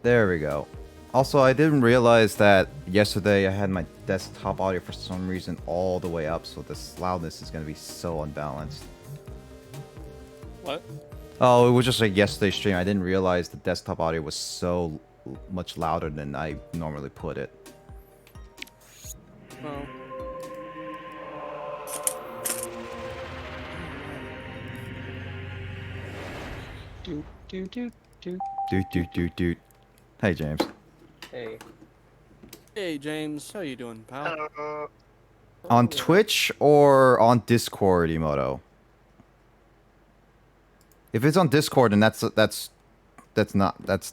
There we go. Also, I didn't realize that yesterday I had my desktop audio for some reason all the way up, so this loudness is going to be so unbalanced. What? Oh, it was just like yesterday's stream. I didn't realize the desktop audio was so much louder than I normally put it. Oh. Doot. Hey, James. Hey. Hey, James. How you doing, pal? On Twitch or on Discord, Emoto? If it's on Discord, then that's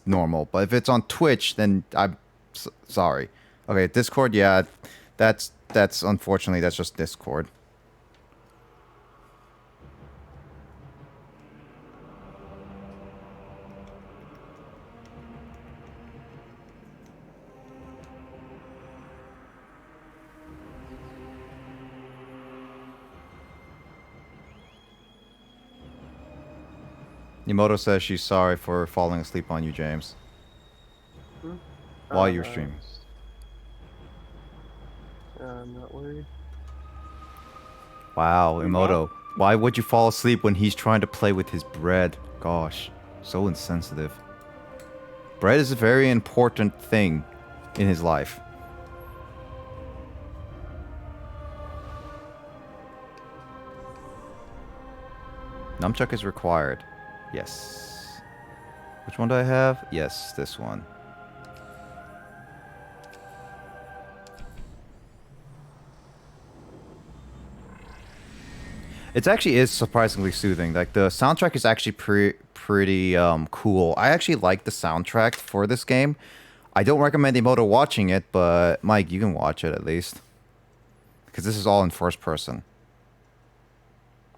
normal. But if it's on Twitch, then I'm sorry. Okay, Discord, yeah, that's unfortunately that's just Discord. Emoto says she's sorry for falling asleep on you, James. While you're streaming. I'm not worried. Wow, Emoto. Why would you fall asleep when he's trying to play with his bread? Gosh, so insensitive. Bread is a very important thing in his life. Nunchuck is required. Yes. Which one do I have? Yes, this one. It actually is surprisingly soothing. Like, the soundtrack is actually pretty cool. I actually like the soundtrack for this game. I don't recommend Emoto watching it, but Mike, you can watch it at least. Because this is all in first person.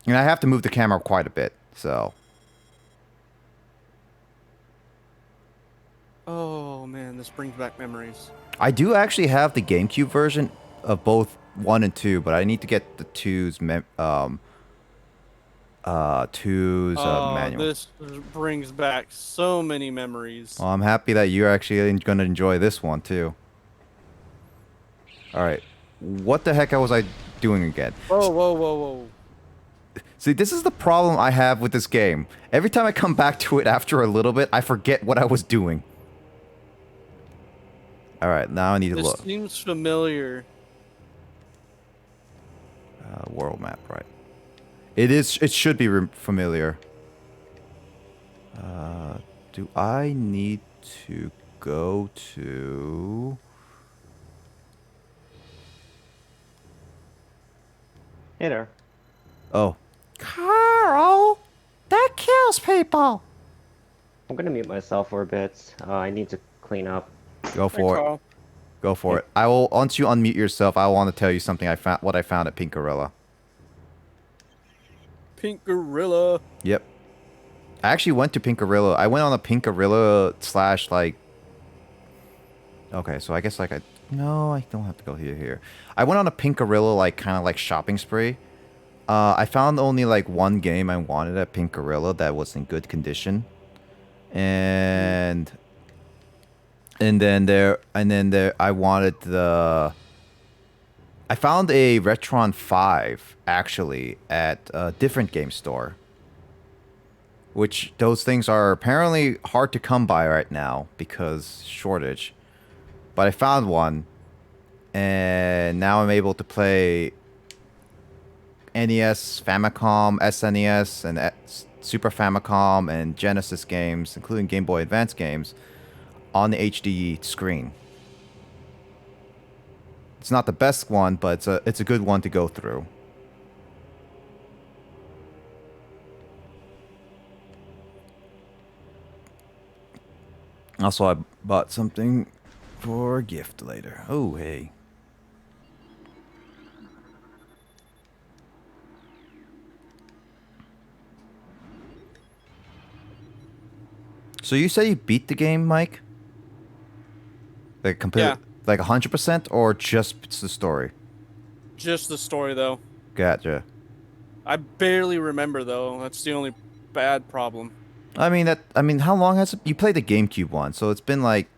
And I have to move the camera quite a bit, so... Oh man, this brings back memories. I do actually have the GameCube version of both 1 and 2, but I need to get the 2's manual. This brings back so many memories. Well, I'm happy that you're actually going to enjoy this one too. All right, what the heck was I doing again? Whoa. See, this is the problem I have with this game. Every time I come back to it after a little bit, I forget what I was doing. All right, now I need to look. This seems familiar. World map, right? It is. It should be familiar. Do I need to go to? Hey there. Oh. Carl, that kills people. I'm gonna mute myself for a bit. I need to clean up. Go for it. Go for it. I will. Once you unmute yourself, I want to tell you something. What I found at Pink Gorilla. Pink Gorilla. Yep. I actually went to Pink Gorilla. I went on a Pink Gorilla / like... Okay, so I guess like No, I don't have to go here. I went on a Pink Gorilla like kind of like shopping spree. I found only like one game I wanted at Pink Gorilla that was in good condition. And then I wanted the... I found a Retron 5, actually, at a different game store. Which, those things are apparently hard to come by right now, because shortage. But I found one, and now I'm able to play NES, Famicom, SNES, and Super Famicom, and Genesis games, including Game Boy Advance games, on the HD screen. It's not the best one, but it's a good one to go through. Also, I bought something for a gift later. Oh, hey. So you say you beat the game, Mike? Like Yeah. Like 100% or just the story? Just the story, though. Gotcha. I barely remember, though. That's the only bad problem. I mean that. I mean, how long has it, you played the GameCube one? So it's been like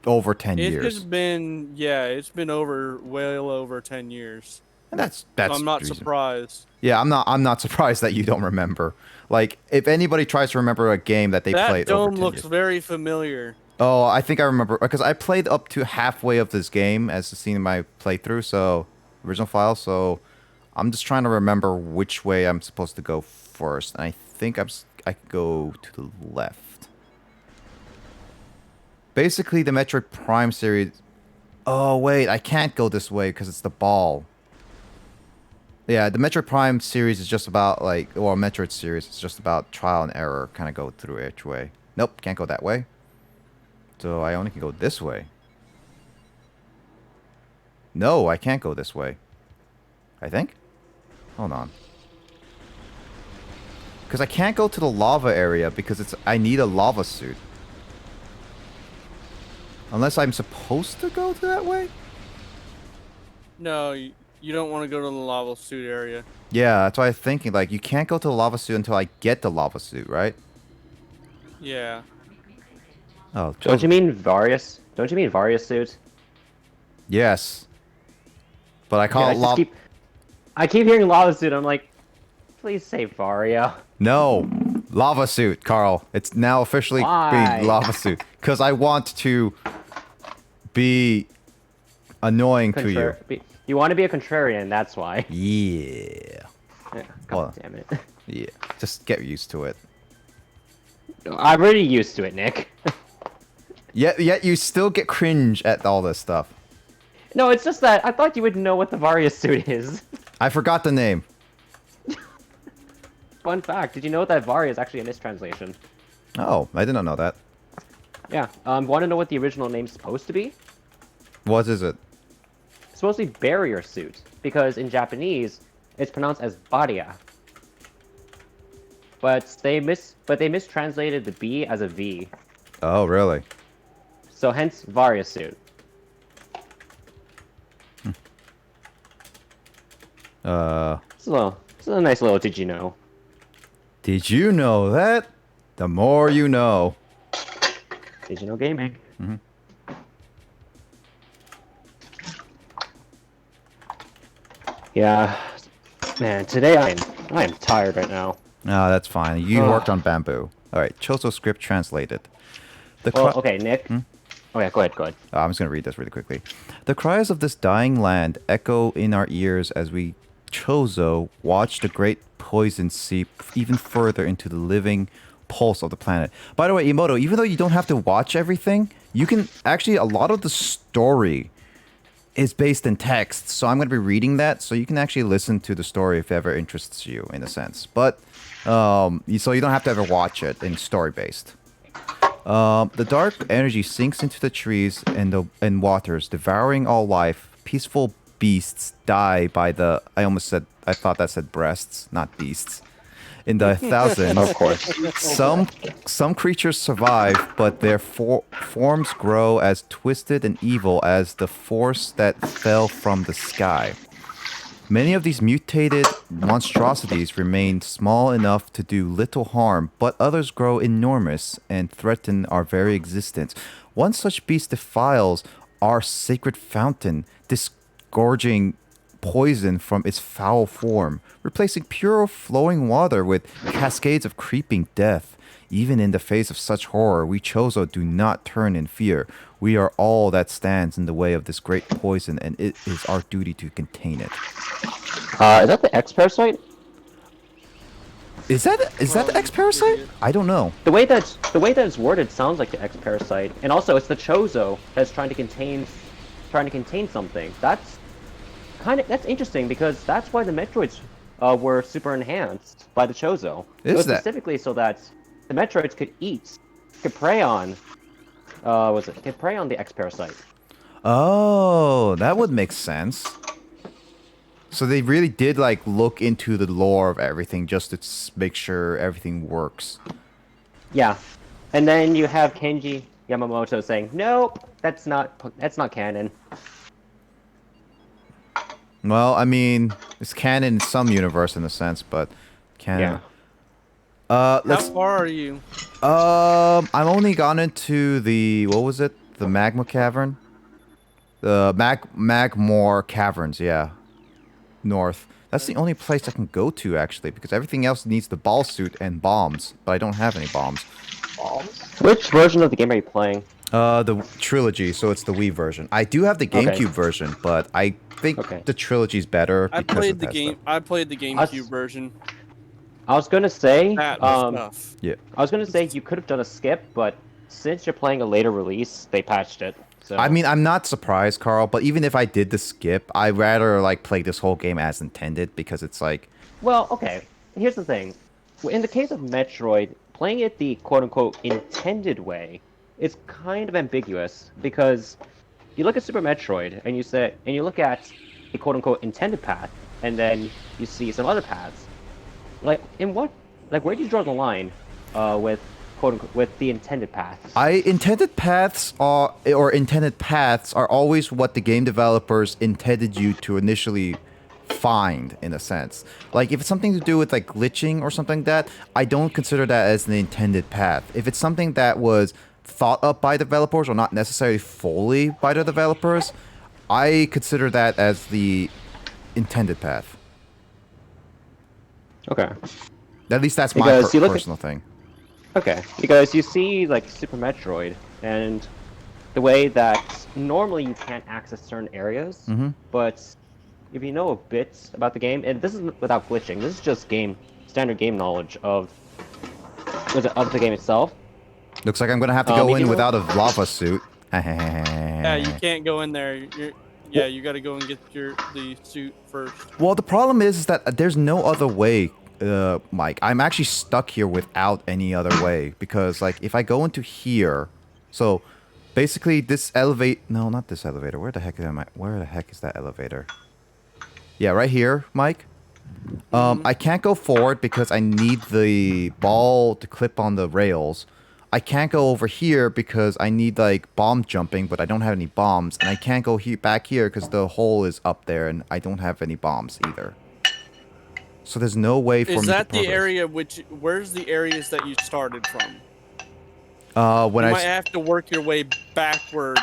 over 10 It has years, been, yeah, it's been over, well over 10 years. and that's So I'm not reason. surprised. Yeah, I'm not surprised that you don't remember. Like, if anybody tries to remember a game that they That played over dome 10 looks years. very familiar. Oh, I think I remember because I played up to halfway of this game as seen in my playthrough, so original file. So I'm just trying to remember which way I'm supposed to go first, and I think I could go to the left. Basically, the Metroid Prime series. Oh wait, I can't go this way because it's the ball. Yeah, the Metroid Prime series is just about like, or Metroid series is just about trial and error, kind of go through each way. Nope, can't go that way. So I only can go this way. No, I can't go this way. I think? Hold on. Because I can't go to the lava area because I need a lava suit. Unless I'm supposed to go to that way? No, you don't want to go to the lava suit area. Yeah, that's what I was thinking. Like, you can't go to the lava suit until I get the lava suit, right? Yeah. Oh, Don't you mean Various? Don't you mean Various suit? Yes. But I call Yeah, it lava. I keep hearing lava suit. I'm like, please say Varia. No, lava suit, Carl. It's now officially Why? being lava suit because I want to be annoying to you. You want to be a contrarian, that's why. Yeah. God Well, damn it. yeah. Just get used to it. I'm already used to it, Nick. Yet you still get cringe at all this stuff. No, it's just that I thought you would know what the Varia suit is. I forgot the name. Fun fact, did you know that Varia is actually a mistranslation? Oh, I did not know that. Yeah, want to know what the original name's supposed to be? What is it? It's supposed to be barrier suit, because in Japanese, it's pronounced as Varia. But they mistranslated the B as a V. Oh, really? So hence Varia suit. It's a nice little did you know. Did you know that? The more you know. Did you know gaming? Mm-hmm. Yeah, man. Today I am tired right now. Ah, that's fine. You worked on Bamboo. All right. Choso script translated. Well, okay, Nick. Oh yeah, go ahead. I'm just going to read this really quickly. The cries of this dying land echo in our ears as we, Chozo, watch the great poison seep even further into the living pulse of the planet. By the way, Emoto, even though you don't have to watch everything, you can actually, a lot of the story is based in text. So I'm going to be reading that so you can actually listen to the story if it ever interests you in a sense. But, so you don't have to ever watch it in story-based. The dark energy sinks into the trees and waters, devouring all life. Peaceful beasts die by the... I thought that said breasts, not beasts. In the thousands. Of course. Some creatures survive, but their forms grow as twisted and evil as the force that fell from the sky. Many of these mutated monstrosities remain small enough to do little harm, but others grow enormous and threaten our very existence. One such beast defiles our sacred fountain, disgorging poison from its foul form, replacing pure flowing water with cascades of creeping death. Even in the face of such horror, we Chozo do not turn in fear. We are all that stands in the way of this great poison, and it is our duty to contain it. Is that the X-Parasite? Is that the X-Parasite? I don't know. The way that it's worded sounds like the X-Parasite, and also it's the Chozo that's trying to contain something. That's interesting because that's why the Metroids were super enhanced by the Chozo. It was specifically so that the Metroids could prey on the X-Parasite. Oh, that would make sense. So they really did like look into the lore of everything just to make sure everything works. Yeah, and then you have Kenji Yamamoto saying, "Nope, that's not canon." Well, I mean, it's canon in some universe in a sense, but canon. Yeah. Let's. How far are you? I've only gone into the what was it? The magma cavern. The Magmore caverns. Yeah, north. That's the only place I can go to actually, because everything else needs the ball suit and bombs, but I don't have any bombs. Which version of the game are you playing? The trilogy, so it's the Wii version. I do have the Okay. GameCube version, but I think Okay. the trilogy's better I because played of the that game. stuff. I played the GameCube version. I was gonna say, That stuff. Yeah. I was gonna say you could have done a skip, but since you're playing a later release, they patched it. So I mean, I'm not surprised, Carl, but even if I did the skip, I'd rather like play this whole game as intended because it's like, well, okay. Here's the thing. In the case of Metroid, playing it the quote-unquote intended way is kind of ambiguous because you look at Super Metroid and you look at the quote-unquote intended path, and then you see some other paths. Like where do you draw the line with quote-unquote with the intended paths? intended paths are always what the game developers intended you to initially find, in a sense. Like if it's something to do with like glitching or something like that, I don't consider that as an intended path. If it's something that was thought up by developers or not necessarily fully by the developers, I consider that as the intended path. Okay. At least that's my Because you look at- personal thing. Okay, because you see, like, Super Metroid, and the way that normally you can't access certain areas, but if you know a bit about the game, and this is without glitching, this is just standard game knowledge of the game itself. Looks like I'm gonna have to go you in know- without a lava suit. Yeah, you can't go in there. You got to go and get the suit first. Well, the problem is that there's no other way, Mike. I'm actually stuck here without any other way because, like, if I go into here, so basically this no, not this elevator. Where the heck am I? Where the heck is that elevator? Yeah, right here, Mike. I can't go forward because I need the ball to clip on the rails. I can't go over here because I need like bomb jumping, but I don't have any bombs, and I can't go back here because the hole is up there, and I don't have any bombs either. So there's no way for me to Is that the progress. area where's the areas that you started from? When You I might have to work your way backward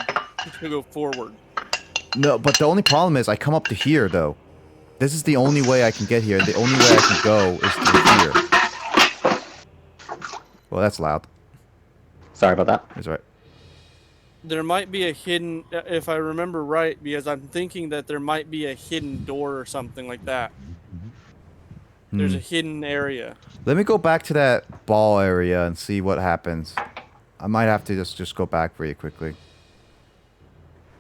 to go forward. no, but the only problem is I come up to here though. This is the only way I can get here, and the only way I can go is through here. Well, that's loud. Sorry about that. That's right. There might be a hidden, if I remember right, because I'm thinking that there might be a hidden door or something like that. There's a hidden area. Let me go back to that ball area and see what happens. I might have to just go back really quickly.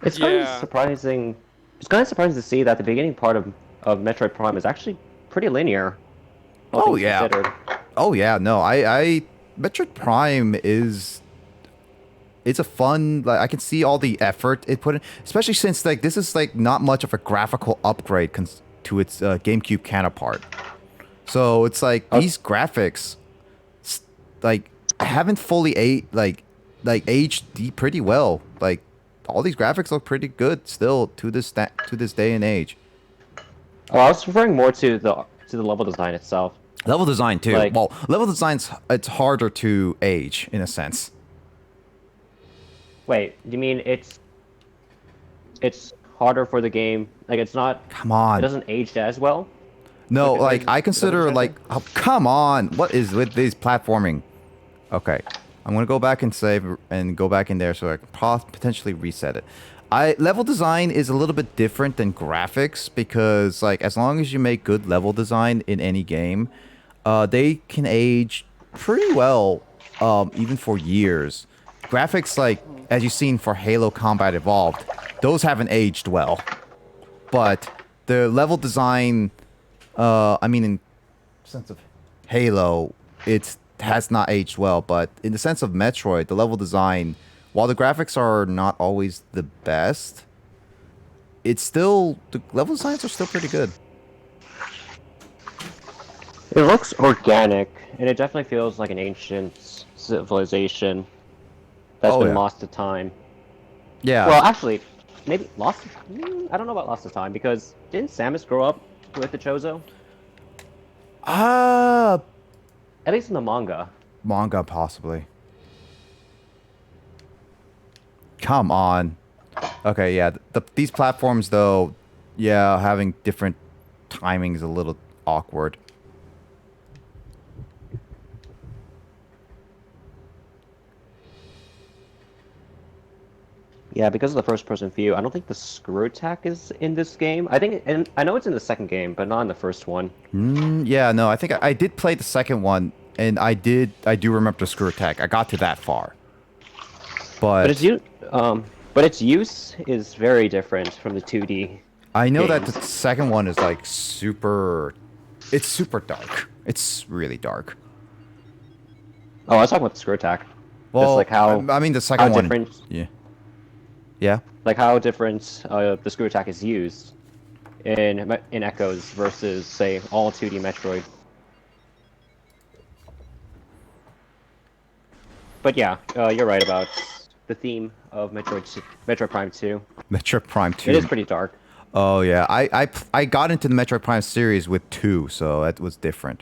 It's kind of Yeah. surprising. It's kind of surprising to see that the beginning part of Metroid Prime is actually pretty linear. all Oh, things yeah. considered. Oh yeah, no, Metroid Prime is. It's a fun. Like I can see all the effort it put in, especially since like this is like not much of a graphical upgrade to its GameCube counterpart. So it's like these graphics, like haven't fully aged pretty well. Like all these graphics look pretty good still to this day and age. Oh, I was referring more to the level design itself. Level design too. Like- Well, level design's it's harder to age in a sense. Wait, do you mean it's harder for the game? Like it's not. Come on. It doesn't age as well. No, Like, like is- I is that consider what you're like oh, come on, what is with these platforming? Okay, I'm gonna go back and save and go back in there so I can potentially reset it. Level design is a little bit different than graphics because like as long as you make good level design in any game, they can age pretty well, even for years. Graphics like as you've seen for Halo Combat Evolved, those haven't aged well, but the level design. I mean, in sense of Halo, it has not aged well, but in the sense of Metroid, the level design, while the graphics are not always the best, it's still the level designs are still pretty good. It looks organic, and it definitely feels like an ancient civilization that's Oh, been yeah. lost to time. Yeah. Well, actually, maybe lost. I don't know about lost to time because didn't Samus grow up with the Chozo? At least in the manga. Manga, possibly. Come on. Okay, yeah. These platforms, though, yeah, having different timings a little awkward. Yeah, because of the first-person view, I don't think the screw attack is in this game. I think, and I know it's in the second game, but not in the first one. Yeah, no, I think I did play the second one, and I do remember the screw attack. I got to that far. But But its use is very different from the 2D I know that the games. second one is like super... It's super dark. It's really dark. Oh, I was talking about the screw attack. Well, Just like how I mean the second one... different, Yeah. Yeah? like how different the screw attack is used in Echoes versus, say, all 2D Metroid. But yeah, you're right about the theme of Metroid Prime 2. Metroid Prime 2. It is pretty dark. Oh, yeah. I got into the Metroid Prime series with 2, so that was different.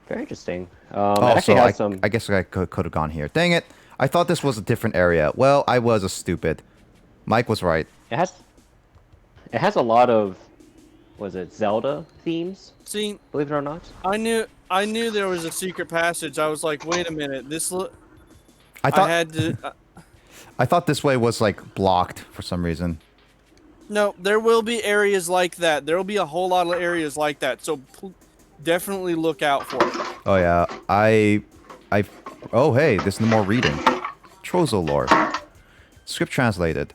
Very interesting. Oh, It actually so has some. I guess I could have gone here. Dang it. I thought this was a different area. Well, I was a stupid. Mike was right. It has a lot of, was it Zelda themes? See, Believe it or not. I knew there was a secret passage. I was like, wait a minute, this look. I thought I had to. I thought this way was like blocked for some reason. No, there will be areas like that. There will be a whole lot of areas like that. So definitely look out for it. Oh yeah, oh hey, there's no more reading. Trozo lore. Script translated.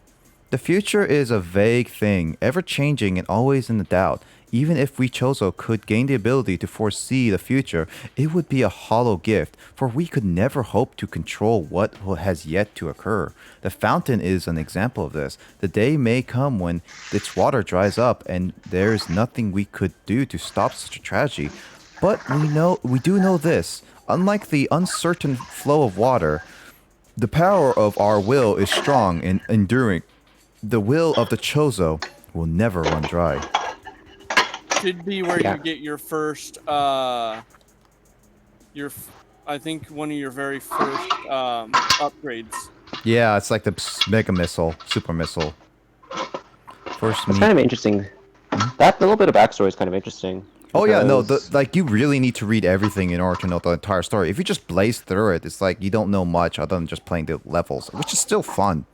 The future is a vague thing, ever-changing and always in the doubt. Even if we Chozo could gain the ability to foresee the future, it would be a hollow gift, for we could never hope to control what has yet to occur. The fountain is an example of this. The day may come when its water dries up, and there is nothing we could do to stop such a tragedy. But we do know this. Unlike the uncertain flow of water, the power of our will is strong and enduring. The will of the Chozo will never run dry. Should be where Yeah. you get your first, I think one of your very first upgrades. Yeah, it's like the mega missile, super missile. First It's meet. kind of interesting. That little bit of backstory is kind of interesting. Oh yeah, no, because- like you really need to read everything in order to know the entire story. If you just blaze through it, it's like you don't know much other than just playing the levels, which is still fun.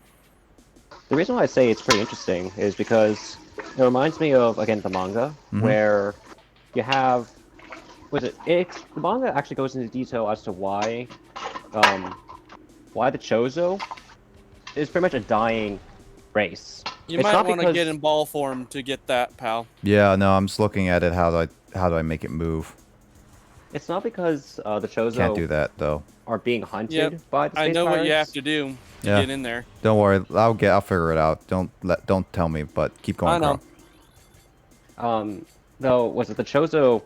The reason why I say it's pretty interesting is because it reminds me of, again, the manga, where you have, the manga actually goes into detail as to why the Chozo is pretty much a dying race. You It's might not want to because- get in ball form to get that, pal. Yeah, no, I'm just looking at it. How do I make it move? It's not because the Can't do Chozo that though. are being hunted Yep, by the space I know what you have pirates. to do to Yeah. get in there. Don't worry, I'll figure it out. Don't tell me, but keep going. I know. Carl. Though, was it the Chozo?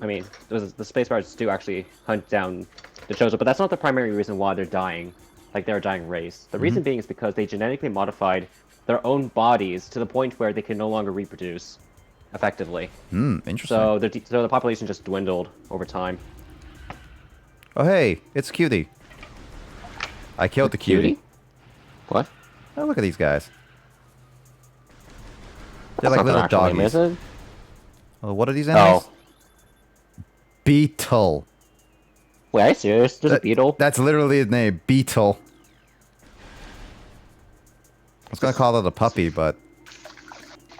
I mean, the space pirates do actually hunt down the Chozo, but that's not the primary reason why they're dying. Like, they're a dying race. The reason being is because they genetically modified their own bodies to the point where they can no longer reproduce effectively. Interesting. So the population just dwindled over time. Oh hey, it's Cutie. I killed the cutie. What? Oh, look at these guys. They're That's like not their little actual name, doggies. is it? Oh, what are these enemies? Oh. Beetle. Wait, are you serious? There's a beetle? That's literally the name, Beetle. I was gonna call it a puppy, but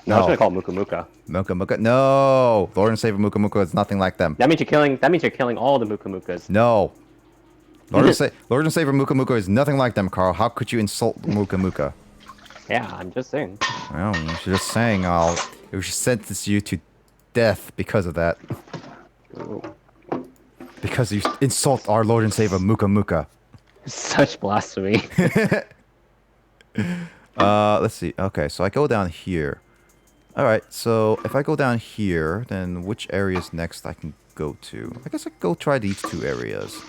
No, I was gonna call it Muka Muka. Muka Muka. No, Lord and Savior Muka Muka is nothing like them. That means you're killing all the Muka Mukas. No. Lord and Savior Muka Muka is nothing like them, Carl. How could you insult Muka Muka? Yeah, I'm just saying. Well, you're just saying we should sentence you to death because of that. Ooh. Because you insult our Lord and Savior Muka Muka. Such blasphemy. Let's see. Okay, so I go down here. Alright, so if I go down here, then which areas next I can go to? I guess I could go try these two areas.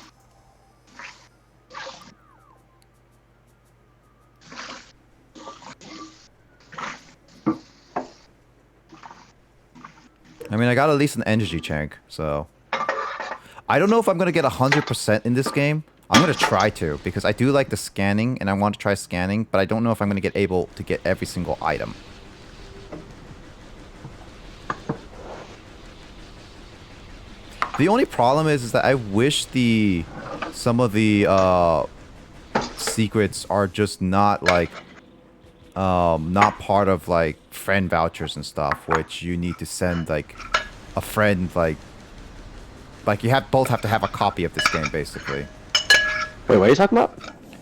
I mean, I got at least an energy tank, so... I don't know if I'm gonna get 100% in this game. I'm gonna try to because I do like the scanning and I want to try scanning, but I don't know if I'm gonna get able to get every single item. The only problem is that I wish some of the secrets are just not like not part of like friend vouchers and stuff, which you need to send like a friend like you both have to have a copy of this game basically. Wait, what are you talking about?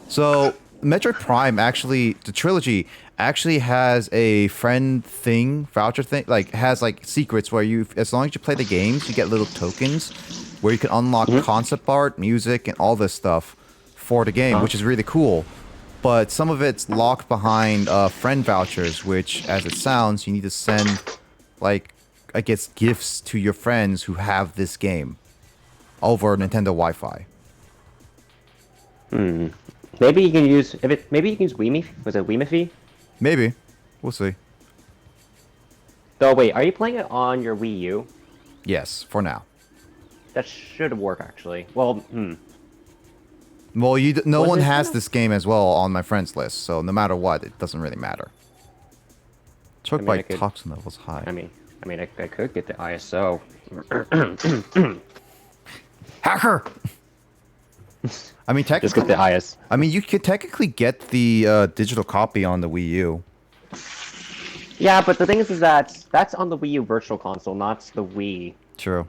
So Metroid Prime actually, the trilogy actually has a friend thing, voucher thing, like has like secrets where you, as long as you play the games, you get little tokens where you can unlock concept art, music, and all this stuff for the game, which is really cool. But some of it's locked behind friend vouchers, which, as it sounds, you need to send, like, I guess, gifts to your friends who have this game over Nintendo Wi-Fi. Maybe you can use maybe you can use Wiimi. Was it Wiimi? Maybe. We'll see. Though wait, are you playing it on your Wii U? Yes, for now. That should work actually. Well, Well, no Was one it has enough? this game as well on my friends list, so no matter what, it doesn't really matter. Choke by I could- toxin levels high. I could get the ISO. Hacker! I mean, Just get technically, the IS. I mean, you could technically get the digital copy on the Wii U. Yeah, but the thing is that that's on the Wii U Virtual Console, not the Wii. True.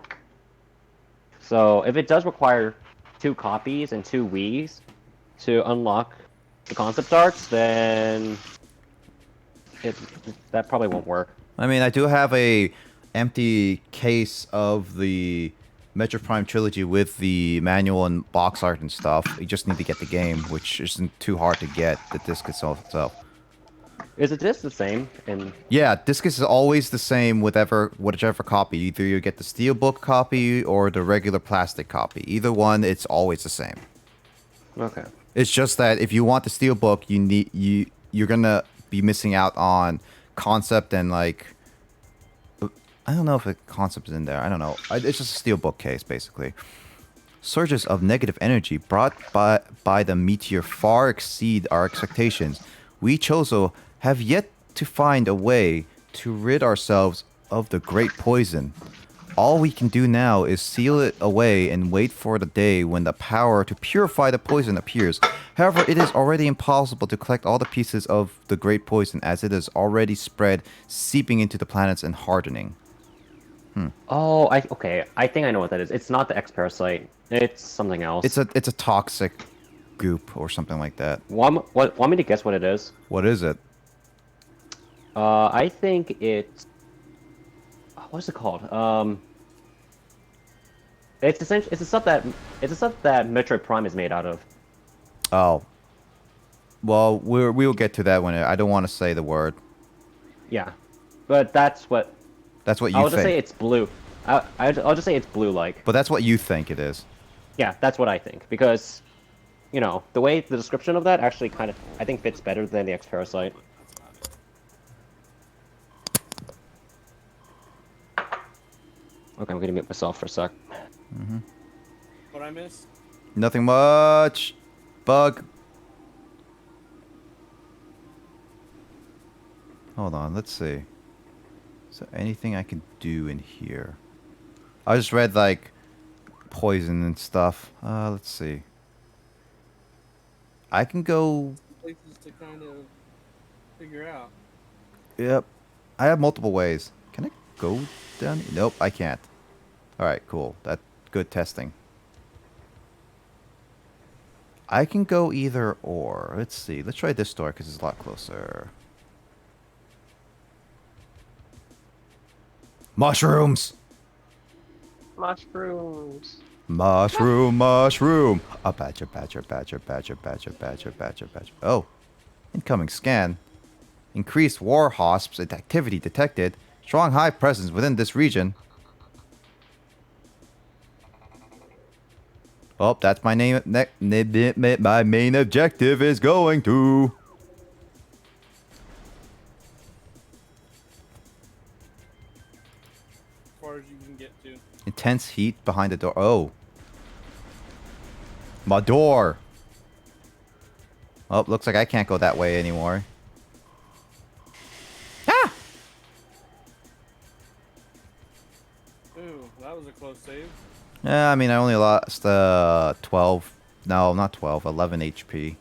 So if it does require 2 copies and 2 Wiis to unlock the concept arts, then that probably won't work. I mean, I do have a empty case of the Metroid Prime trilogy with the manual and box art and stuff. You just need to get the game, which isn't too hard to get. The disc itself. Is it just the same? And Yeah, disc is always the same with whichever copy. Either you get the steelbook copy or the regular plastic copy. Either one, it's always the same. okay. It's just that if you want the steelbook, you're gonna be missing out on concept and like I don't know if a concept is in there. I don't know. It's just a steelbook case basically. Surges of negative energy brought by the meteor far exceed our expectations. We Chozo have yet to find a way to rid ourselves of the great poison. All we can do now is seal it away and wait for the day when the power to purify the poison appears. However, it is already impossible to collect all the pieces of the great poison as it is already spread, seeping into the planets and hardening. Oh, okay. I think I know what that is. It's not the X parasite. It's something else. It's a toxic goop or something like that. Want me to guess what it is? What is it? I think it's what's it called? It's essentially it's the stuff that Metroid Prime is made out of. Oh. Well, we'll get to that when I don't want to say the word. Yeah, but that's what That's what you I'll think. just say. It's blue. I'll just say it's blue-like. But that's what you think it is. Yeah, that's what I think because, you know, the way the description of that actually kind of I think fits better than the X parasite. Okay, I'm gonna mute myself for a sec. What I missed? Nothing much. Bug. Hold on, let's see. Is there anything I can do in here? I just read like poison and stuff. Let's see. I can go. Places to kind of figure out. Yep. I have multiple ways. Can I go down? Nope, I can't. Alright, cool. That's good testing. I can go either or. Let's see. Let's try this door because it's a lot closer. Mushrooms! Mushrooms. Mushroom, mushroom! A badger, badger, badger, badger, badger, badger, badger, badger. Oh. Incoming scan. Increased war hosps activity detected. Strong hive presence within this region. Oh, that's my name. My main objective is going to. As far as you can get to. Intense heat behind the door. Oh. My door. Oh, looks like I can't go that way anymore. Ah! Ooh, that was a close save. Yeah, I mean, I only lost 12. No, not 12. 11 HP.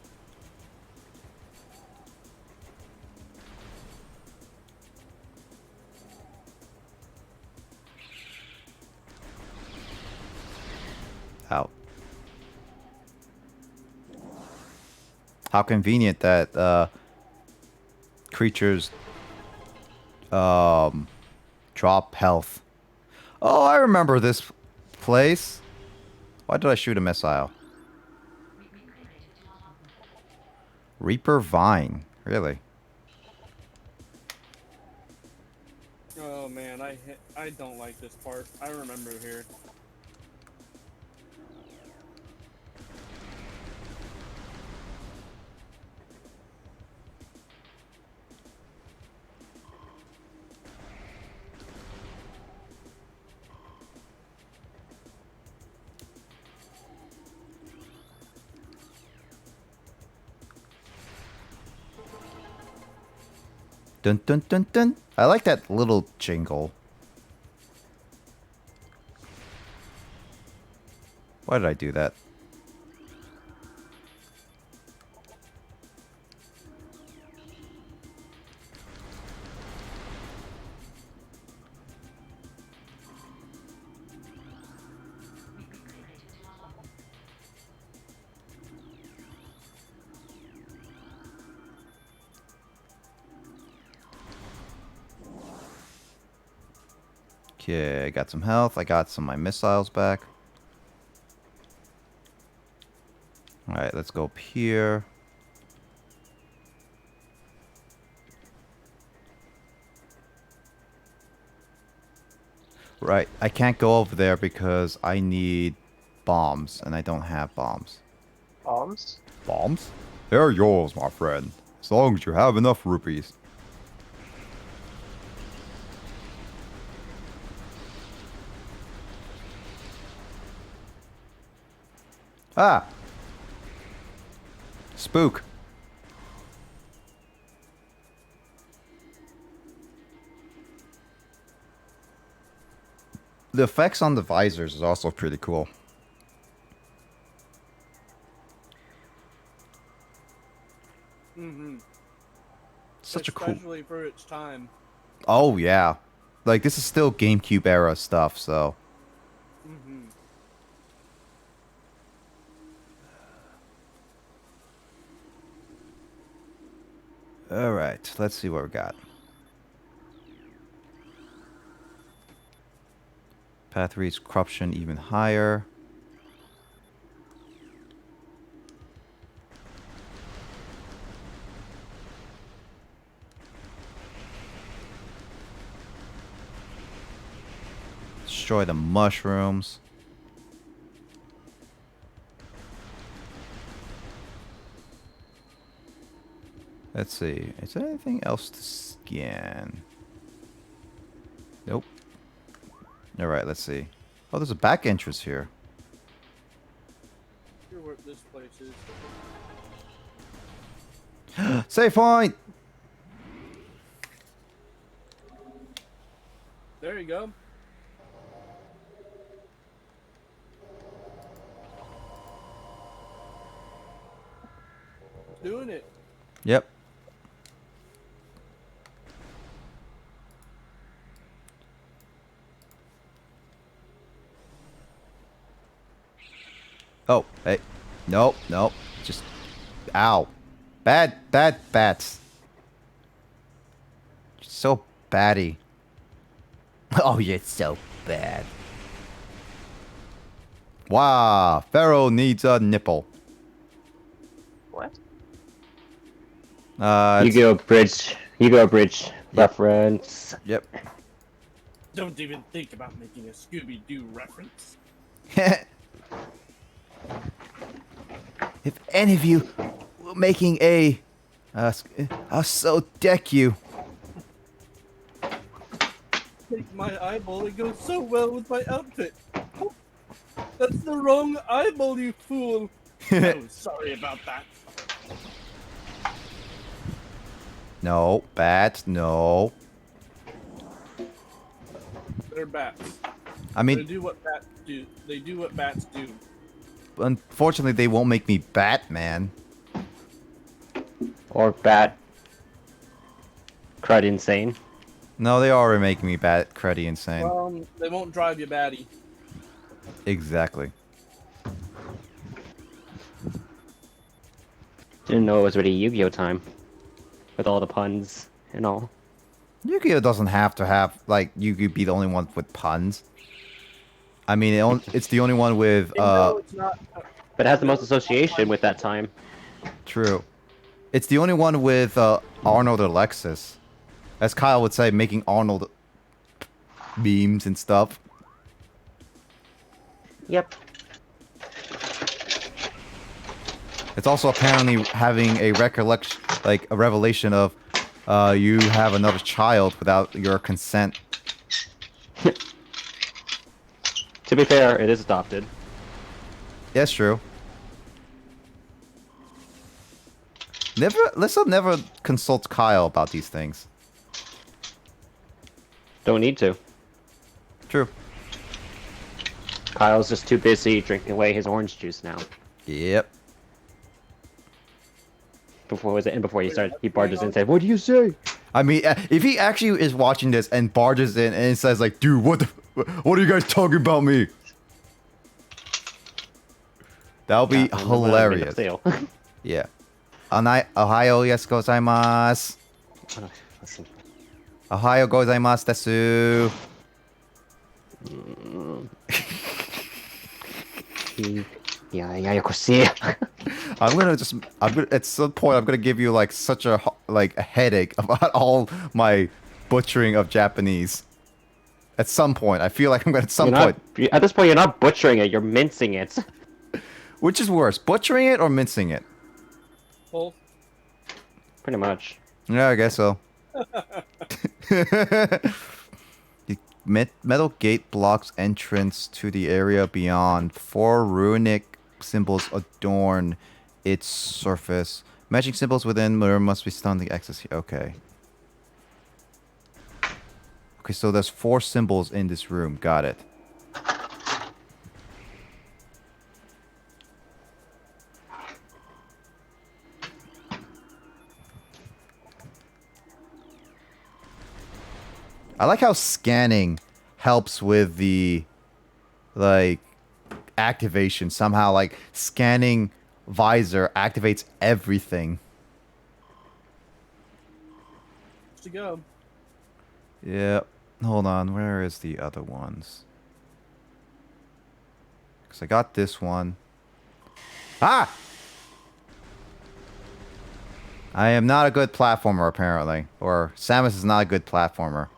Out. How convenient that creatures drop health. Oh, I remember this place. Why did I shoot a missile? Reaper Vine. Really? Oh man, I don't like this part. I remember here. Dun dun dun dun. I like that little jingle. Why did I do that? Okay, I got some health. I got some of my missiles back. Alright, let's go up here. Right, I can't go over there because I need bombs, and I don't have bombs. Bombs? Bombs? They're yours, my friend. As long as you have enough rupees. Ah! Spook. The effects on the visors is also pretty cool. Mm-hmm. Such a cool... Especially for its time. Oh, yeah. Like, this is still GameCube era stuff, so... Mm-hmm. Alright, let's see what we got. Path reads corruption even higher. Destroy the mushrooms. Let's see. Is there anything else to scan? Nope. Alright, let's see. Oh, there's a back entrance here. Here's where this place is. Save point! There you go. Doing it. Yep. Oh, hey. Nope, nope. Just... Ow. Bad bats. So batty. Oh, you're so bad. Wow. Pharaoh needs a nipple. What? Yu-Gi-Oh! Bridge. Yu-Gi-Oh! Bridge reference. Yep. Don't even think about making a Scooby-Doo reference. If any of you were making a... I'll so deck you. Take my eyeball, it goes so well with my outfit. That's the wrong eyeball, you fool. Oh, sorry about that. No, bats, no. They're bats. I They mean, do what bats do. They do what bats do. unfortunately, they won't make me Batman. Or bat. Crud insane. No, they are making me bat cruddy insane. They won't drive you batty. Exactly. Didn't know it was really Yu-Gi-Oh time. With all the puns and all. Yu-Gi-Oh doesn't have to have, like, Yu-Gi be the only one with puns. I mean, it's the only one with, No, it's not. But it has the most association with that time. True. It's the only one with, Arnold Alexis. As Kyle would say, making Arnold memes and stuff. Yep. It's also apparently having a recollection, like, a revelation of, you have another child without your consent. To be fair, it is adopted. Yes, true. Lissa never consults Kyle about these things. Don't need to. True. Kyle's just too busy drinking away his orange juice now. Yep. Before he barges in and said, "What do you say?" I mean, if he actually is watching this and barges in and says like, "Dude, what are you guys talking about me?" That would be hilarious. Yeah. Ohio, yes, gozaimasu. Listen. Ohio gozaimasu desu. Yeah, you could see. at some point, I'm gonna give you like such a headache about all my butchering of Japanese. At some point, I feel like I'm gonna At this point, you're not butchering it; you're mincing it. Which is worse, butchering it or mincing it? Both. Pretty much. Yeah, I guess so. The metal gate blocks entrance to the area beyond. 4 runic symbols adorn its surface. Matching symbols within there must be stunned the access here. Okay. Okay, so there's 4 symbols in this room. Got it. I like how scanning helps with the, like, activation. Somehow, like, scanning visor activates everything. To go. Yeah. Hold on. Where is the other ones? Because I got this one. Ah! I am not a good platformer, apparently. Or Samus is not a good platformer.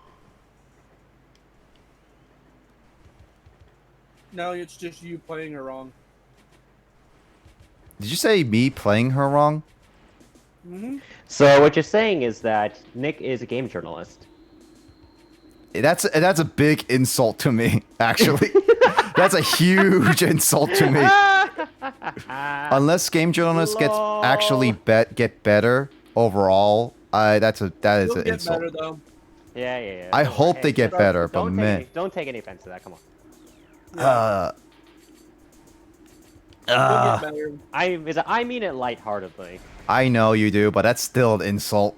No, it's just you playing her wrong. Did you say me playing her wrong? Mm-hmm. So what you're saying is that Nick is a game journalist. That's a big insult to me, actually. That's a huge insult to me. Unless game journalists actually get better overall, that is an insult. Better, though. Yeah. I hope they get better, but man. Don't take any offense to that. Come on. Yeah. Get better. I mean it lightheartedly. I know you do, but that's still an insult.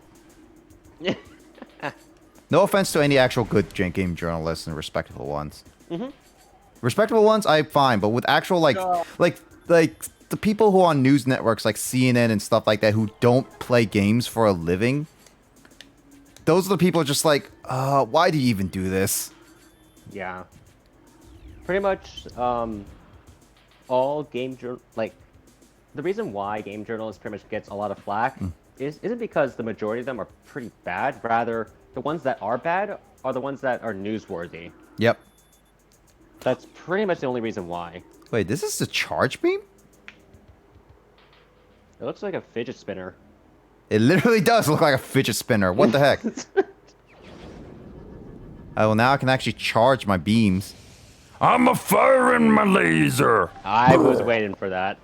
No offense to any actual good game journalists and respectable ones. Mm-hmm. Respectable ones, I'm fine, but with actual like the people who are on news networks like CNN and stuff like that who don't play games for a living, those are the people just like, why do you even do this? Yeah. Pretty much, all the reason why game journalists pretty much gets a lot of flack isn't because the majority of them are pretty bad. Rather, the ones that are bad are the ones that are newsworthy. Yep. That's pretty much the only reason why. Wait, this is the charge beam? It looks like a fidget spinner. It literally does look like a fidget spinner. What the heck? Oh, well, now I can actually charge my beams. I'm a firing my laser. I was waiting for that.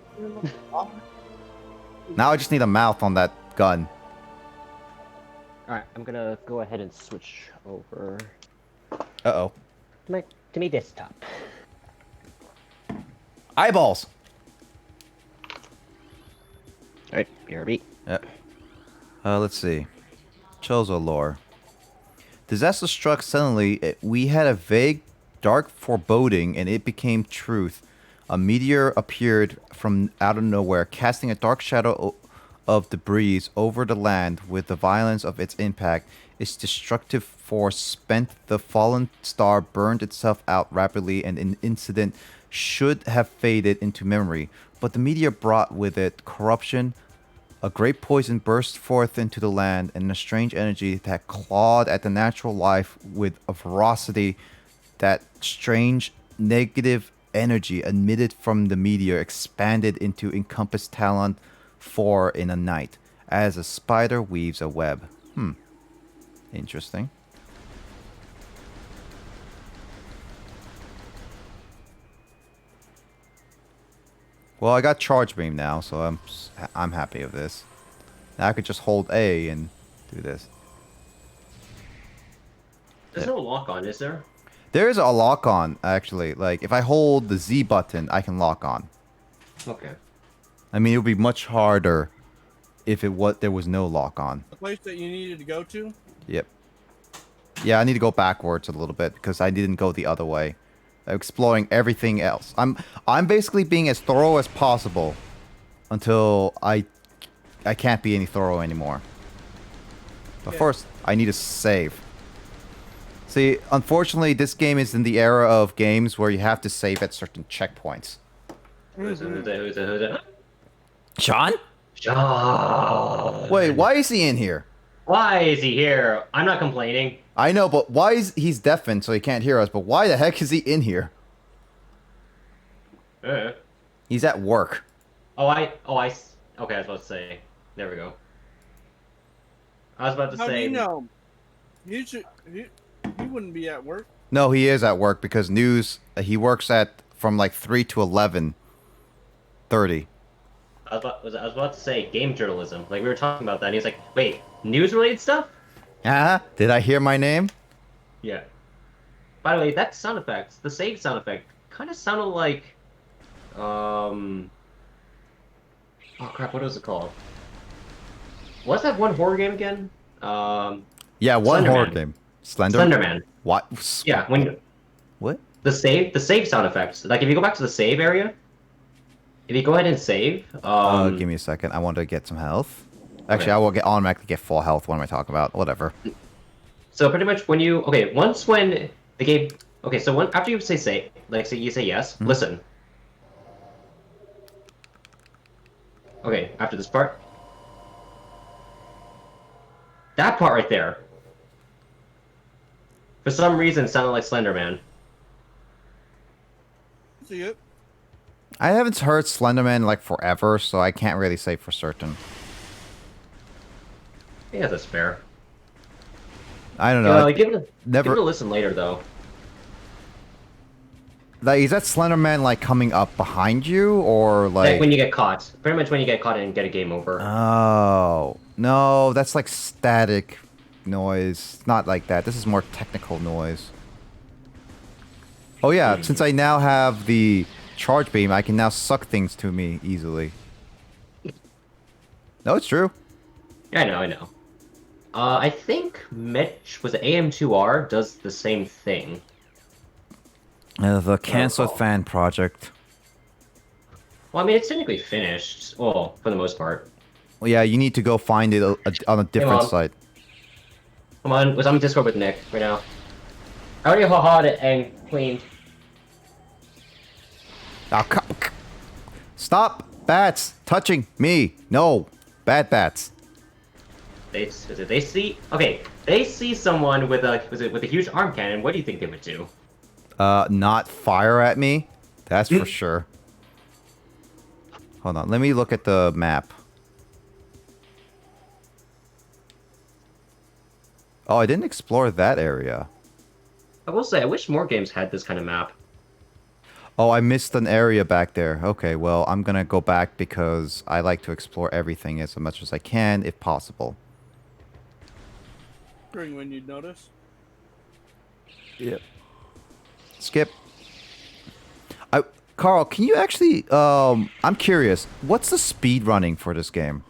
Now I just need a mouth on that gun. Alright, I'm gonna go ahead and switch over Uh-oh. to my desktop. Eyeballs. Alright, BRB. Yep. Let's see. Chozo lore. Disaster struck suddenly. We had a vague, dark foreboding, and it became truth. A meteor appeared from out of nowhere, casting a dark shadow of debris over the land. With the violence of its impact, its destructive force spent. The fallen star burned itself out rapidly, and an incident should have faded into memory. But the meteor brought with it corruption. A great poison burst forth into the land, and a strange energy that clawed at the natural life with a ferocity. That strange negative energy emitted from the meteor expanded into encompassed talent for in a night, as a spider weaves a web. Interesting. Well, I got charge beam now, so I'm happy with this. Now I could just hold A and do this. There's no lock on, is there? There is a lock on, actually. Like, if I hold the Z button, I can lock on. Okay. I mean, it would be much harder if there was no lock on. The place that you needed to go to? Yep. Yeah, I need to go backwards a little bit because I didn't go the other way. Exploring everything else. I'm basically being as thorough as possible until I can't be any thorough anymore. But first, I need to save. See, unfortunately, this game is in the era of games where you have to save at certain checkpoints. Who's it? Sean? Sean! Wait, why is he in here? Why is he here? I'm not complaining. I know, but why is he's deafened so he can't hear us? But why the heck is he in here? He's at work. Okay, I was about to say. There we go. I was about to How do say. you know? He wouldn't be at work. No, he is at work because news. He works from like 3 to 11:30. I was about to say game journalism. Like we were talking about that, and he was like, "Wait, news-related stuff?" Did I hear my name? Yeah. By the way, that sound effect, the save sound effect, kind of sounded like, oh crap, what was it called? What's that one horror game again? Yeah, one horror Slenderman. game. Slenderman. What? Yeah, What? the save sound effects. Like if you go back to the save area, if you go ahead and save, Give me a second. I want to get some health. Actually, Okay. I will automatically get full health. What am I talking about? Whatever. So pretty much when you when the game after you say you say yes, listen. Okay, after this part. That part right there. For some reason sounded like Slenderman. See it? I haven't heard Slenderman like forever, so I can't really say for certain. Yeah, that's fair. I don't know. Give it never- a listen later though. Like, is that Slenderman like coming up behind you, or Like when you get caught. Pretty much when you get caught and get a game over. Oh no, that's like static noise. It's not like that. This is more technical noise. Oh yeah, since I now have the charge beam, I can now suck things to me easily. No, it's true. I know. I think was it AM2R does the same thing. The cancelled fan project. Well, I mean, it's technically finished. Well, for the most part. Well, yeah, you need to go find it on a different Mom. site. Come on, I'm in Discord with Nick right now. I already hawed it and cleaned. Oh, stop, bats touching me. No, bad bats. They see someone with a huge arm cannon. What do you think they would do? Not fire at me. That's for sure. Hold on, let me look at the map. Oh, I didn't explore that area. I will say, I wish more games had this kind of map. Oh, I missed an area back there. Okay, well, I'm gonna go back because I like to explore everything as much as I can, if possible. During when you'd notice. Yep. Skip. Carl, can you actually, I'm curious, what's the speed running for this game?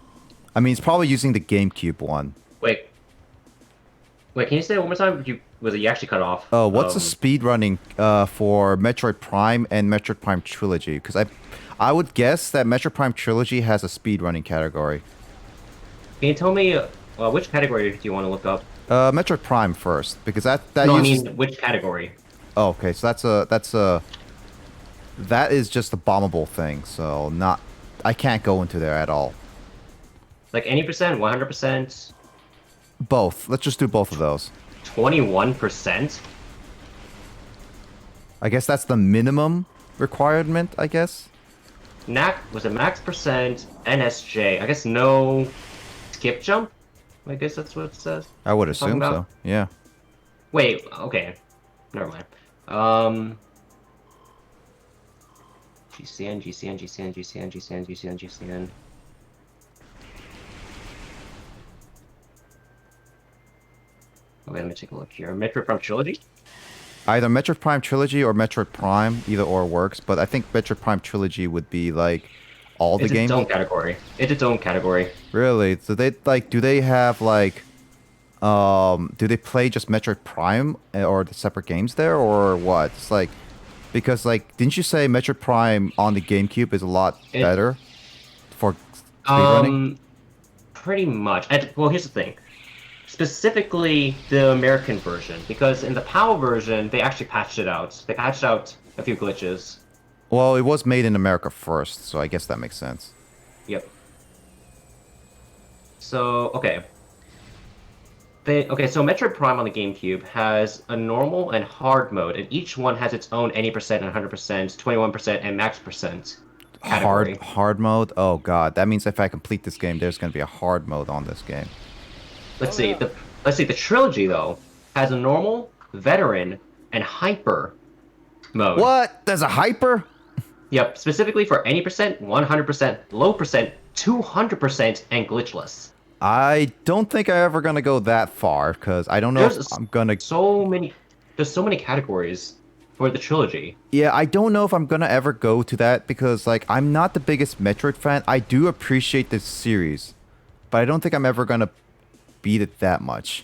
I mean, it's probably using the GameCube one. Wait, can you say it one more time? You actually cut off? Oh, what's the speed running for Metroid Prime and Metroid Prime Trilogy? Because I would guess that Metroid Prime Trilogy has a speed running category. Can you tell me which category do you want to look up? Metroid Prime first, because that No, uses... I mean which category? Oh, okay, so that is just a bombable thing, so I can't go into there at all. Like any percent, 100%, Both. Let's just do both of those. 21%. I guess that's the minimum requirement, I guess. Was it max percent NSJ? I guess no skip jump. I guess that's what it says. I would Talking assume so. about? Yeah. Wait, okay, never mind. GCN. Okay, let me take a look here. Metroid Prime Trilogy? Either Metroid Prime Trilogy or Metroid Prime, either or works, but I think Metroid Prime Trilogy would be like all the It's games. its own category. It's its own category. Really? So do they have like do they play just Metroid Prime or the separate games there or what? It's like because like didn't you say Metroid Prime on the GameCube is a lot better for speedrunning? Pretty much. Well, here's the thing. Specifically the American version, because in the PAL version they actually patched it out. They patched out a few glitches. Well, it was made in America first, so I guess that makes sense. Yep. So, okay. So Metroid Prime on the GameCube has a normal and hard mode, and each one has its own any percent and 100%, 21%, and max percent category. Hard mode? Oh god, that means if I complete this game, there's gonna be a hard mode on this game. Let's see. The Trilogy though has a normal, veteran, and hyper mode. What? There's a hyper? Yep, specifically for any percent, 100%, low percent, 200%, and glitchless. I don't think I'm ever gonna go that far because I don't know if I'm gonna. There's so many categories for the Trilogy. Yeah, I don't know if I'm gonna ever go to that because like I'm not the biggest Metroid fan. I do appreciate this series, but I don't think I'm ever gonna beat it that much.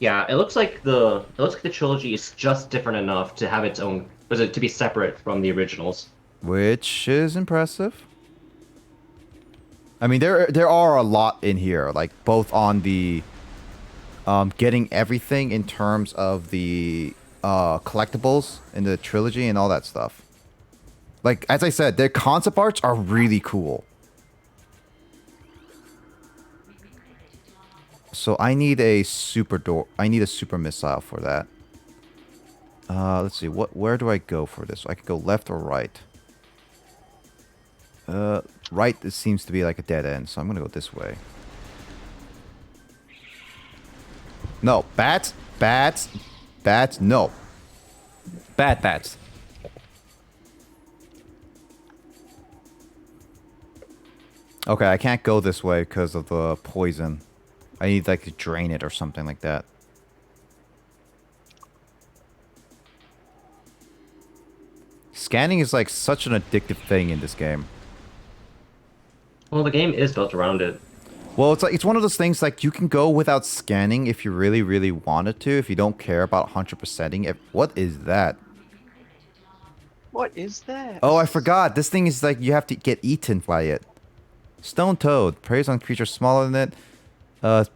Yeah, it looks like the Trilogy is just different enough to have its own, to be separate from the originals. Which is impressive. I mean, there are a lot in here, like both on the getting everything in terms of the collectibles in the Trilogy and all that stuff. Like, as I said, their concept arts are really cool. So I need a super missile for that. Let's see, where do I go for this? I could go left or right. Right, this seems to be like a dead end, so I'm gonna go this way. No, bats, no. Bats. Okay, I can't go this way because of the poison. I need like to drain it or something like that. Scanning is like such an addictive thing in this game. Well, the game is built around it. Well, it's one of those things like you can go without scanning if you really, really wanted to, if you don't care about 100%ing it. What is that? What is that? Oh, I forgot. This thing is like you have to get eaten by it. Stone Toad. Preys on creatures smaller than it.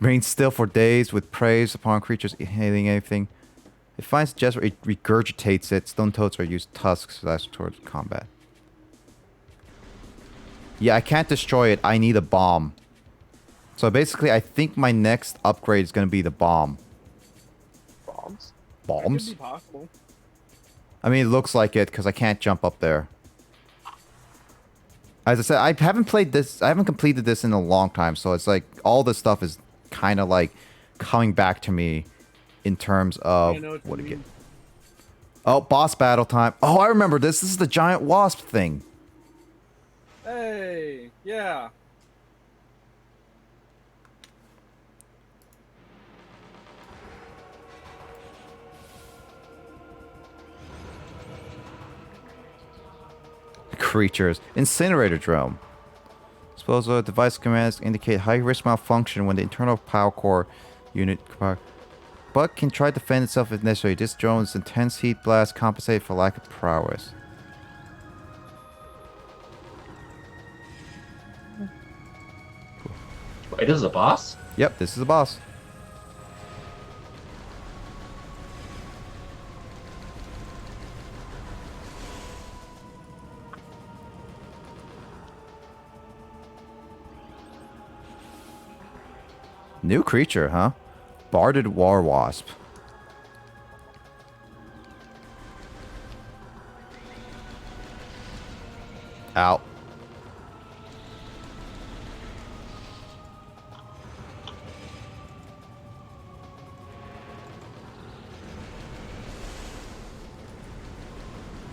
Remains still for days with preys upon creatures hitting anything. It finds just it regurgitates it. Stone Toads are used tusks towards combat. Yeah, I can't destroy it. I need a bomb. So basically, I think my next upgrade is going to be the bomb. Bombs? Bombs? Could be possible. I mean, it looks like it because I can't jump up there. As I said, I haven't played this. I haven't completed this in a long time, so it's like all this stuff is kind of like coming back to me in terms of I know what what you to get. mean. Oh, boss battle time. Oh, I remember this. This is the giant wasp thing. Hey, yeah. Creatures. Incinerator drone. Disposal device commands indicate high risk malfunction when the internal power core unit but can try to defend itself if necessary. This drone's intense heat blast compensate for lack of prowess. Wait, this is a boss? Yep, this is the boss. New creature, huh? Barded War Wasp. Out.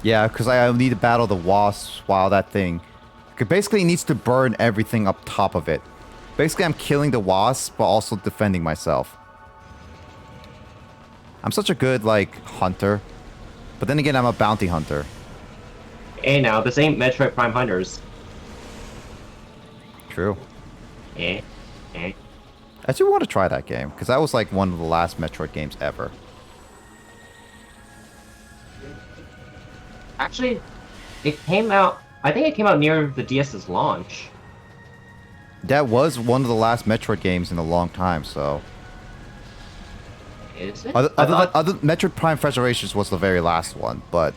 Yeah, because I need to battle the wasps while that thing... Basically, it needs to burn everything up top of it. Basically, I'm killing the wasp, but also defending myself. I'm such a good, like, hunter. But then again, I'm a bounty hunter. Hey now, this ain't Metroid Prime Hunters. True. Eh. I do want to try that game, because that was, like, one of the last Metroid games ever. Actually, it came out... I think it came out near the DS's launch. That was one of the last Metroid games in a long time, so... Is it? Other Metroid Prime Federations was the very last one, but...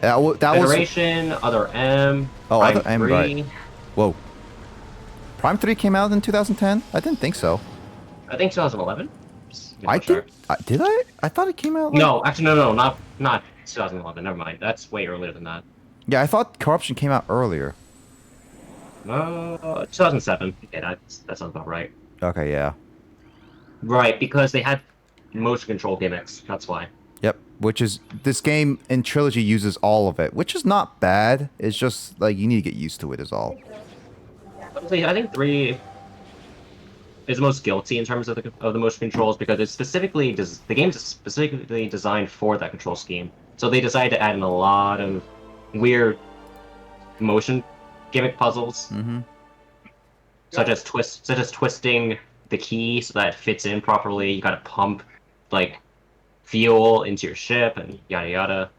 That was... Federation, Other M, Oh, Prime Other M, 3. right. Whoa. Prime 3 came out in 2010? I didn't think so. I think 2011. I did... Did I? I thought it came out... Like... No, actually, no, not 2011. Never mind. That's way earlier than that. Yeah, I thought Corruption came out earlier. 2007. Yeah, that sounds about right. Okay, yeah. Right, because they had motion control gimmicks. That's why. Yep, which is... This game in Trilogy uses all of it, which is not bad. It's just, like, you need to get used to it is all. Honestly, I think 3 is the most guilty in terms of the motion controls because it's specifically... the game's specifically designed for that control scheme. So they decided to add in a lot of weird motion gimmick puzzles, such as twisting the key so that it fits in properly. You gotta pump like fuel into your ship and yada yada.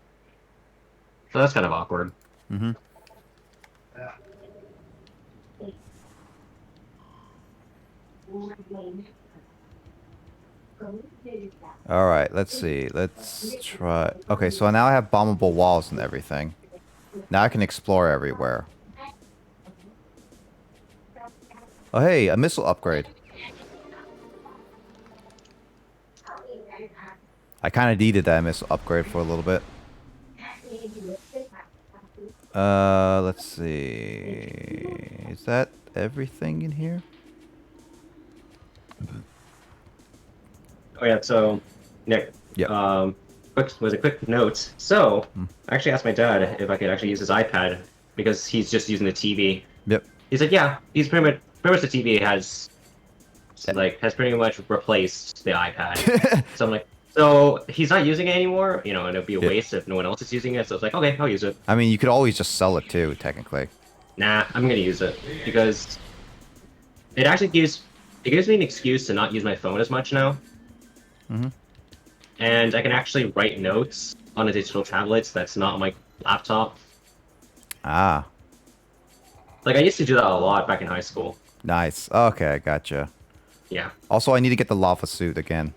So that's kind of awkward. Alright, let's see. Let's try... Okay, so now I have bombable walls and everything. Now I can explore everywhere. Oh, hey, a missile upgrade. I kind of needed that missile upgrade for a little bit. Let's see. Is that everything in here? Oh yeah, so Nick. Yep. Quick note. So I actually asked my dad if I could actually use his iPad because he's just using the TV. Yep. He said, yeah, he's pretty much the TV has pretty much replaced the iPad. So I'm like, so he's not using it anymore, you know, and it'd be a waste if no one else is using it. So it's like, okay, I'll use it. I mean, you could always just sell it too, technically. Nah, I'm gonna use it because it actually gives me an excuse to not use my phone as much now. And I can actually write notes on a digital tablet that's not on my laptop. Ah. Like, I used to do that a lot back in high school. Nice. Okay, gotcha. Yeah. Also, I need to get the lava suit again.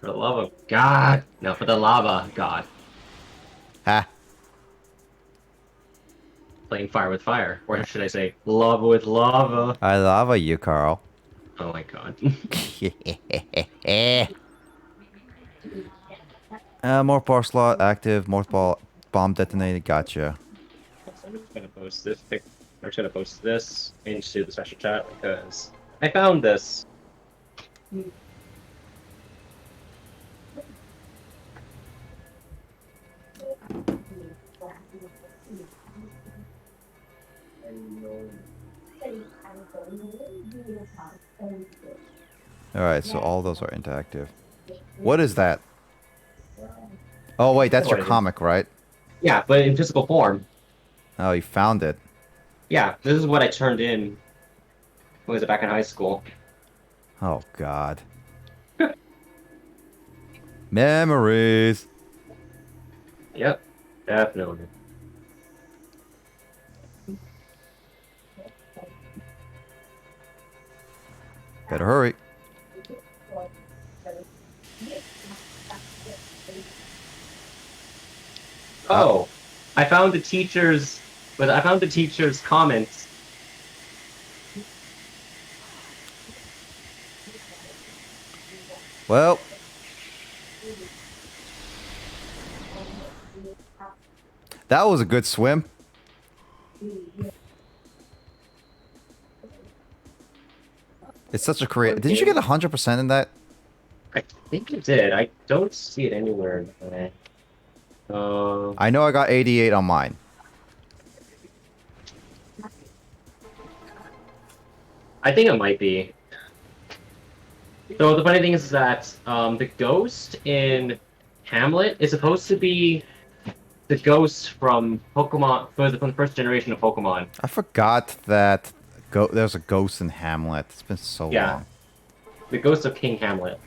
For the love of God. No, for the lava God. Ha. Playing fire with fire. Or should I say, lava with lava. I lava you, Carl. Oh my God. More power slot active, more bomb detonated, gotcha. I'm just gonna post this pic. I'm just gonna post this into the special chat because I found this. Alright, so all those are interactive. What is that? Oh, wait, that's What your it is. comic, right? Yeah, but in physical form. Oh, you found it. Yeah, this is what I turned in. When was it back in high school? Oh, God. Memories. Yep, definitely. Better hurry. Oh, I found the teacher's. But I found the teacher's comments. Well. That was a good swim. It's such a creative. Didn't you get 100% in that? I think it did. I don't see it anywhere. I know I got 88 on mine. I think it might be. So the funny thing is that the ghost in Hamlet is supposed to be the ghost from Pokemon, from the first generation of Pokemon. I forgot that there's a ghost in Hamlet. It's been so Yeah. long. The ghost of King Hamlet.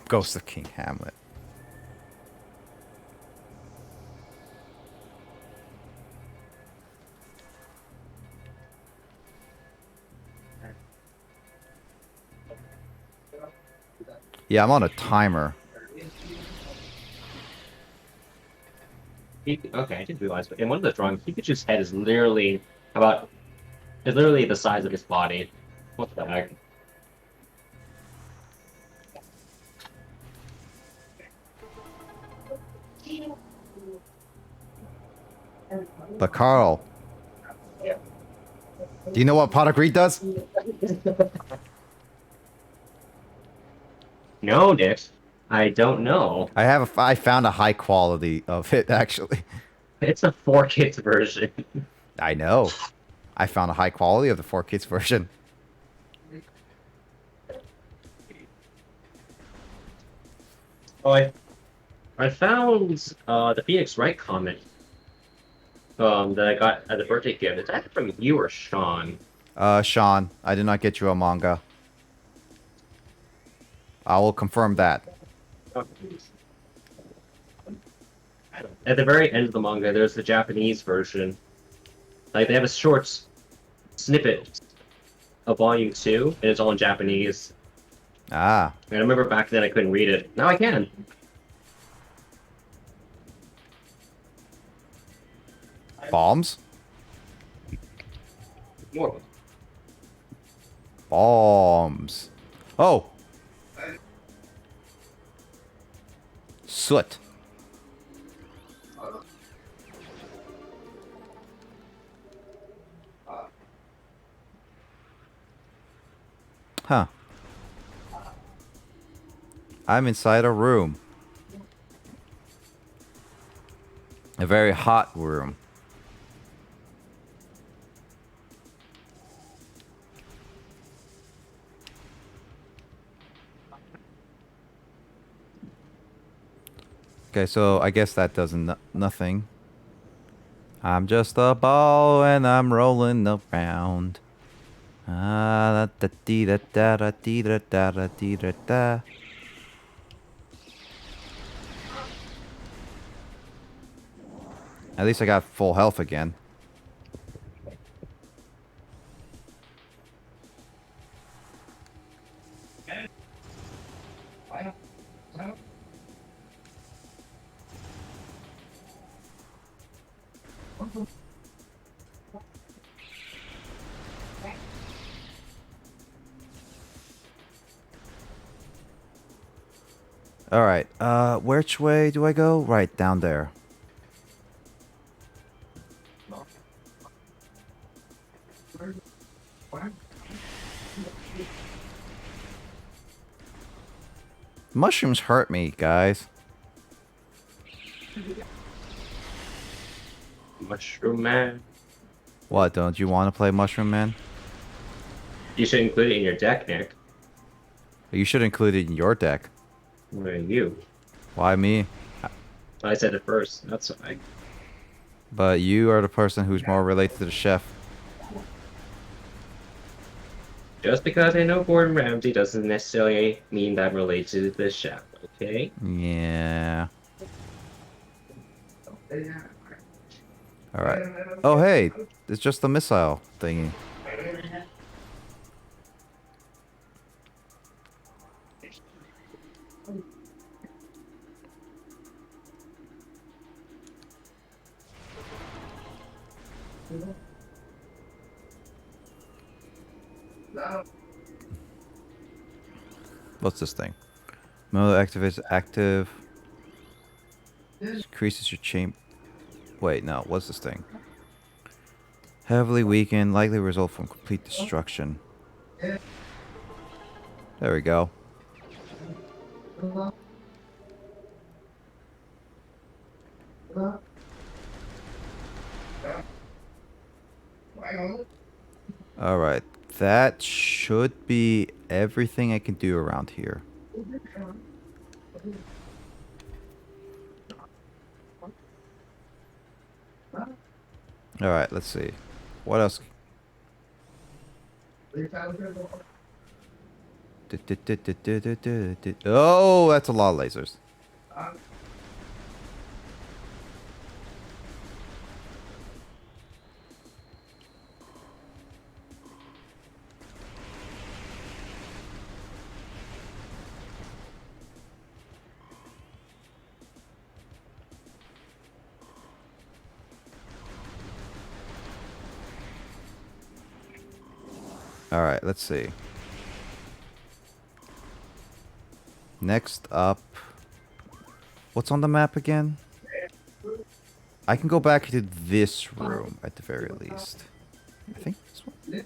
Ghost of King Hamlet. Yeah, I'm on a timer. Okay, I didn't realize, but in one of the drawings, Pikachu's head is literally the size of his body. What the heck? But Carl, do you know what Pot of Greed does? No, Nick. I don't know. I found a high quality of it actually. It's a 4Kids version. I know. I found a high quality of the 4Kids version. Oh, I found the Phoenix Wright comic that I got as a birthday gift. It's actually from you or Sean. Sean, I did not get you a manga. I will confirm that. At the very end of the manga, there's the Japanese version. Like, they have a short snippet of Volume 2, and it's all in Japanese. Ah. And I remember back then I couldn't read it. Now I can. Bombs? More. Bombs. Oh. Soot. Huh. I'm inside a room. A very hot room. Okay, so I guess that does nothing. I'm just a ball and I'm rolling around. Ah, da da dee da da da dee da da da dee da da. At least I got full health again. Alright, which way do I go? Right, down there. Mushrooms hurt me, guys. Mushroom Man. What, don't you want to play Mushroom Man? You should include it in your deck, Nick. You should include it in your deck. Where are you? Why me? I said it first. That's why. But you are the person who's more related to the chef. Just because I know Gordon Ramsay doesn't necessarily mean that I'm related to the chef, okay? Yeah. Alright. Oh, hey. It's just a missile thingy. What's this thing? Mode activates active. Increases your chain. Wait, no. What's this thing? Heavily weakened, likely result from complete destruction. There we go. Alright. That should be everything I can do around here. Alright, let's see. What else? Oh, that's a lot of lasers. Alright, let's see. Next up... What's on the map again? I can go back to this room at the very least. I think this one?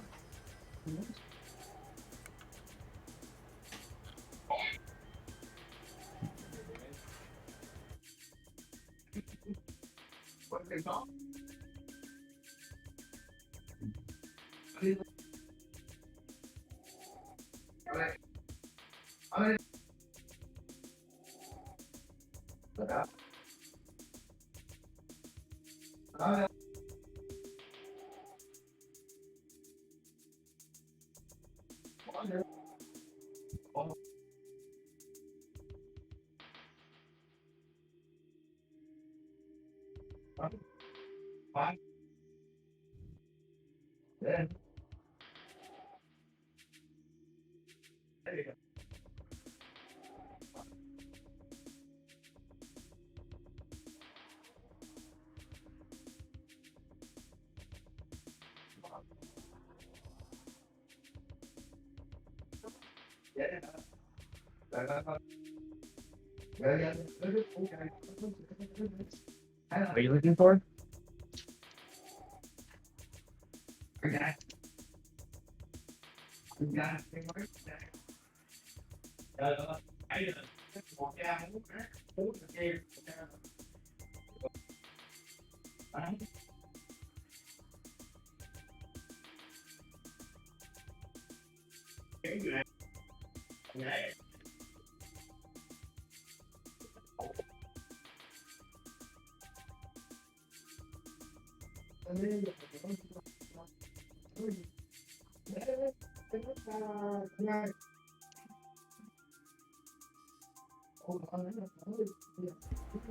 What are you looking for?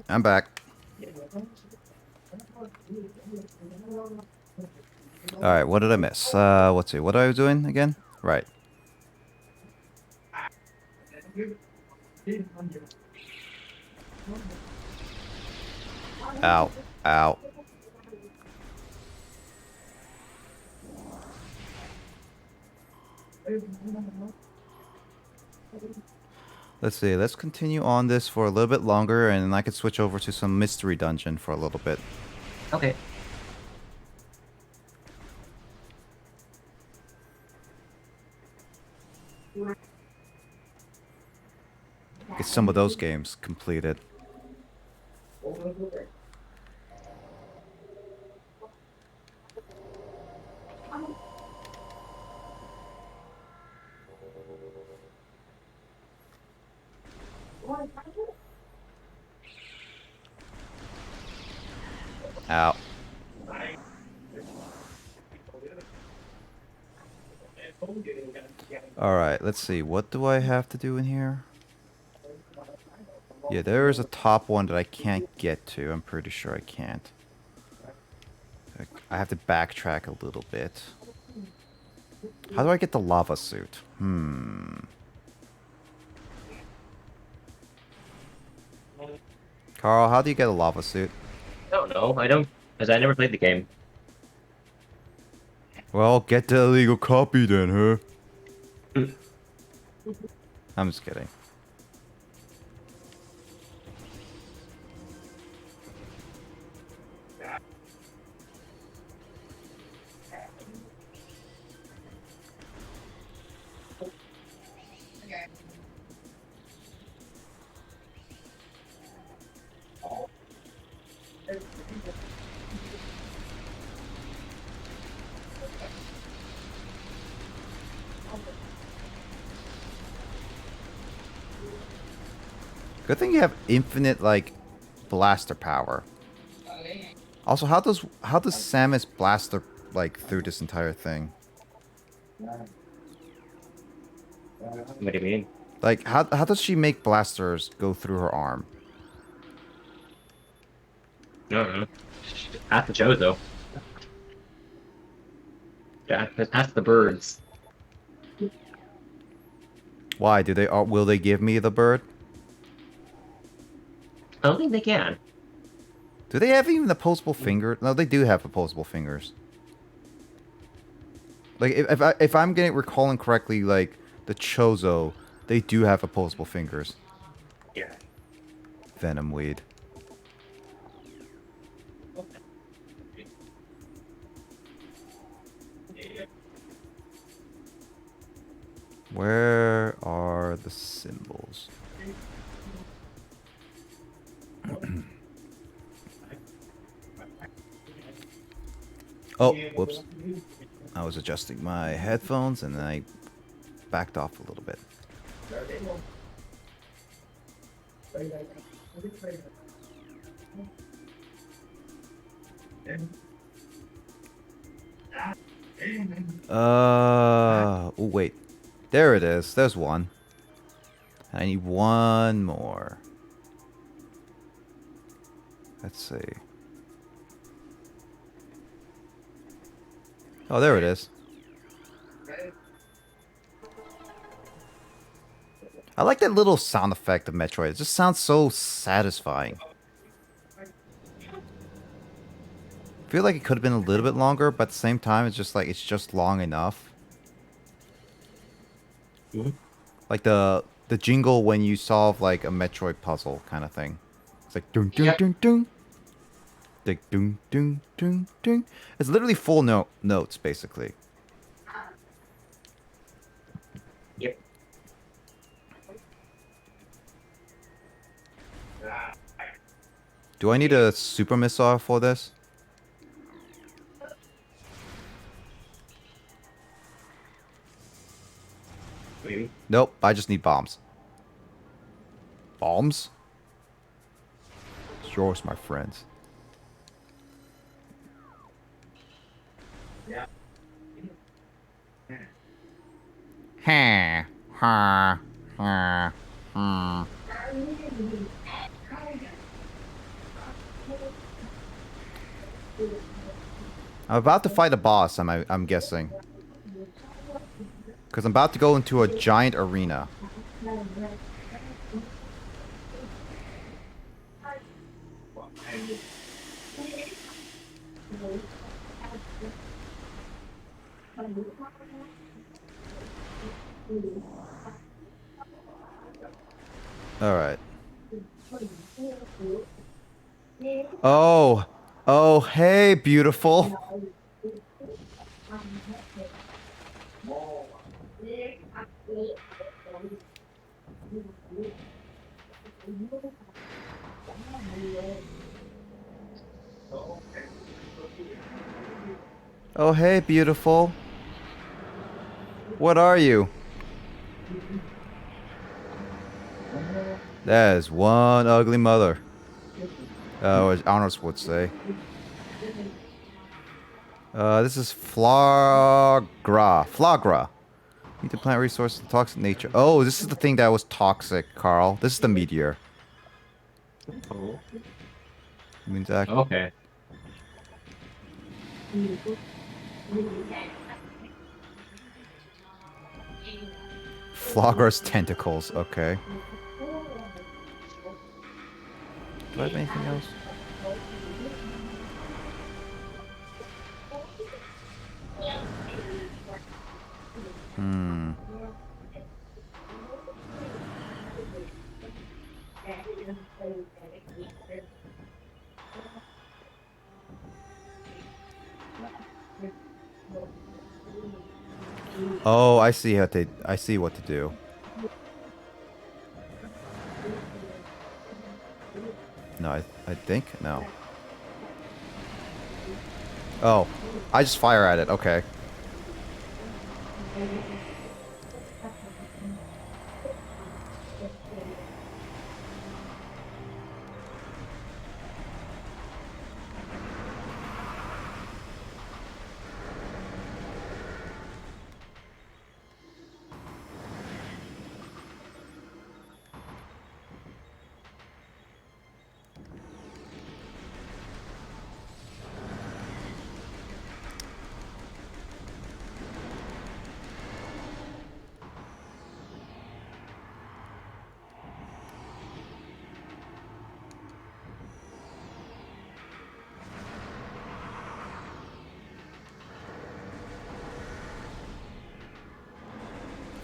I'm back. Alright, what did I miss? Let's see. What are I doing again? Right. Ow. Ow. Let's see. Let's continue on this for a little bit longer, and then I could switch over to some mystery dungeon for a little bit. Okay. Get some of those games completed. Ow. Alright, let's see. What do I have to do in here? Yeah, there is a top one that I can't get to. I'm pretty sure I can't. I have to backtrack a little bit. How do I get the lava suit? Carl, how do you get a lava suit? I don't know. I don't, because I never played the game. Well, get the illegal copy then, huh? I'm just kidding. Good thing you have infinite, like, blaster power. Also, how does Samus blaster, like, through this entire thing? What do you mean? Like, how does she make blasters go through her arm? I don't know. Ask the Chozo. Yeah, ask the birds. Why do they? Will they give me the bird? I don't think they can. Do they have even opposable fingers? No, they do have opposable fingers. Like, if I'm recalling correctly, like the Chozo, they do have opposable fingers. Yeah. Venom weed. Where are the symbols? Oh, whoops. I was adjusting my headphones and then I backed off a little bit. Oh, wait. There it is. There's one. I need one more. Let's see. Oh, there it is. I like that little sound effect of Metroid. It just sounds so satisfying. I feel like it could have been a little bit longer, but at the same time, it's just like, it's just long enough. Like the jingle when you solve like a Metroid puzzle kind of thing. It's like dun dun dun dun. Like dun dun dun dun. It's literally full notes basically. Yep. Do I need a super missile for this? Maybe. Nope, I just need bombs. Bombs? It's yours, my friends. Yeah. Ha, ha, ha, hmm. I'm about to fight a boss, I'm guessing. Because I'm about to go into a giant arena. Alright. Oh. Oh, hey, beautiful. Oh, hey, beautiful. What are you? That is one ugly mother. As Arnold would say. This is Flagra. Flagra. Need to plant resources, toxic nature. Oh, this is the thing that was toxic, Carl. This is the meteor. Oh, Means that. okay. Flagra's tentacles. Okay. Do I have anything else? Hmm. Oh, I see how they. I see what to do. No, I think no. Oh, I just fire at it. Okay.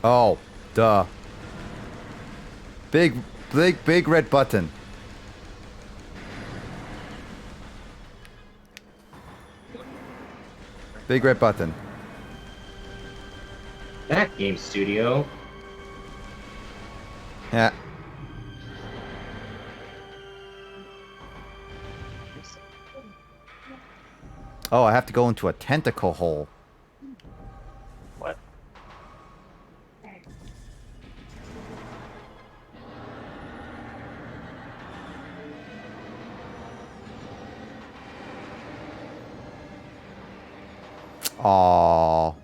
Oh, duh. Big red button. Big red button. That game studio. Yeah. Oh, I have to go into a tentacle hole. What? Aww.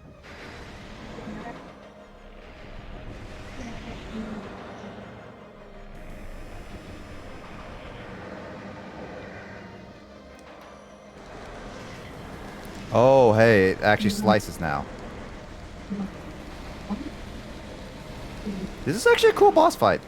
Oh, hey, it actually slices now. This is actually a cool boss fight.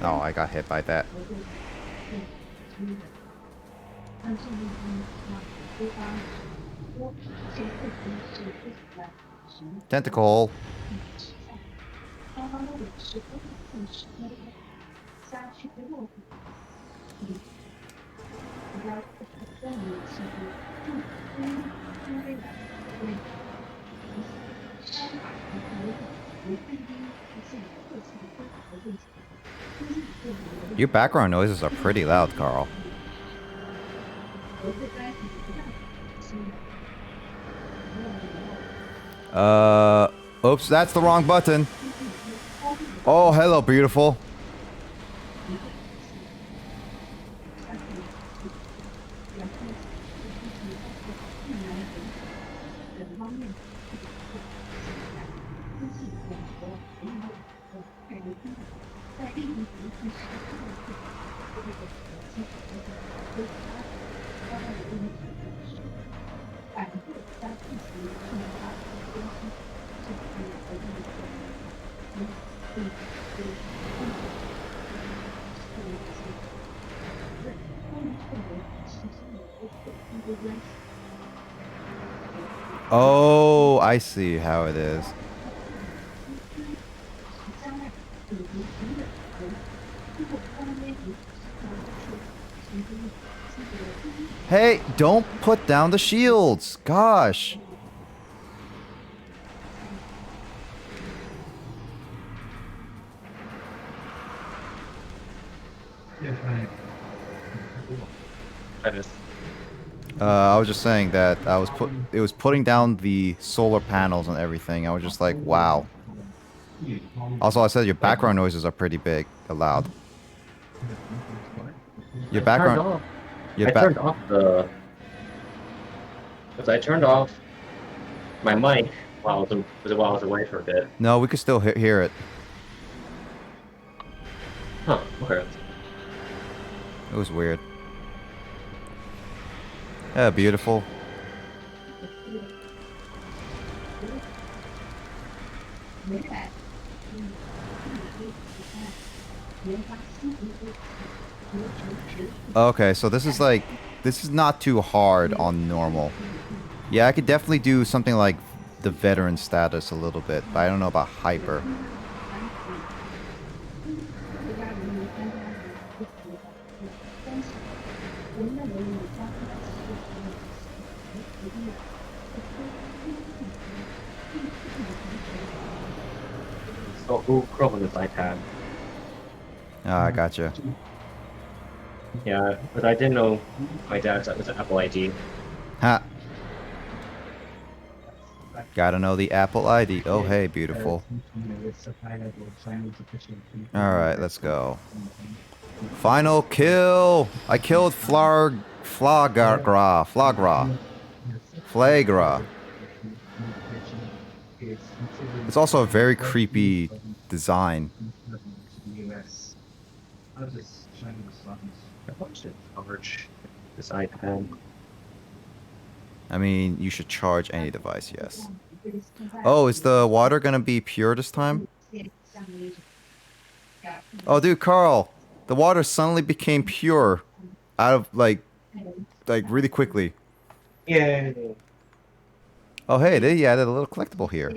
Oh, I got hit by that. Tentacle. Your background noises are pretty loud, Carl. Oops, that's the wrong button. Oh, hello, beautiful. Oh, I see how it is. Hey, don't put down the shields. Gosh. I was just saying that it was putting down the solar panels and everything. I was just like, wow. Also, I said your background noises are pretty big, loud. Your background, your I back. turned off the. Because I turned off my mic while I was away for a bit. No, we could still hear it. Huh. Okay. It was weird. Yeah, beautiful. Okay, so this is not too hard on normal. Yeah, I could definitely do something like the veteran status a little bit, but I don't know about hyper. So who Chrome on this iPad? Ah, I gotcha. Yeah, but I didn't know my dad's was an Apple ID. Ha. Gotta know the Apple ID. Oh, hey, beautiful. Alright, let's go. Final kill! I killed Flagra. It's also a very creepy design. I watched it charge this iPad. I mean, you should charge any device, yes. Oh, is the water gonna be pure this time? Oh, dude, Carl! The water suddenly became pure. Out of, like really quickly. Yeah. Oh, hey, they added a little collectible here.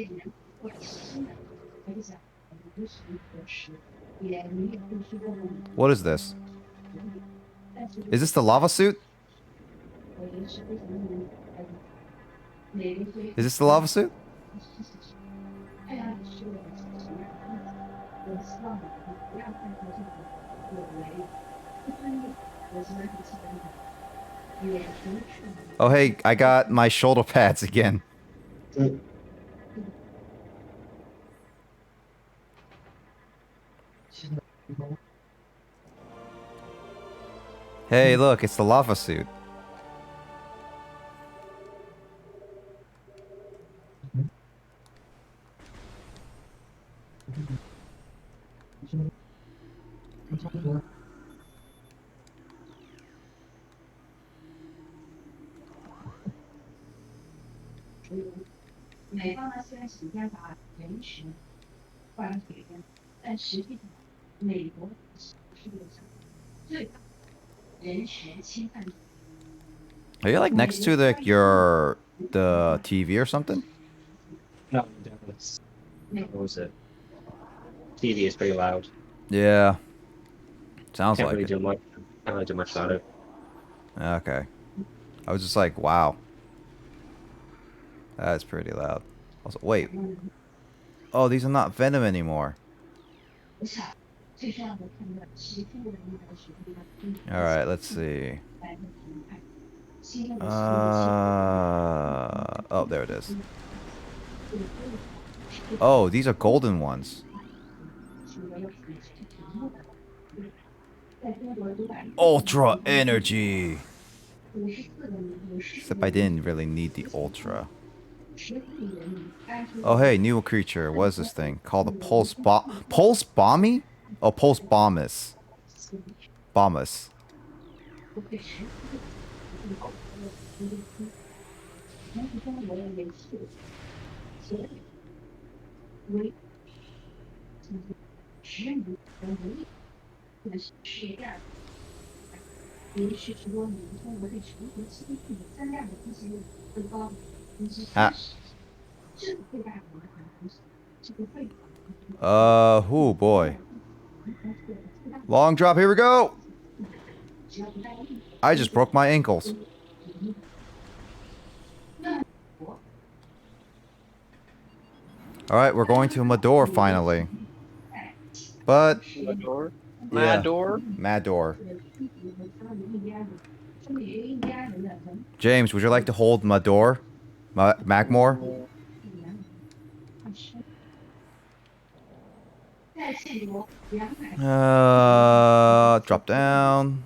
What is this? Is this the lava suit? Is this the lava suit? Oh, hey, I got my shoulder pads again. Hey, look, it's the lava suit. Are you like next to the TV or something? No, it's what was it? TV is pretty loud. Yeah. Sounds Can't like really it. do much. Can't really do much about it. Okay. I was just like, wow. That's pretty loud. Also, wait. Oh, these are not Venom anymore. Alright, let's see. Oh, there it is. Oh, these are golden ones. Ultra energy! Except I didn't really need the ultra. Oh, hey, new creature. What is this thing? Called the Pulse Bomby? Oh, Pulse Bombus. Bombus. Ah. Oh boy. Long drop, here we go! I just broke my ankles. Alright, we're going to Mador finally. But... Mador? Yeah. Mador? Mador. James, would you like to hold my door? Magmore? Drop down.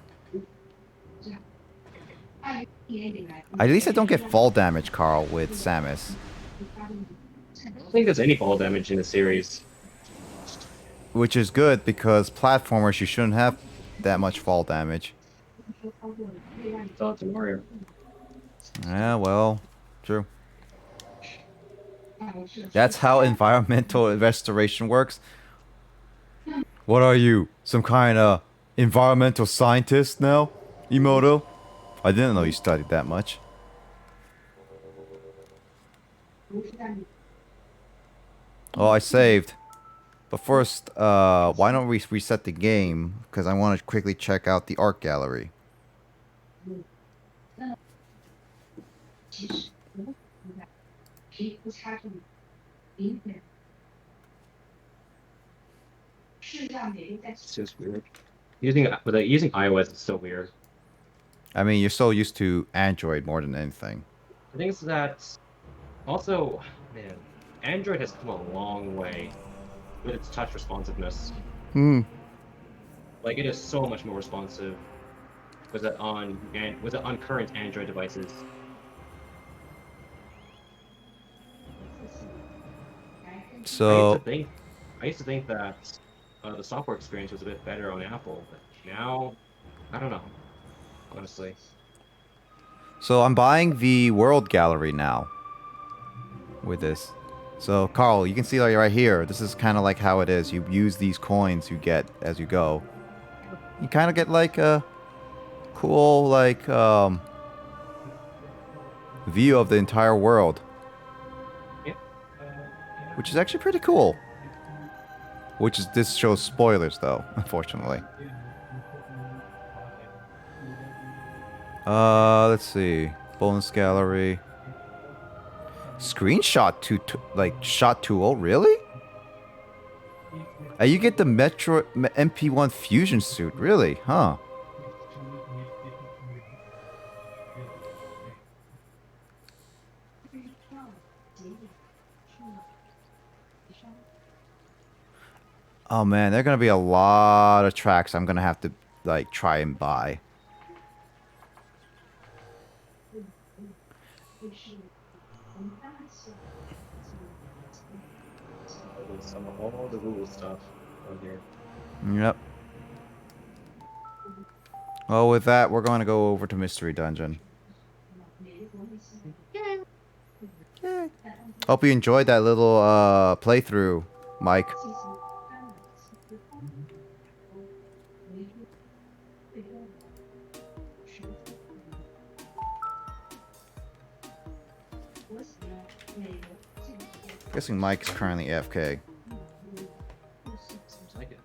At least I don't get fall damage, Carl, with Samus. I don't think there's any fall damage in the series. Which is good, because platformers, you shouldn't have that much fall damage. So it's a Mario. Yeah, well, true. That's how environmental restoration works. What are you? Some kind of environmental scientist now, Emoto? I didn't know you studied that much. Oh, I saved. But first, why don't we reset the game? Because I want to quickly check out the art gallery. It's just weird. Using iOS is so weird. I mean, you're so used to Android more than anything. The thing is that also, man, Android has come a long way with its touch responsiveness. Hmm. Like it is so much more responsive with it on current Android devices. So, I used to think that the software experience was a bit better on Apple, but now I don't know, honestly. so I'm buying the world gallery now. With this. So, Carl, you can see like right here. This is kind of like how it is. You use these coins you get as you go. You kind of get like a cool like view of the entire world. Yeah. Which is actually pretty cool. This shows spoilers though, unfortunately. Let's see. Bonus gallery. Screenshot shot tool, really? You get the Metroid MP1 fusion suit, really? Huh. Oh man, there are gonna be a lot of tracks I'm gonna have to like try and buy. Some of all the Google stuff on here. Yep. Well, with that, we're going to go over to Mystery Dungeon. Yay. Hope you enjoyed that little playthrough, Mike. Guessing Mike's currently AFK. Seems like it.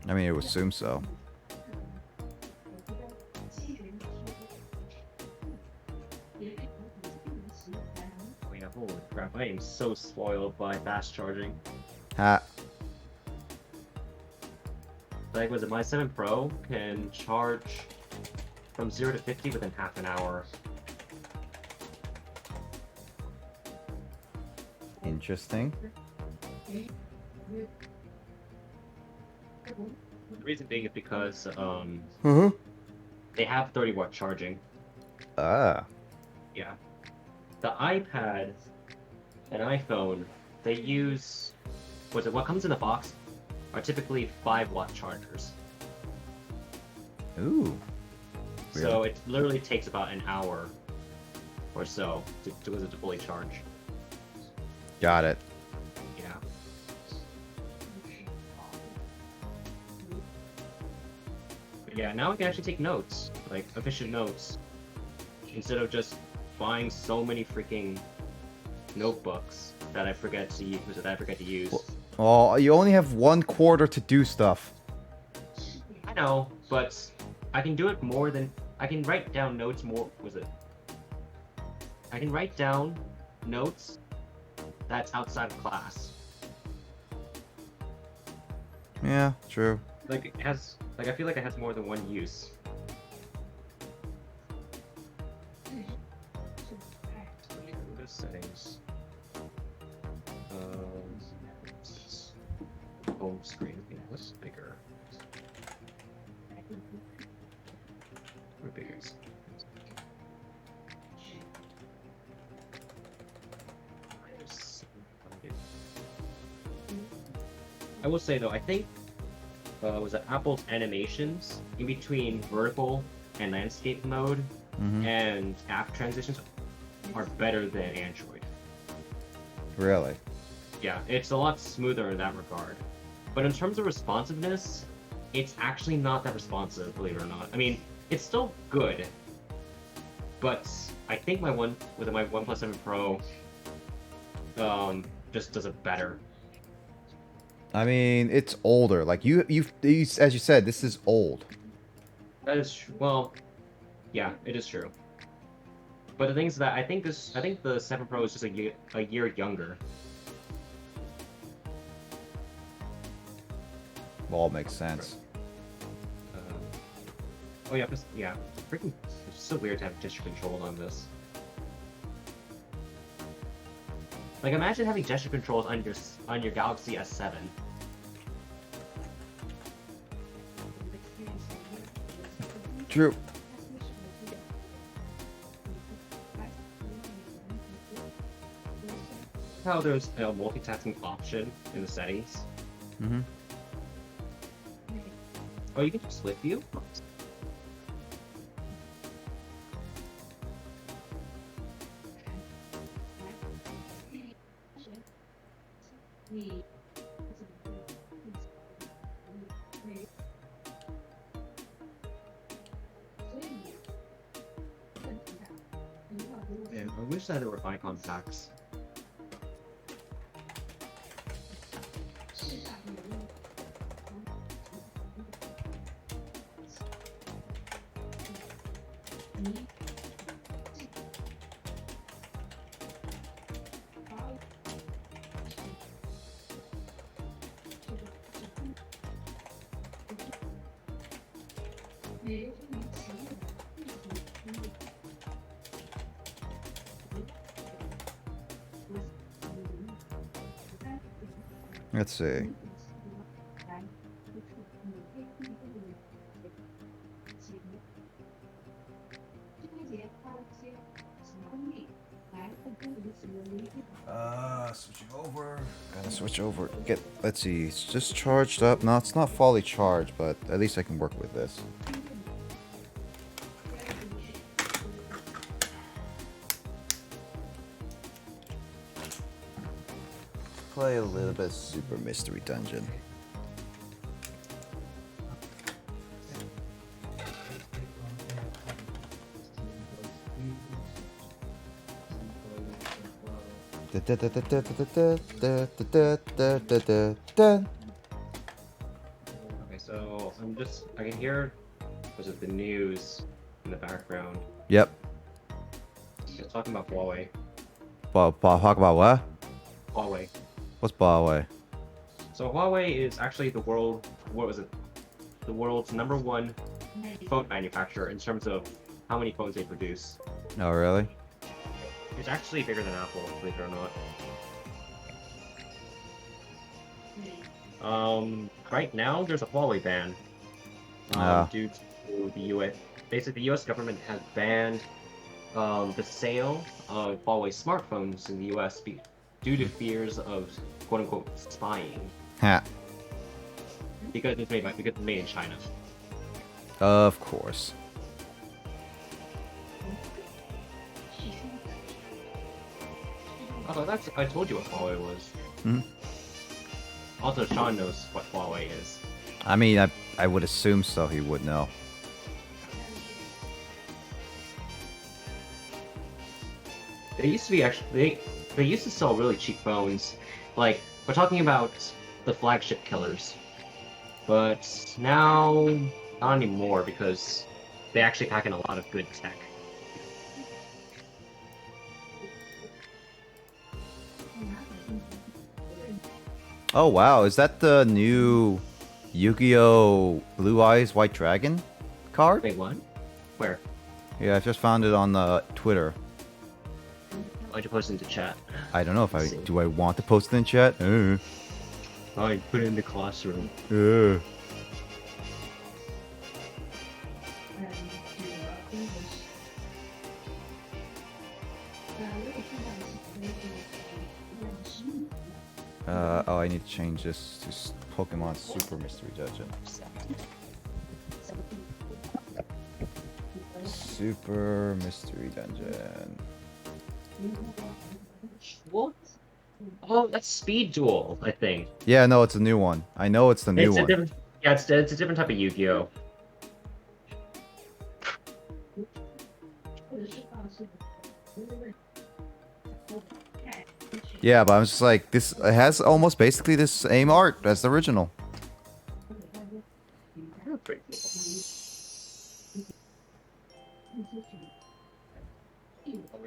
I mean, I would assume so. Oh yeah, holy crap! I am so spoiled by fast charging. Ha. Like, was it my 7 Pro can charge from 0 to 50 within half an hour. Interesting. The reason being is because they have 30-watt charging. Ah. Yeah. The iPad and iPhone, they use what comes in the box are typically 5-watt chargers. Ooh. So it literally takes about an hour or so to fully charge. Got it. Yeah. But yeah, now I can actually take notes, like efficient notes, instead of just buying so many freaking notebooks that I forget to use. Oh, you only have 1/4 to do stuff. I know, but I can do it more than I can write down notes more. I can write down notes that's outside of class. Yeah, true. Like it has, like I feel like it has more than one use. Go to settings. Home screen. Okay, what's bigger? What bigger is? I will say though, I think was it Apple's animations in between vertical and landscape mode and app transitions are better than Android. Really? Yeah, it's a lot smoother in that regard. But in terms of responsiveness, it's actually not that responsive, believe it or not. I mean, it's still good, but I think my OnePlus 7 Pro just does it better. I mean, it's older. Like you, as you said, this is old. That is well, yeah, it is true. But the thing is that I think the 7 Pro is just a year younger. Well, it makes sense. Oh yeah, yeah. Freaking, it's so weird to have gesture control on this. Like, imagine having gesture controls on your Galaxy S7. True. How there's a multitasking option in the settings. Mm-hmm. Oh, you can do split view? Man, I wish that there were icon packs. Let's see. Switching over. Gotta switch over. Let's see. It's just charged up. No, it's not fully charged, but at least I can work with this. Play a little bit of Super Mystery Dungeon. Okay, so I can hear, was it the news in the background? Yep. It's talking about Huawei. Talk about what? Huawei. What's Huawei? So Huawei is actually the world's #1 phone manufacturer in terms of how many phones they produce. Oh, really? It's actually bigger than Apple, believe it or not. Right now there's a Huawei ban. Due to the US. Basically, the US government has banned the sale of Huawei smartphones in the US due to fears of quote-unquote spying. Ha. Because it's made in China. Of course. Oh, I told you what Huawei was. Hmm. Also, Sean knows what Huawei is. I mean, I would assume so. He would know. They used to be they used to sell really cheap phones. Like, we're talking about the flagship killers. But now, not anymore because they actually pack in a lot of good tech. Oh wow, is that the new Yu-Gi-Oh! Blue Eyes White Dragon card? Wait, what? Where? Yeah, I just found it on Twitter. Why'd you post it into chat? I don't know if Let's see. do I want to post it in chat? I put it in the classroom. Oh, I need to change this to Pokemon Super Mystery Dungeon. Super Mystery Dungeon. What? Oh, that's Speed Duel, I think. Yeah, no, it's a new one. I know it's the new It's a one. different. Yeah, it's a different type of Yu-Gi-Oh. Yeah, but I'm just like, this it has almost basically the same art as the original. Pretty cool.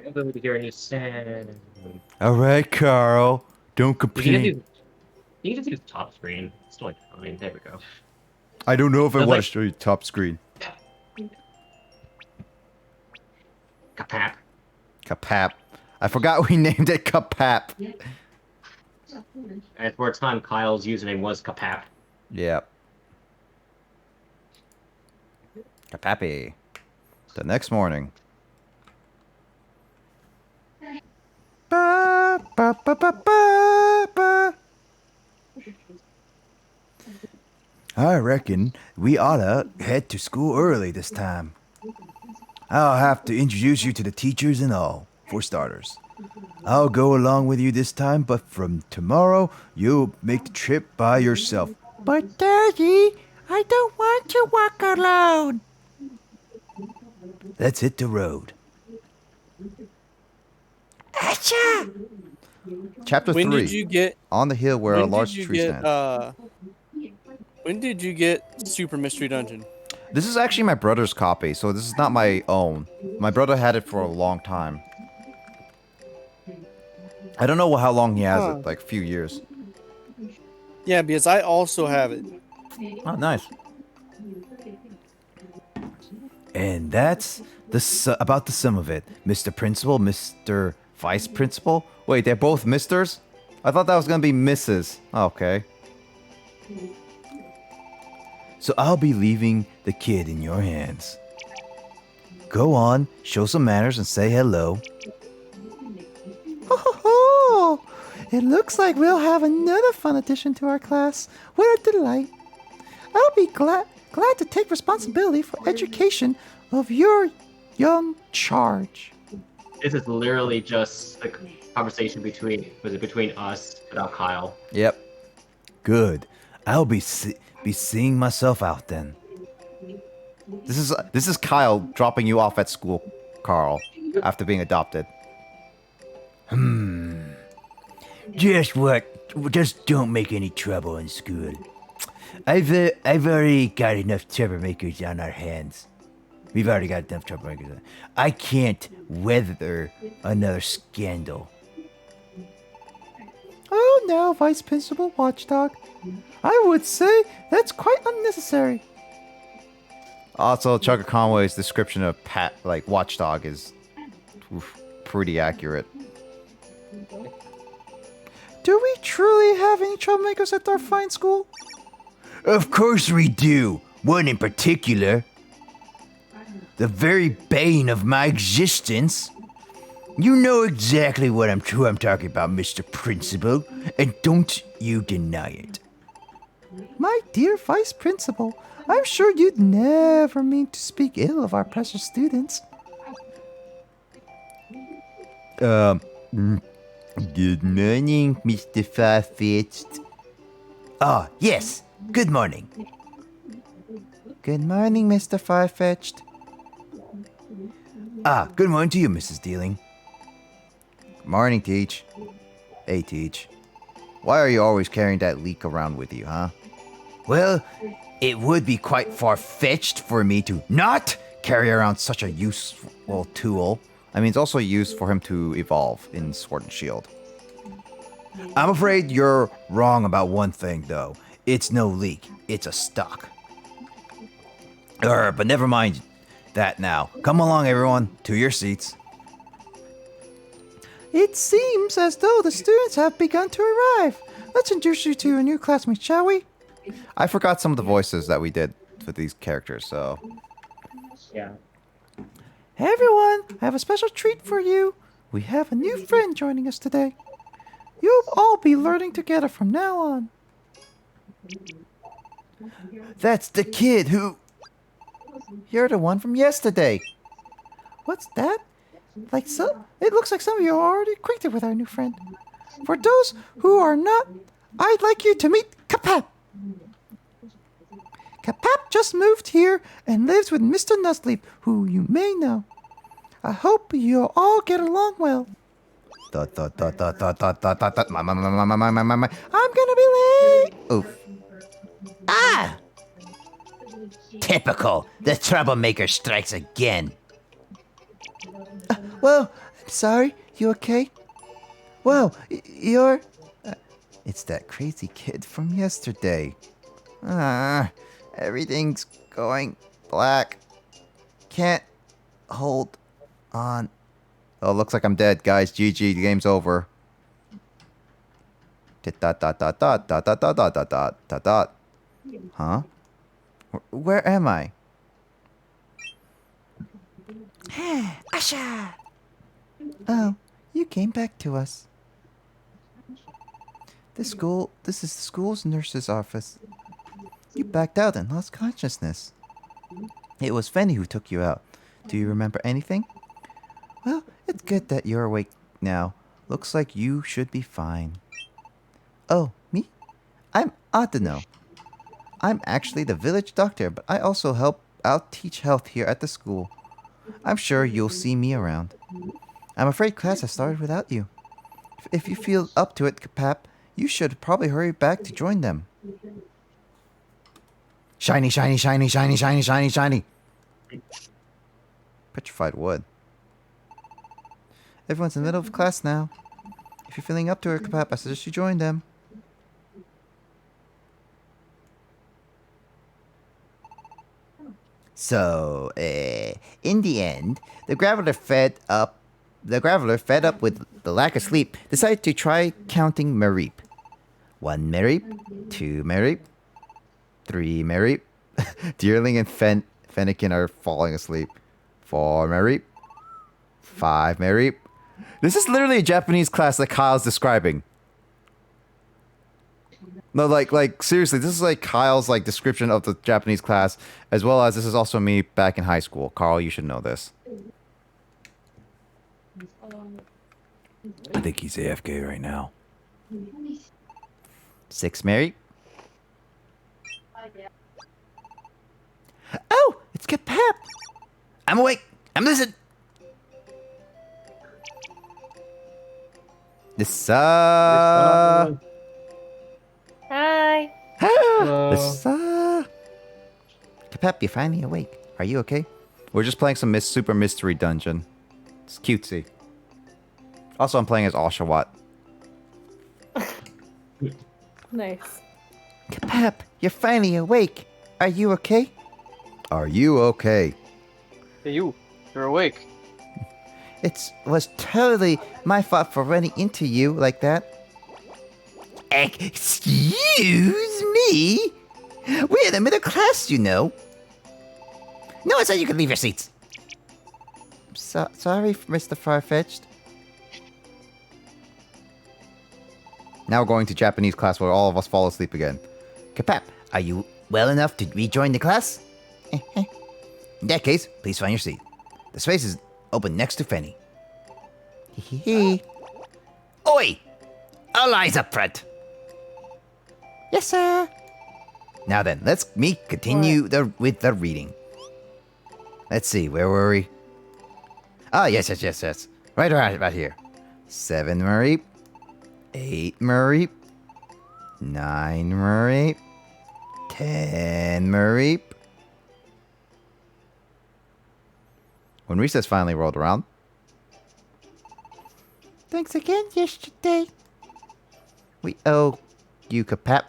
I'm going to hear a new sound. Alright, Carl. Don't You can complain. just use top screen. It's totally fine. There we go. I don't know if I Sounds want like- to show you top screen. Kapap. Kapap. I forgot we named it Kapap. And for a time, Kyle's username was Kapap. Yep. Kapappy. The next morning. Ba, ba, ba, ba, ba, ba. I reckon we oughta head to school early this time. I'll have to introduce you to the teachers and all, for starters. I'll go along with you this time, but from tomorrow, you'll make the trip by yourself. But Daddy, I don't want to walk alone. Let's hit the road. Acha! Chapter When 3. did you get? On the hill where a When large did you tree get? stands. When did you get Super Mystery Dungeon? This is actually my brother's copy, so this is not my own. My brother had it for a long time. I don't know how long he has Huh. it, like a few years. Yeah, because I also have it. Oh, nice. And that's about the sum of it. Mr. Principal, Mr. Vice Principal. Wait, they're both misters? I thought that was going to be Mrs. Okay. So I'll be leaving the kid in your hands. Go on, show some manners and say hello. Ho ho ho! It looks like we'll have another fun addition to our class. What a delight. I'll be glad to take responsibility for education of your young charge. This is literally just a conversation between us without Kyle. Yep. Good. I'll be seeing myself out then. This is Kyle dropping you off at school, Carl, after being adopted. Just what? Just don't make any trouble in school. I've already got enough troublemakers on our hands. We've already got enough troublemakers. I can't weather another scandal. Oh no, Vice Principal Watchdog. I would say that's quite unnecessary. Also, Chugga Conway's description of Watchdog is pretty accurate. Do we truly have any troublemakers at our fine school? Of course we do. One in particular. The very bane of my existence. You know exactly who I'm talking about, Mr. Principal, and don't you deny it. My dear Vice Principal, I'm sure you'd never mean to speak ill of our precious students. Good morning, Mr. Farfetched. Ah, yes, good morning. Good morning, Mr. Farfetched. Ah, good morning to you, Mrs. Dealing. Morning, Teach. Hey, Teach. Why are you always carrying that leak around with you, huh? Well, it would be quite far-fetched for me to not carry around such a useful tool. I mean, it's also used for him to evolve in Sword and Shield. I'm afraid you're wrong about one thing, though. It's no leak. it's a stock. But never mind that now. Come along, everyone, to your seats. It seems as though the students have begun to arrive. Let's introduce you to your new classmates, shall we? I forgot some of the voices that we did for these characters, so... Yeah. Hey everyone, I have a special treat for you. We have a new friend joining us today. You'll all be learning together from now on. That's the kid who... You're the one from yesterday. What's that? It looks like some of you are already acquainted with our new friend. For those who are not, I'd like you to meet Kapap. Kapap just moved here and lives with Mr. Nuzleaf, who you may know. I hope you'll all get along well. I'm gonna be late. Oof. Ah! Typical. The troublemaker strikes again. Well, I'm sorry. You okay? Well, you're... it's that crazy kid from yesterday. Everything's going black. Can't hold on. Oh, looks like I'm dead, guys. GG, the game's over. Huh? Where am I? Asha! Oh, you came back to us. This is the school's nurse's office. You backed out and lost consciousness. It was Fenny who took you out. Do you remember anything? Well, it's good that you're awake now. Looks like you should be fine. Oh, me? I'm Adeno. I'm actually the village doctor, but I also help out teach health here at the school. I'm sure you'll see me around. I'm afraid class has started without you. If you feel up to it, Kapap, you should probably hurry back to join them. Shiny, shiny, shiny, shiny, shiny, shiny, shiny. Petrified wood. Everyone's in the middle of class now. If you're feeling up to it, Kapap, I suggest you join them. So, in the end, the Graveler fed up with the lack of sleep, decided to try counting Mareep. 1 Mareep, 2 Mareep, 3 Mareep. Deerling and Fennekin are falling asleep. 4 Mareep, 5 Mareep. This is literally a Japanese class that Kyle's describing. No, like seriously, this is like Kyle's like description of the Japanese class, as well as this is also me back in high school. Carl, you should know this. I think he's AFK right now. 6 Mary. Oh, it's Kapap. I'm awake. I'm listening. Lissa. Hi. Lissa. Kapap, you're finally awake. Are you okay? We're just playing some super mystery dungeon. It's cutesy. Also, I'm playing as Oshawott. Nice. Kapap, you're finally awake. Are you okay? Are you okay? Hey, you're awake. It was totally my fault for running into you like that. Excuse me? We're in the middle class, you know. No, I said you could leave your seats. Sorry, Mr. Farfetched. Now we're going to Japanese class where all of us fall asleep again. Kapap, are you well enough to rejoin the class? In that case, please find your seat. The space is open next to Fenny. Hee. Oi! All eyes up front. Yes, sir. Now then, let's continue with the reading. Let's see, where were we? Ah, yes. Right around about here. 7 Mareep. 8 Mareep. 9 Mareep. 10 Mareep. When recess finally rolled around. Thanks again yesterday. We owe you, Kapap.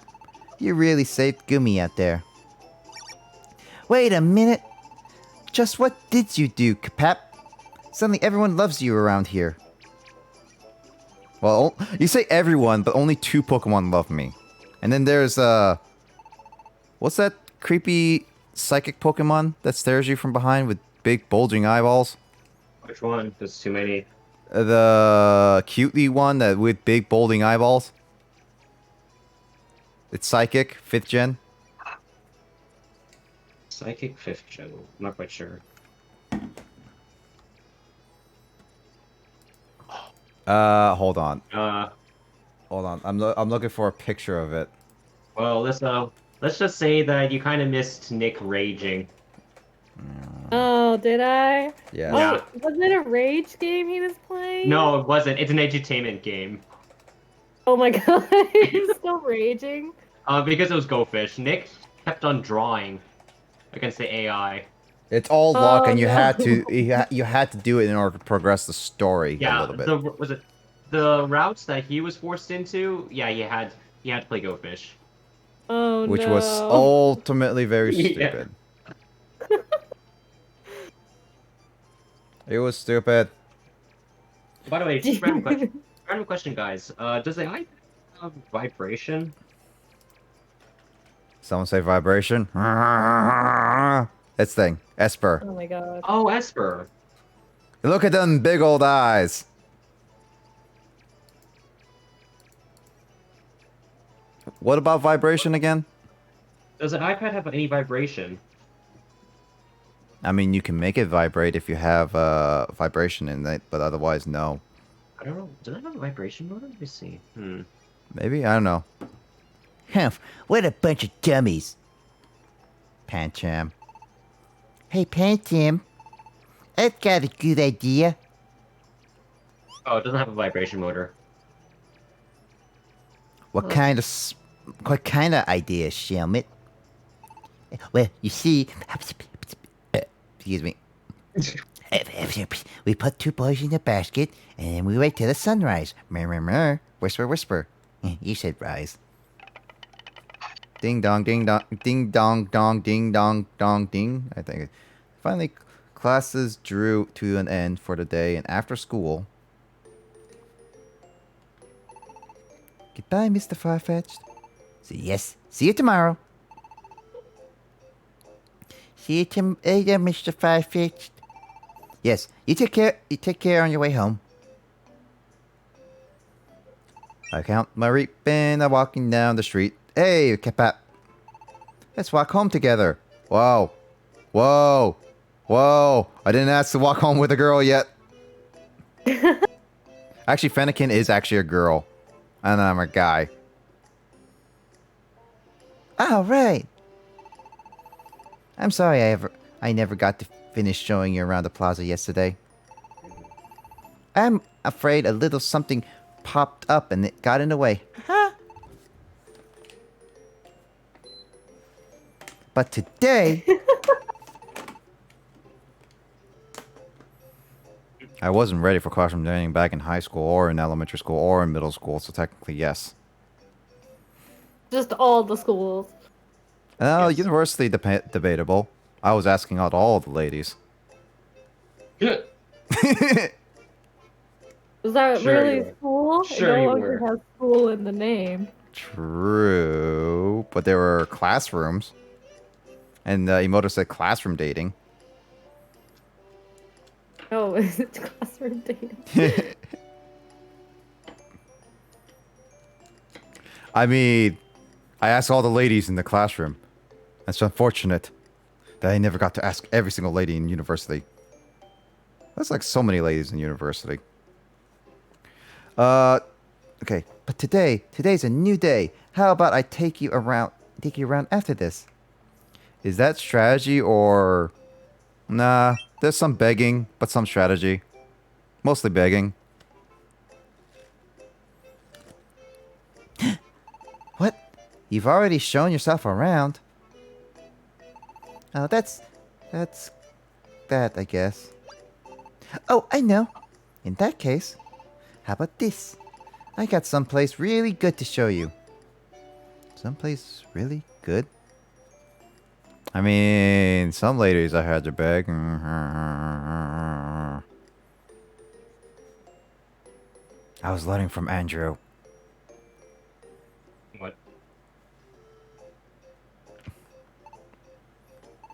You really saved Gumi out there. Wait a minute. Just what did you do, Kapap? Suddenly everyone loves you around here. Well, you say everyone, but only 2 Pokemon love me. And then there's, what's that creepy psychic Pokemon that stares you from behind with big bulging eyeballs? Which one? There's too many. The cutely one that with big bulging eyeballs. It's psychic, 5th gen. Psychic 5th gen. I'm not quite sure. Hold on. Uh, Hold on. I'm looking for a picture of it. well, let's just say that you kind of missed Nick raging. Oh, did I? Yeah. Oh, was it a rage game he was playing? No, it wasn't. It's an edutainment game. Oh my god, he's still raging. Because it was Go Fish. Nick kept on drawing against the AI. It's all luck, Oh, and you no. had to you had to do it in order to progress the story a Yeah, little bit. was it the routes that he was forced into? Yeah, he had to play Go Fish. Oh Which no. was ultimately very Yeah. stupid. It was stupid. By the way, just random question. Random question, guys. Does the AI have vibration? Someone say vibration. It's thing. Esper. Oh my god. Oh, Esper. Look at them big old eyes. What about vibration again? Does an iPad have any vibration? I mean, you can make it vibrate if you have vibration in it, but otherwise, no. I don't know. Does it have a vibration motor? Let me see. Maybe? I don't know. Humph, what a bunch of dummies. Pancham. Hey, Pantim. I've got a good idea. Oh, it doesn't have a vibration motor. What kind of idea, Shelmet? Well, you see, excuse me. We put 2 boys in a basket, and then we wait till the sunrise. Mer, whisper, whisper. You said rise. Ding dong, ding dong, ding dong, dong, ding dong, dong, ding. I think. Finally, classes drew to an end for the day, and after school. Goodbye, Mr. Farfetch'd. Yes, see you tomorrow. See you later, Mr. Firefetched. Yes, you take care on your way home. I count my reaping, I'm walking down the street. Hey, Kapap. Let's walk home together. Whoa. Whoa. Whoa. I didn't ask to walk home with a girl yet. Actually, Fennekin is actually a girl. And I'm a guy. All right. I'm sorry I never got to finish showing you around the plaza yesterday. I'm afraid a little something popped up and it got in the way. But today... I wasn't ready for classroom dining back in high school or in elementary school or in middle school, so technically yes. Just all the schools. Yes. University debatable. I was asking out all the ladies. Is that Sure really you were. school? Sure it no you longer were. has school in the name. True, but there were classrooms. And Emoto said classroom dating. Oh, is it classroom dating? I mean, I asked all the ladies in the classroom. It's unfortunate that I never got to ask every single lady in university. That's like so many ladies in university. Okay, but today's a new day. How about I take you around after this? Is that strategy or... Nah, there's some begging, but some strategy. Mostly begging. What? You've already shown yourself around. Oh, that's that, I guess. Oh, I know. In that case, how about this? I got someplace really good to show you. Someplace really good? I mean, some ladies I had to beg. I was learning from Andrew. What?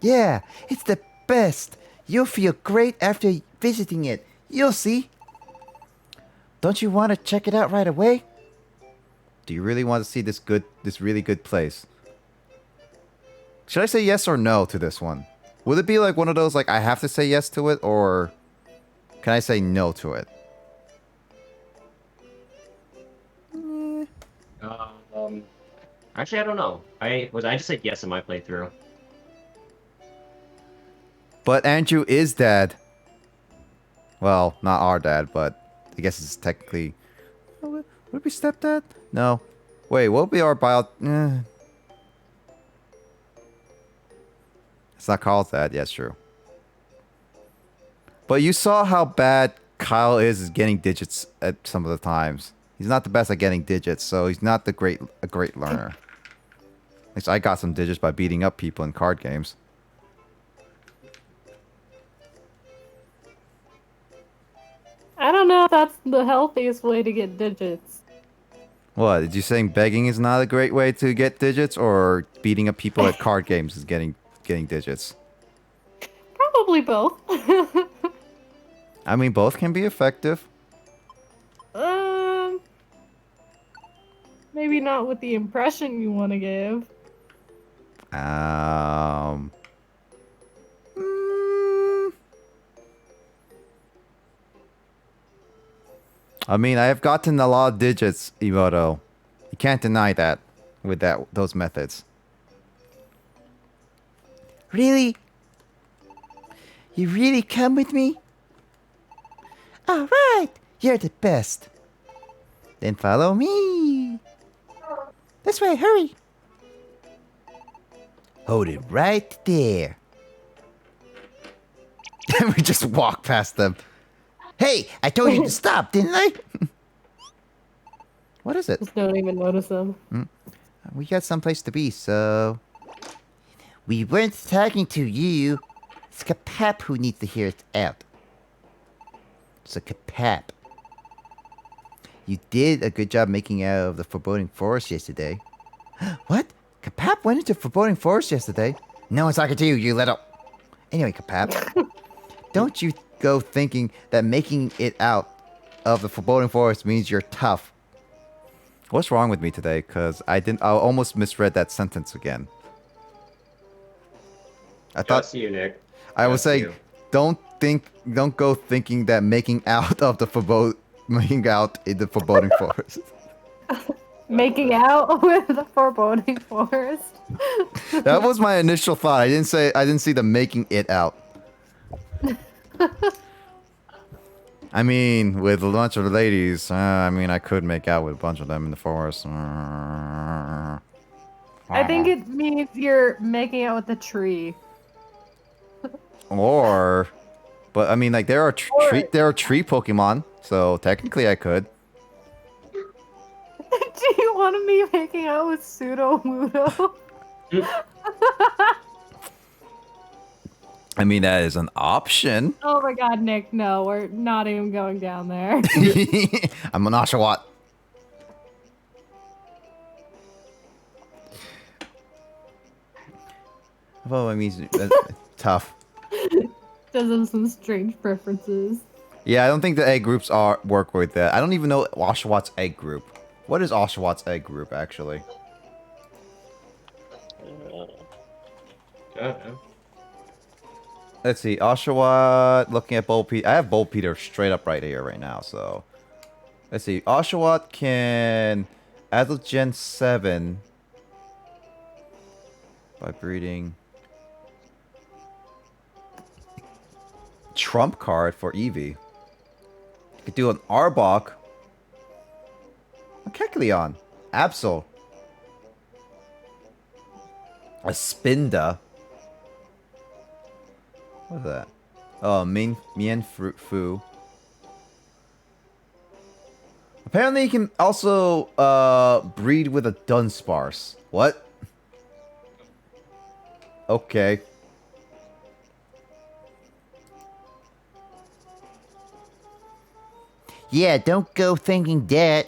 Yeah, it's the best. You'll feel great after visiting it. You'll see. Don't you want to check it out right away? Do you really want to see this really good place? Should I say yes or no to this one? Would it be like one of those like I have to say yes to it, or can I say no to it? Actually, I don't know. I just said yes in my playthrough. But Andrew is dad. Well, not our dad, but I guess it's technically. Would it be stepdad? No. Wait, what would be our bio? It's not called that. Yeah, it's true. But you saw how bad Kyle is getting digits at some of the times. He's not the best at getting digits, so he's not a great learner. At least I got some digits by beating up people in card games. I don't know if that's the healthiest way to get digits. What, did you saying begging is not a great way to get digits, or beating up people at card games is getting digits? Probably both. I mean, both can be effective. Maybe not with the impression you want to give. Mm, I mean, I have gotten a lot of digits, Emoto. You can't deny that with those methods. Really? You really come with me? All right, you're the best. Then follow me. This way, hurry. Hold it right there. We just walk past them. Hey, I told you to stop, didn't I? What is it? Just don't even notice them. We got someplace to be, so... We weren't talking to you. It's Kapap who needs to hear it out. So Kapap, you did a good job making out of the Foreboding Forest yesterday. What? Kapap went into Foreboding Forest yesterday? No one's talking to you, you little... Anyway, Kapap, don't you go thinking that making it out of the Foreboding Forest means you're tough. What's wrong with me today? Because I almost misread that sentence again. I thought... Just you, Nick. I was Just saying, you. don't go thinking that making out in the Foreboding Forest. Making out with the foreboding forest. That was my initial thought. I didn't see the making it out. I mean, with a bunch of ladies, I mean, I could make out with a bunch of them in the forest. I think it means you're making out with the tree. But I mean, like there are tree Pokemon, so technically I could. Do you want to be making out with Pseudo-Mudo? I mean, that is an option. Oh my god, Nick, no, we're not even going down there. I'm an Oshawott. Well, I mean, tough. Does have some strange preferences. Yeah, I don't think the egg groups work with that. I don't even know Oshawott's egg group. What is Oshawott's egg group, actually? Let's see, Oshawott, looking at Bulbapeter. I have Bulbapeter straight up right here, right now, so... Let's see, Oshawott can... Adult Gen 7... By breeding... Trump card for Eevee. You could do an Arbok. A Kecleon. Absol. A Spinda. What is that? Oh, Mienfoo. A Apparently, you can also breed with a Dunsparce. What? Okay. Yeah, don't go thinking that.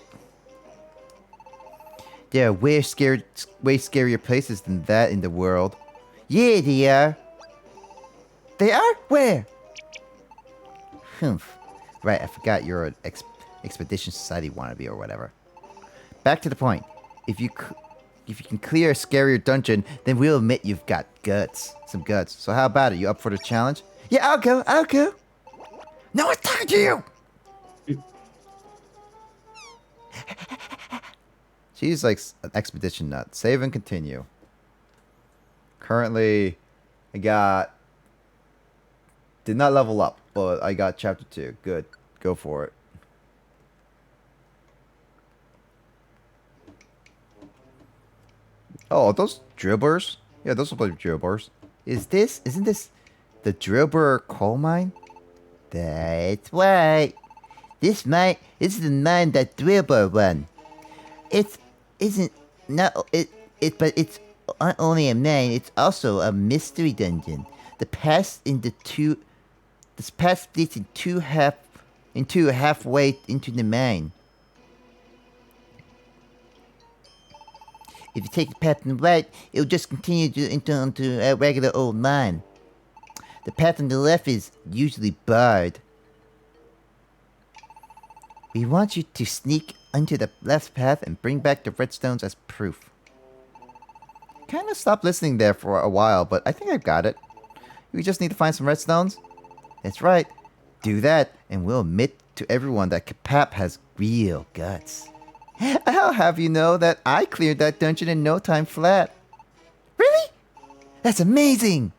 There are way scarier places than that in the world. Yeah, they are. They are? Where? Humph. Right, I forgot you're an Expedition Society wannabe or whatever. Back to the point. If you can clear a scarier dungeon, then we'll admit you've got guts. Some guts. So how about it? You up for the challenge? Yeah, I'll go. No one's talking to you! She's like an expedition nut. Save and continue. Currently, I got... Did not level up, but I got chapter 2. Good. Go for it. Oh, are those dribblers? Yeah, those look like dribblers. Isn't this the dribbler coal mine? That's right. This is the mine that Dribbler run. But it's not only a mine, it's also a mystery dungeon. The path splits into halfway into the mine. If you take the path on the right, it'll just continue into a regular old mine. The path on the left is usually barred. We want you to sneak onto the left path and bring back the redstones as proof. Kind of stopped listening there for a while, but I think I've got it. We just need to find some redstones. That's right. Do that, and we'll admit to everyone that Kapap has real guts. I'll have you know that I cleared that dungeon in no time flat. Really? That's amazing!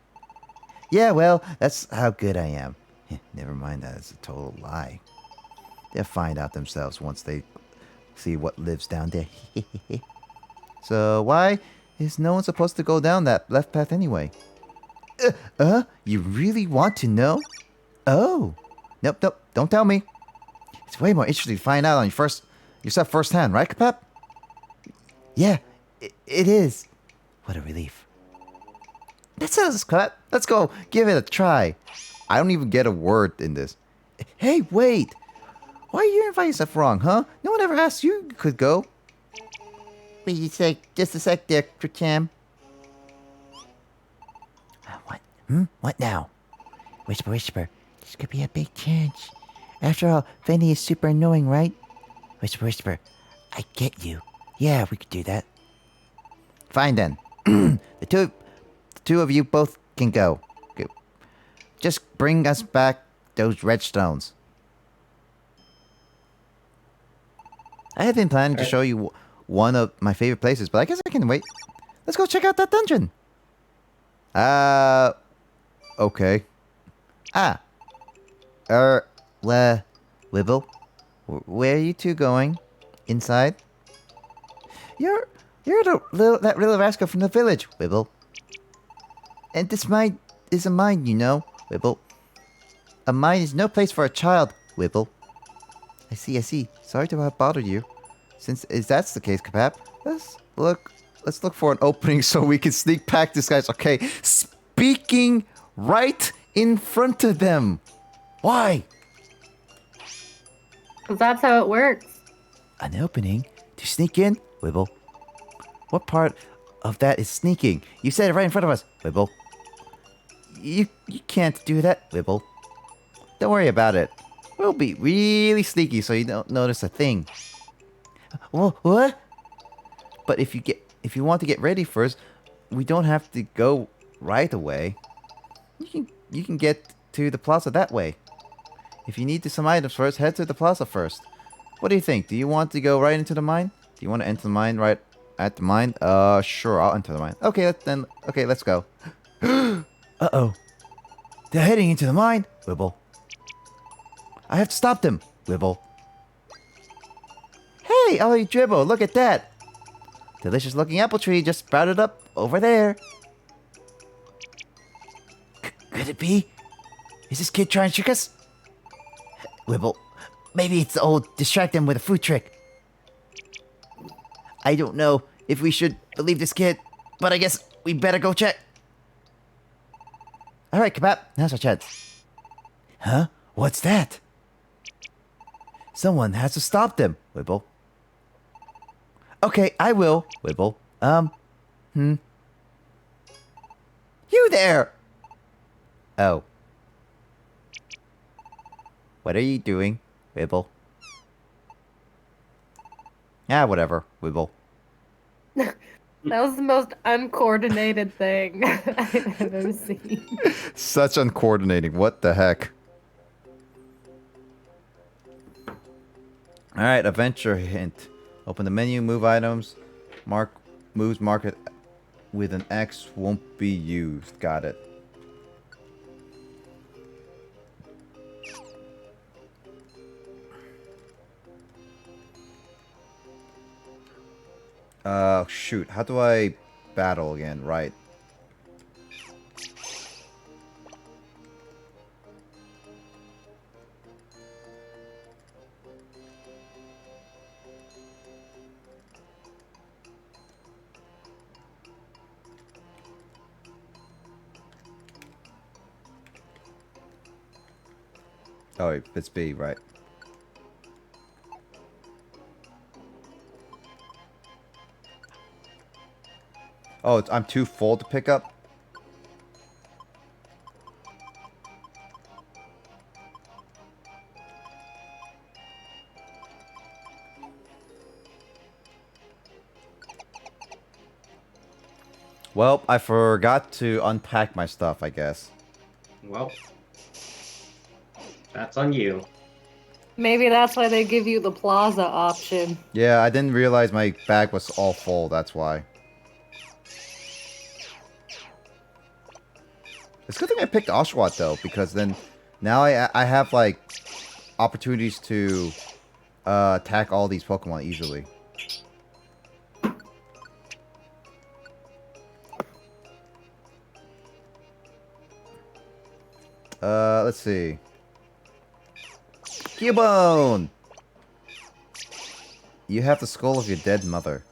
Yeah, well, that's how good I am. Never mind that, it's a total lie. They'll find out themselves once they see what lives down there. So why is no one supposed to go down that left path anyway? You really want to know? Oh. Nope, don't tell me. It's way more interesting to find out on yourself firsthand, right, Kapap? Yeah, it is. What a relief. That sounds crap. Let's go give it a try. I don't even get a word in this. Hey, wait. Why are you inviting yourself wrong, huh? No one ever asked you could go. Wait just a sec there, Kricham. What? What now? Whisper. This could be a big chance. After all, Fanny is super annoying, right? Whisper. I get you. Yeah, we could do that. Fine then. The two of you both can go. Just bring us back those redstones. I have been planning to show you one of my favorite places, but I guess I can wait. Let's go check out that dungeon. Okay. Wibble? Where are you two going? Inside? You're that little rascal from the village, Wibble. And this mine is a mine, you know, Wibble. A mine is no place for a child, Wibble. I see. Sorry to have bothered you. Since that's the case, Kapap, let's look for an opening so we can sneak past this guy's. Okay, speaking right in front of them. Why? Because that's how it works. An opening to sneak in, Wibble. What part of that is sneaking? You said it right in front of us, Wibble. You can't do that, Wibble. Don't worry about it. We'll be really sneaky so you don't notice a thing. What? But if you want to get ready first, we don't have to go right away. You can get to the plaza that way. If you need some items first, head to the plaza first. What do you think? Do you want to go right into the mine? Do you want to enter the mine right at the mine? Sure, I'll enter the mine. Okay, let's go. Uh-oh. They're heading into the mine, Wibble. I have to stop them, Wibble. Hey, Ollie Dribble, look at that. Delicious looking apple tree just sprouted up over there. Could it be? Is this kid trying to trick us? Wibble, maybe it's the old distract them with a food trick. I don't know if we should believe this kid, but I guess we better go check. All right, Kebab, now's our chance. Huh? What's that? Someone has to stop them, Wibble. Okay, I will, Wibble. You there! Oh. What are you doing, Wibble? Ah, whatever, Wibble. That was the most uncoordinated thing I've ever seen. Such uncoordinating. What the heck? Alright, adventure hint. Open the menu, move items. Moves marked with an X won't be used. Got it. Shoot. How do I battle again? Right. Oh, it's B, right. Oh, I'm too full to pick up? Well, I forgot to unpack my stuff, I guess. Well, that's on you. Maybe that's why they give you the plaza option. Yeah, I didn't realize my bag was all full, that's why. It's a good thing I picked Oshawott, though, because then now I have, like, opportunities to attack all these Pokemon easily. Let's see. Cubone! You have the skull of your dead mother.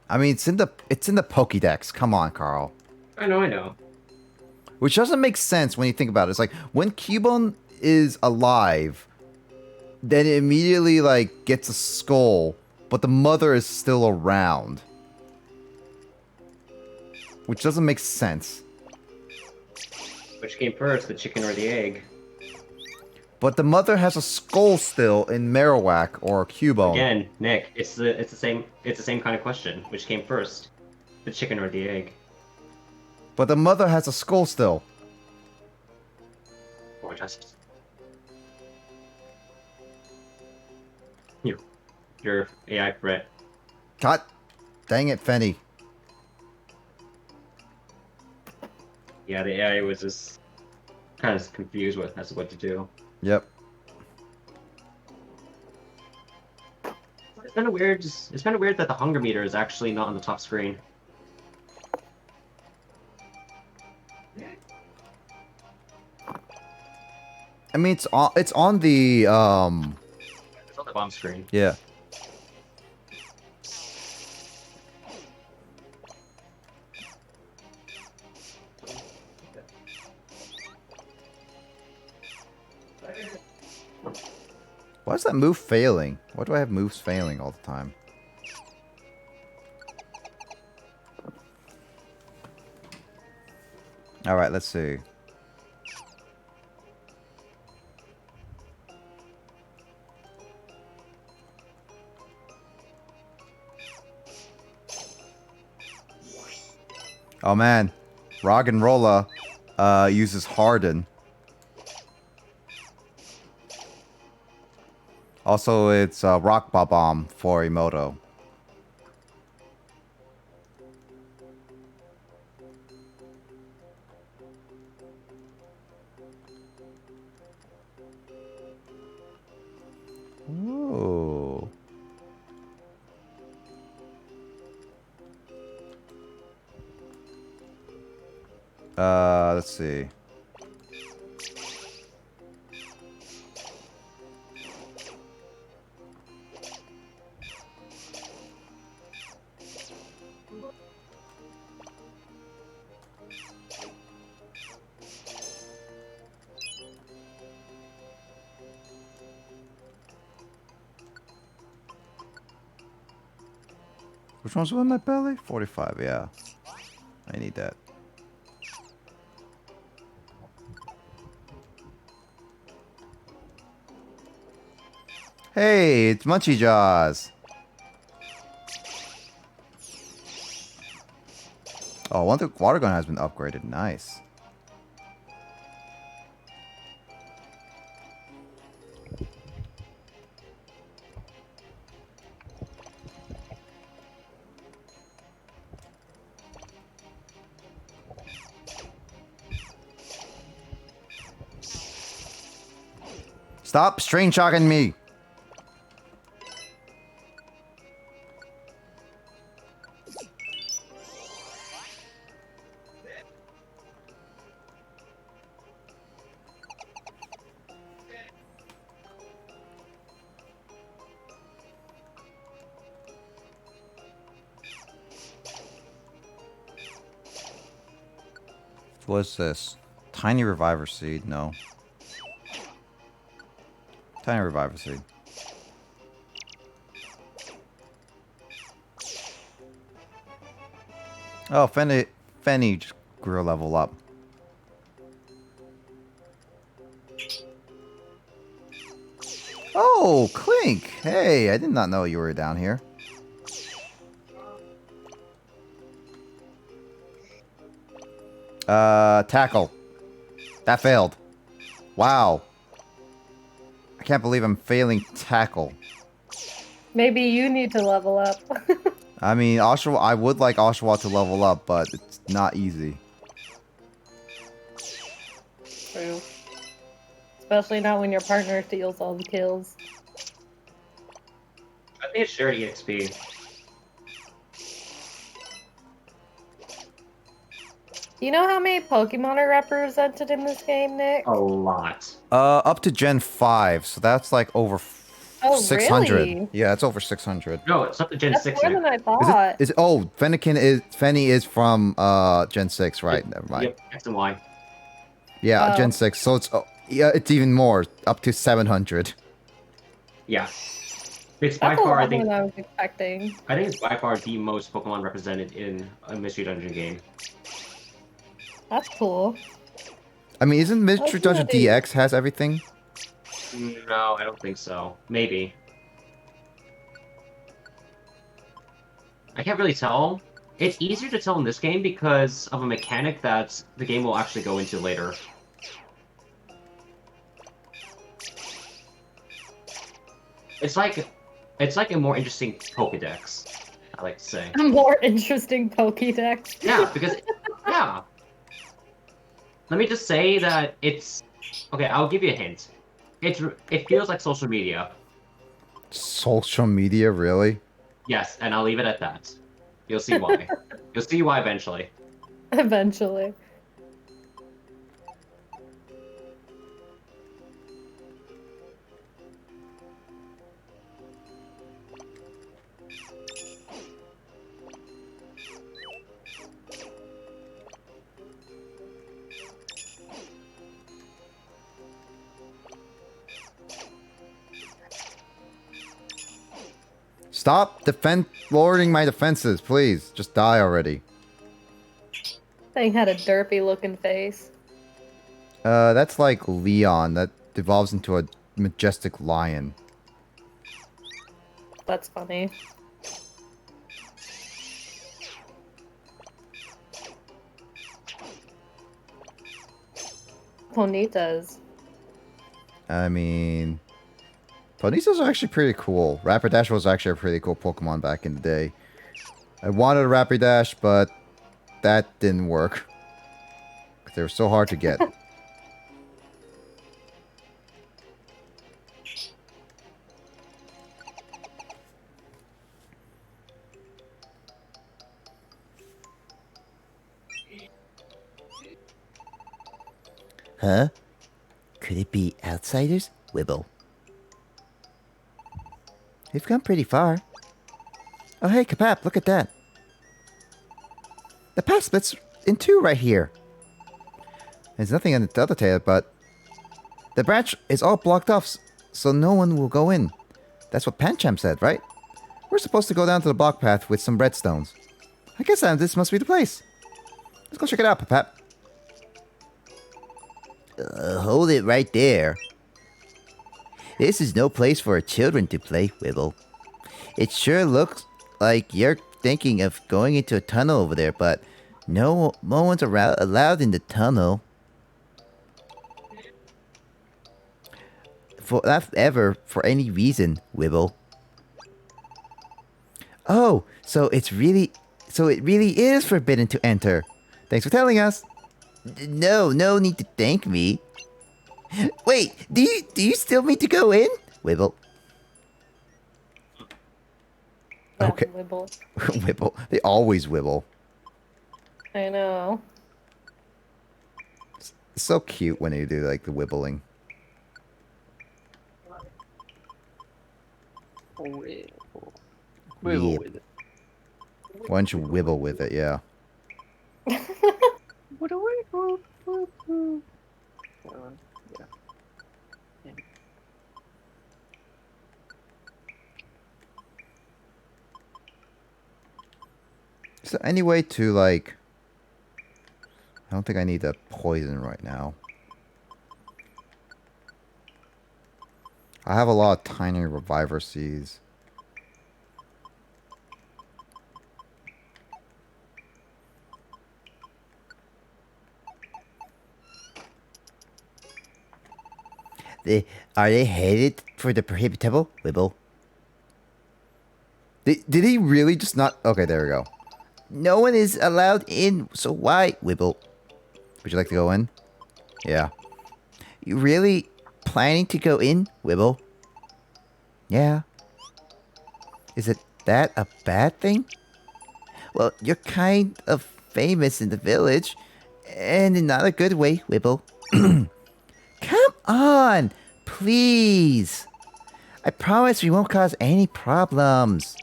I mean, it's in the Pokédex. Come on, Carl. I know. Which doesn't make sense when you think about it. It's like, when Cubone is alive, then it immediately, like, gets a skull, but the mother is still around. Which doesn't make sense. Which came first, the chicken or the egg? But the mother has a skull still in Marowak or Cubone. Again, Nick, it's the same kind of question. Which came first, the chicken or the egg? But the mother has a skull still. Or just your AI threat. God dang it, Fenny. Yeah, the AI was just kind of confused as to what to do. Yep. It's kind of weird. It's kind of weird that the hunger meter is actually not on the top screen. I mean, it's on the It's on the bomb screen. yeah. Why is that move failing? Why do I have moves failing all the time? Alright, let's see. Oh man, Roggenrola uses Harden. Also, it's Rock Bomb for Emoto. Ooh. Let's see. Which one's in my belly? 45, yeah. I need that. Hey, it's Munchie Jaws. Oh, water gun has been upgraded. Nice. Stop string shocking me. What's this? Tiny reviver seed? No. Tiny reviver seed. Oh, Fenny just grew a level up. Oh, Clink! Hey, I did not know you were down here. Tackle. That failed. Wow. I can't believe I'm failing tackle. Maybe you need to level up. I mean, Oshawa, I would like Oshawa to level up, but it's not easy. True. Especially not when your partner steals all the kills. I think it's shared EXP. Do you know how many Pokemon are represented in this game, Nick? A lot. Up to Gen 5, so that's like over Oh, 600. really? Yeah, it's over 600. No, it's up to Gen That's 6 more now. than I thought. Is it? Oh, Fenny is from Gen 6, right? Never mind. Yep, X and Y. Yeah, Oh. Gen 6. So it's yeah, it's even more, up to 700. Yeah. It's by That's a far, I lot more think, than I was expecting. I think it's by far the most Pokemon represented in a Mystery Dungeon game. That's cool. I mean, isn't Mystery That's Dungeon nutty. DX has everything? No, I don't think so. Maybe. I can't really tell. It's easier to tell in this game because of a mechanic that the game will actually go into later. It's like a more interesting Pokédex, I like to say. A more interesting Pokédex. Yeah, because yeah. Let me just say that it's okay. I'll give you a hint. It feels like social media. Social media, really? Yes, and I'll leave it at that. You'll see why. You'll see why eventually. Eventually. Stop lording my defenses, please. Just die already. Thing had a derpy looking face. That's like Leon. That devolves into a majestic lion. That's funny. Ponitas. I mean, Ponytails are actually pretty cool. Rapidash was actually a pretty cool Pokemon back in the day. I wanted a Rapidash, but that didn't work. They were so hard to get. Huh? Could it be outsiders? Wibble. They've come pretty far. Oh, hey, Kapap, look at that. The path splits in two right here. There's nothing on the other tail, but the branch is all blocked off, so no one will go in. That's what Pancham said, right? We're supposed to go down to the block path with some redstones. I guess this must be the place. Let's go check it out, Pap. Hold it right there. This is no place for children to play, Wibble. It sure looks like you're thinking of going into a tunnel over there, but no one's allowed in the tunnel. For any reason, Wibble. Oh, so it really is forbidden to enter. Thanks for telling us. No need to thank me. Wait, do you still need to go in? Wibble. Okay. Wibble. Wibble. They always wibble. I know. It's so cute when you do like the wibbling. Wiggle Yeah. with it. Why don't you wibble with it? Yeah. What a wiggle. Yeah. Is there any way to like? I don't think I need the poison right now. I have a lot of tiny reviver seeds. Are they headed for the prohibitable, Wibble? Did he really just not? Okay, there we go. No one is allowed in, so why, Wibble? Would you like to go in? Yeah. You really planning to go in, Wibble? Yeah. Is it that a bad thing? Well, you're kind of famous in the village, and in not a good way, Wibble. Come on, please. I promise we won't cause any problems.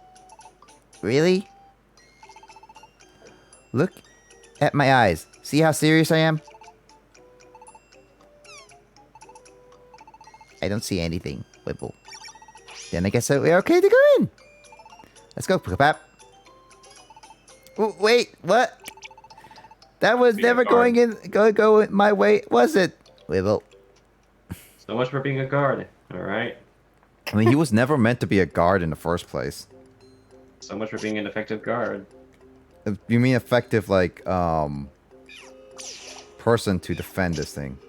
Really? Look at my eyes. See how serious I am? I don't see anything, Wibble. Then I guess we're okay to go in. Let's go, Pap. Wait, what? That was Being a never guard. go my way, was it, Wibble? So much for being a guard. All right. I mean, he was never meant to be a guard in the first place. So much for being an effective guard. You mean effective, like, person to defend this thing?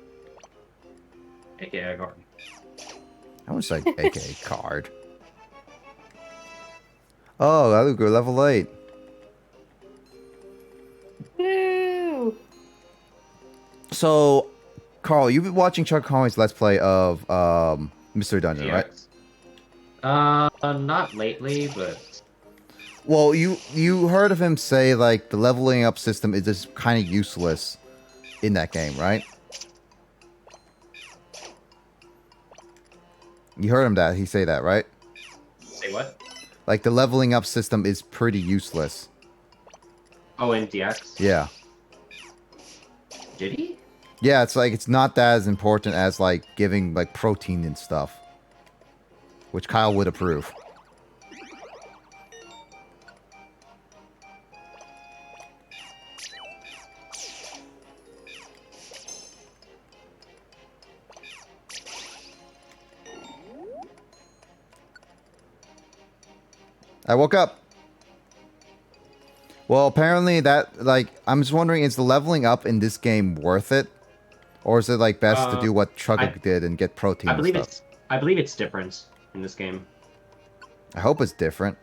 AKA a guard. I would say AKA card. Oh, that would go level 8. Woo! So, Carl, you've been watching Chuck Conway's Let's Play of Mystery Dungeon, right? Not lately, but Well, you heard of him say, like, the leveling up system is just kind of useless in that game, right? You heard him that he say that, right? say what? Like, the leveling up system is pretty useless. Oh, in DX. Yeah. Did he? Yeah, it's like, it's not that as important as, like, giving, like, protein and stuff. Which Kyle would approve. I woke up. Well, apparently that, like, I'm just wondering, is the leveling up in this game worth it? Or is it, like, best to do what Trugga did and get protein and stuff? I believe it's different in this game. I hope it's different.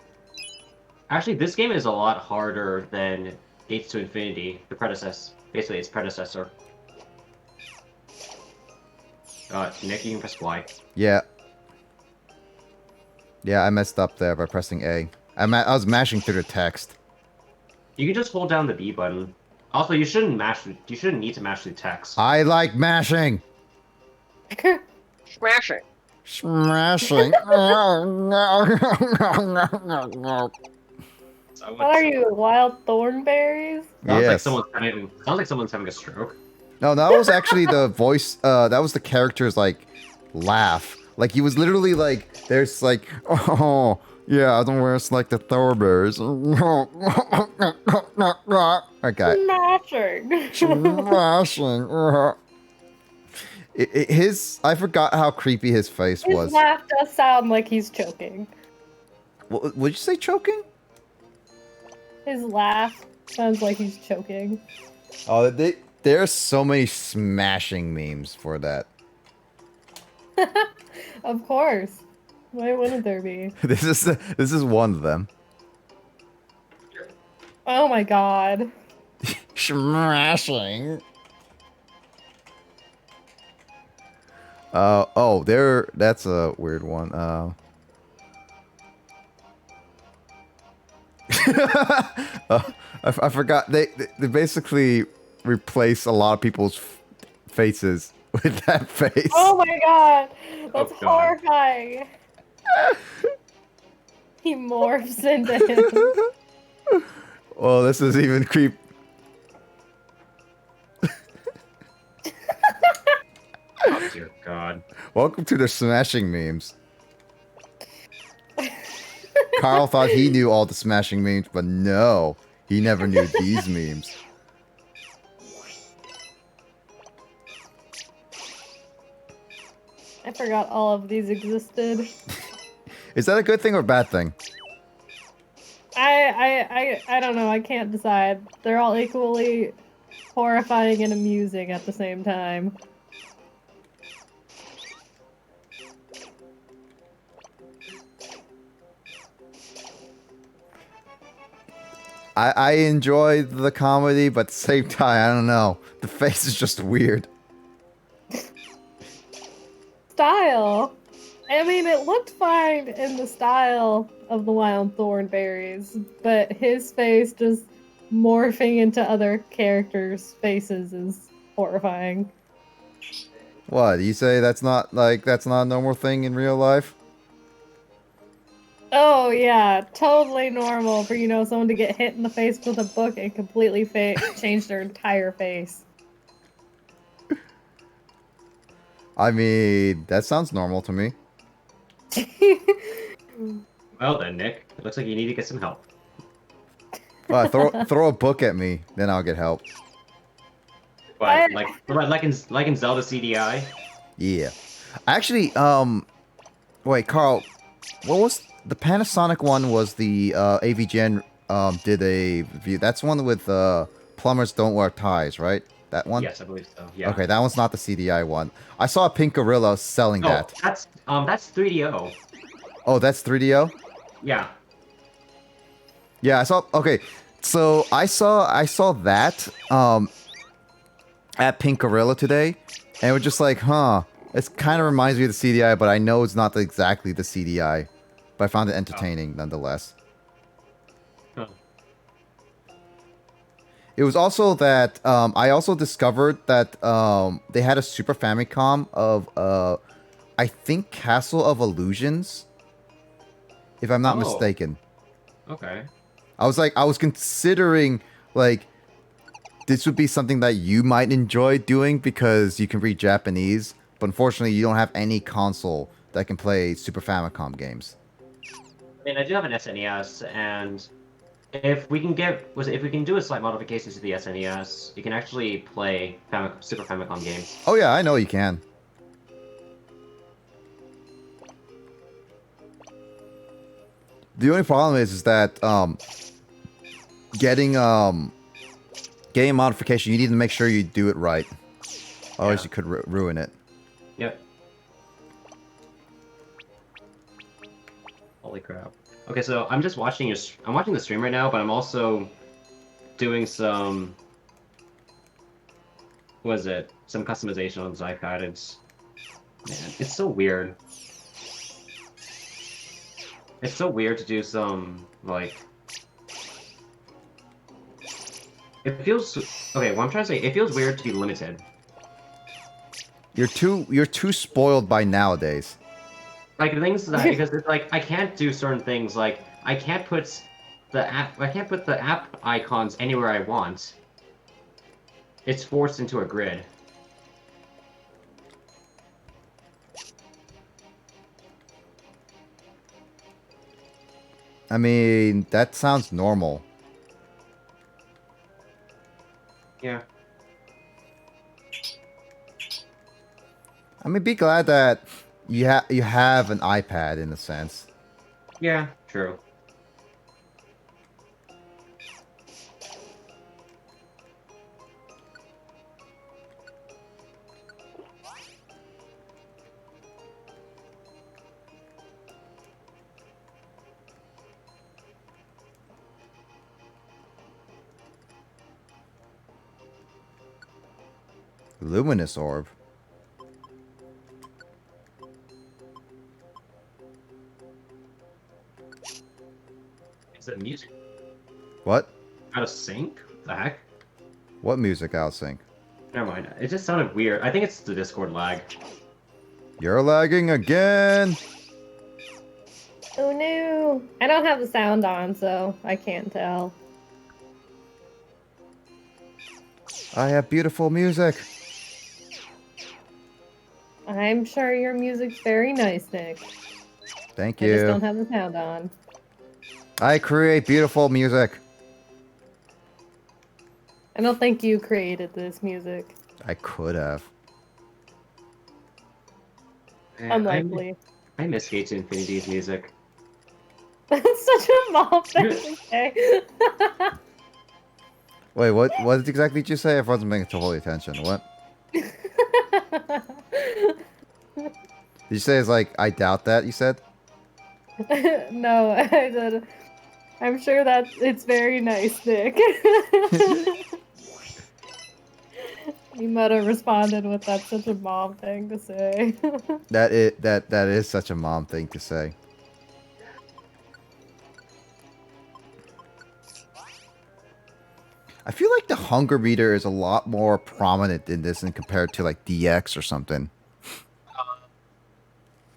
Actually, this game is a lot harder than Gates to Infinity, the predecessor. Basically, its predecessor. Nick, you can press Y. Yeah. Yeah, I messed up there by pressing A. I was mashing through the text. You can just hold down the B button. Also, you shouldn't need to mash through text. I like mashing. Smashing. Smashing. So What are you, wild thornberries? Yes. Sounds like someone's having a stroke. No, that was actually the voice. That was the character's like laugh. Like he was literally like, there's like, oh, Yeah, I don't wear like the Thorbears. Okay. Smashing. Smashing. I forgot how creepy his face His was. laugh does sound like he's choking. Would you say choking? His laugh sounds like he's choking. Oh, there's so many smashing memes for that. Of course. Why wouldn't there be? This is one of them. Oh my god. Smashing. That's a weird one. I forgot they basically replace a lot of people's faces with that face. Oh my god. That's Oh, God. horrifying. He morphs into him. Well, this is even creep. Oh dear God. Welcome to the smashing memes. Carl thought he knew all the smashing memes, but no, he never knew these memes. I forgot all of these existed. Is that a good thing or a bad thing? I don't know. I can't decide. They're all equally horrifying and amusing at the same time. I enjoy the comedy, but at the same time, I don't know. The face is just weird. Style. I mean, it looked fine in the style of the Wild Thornberries, but his face just morphing into other characters' faces is horrifying. What, you say that's not a normal thing in real life? Oh yeah, totally normal for, someone to get hit in the face with a book and completely change their entire face. I mean, that sounds normal to me. Well then, Nick, it looks like you need to get some help. Well, throw a book at me, then I'll get help. But like in Zelda CDI. Yeah. Actually, wait, Carl, what was the Panasonic one? Was the AVGN did a review? That's one with plumbers don't wear ties, right? That one? Yes, I believe so. Yeah. Okay, that one's not the CDI one. I saw a Pink Gorilla selling Oh, that. that's 3DO. Oh, that's 3DO? Yeah. Yeah, I saw. Okay, so I saw that at Pink Gorilla today, and it was just like, huh. It kind of reminds me of the CDI, but I know it's not exactly the CDI. But I found it entertaining nonetheless. Huh. It was also that I also discovered that they had a Super Famicom of I think Castle of Illusions, if I'm not mistaken. Okay. I was considering like this would be something that you might enjoy doing because you can read Japanese, but unfortunately you don't have any console that can play Super Famicom games. I mean, I do have an SNES, and if we can do a slight modification to the SNES, you can actually play Super Famicom games. Oh yeah, I know you can. The only problem is that getting game modification, you need to make sure you do it right. Otherwise, you could ruin it. Yep. Holy crap. Okay, so I'm just watching I'm watching the stream right now, but I'm also doing some some customization on Zycodeds. Man, it's so weird. It's so weird to do some like it feels okay, what I'm trying to say, it feels weird to be limited. You're too spoiled by nowadays. Like things that because it's like I can't do certain things, like I can't put the app icons anywhere I want. It's forced into a grid. I mean, that sounds normal. Yeah. I mean, be glad that you have an iPad in a sense. Yeah, true. Luminous orb. Is it music What? out of sync? What the heck? What music I'll sync? Never mind. It just sounded weird. I think it's the Discord lag. You're lagging again. Oh no! I don't have the sound on, so I can't tell. I have beautiful music. I'm sure your music's very nice, Nick. Thank I just you. don't have the sound on. I create beautiful music. I don't think you created this music. I could have. Unlikely. I miss Gate to Infinity's music. That's such a mom thing to say. Wait, what exactly did you say? I wasn't paying total attention. What? Did you say it's like, I doubt that, you said? No, I said, I'm sure that it's very nice, Nick. You might have responded with that's such a mom thing to say. That is such a mom thing to say. I feel like the hunger meter is a lot more prominent in this than compared to like DX or something.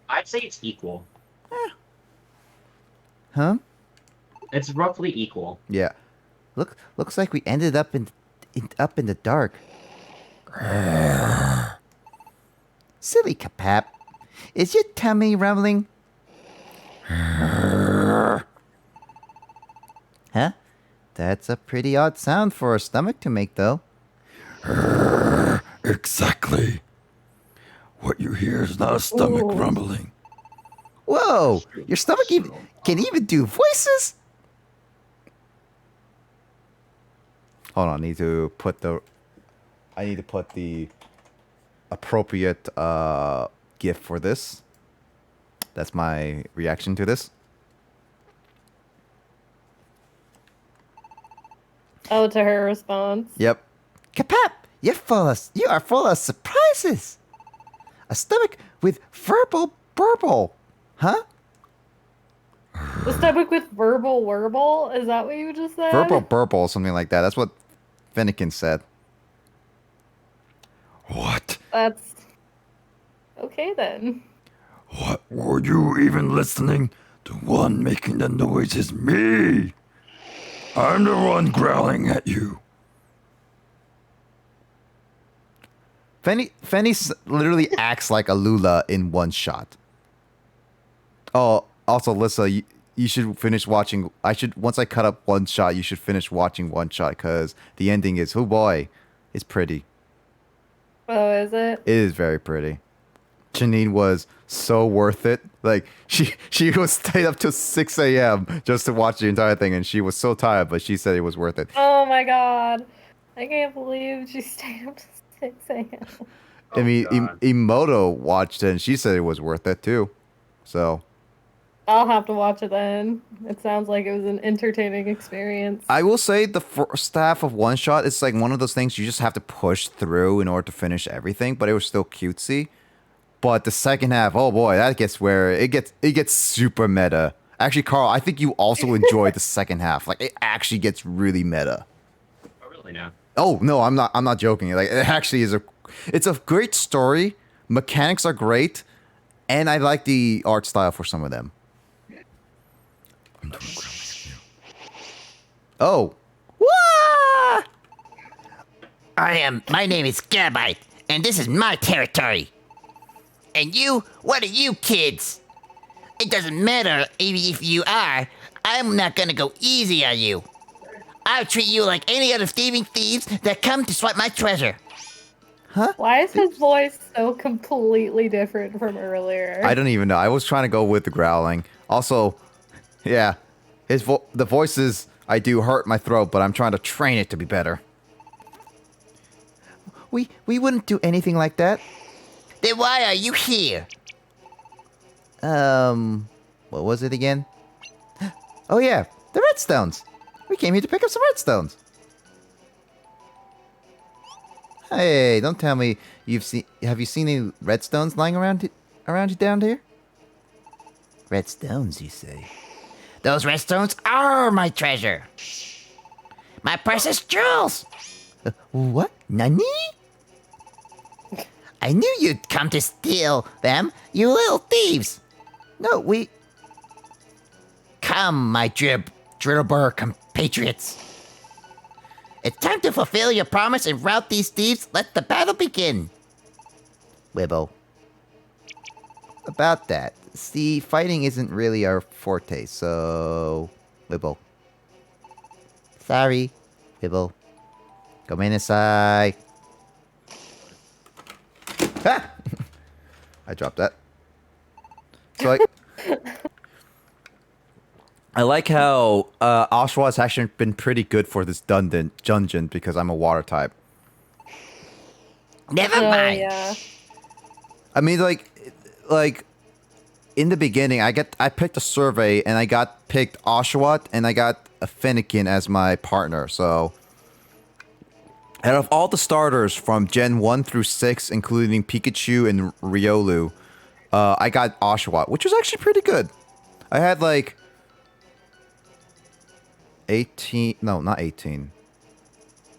I'd say it's equal. Huh? It's roughly equal. Yeah. Looks like we ended up in the dark. Silly Kapap. Is your tummy rumbling? Huh? That's a pretty odd sound for a stomach to make, though. Exactly. What you hear is not a stomach Ooh. rumbling. Whoa! Your stomach can even do voices? Hold on, I need to put the appropriate GIF for this. That's my reaction to this. Oh, to her response. Yep. Kapap, you are full of surprises. A stomach with verbal burble. Huh? The stomach with verbal warble? Is that what you just said? Verbal burble, something like that. That's what Finnegan said. What? That's... Okay, then. What were you even listening? The one making the noise is me. I'm the one growling at you. Fenny literally acts like a Lula in one shot. Oh, also, Lissa, you should finish watching. Once I cut up one shot, you should finish watching one shot because the ending is, oh boy, it's pretty. Oh, is it? It is very pretty. Janine was so worth it. Like she was stayed up till 6 a.m. just to watch the entire thing, and she was so tired, but she said it was worth it. Oh my god. I can't believe she stayed up to 6 a.m. I mean, God. Emoto watched it, and she said it was worth it too. So I'll have to watch it then. It sounds like it was an entertaining experience. I will say the first half of One Shot is like one of those things you just have to push through in order to finish everything, but it was still cutesy. But the second half, oh boy, that gets where it gets super meta. Actually, Carl, I think you also enjoyed the second half. Like it actually gets really meta. Oh, really now? Oh no, I'm not joking. Like it actually is it's a great story. Mechanics are great, and I like the art style for some of them. I'm doing growling at you. Oh. Wah! My name is Gabite, and this is my territory. And you, what are you kids? It doesn't matter even if you are. I'm not gonna go easy on you. I'll treat you like any other thieving thieves that come to swipe my treasure. Why is his voice so completely different from earlier? I don't even know. I was trying to go with the growling. Also, yeah, the voices I do hurt my throat, but I'm trying to train it to be better. We wouldn't do anything like that. Then why are you here? What was it again? Oh yeah, the redstones. We came here to pick up some redstones. Hey, don't tell me have you seen any redstones lying around down here? Redstones, you say? Those redstones are my treasure. My precious jewels. What? Nani? I knew you'd come to steal them, you little thieves. No, we... Come, my dribber compatriots. It's time to fulfill your promise and rout these thieves. Let the battle begin. Wibble. About that. See, fighting isn't really our forte, so... Wibble. Sorry. Wibble. Come inside. Ah! I dropped that. So I like how Oshawa's actually been pretty good for this dungeon because I'm a water type. Never Oh, mind. yeah. I mean, like in the beginning, I picked a survey and I picked Oshawott and I got a Fennekin as my partner. So out of all the starters from Gen 1 through 6, including Pikachu and Riolu, I got Oshawott, which was actually pretty good. I had like 18... No, not 18.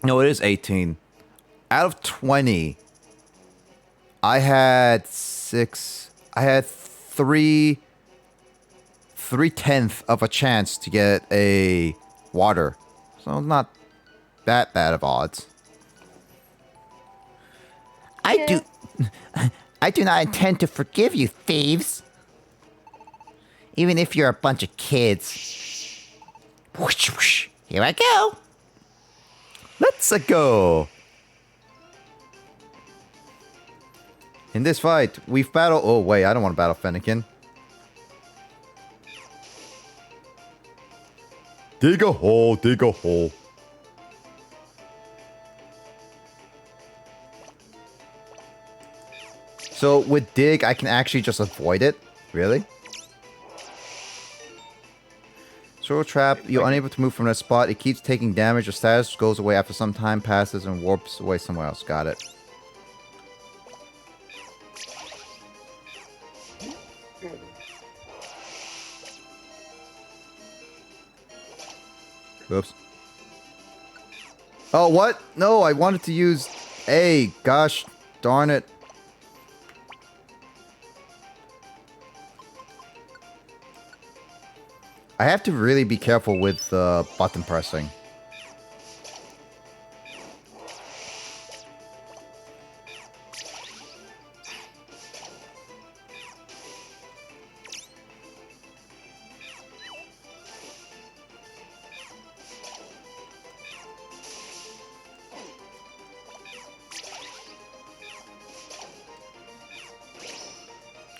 No, it is 18. Out of 20, I had 3/10 of a chance to get a water. So not that bad of odds. I do not intend to forgive you, thieves. Even if you're a bunch of kids. Whoosh, whoosh. Here I go. Let's go. In this fight, we've battled... Oh, wait, I don't want to battle Fennekin. Dig a hole, dig a hole. So, with dig, I can actually just avoid it? Really? Throw a trap, you're unable to move from that spot. It keeps taking damage. Your status goes away after some time passes and warps away somewhere else. Got it. Oops. Oh, what? No, I wanted to use A. Gosh darn it. I have to really be careful with button pressing.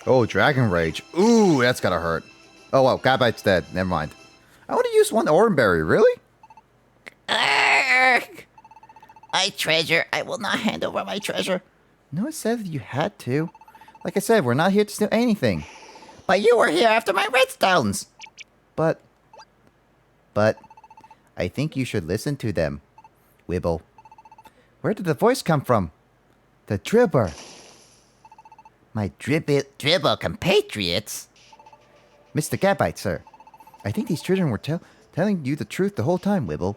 Oh, Dragon Rage. Ooh, that's gotta hurt. Oh, well, Godbite's dead. Never mind. I want to use one Oranberry. Really? Arrgh. My treasure. I will not hand over my treasure. No, it said you had to. Like I said, we're not here to steal anything. But you were here after my redstones. But, I think you should listen to them. Wibble. Where did the voice come from? The dribber. My dribble compatriots. Mr. Gabite, sir. I think these children were telling you the truth the whole time, Wibble.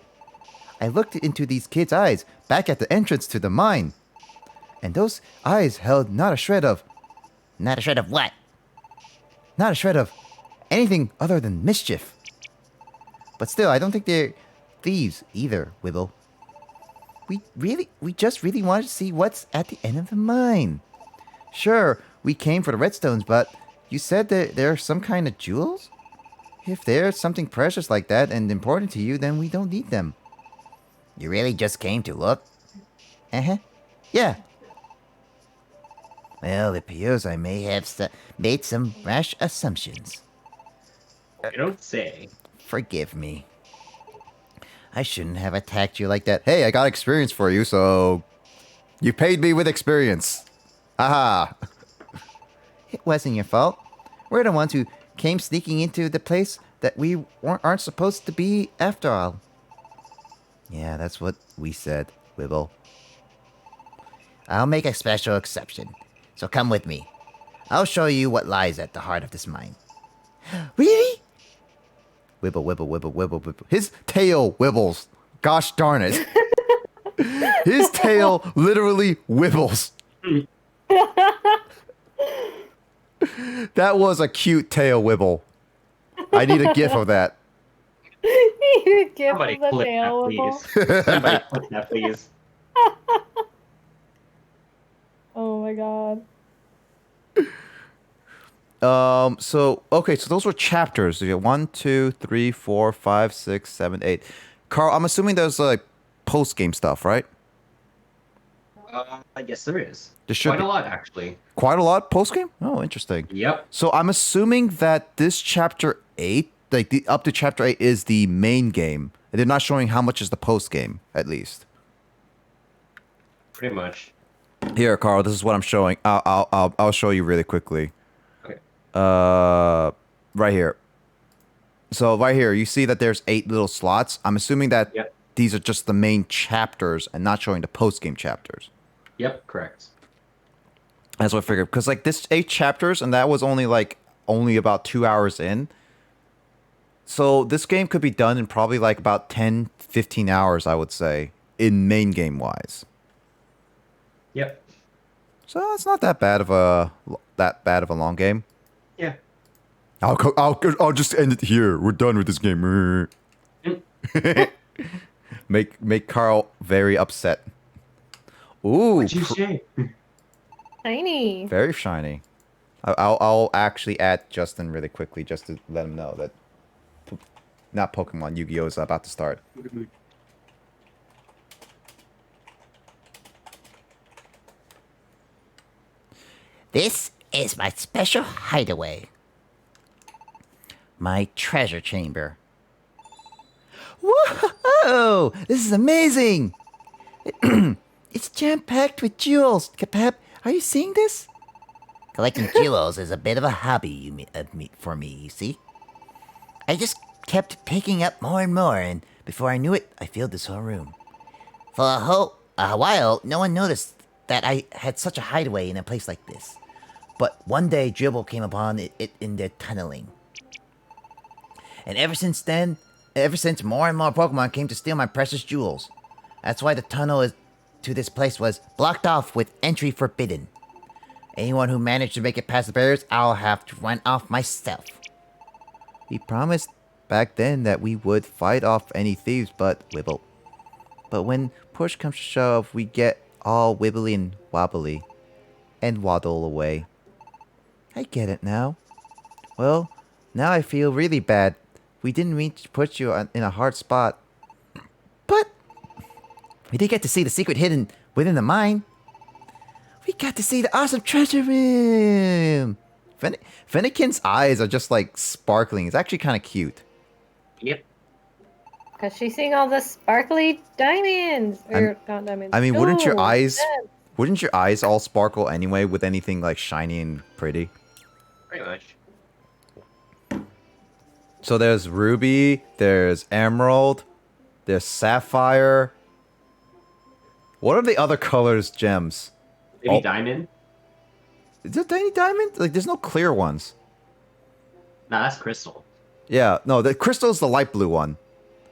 I looked into these kids' eyes back at the entrance to the mine. And those eyes held not a shred of... Not a shred of what? Not a shred of anything other than mischief. But still, I don't think they're thieves either, Wibble. We just really wanted to see what's at the end of the mine. Sure, we came for the redstones, but you said that there are some kind of jewels? If there's something precious like that and important to you, then we don't need them. You really just came to look? Uh-huh. Yeah. Well, it appears I may have made some rash assumptions. You don't say. Forgive me. I shouldn't have attacked you like that. Hey, I got experience for you, so... You paid me with experience. Aha. It wasn't your fault. We're the ones who came sneaking into the place that we aren't supposed to be after all. Yeah, that's what we said, Wibble. I'll make a special exception. So come with me. I'll show you what lies at the heart of this mine. Really? Wibble, wibble, wibble, wibble, wibble. His tail wibbles. Gosh darn it. His tail literally wibbles. That was a cute tail wibble. I need a gif of that. You give Somebody him the clip tail that, wibble. please. Somebody clip that, please. Oh my god. So okay, so those were chapters. You get 1, 2, 3, 4, 5, 6, 7, 8. Carl, I'm assuming there's like post-game stuff, right? Yes, there is. There should Quite be. a lot, actually. Quite a lot post-game? Oh, interesting. Yep. So I'm assuming that this chapter 8, like the up to chapter 8 is the main game. And they're not showing how much is the post-game, at least. Pretty much. Here, Carl, this is what I'm showing. I'll show you really quickly. Okay. Right here. So right here, you see that there's 8 little slots. I'm assuming that Yep. these are just the main chapters and not showing the post-game chapters. Yep, correct. That's what I figured. Because like this 8 chapters, and that was only about 2 hours in. So this game could be done in probably like about 10, 15 hours, I would say, in main game wise. Yep. So it's not that bad of a long game. Yeah. I'll just end it here. We're done with this game. Make Carl very upset. Ooh, What'd you say? Tiny. very shiny. I'll actually add Justin really quickly just to let him know that not Pokemon, Yu-Gi-Oh is about to start. This is my special hideaway. My treasure chamber. Whoa! This is amazing! It's jam-packed with jewels. Kapap, are you seeing this? Collecting jewels is a bit of a hobby for me, you see? I just kept picking up more and more, and before I knew it, I filled this whole room. For a while, no one noticed that I had such a hideaway in a place like this. But one day, Dribble came upon it in their tunneling. And ever since more and more Pokemon came to steal my precious jewels. That's why the tunnel to this place was blocked off with entry forbidden. Anyone who managed to make it past the barriers, I'll have to run off myself. We promised back then that we would fight off any thieves, but when push comes to shove, we get all wibbly and wobbly and waddle away. I get it now. Well, now I feel really bad. We didn't mean to put you in a hard spot. But we did get to see the secret hidden within the mine. We got to see the awesome treasure room. Fennekin's eyes are just like sparkling. It's actually kind of cute. Yep. Because she's seeing all the sparkly diamonds. Or not diamonds. I mean, wouldn't your jewels. eyes all sparkle anyway with anything like shiny and pretty? Pretty much. So there's ruby, there's emerald, there's sapphire. What are the other colors, gems? Maybe Oh. diamond? Is it any diamond? Like, there's no clear ones. Nah, that's crystal. Yeah, no, the crystal's the light blue one.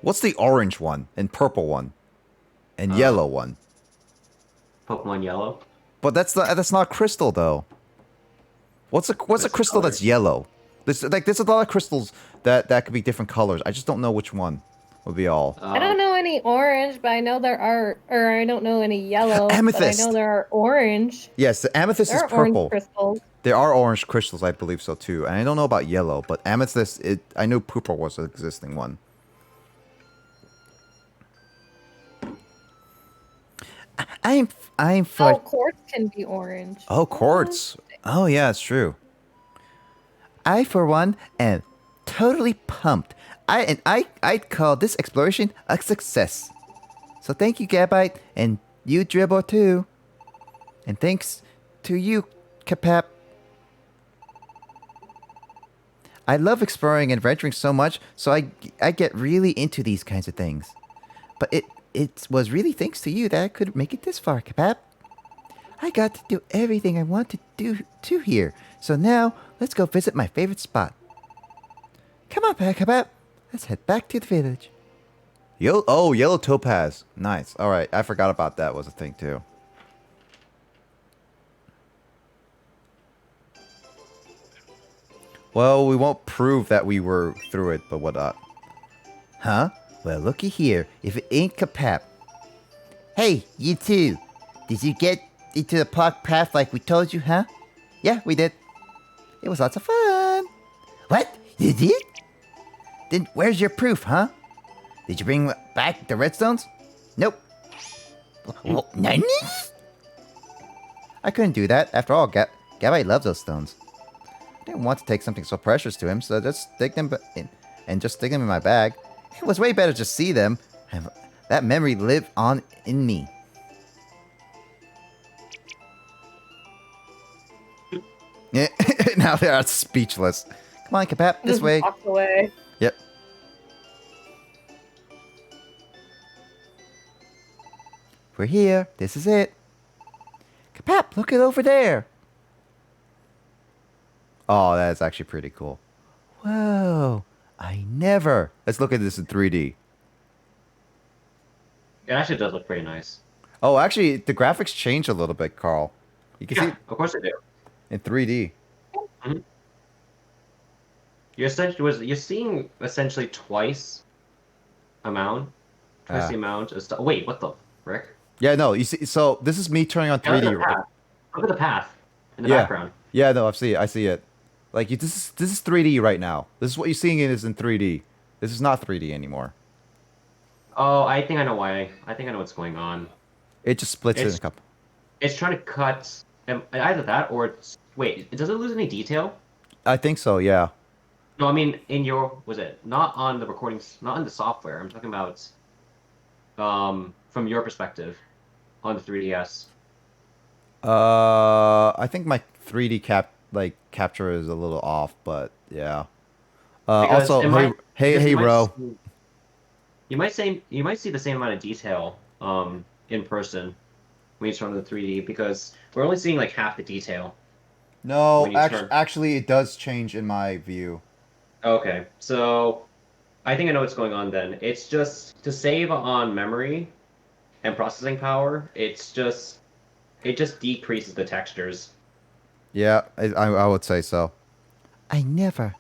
What's the orange one and purple one and yellow one? Pokemon yellow. But that's not crystal though. What's a crystal colors? that's yellow? There's a lot of crystals that could be different colors. I just don't know which one. would be all. I don't know any orange, but I know there are, or I don't know any yellow, Amethyst. but I know there are orange. Yes, the amethyst There is are orange purple. crystals. There are orange crystals, I believe so too. And I don't know about yellow, but amethyst, I knew purple was an existing one. I'm Oh, for. quartz can be orange. Oh, quartz. Oh, yeah, it's true. I, for one, am totally pumped. I'd call this exploration a success. So thank you, Gabite, and you, Dribble, too. And thanks to you, Kapap. I love exploring and adventuring so much, so I get really into these kinds of things. But it was really thanks to you that I could make it this far, Kapap. I got to do everything I want to do here. So now, let's go visit my favorite spot. Come on, Kapap. Let's head back to the village. Yellow topaz. Nice. All right, I forgot about that was a thing too. Well, we won't prove that we were through it, but what up? Huh? Well, looky here. If it ain't Kapap. Hey, you two. Did you get into the park path like we told you, huh? Yeah, we did. It was lots of fun. What? You did? Then where's your proof, huh? Did you bring back the redstones? Nope. Well, nani? I couldn't do that. After all, Gabby loves those stones. I didn't want to take something so precious to him, so just stick them in my bag. It was way better to see them. Have that memory live on in me. Yeah, now they are speechless. Come on, Kapap, this Just way. walked away. Yep. We're here. This is it. Kapap, look it over there. Oh, that's actually pretty cool. Whoa. I never. Let's look at this in 3D. It actually does look pretty nice. Oh, actually, the graphics change a little bit, Carl. You can see Yeah, it of course they do. in 3D. You're seeing essentially twice the amount of stuff. Wait, what the frick? Yeah, no, you see, so this is me turning on Yeah, look 3D. at the path. Look at the path in the Yeah. background. Yeah, no, I see it. Like this is 3D right now. This is what you're seeing it is in 3D. This is not 3D anymore. Oh, I think I know why. I think I know what's going on. It just splits it in a It's- couple. It's trying to cut either that or wait. Does it lose any detail? I think so. Yeah. No, I mean in your was it not on the recordings, not in the software. I'm talking about from your perspective on the 3DS. I think my 3D capture is a little off, but yeah. Because Also, it might- hey, because you might Ro. see- You might see the same amount of detail in person when you turn on the 3D because we're only seeing like half the detail. No, when you turn- actually, it does change in my view. Okay, so I think I know what's going on then. It's just to save on memory and processing power. It just decreases the textures. Yeah, I would say so. I never.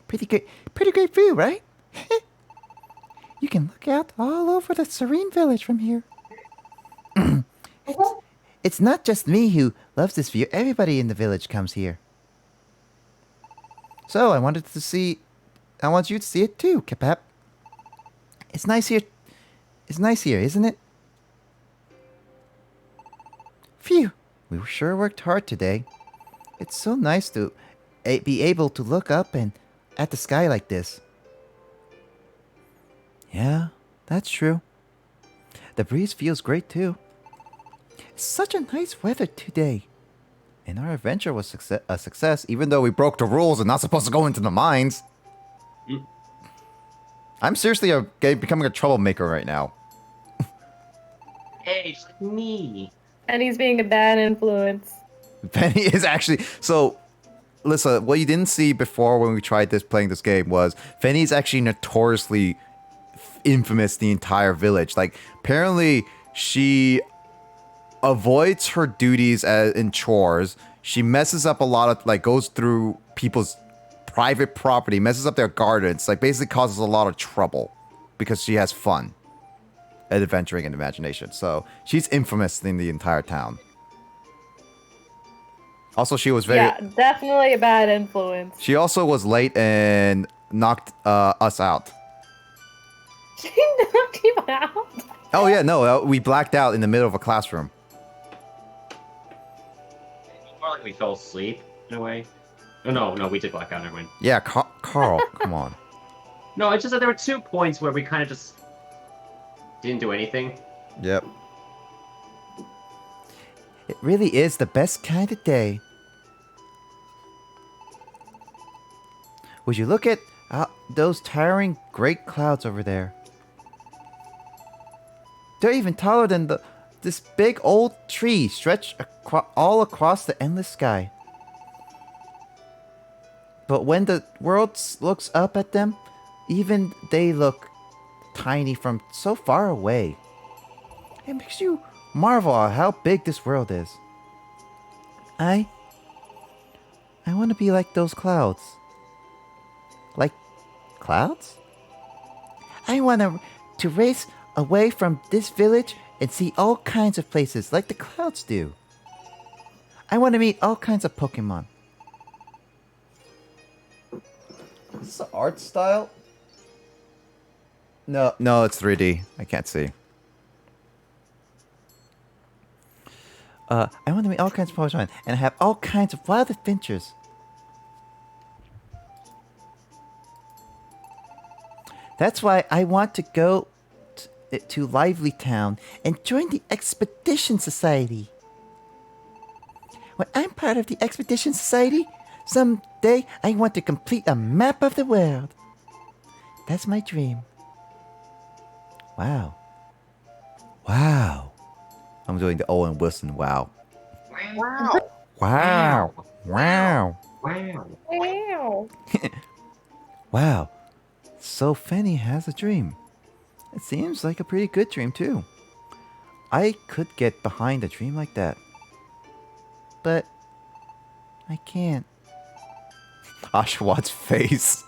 Pretty great view, right? You can look out all over the serene village from here. It's not just me who loves this view. Everybody in the village comes here. So I want you to see it too, Kapap. It's nice here. It's nice here, isn't it? Phew, we sure worked hard today. It's so nice to be able to look up and at the sky like this. Yeah, that's true. The breeze feels great too. It's such a nice weather today. And our adventure was a success, even though we broke the rules and not supposed to go into the mines. I'm seriously becoming a troublemaker right now. Hey, just like me. And he's being a bad influence. Penny is actually so. Listen, what you didn't see before when we tried playing this game was Fanny's actually notoriously infamous the entire village. Like apparently she avoids her duties in chores. She messes up a lot of goes through people's private property, messes up their gardens, basically causes a lot of trouble. because she has fun and adventuring and imagination. So she's infamous in the entire town. Also, she was very. Yeah, definitely a bad influence. She also was late and knocked us out. She knocked you out. Oh yeah, no, we blacked out in the middle of a classroom. More like we fell asleep in a way. Oh, no, we did black out. Never mind. Yeah, Carl, come on. No, it's just that there were 2 points where we kind of just didn't do anything. Yep. It really is the best kind of day. Would you look at those towering great clouds over there? They're even taller than this big old tree stretched all across the endless sky. But when the world looks up at them, even they look tiny from so far away. It makes you marvel at how big this world is. I want to be like those clouds. Like clouds? I want to race away from this village and see all kinds of places like the clouds do. I want to meet all kinds of Pokémon. Is this the art style? No, it's 3D. I can't see. I want to meet all kinds of Pokemon and have all kinds of wild adventures. That's why I want to go to Lively Town and join the Expedition Society. When I'm part of the Expedition Society, someday I want to complete a map of the world. That's my dream. Wow. Wow. I'm doing the Owen Wilson wow. Wow. Wow. Wow. Wow. Wow. Wow. So Fanny has a dream. It seems like a pretty good dream too. I could get behind a dream like that. But I can't. Oshawat's face.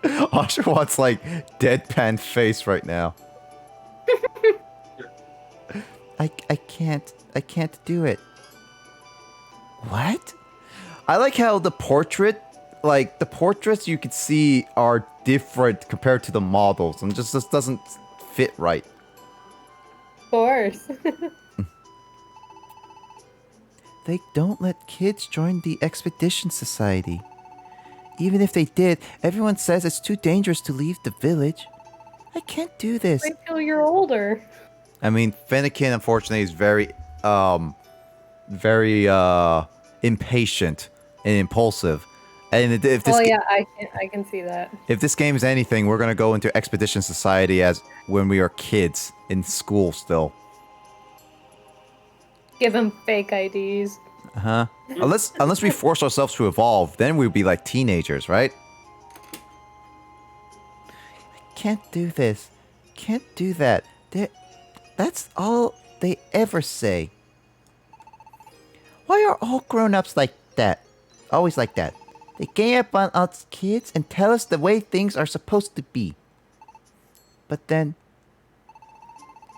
Oshawat's like deadpan face right now. I can't do it. What? I like how the portraits you could see are different compared to the models and just doesn't fit right. Of course. They don't let kids join the Expedition Society. Even if they did, everyone says it's too dangerous to leave the village. I can't do this. Wait till you're older. I mean, Fennekin unfortunately is very impatient and impulsive. And if this Oh yeah, I can see that. if this game is anything, we're gonna go into Expedition Society as when we are kids in school still. Give them fake IDs. Uh-huh. Unless we force ourselves to evolve, then we'd be like teenagers, right? Can't do this. Can't do that. That's all they ever say. Why are all grown-ups like that? Always like that. They gang up on us kids and tell us the way things are supposed to be. But then,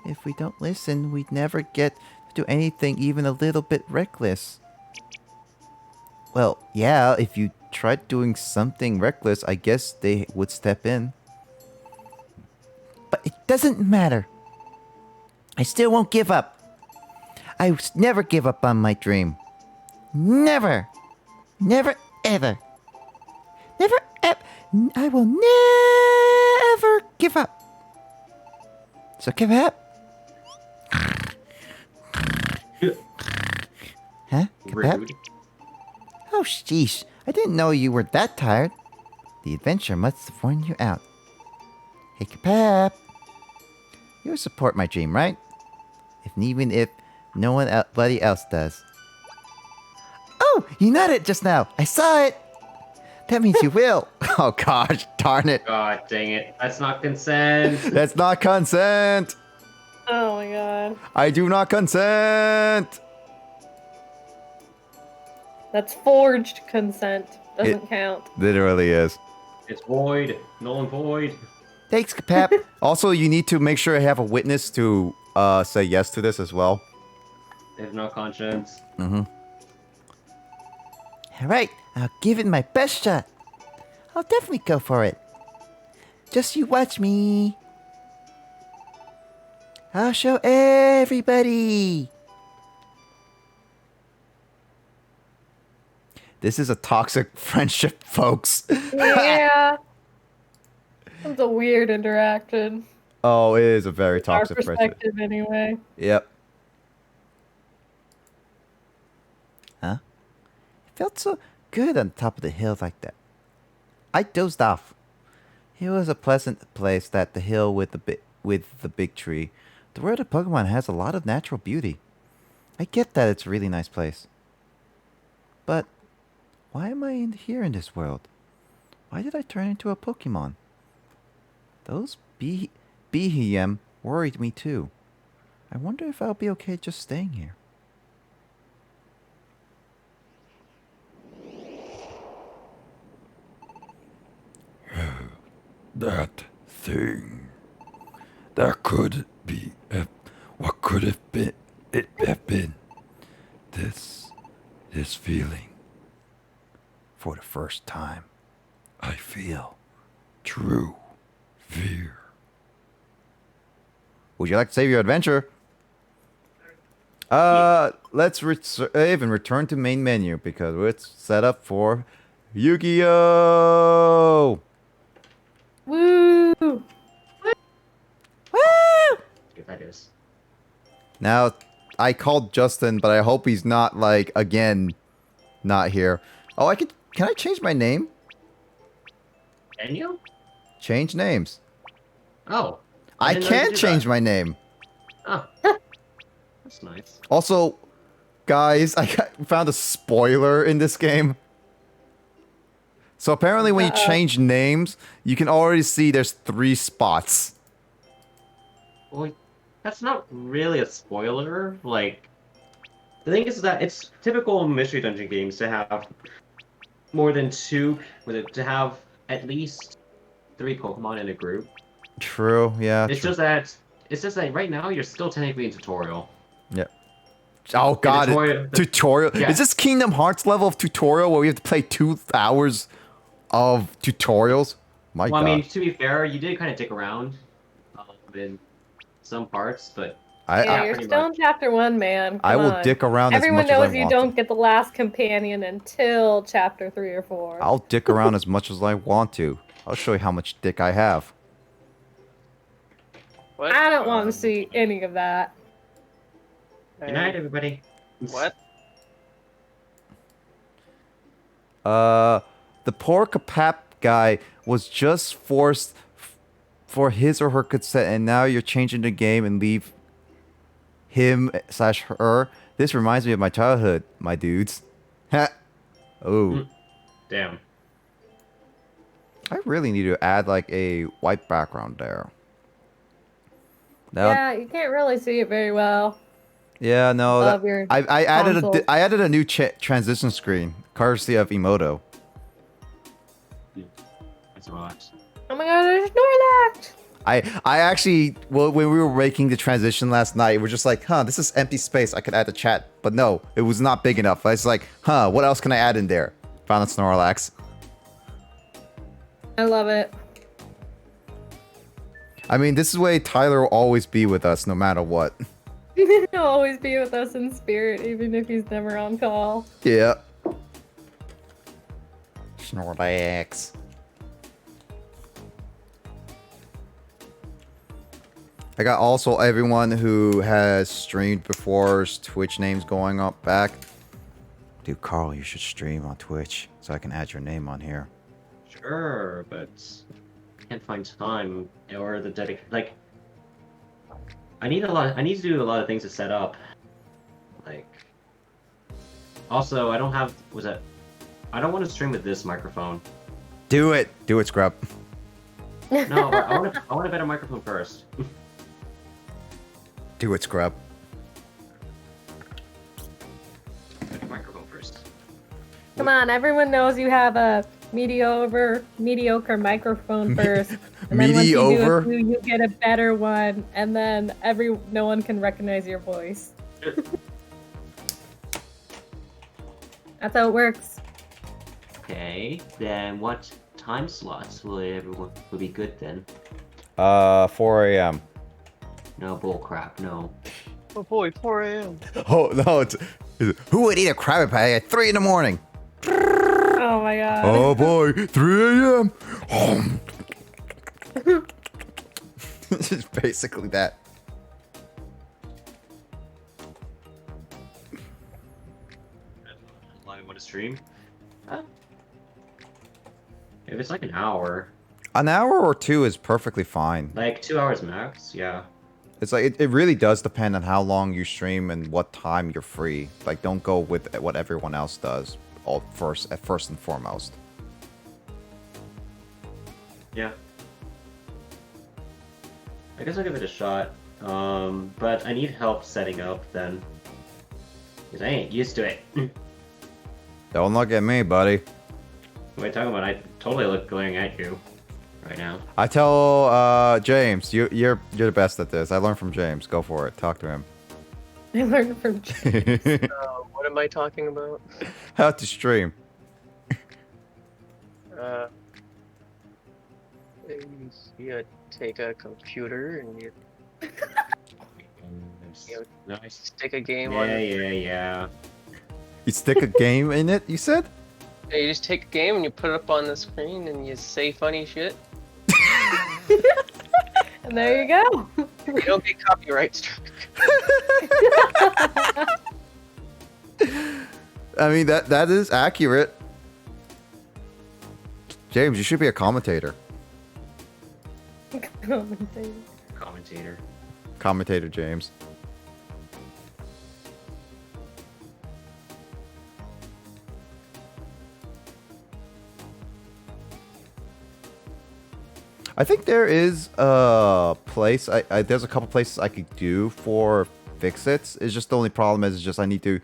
if we don't listen, we'd never get to do anything even a little bit reckless. Well, yeah, if you tried doing something reckless, I guess they would step in. But it doesn't matter. I still won't give up. I never give up on my dream. Never. Never ever. Never ever. I will never give up. So give up. Huh? Kebab? Rude. Oh, sheesh. I didn't know you were that tired. The adventure must have worn you out. Hey, Kebab. You support my dream, right? Even if no one nobody else does. Oh, you nodded just now. I saw it. That means you will. Oh gosh, darn it. God dang it. That's not consent. That's not consent. Oh my god. I do not consent. That's forged consent. Doesn't count. Literally is. It's void. Null and void. Thanks, Capap. Also, you need to make sure I have a witness to say yes to this as well. They have no conscience. Mm-hmm. All right, I'll give it my best shot. I'll definitely go for it. Just you watch me. I'll show everybody. This is a toxic friendship, folks. Yeah. It's a weird interaction. Oh, it is a very Our toxic friendship. perspective, anyway. Yep. Huh? It felt so good on top of the hill like that. I dozed off. It was a pleasant place, that the hill with the big tree. The world of Pokemon has a lot of natural beauty. I get that it's a really nice place. But why am I here in this world? Why did I turn into a Pokemon? Those Behem worried me too. I wonder if I'll be okay just staying here. That thing. That could be. What could have been? It have been. This feeling. For the first time, I feel true fear. Would you like to save your adventure? Let's save and return to main menu because it's set up for Yu-Gi-Oh! Woo! Woo! If that is. Now, I called Justin, but I hope he's not, like, again, not here. Oh, can I change my name? Can you? Change names. Oh. I didn't know you can could do change that. my name. Oh. That's nice. Also, guys, found a spoiler in this game. So apparently when you change names, you can already see there's 3 spots. Well, that's not really a spoiler. Like, the thing is that it's typical Mystery Dungeon games to have more than 2, to have at least 3 Pokemon in a group. True, yeah. It's just that right now you're still technically in tutorial. Yeah. Oh god, tutorial. Yeah. Is this Kingdom Hearts level of tutorial where we have to play 2 hours of tutorials? My Well, god. I mean, to be fair, you did kind of dick around in some parts, but Yeah, you're pretty still much. in chapter 1, man. I Come will on. dick around Everyone as much as I knows you want don't to. get the last companion until chapter 3 or 4. I'll dick around as much as I want to. I'll show you how much dick I have. What? I don't want to see any of that. Good night, everybody. What? The poor Kapap guy was just forced for his or her consent, and now you're changing the game and leave him/her. This reminds me of my childhood, my dudes. Ha. Oh. Damn. I really need to add like a white background there. Now, Yeah, you can't really see it very well. yeah, no. Above your I added console. I added a new transition screen, courtesy of Emoto. That's relaxed. Oh my god, there's Snorlax! I actually, well, when we were making the transition last night, we're just like, huh, this is empty space. I could add a chat, but no, it was not big enough. I was like, huh, what else can I add in there? Found a Snorlax. I love it. I mean, this is the way Tyler will always be with us, no matter what. He'll always be with us in spirit, even if he's never on call. Yeah. Snorlax. I got also everyone who has streamed before's Twitch names going up back. Dude, Carl, you should stream on Twitch so I can add your name on here. Sure, but I can't find time or the like. I need to do a lot of things to set up. Like, also, I don't have. I don't want to stream with this microphone. Do it, Scrub. No, I want a better microphone first. Do it, Scrub. Better microphone first. Come on, everyone knows you have a mediocre microphone first, and then once you do Mediocre? a few, you get a better one, and then no one can recognize your voice. That's how it works. Okay, then what time slots will be good then? 4 a.m. No bull crap, no. Oh boy, 4 a.m. Oh no, who would eat a Krabby Patty at 3 in the morning? Oh my god. Oh boy, 3 a.m. It's just basically that. Live want to stream? Huh? If it's like an hour, An hour or two is perfectly fine. like 2 hours max, yeah. It's like it really does depend on how long you stream and what time you're free. Like, don't go with what everyone else does. First and foremost. Yeah. I guess I'll give it a shot. But I need help setting up then. Because I ain't used to it. Don't look at me, buddy. What are you talking about? I totally look glaring at you right now. I tell James, you're the best at this. I learned from James. Go for it. Talk to him. I learned from James. What am I talking about? How to stream. You take a computer and you Nice. stick a game Yeah, on. yeah. You stick a game in it, you said? Yeah, you just take a game and you put it up on the screen and you say funny shit. And there you go. You don't get copyright strike. I mean, that is accurate. James, you should be a commentator. Commentator. Commentator James. I think there is a place. There's a couple places I could do for fix-its. It's just the only problem is just I need to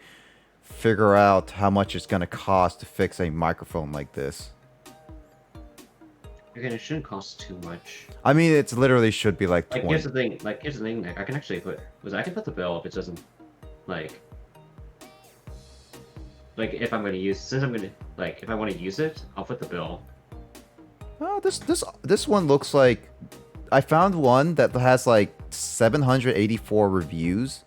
figure out how much it's gonna cost to fix a microphone like this. Again, it shouldn't cost too much. I mean, it's literally should be like 20. Here's the thing. Nick, I can actually I can put the bill if it doesn't, like if I'm gonna use, if I want to use it, I'll put the bill. Oh, this one looks like I found one that has like 784 reviews,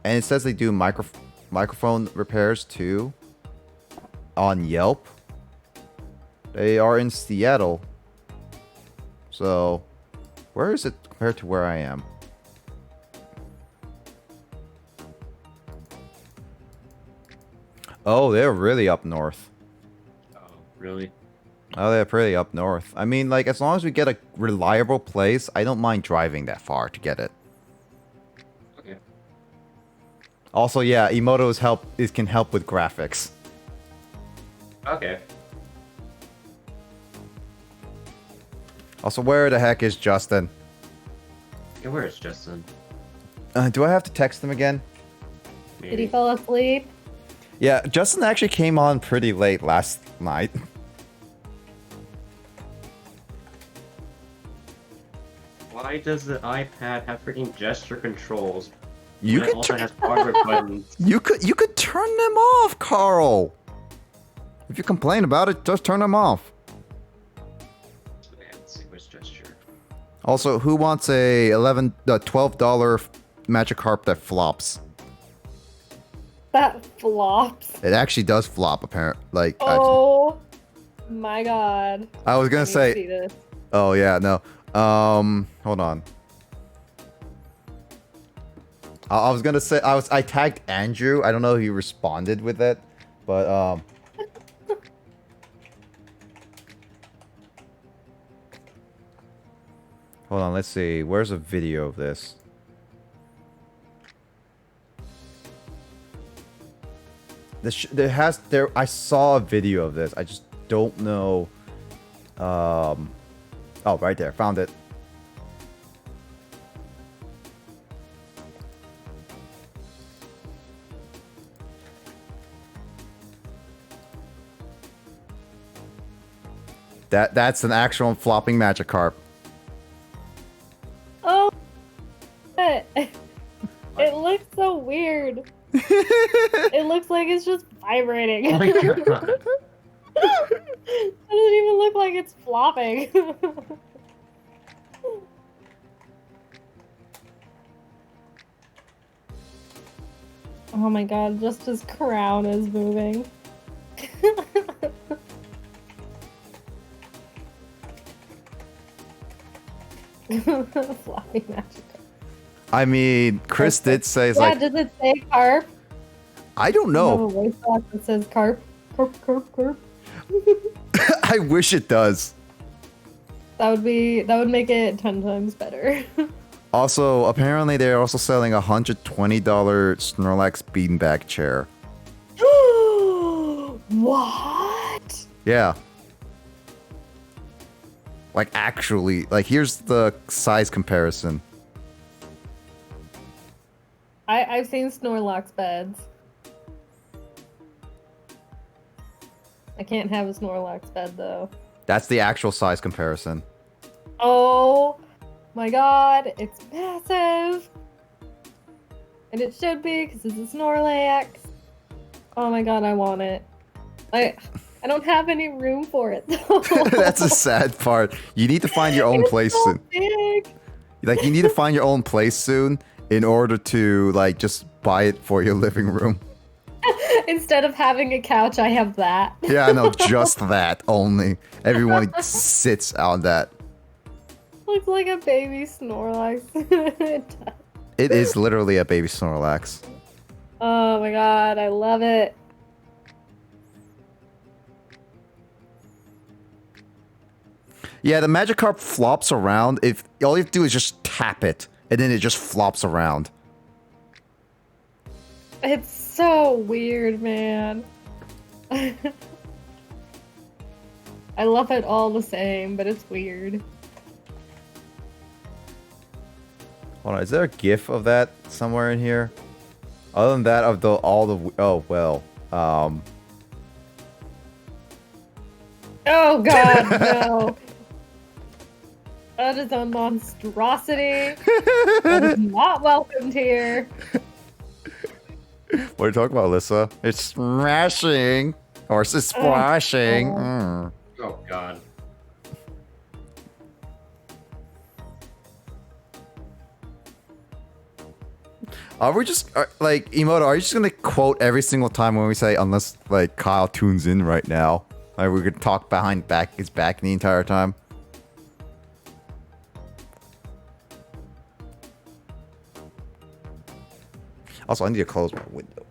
and it says they do microphone repairs too on Yelp. They are in Seattle. So, where is it compared to where I am? Oh, they're really up north. Oh, really? Oh, they're pretty up north. I mean, like, as long as we get a reliable place, I don't mind driving that far to get it. Okay. Also, yeah, Emoto's can help with graphics. Okay. Also, where the heck is Justin? Yeah, where is Justin? Do I have to text him again? Maybe. Did he fall asleep? Yeah, Justin actually came on pretty late last night. Why does the iPad have freaking gesture controls? You when it could also has hardware buttons. You could turn them off, Carl. If you complain about it, just turn them off. Okay, let's see where's gesture. Also, who wants a $12 Magikarp that flops? That flops. It actually does flop, apparently. Like, Oh my god. I was gonna Let me say. see this. Oh yeah, no. Hold on. I was gonna say I tagged Andrew. I don't know if he responded with it, but hold on. Let's see. Where's a video of this? I saw a video of this. I just don't know. Oh, right there. Found it. That's an actual flopping Magikarp. Oh, it looks so weird. It looks like it's just vibrating. Oh my god. It doesn't even look like it's flopping. Oh my god, just his crown is moving. Floppy magic. I mean, Chris did say it's Yeah, like does it say carp? I don't I have a know. voice box that says carp. Carp, carp, carp. I wish it does. That would make it 10 times better. Also, apparently they're also selling a $120 Snorlax beanbag chair. What? Yeah. Like actually, like here's the size comparison. I've seen Snorlax beds. I can't have a Snorlax bed though. That's the actual size comparison. Oh my god, it's massive! And it should be, because it's a Snorlax. Oh my god, I want it. I don't have any room for it though. That's a sad part. You need to find your own It's place so soon. big. Like you need to find your own place soon in order to like just buy it for your living room. Instead of having a couch, I have that. Yeah, I know, just that only. Everyone sits on that. Looks like a baby Snorlax. It does. It is literally a baby Snorlax. Oh my god, I love it. Yeah, the Magikarp flops around. If all you have to do is just tap it, and then it just flops around. It's so weird, man. I love it all the same, but it's weird. Hold on, is there a GIF of that somewhere in here? Other than that, of oh well. Oh god, no. That is a monstrosity. That is not welcomed here. What are you talking about, Alyssa? It's smashing or it's splashing. Mm. Oh god. Are we just like Emoto? Are you just gonna quote every single time when we say unless like Kyle tunes in right now? Like we could talk behind his back the entire time. Also, I need to close my window.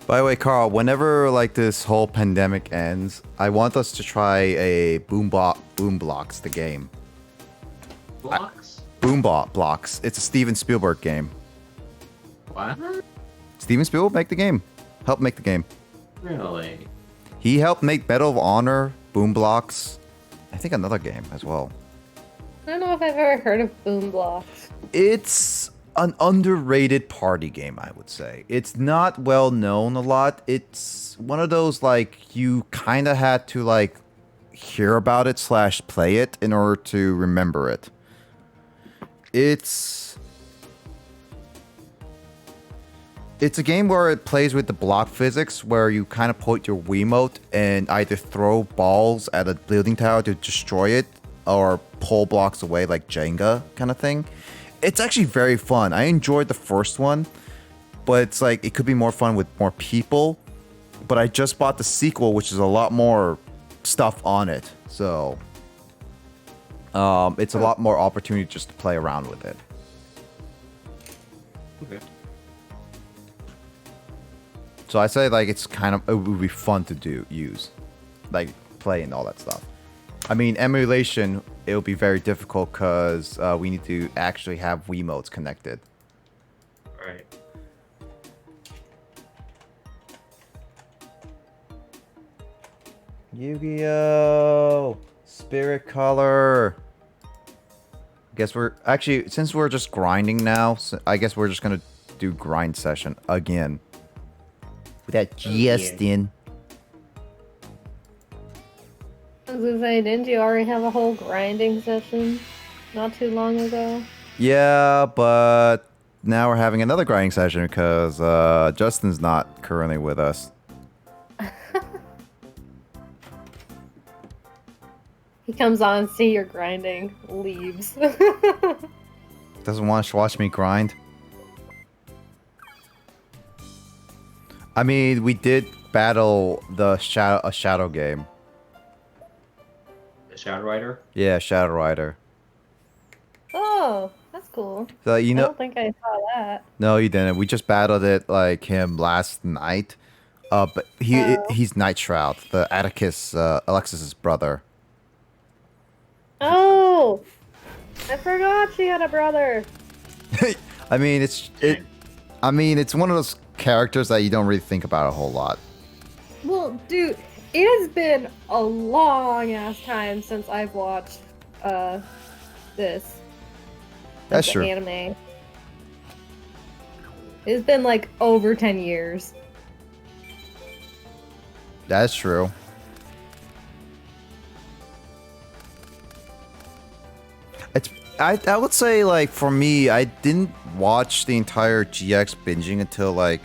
By the way, Carl, whenever like this whole pandemic ends, I want us to try a Boom Blocks, the game. Blocks? Blocks. It's a Steven Spielberg game. What? Steven Spielberg make the game. Helped make the game. Really? He helped make Medal of Honor, Boom Blocks. I think another game as well. I don't know if I've ever heard of Boom Blocks. It's an underrated party game, I would say. It's not well known a lot. It's one of those like you kind of had to like hear about it / play it in order to remember it. It's a game where it plays with the block physics, where you kind of point your Wiimote and either throw balls at a building tower to destroy it, or pull blocks away like Jenga kind of thing. It's actually very fun. I enjoyed the first one, but it's like it could be more fun with more people. But I just bought the sequel, which is a lot more stuff on it. So it's a lot more opportunity just to play around with it. Okay. So I say like it's kind of, it would be fun to use, like play and all that stuff. I mean, emulation, it'll be very difficult because we need to actually have Wiimotes connected. Right. Yu-Gi-Oh! Spirit Color. Guess we're actually, since we're just grinding now, I guess we're just gonna do grind session again. With that Justin. I was gonna say, didn't you already have a whole grinding session not too long ago? Yeah, but now we're having another grinding session because Justin's not currently with us. He comes on, see you're grinding, leaves. Doesn't want to watch me grind. I mean, we did battle a shadow game. The Shadow Rider. Yeah, Shadow Rider. Oh, that's cool. So you I know, don't think I saw that. no, you didn't. We just battled it like him last night. But he's Night Shroud, the Atticus, Alexis's brother. Oh, I forgot she had a brother. I mean, it's one of those characters that you don't really think about a whole lot. Well, dude, it has been a long ass time since I've watched this. That's the true. Anime. It's been like over 10 years. That's true. I would say, like, for me, I didn't watch the entire GX binging until like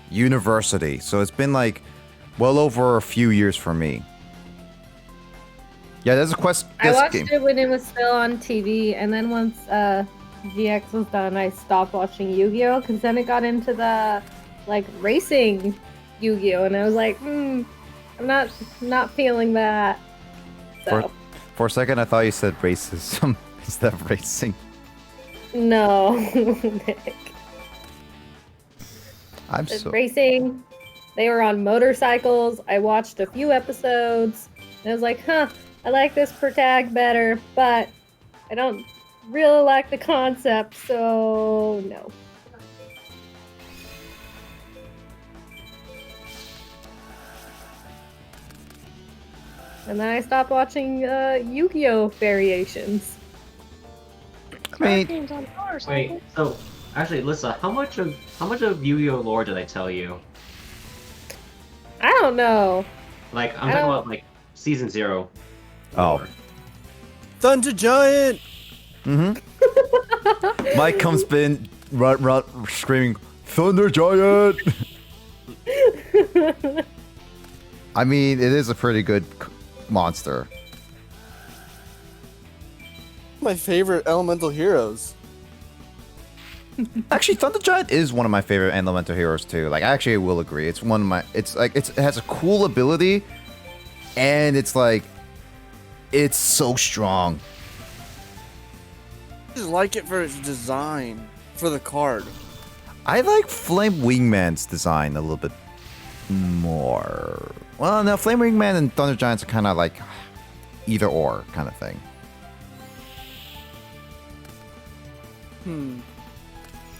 university, so it's been like well over a few years for me. Yeah, there's a quest. I watched it when it was still on TV, and then once GX was done, I stopped watching Yu-Gi-Oh! Because then it got into the like racing Yu-Gi-Oh! And I was like, I'm not feeling that. So. For a second, I thought you said racism instead of racing. No, Nick. I'm so Racing. They were on motorcycles. I watched a few episodes. And I was like, I like this protag better, but I don't really like the concept, so no. And then I stopped watching Yu-Gi-Oh! Variations. I mean, Wait, so actually, Lissa, how much of Yu-Gi-Oh lore did I tell you? I don't know. Like, I'm talking about like season 0. Oh. Thunder Giant! Mm-hmm. Mike comes in, run, screaming, Thunder Giant! I mean, it is a pretty good monster. My favorite elemental heroes. Actually, Thunder Giant is one of my favorite elemental heroes too. Like, I actually will agree. It's one of my. It's like it has a cool ability, and it's like, it's so strong. I just like it for its design for the card. I like Flame Wingman's design a little bit more. Well, no, Flame Wingman and Thunder Giants are kind of like either or kind of thing.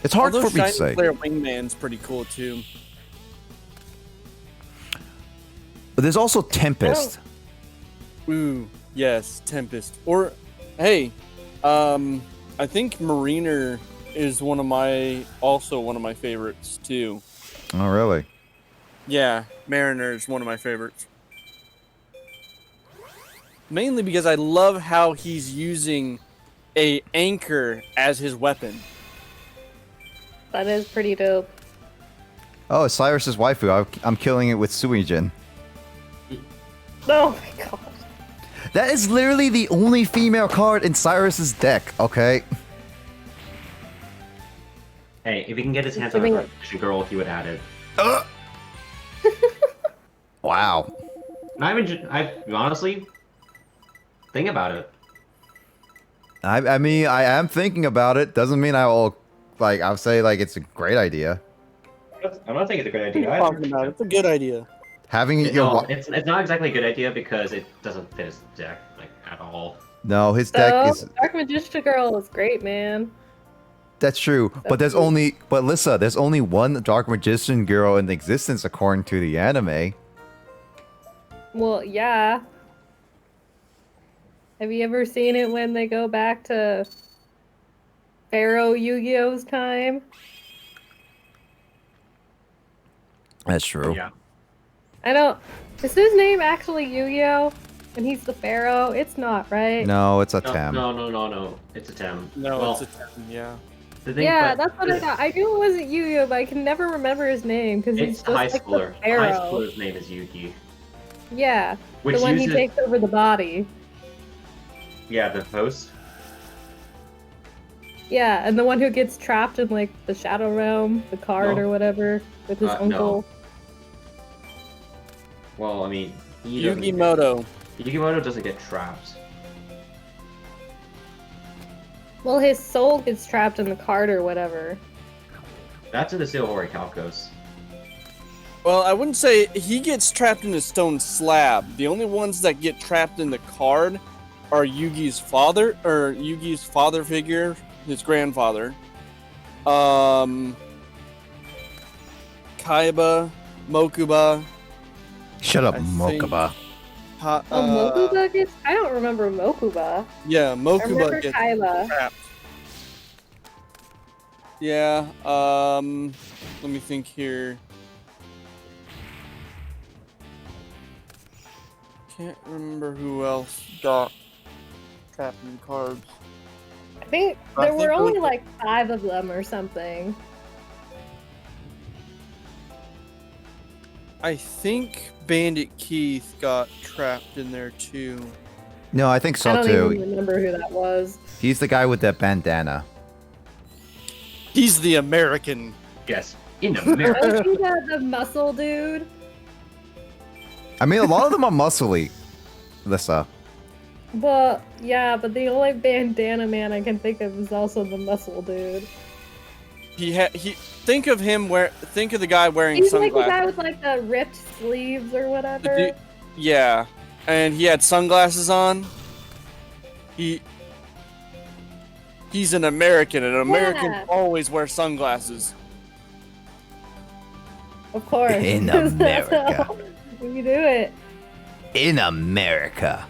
It's hard Although for me to Shining say. Flare Wingman's pretty cool too. But there's also Tempest. Ooh, yes, Tempest. Or, hey, I think Mariner is also one of my favorites too. Oh, really? Yeah, Mariner is one of my favorites. Mainly because I love how he's using a anchor as his weapon. That is pretty dope. Oh, it's Cyrus's waifu. I'm killing it with Suijin. Oh my god. That is literally the only female card in Cyrus's deck, okay? Hey, if he can get his hands on a Russian girl, he would add it. Wow. I honestly think about it. I mean, I am thinking about it. Doesn't mean I will, like, I'll say, like, it's a great idea. I'm not saying it's a good What are idea. you talking about? It's a good idea. Having No, your... it's not exactly a good idea because it doesn't fit his deck, like, at all. No, his deck is... Dark Magician Girl is great, man. That's true. But there's only... But Lissa, there's only one Dark Magician girl in existence according to the anime. Well, yeah. Have you ever seen it when they go back to Pharaoh Yu-Gi-Oh's time? That's true. Yeah. I don't. Is his name actually Yu-Gi-Oh? And he's the Pharaoh? It's not, right? No, it's a No, Tem. no. It's a Tem. No, Well, it's a 10, yeah. the thing, Yeah, but that's what I thought. I knew it wasn't Yu-Gi-Oh, but I can never remember his name because he's It's just high like schooler. the Pharaoh. High schooler's name is Yugi. Yeah, Which the one uses, he takes over the body. Yeah, the host. Yeah, and the one who gets trapped in like the Shadow Realm, the card No. or whatever, with his No. uncle. Well, I mean, he doesn't- Yugimoto. Yugimoto doesn't get trapped. Well, his soul gets trapped in the card or whatever. That's in the Silhori Calcos. Well, I wouldn't say he gets trapped in a stone slab. The only ones that get trapped in the card are Yugi's father, or Yugi's father figure, his grandfather. Kaiba, Mokuba. Shut up, I think- Mokuba. Mokuba gets. I don't remember Mokuba. Yeah, I remember Mokuba gets Kaiba. trapped. Yeah, let me think here. Can't remember who else got trapped in cards. I think I there think were it only was- like 5 of them or something. I think Bandit Keith got trapped in there too. No, I think I so don't too. even remember who that was. He's the guy with that bandana. He's the American. Yes, in America. Was he the muscle dude? I mean, a lot of them are muscly. Lissa. But yeah, but the only bandana man I can think of is also the muscle dude. He think of the guy wearing He's like the sunglasses. guy with like the ripped sleeves or The whatever. dude- yeah, and he had sunglasses on. He's an American, and Americans Yeah. always wear sunglasses. Of course. In 'cause that's America. how we do it. In America.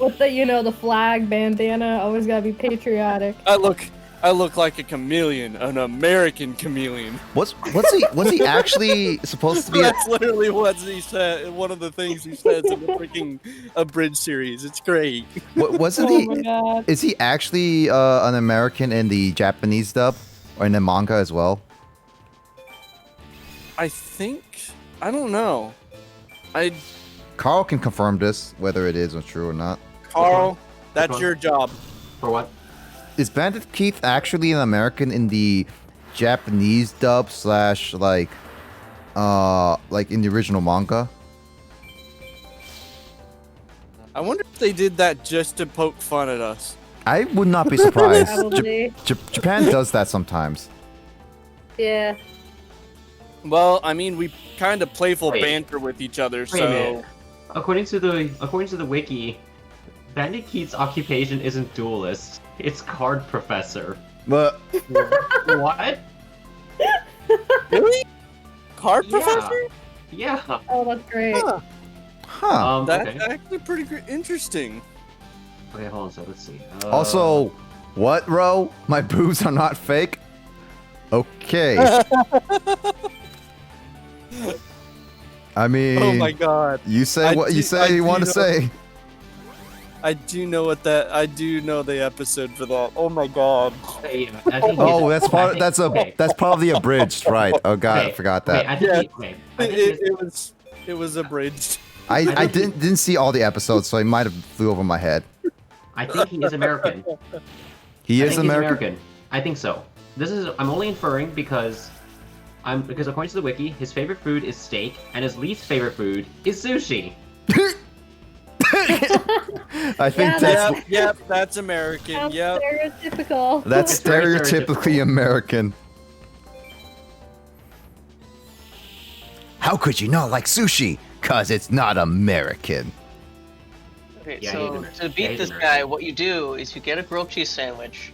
With the flag bandana, always gotta be patriotic. I look like a chameleon, an American chameleon. Was he actually supposed to be? That's literally what he said. One of the things he says in the freaking abridged series. It's great. Wasn't Oh he? my god. Is he actually an American in the Japanese dub or in the manga as well? I don't know. Carl can confirm this, whether it is true or not. Carl, that's one? your job. For what? Is Bandit Keith actually an American in the Japanese dub / like in the original manga? I wonder if they did that just to poke fun at us. I would not be surprised. Probably. Japan does that sometimes. Yeah. Well, I mean, we kind of playful Wait. banter with each other, Wait a minute. so According to the wiki, Bandit Keith's occupation isn't duelist. It's card professor. But What? really? Card Yeah. professor? Yeah. Oh, that's great. Huh. That's Okay. actually pretty interesting. Okay, hold on. So let's see. Also, what, Ro? My boobs are not fake? Okay. I mean, Oh my god. you say I what you do- say I you do want to know- say. I do know the episode for that. Oh my god. Okay, yeah, I think Oh, he's- that's part. I think- That's okay. probably abridged, right? Oh god, I Okay, forgot okay, that. I think Yeah. I think he's- It was abridged. I didn't see all the episodes, so it might have flew over my head. I think he is American. He I is think he's American. I think so. I'm only inferring because according to the wiki, his favorite food is steak, and his least favorite food is sushi. I think Yeah, that's Yep, that's American. Sounds Yep. stereotypical. that's It's very stereotypically American. How could you not like sushi? 'Cause it's not American. Okay, Yeah, so he's to beat this American. guy, what you do is you get a grilled cheese sandwich,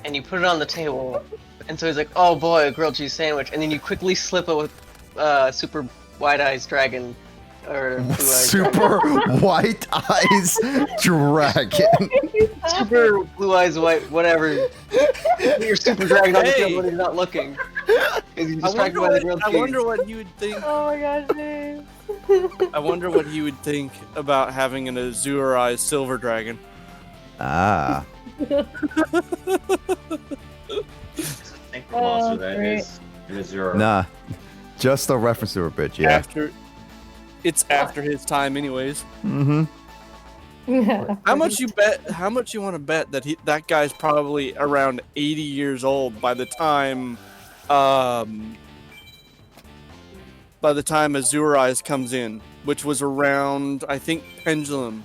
and you put it on the table, and so he's like, "Oh boy, a grilled cheese sandwich," and then you quickly slip it with super wide eyes dragon Or blue-eyed Super white eyes dragon. Super blue eyes white, whatever. Your super dragon on the Hey. field when he's not looking. Is he I distracted wonder, by the grilled I cheese? wonder what he would think. Oh my gosh, James. I wonder what he would think about having an Azurized silver dragon. Ah. I think the monster that great. is an Azure. Nah. Just a reference to a bitch, yeah. It's after his time, anyways. Mm-hmm. Yeah. How much you bet? How much you want to bet that that guy's probably around 80 years old by the time, Azurized comes in, which was around, I think, Pendulum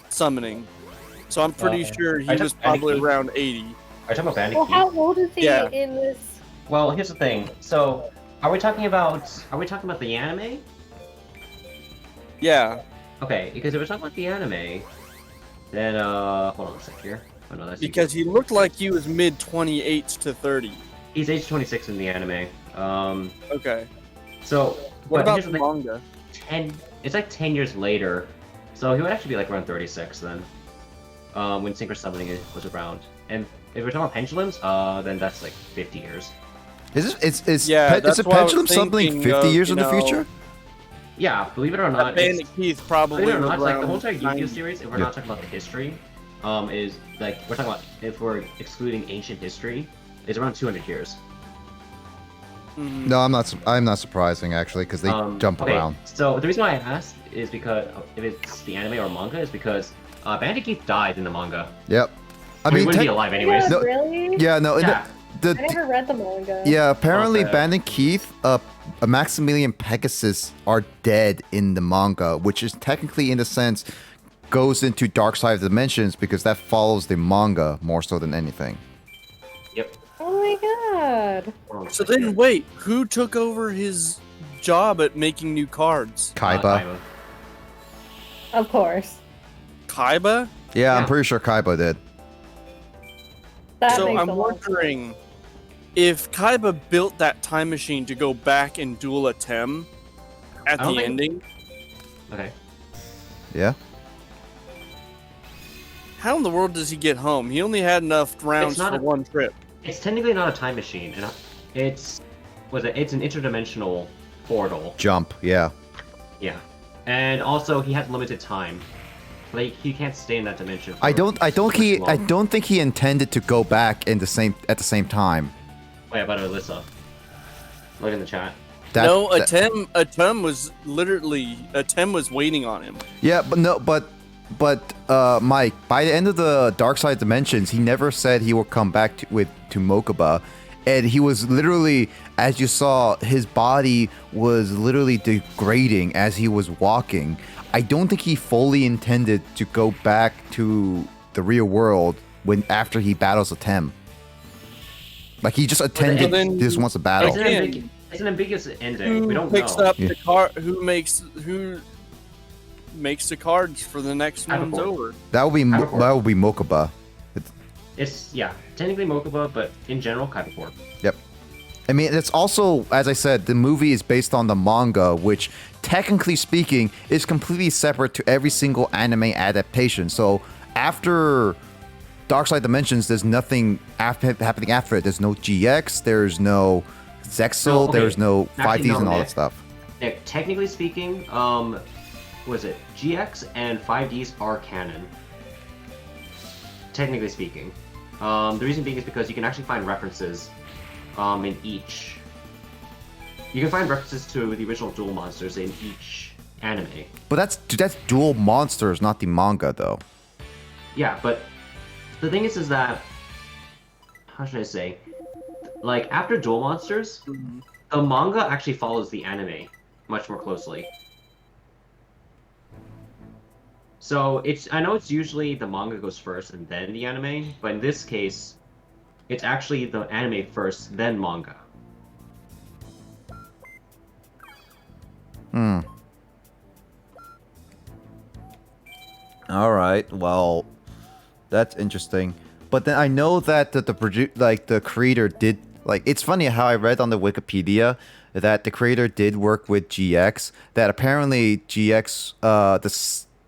summoning. So I'm pretty sure he I took was probably Bandicoof. around 80. Are you talking about Bandit Well, Keith? how old is he Yeah. in this? Well, here's the thing. So, are we talking about the anime? Yeah. Okay, because if we're talking about the anime, then hold on a sec here. Oh no, that's Because he looked like he was mid 28s to 30. he's age 26 in the anime. Okay. So What but about here's the the thing, manga? it's like 10 years later, so he would actually be like around 36 then. When Synchro Summoning was around, and if we're talking about pendulums, then that's like 50 years. Is Yeah, is that's a what I was pendulum something thinking 50 of, years you in the know, future? Yeah, believe it or not, Bandit Keith probably believe it or not, was like the around whole entire Yu-Gi-Oh 90. series, if we're Yeah. not talking about the history, is like we're talking about if we're excluding ancient history, is around 200 years. Mhm. No, I'm not surprising actually because they jump okay, around. So the reason why I asked is because if it's the anime or manga is because Bandit Keith died in the manga. Yep. I mean, he wouldn't be tech- alive anyways. Yeah, No, really? yeah, no, Yeah. the, I never read the manga. yeah, apparently Okay. Bandit Keith, Maximilian Pegasus are dead in the manga, which is technically in a sense goes into Dark Side of the Dimensions because that follows the manga more so than anything. Yep. Oh my god. Hold on a So sec then, here. wait, who took over his job at making new cards? Kaiba. Of course. Kaiba? Yeah, I'm Yeah. pretty sure Kaiba did. That So makes I'm a lot of wondering if Kaiba built that time machine to go back and duel a Tem at I don't the think- ending. Okay. Yeah. How in the world does he get home? He only had enough rounds not for a- one trip. It's technically not a time machine, and it's it's an interdimensional portal. Jump. Yeah. Yeah, and also he has limited time. Like he can't stay in that dimension. I don't long. think he intended to go back at the same time. Wait, about Alyssa. Look in the chat. No, That- a Tem was literally a Tem was waiting on him. Yeah, but Mike, by the end of the Dark Side Dimensions, he never said he would come back to Mokuba, and he was literally, as you saw, his body was literally degrading as he was walking. I don't think he fully intended to go back to the real world after he battles a Tem. Like he just attended then- this once a battle. It's Again, it's an ambiguous ending. Who We don't picks know. up Yeah. the card? Who makes the cards for the next I have a one's board. over? That would be Mokuba. It's technically Mokuba, but in general, Kaibaport. Yep. I mean, it's also, as I said, the movie is based on the manga, which, technically speaking, is completely separate to every single anime adaptation. So, after Dark Side Dimensions, there's nothing happening after it. There's no GX, there's no Zexal, No, okay. there's no Actually, 5Ds no, and all Nick. that stuff. Nick, technically speaking, what is it? GX and 5Ds are canon. Technically speaking. The reason being is because you can actually find references in each. You can find references to the original Duel Monsters in each anime. But that's Dual Monsters, not the manga, though. Yeah, but the thing is that how should I say? Like after Duel Monsters, the manga actually follows the anime much more closely. So I know it's usually the manga goes first and then the anime, but in this case, it's actually the anime first, then manga. All right. Well, that's interesting. But then I know that the creator did Like, it's funny how I read on the Wikipedia that the creator did work with GX. That apparently GX,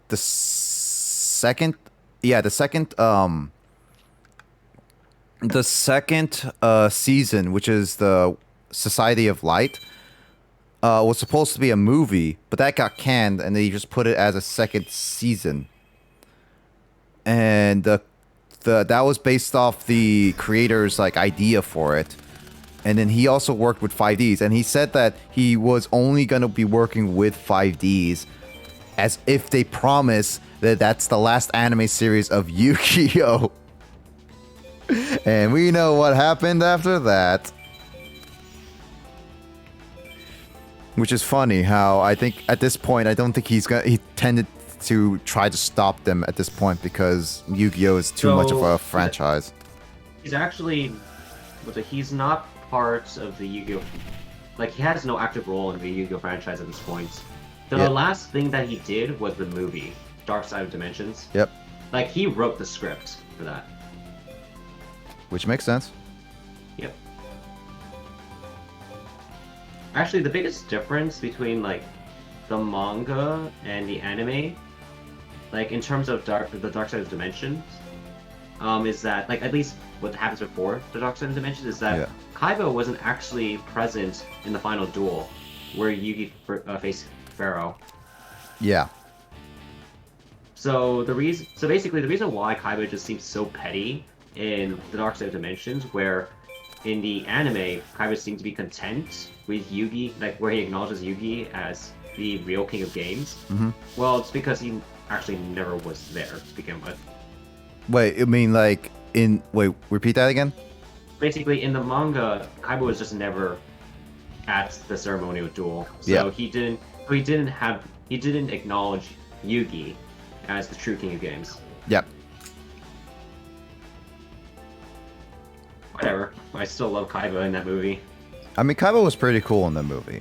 the second, yeah, the second season, which is the Society of Light, was supposed to be a movie, but that got canned, and they just put it as a second season. And that was based off the creator's like idea for it. And then he also worked with 5Ds, and he said that he was only going to be working with 5Ds as if they promise that that's the last anime series of Yu-Gi-Oh! And we know what happened after that. Which is funny how I think at this point, I don't think he tended to try to stop them at this point because Yu-Gi-Oh! Is too much of a franchise. He's actually, he's not part of the Yu-Gi-Oh! Like, he has no active role in the Yu-Gi-Oh! Franchise at this point. The last thing that he did was the movie, Dark Side of Dimensions. Yep. Like, he wrote the script for that. Which makes sense. Yep. Actually, the biggest difference between, like, the manga and the anime, like, in terms of the Dark Side of Dimensions, is that, like, at least what happens before the Dark Side of Dimensions is that Kaiba wasn't actually present in the final duel where Yugi faced Pharaoh. Yeah. So basically the reason why Kaiba just seems so petty in the Dark Side of Dimensions, where in the anime Kaiba seems to be content with Yugi, like where he acknowledges Yugi as the real king of games. Mm-hmm. Well, it's because he actually never was there to begin with. Wait, I mean, like, wait, repeat that again? Basically, in the manga, Kaiba was just never at the ceremonial duel. So he didn't acknowledge Yugi as the true king of games. Yep. Whatever. I still love Kaiba in that movie. I mean, Kaiba was pretty cool in the movie.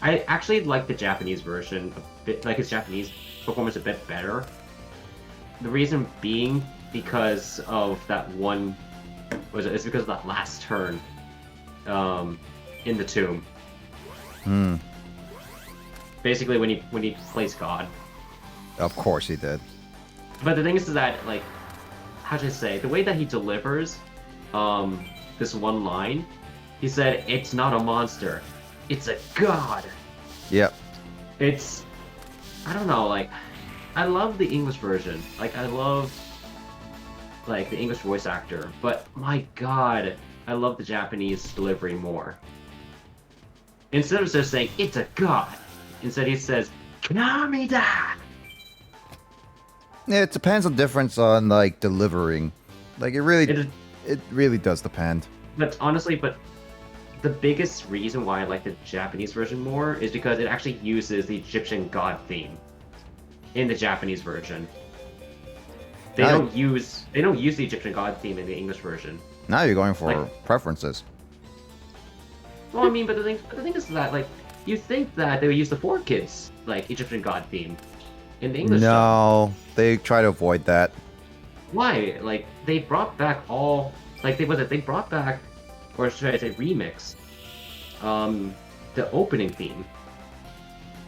I actually like the Japanese version a bit, like his Japanese performance a bit better. The reason being because of that one, it's because of that last turn, in the tomb. Hmm. Basically, when he plays God. Of course he did. But the thing is that, like, how should I say, the way that he delivers, this one line, he said, "It's not a monster, it's a god." Yep. It's, I don't know, like, I love the English version. Like, I love, like, the English voice actor. But, my god, I love the Japanese delivery more. Instead of just saying, "It's a god," instead he says, "Kamida!" Yeah, it depends on difference on, like, delivering. Like, it really does depend. But honestly, the biggest reason why I like the Japanese version more is because it actually uses the Egyptian god theme in the Japanese version. They don't use the Egyptian god theme in the English version. Now you're going for preferences. Well, I mean, but the thing is that, like, you think that they would use the 4Kids, like, Egyptian god theme in the English dub. No, they try to avoid that. Why? Like, they brought back all, like, they brought back, or should I say remix, the opening theme.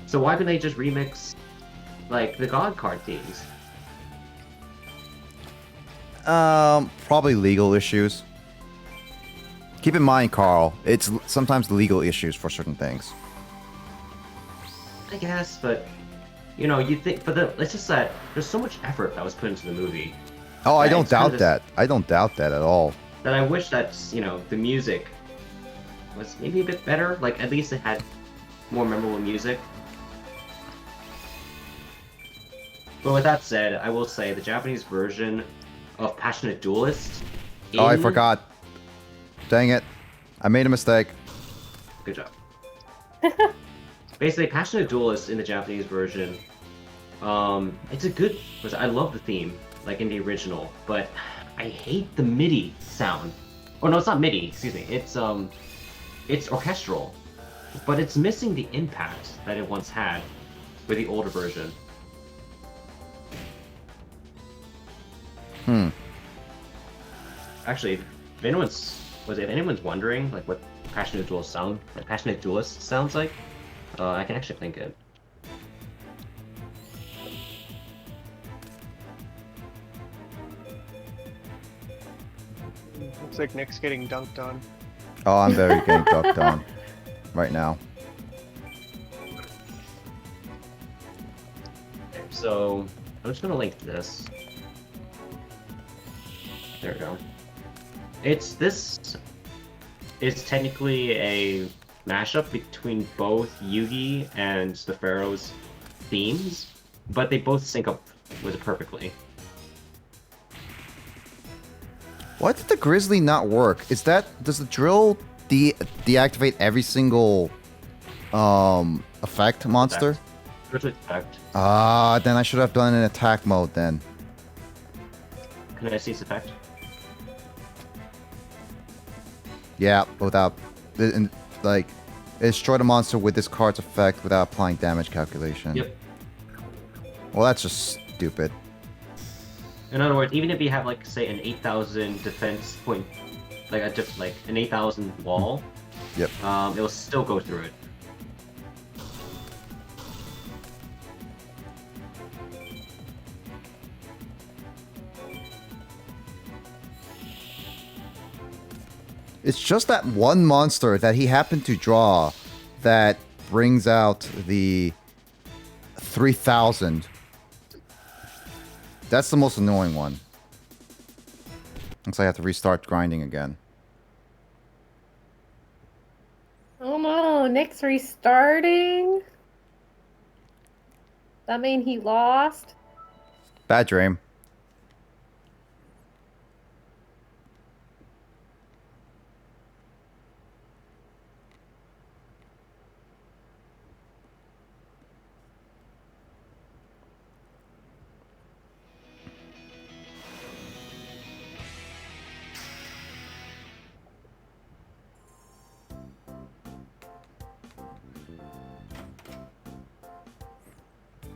So why couldn't they just remix, like, the God card themes? Probably legal issues. Keep in mind, Carl, it's sometimes legal issues for certain things. I guess, but, you know, you think, but it's just that there's so much effort that was put into the movie. Oh, I don't doubt that. I don't doubt that at all. That I wish that, you know, the music was maybe a bit better. Like, at least it had more memorable music. But with that said, I will say the Japanese version of Passionate Duelist... Oh, I forgot. Dang it. I made a mistake. Good job. Basically, Passionate Duelist in the Japanese version, it's a good... I love the theme, like in the original, but I hate the MIDI sound. Oh no, it's not MIDI, excuse me. It's orchestral, but it's missing the impact that it once had with the older version. Actually, if anyone's if anyone's wondering like what passionate duelist sounds like, I can actually think it. Looks like Nick's getting dunked on. Oh, I'm very getting dunked on right now. Okay, so I'm just gonna link this. There we go. This is technically a mashup between both Yugi and the Pharaoh's themes, but they both sync up with it perfectly. Why did the Grizzly not work? Does the drill deactivate every single effect monster? Effect. Then I should have done it in attack mode then. Can I see this effect? Yeah, without it destroy the monster with this card's effect without applying damage calculation. Yep. Well, that's just stupid. In other words, even if you have like say an 8,000 defense point, like an 8,000 wall, Yep. It will still go through it. It's just that one monster that he happened to draw that brings out the 3,000. That's the most annoying one. Looks like I have to restart grinding again. Oh no, Nick's restarting? That mean he lost? Bad dream.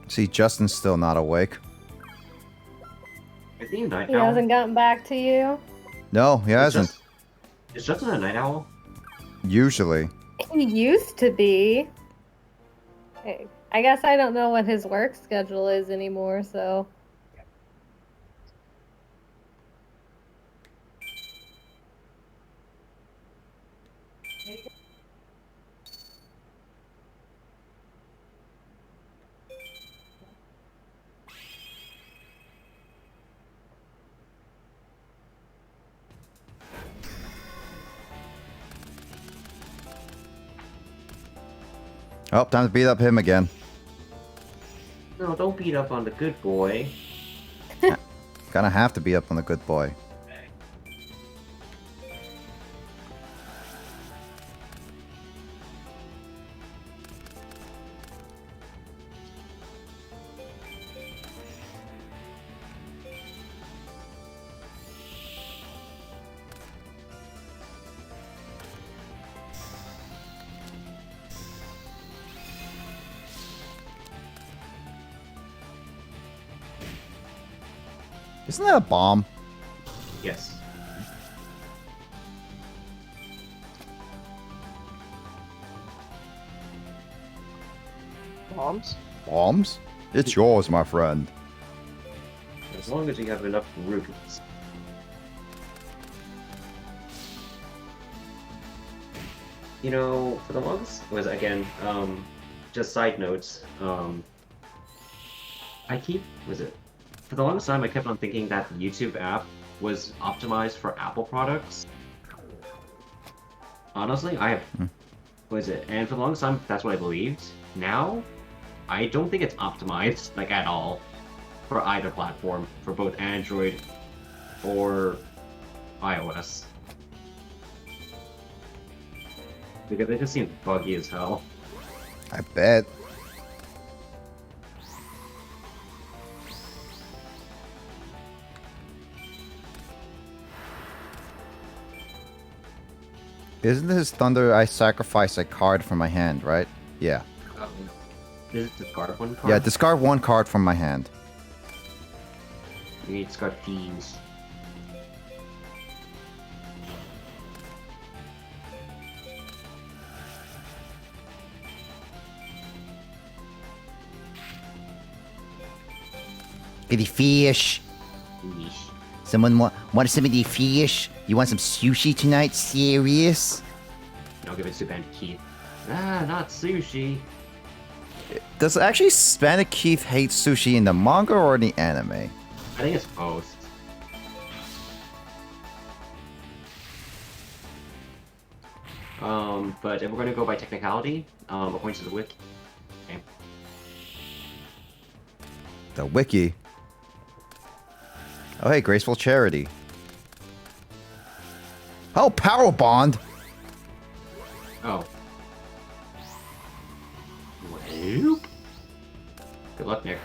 See, Justin's still not awake. Is he a night He owl? hasn't gotten back to you? No, he hasn't. Is Justin a night owl? Usually. He used to be. I guess I don't know what his work schedule is anymore, so. Oh, time to beat up him again. No, don't beat up on the good boy. Gonna have to beat up on the good boy. Isn't that a bomb? Yes. Bombs? Bombs? It's yours, my friend. As long as you have enough rupees. You know, for the longest was again, just side notes. For the longest time I kept on thinking that the YouTube app was optimized for Apple products. Honestly, and for the longest time that's what I believed. Now, I don't think it's optimized like at all for either platform, for both Android or iOS. Because it just seems buggy as hell. I bet. Isn't this Thunder I sacrifice a card from my hand, right? Yeah. Is it discard one card? Yeah, discard one card from my hand. You need to discard Fiends. at the fish. Someone want some of the fish? You want some sushi tonight? Serious? I'll give it to Bandit Keith. Ah, not sushi. Does actually Spanic Keith hate sushi in the manga or in the anime? I think it's both. But if we're gonna go by technicality, according to the wiki. Okay. The wiki. Oh, hey, graceful charity. Oh, power bond. Oh. Well. Good luck, Nick.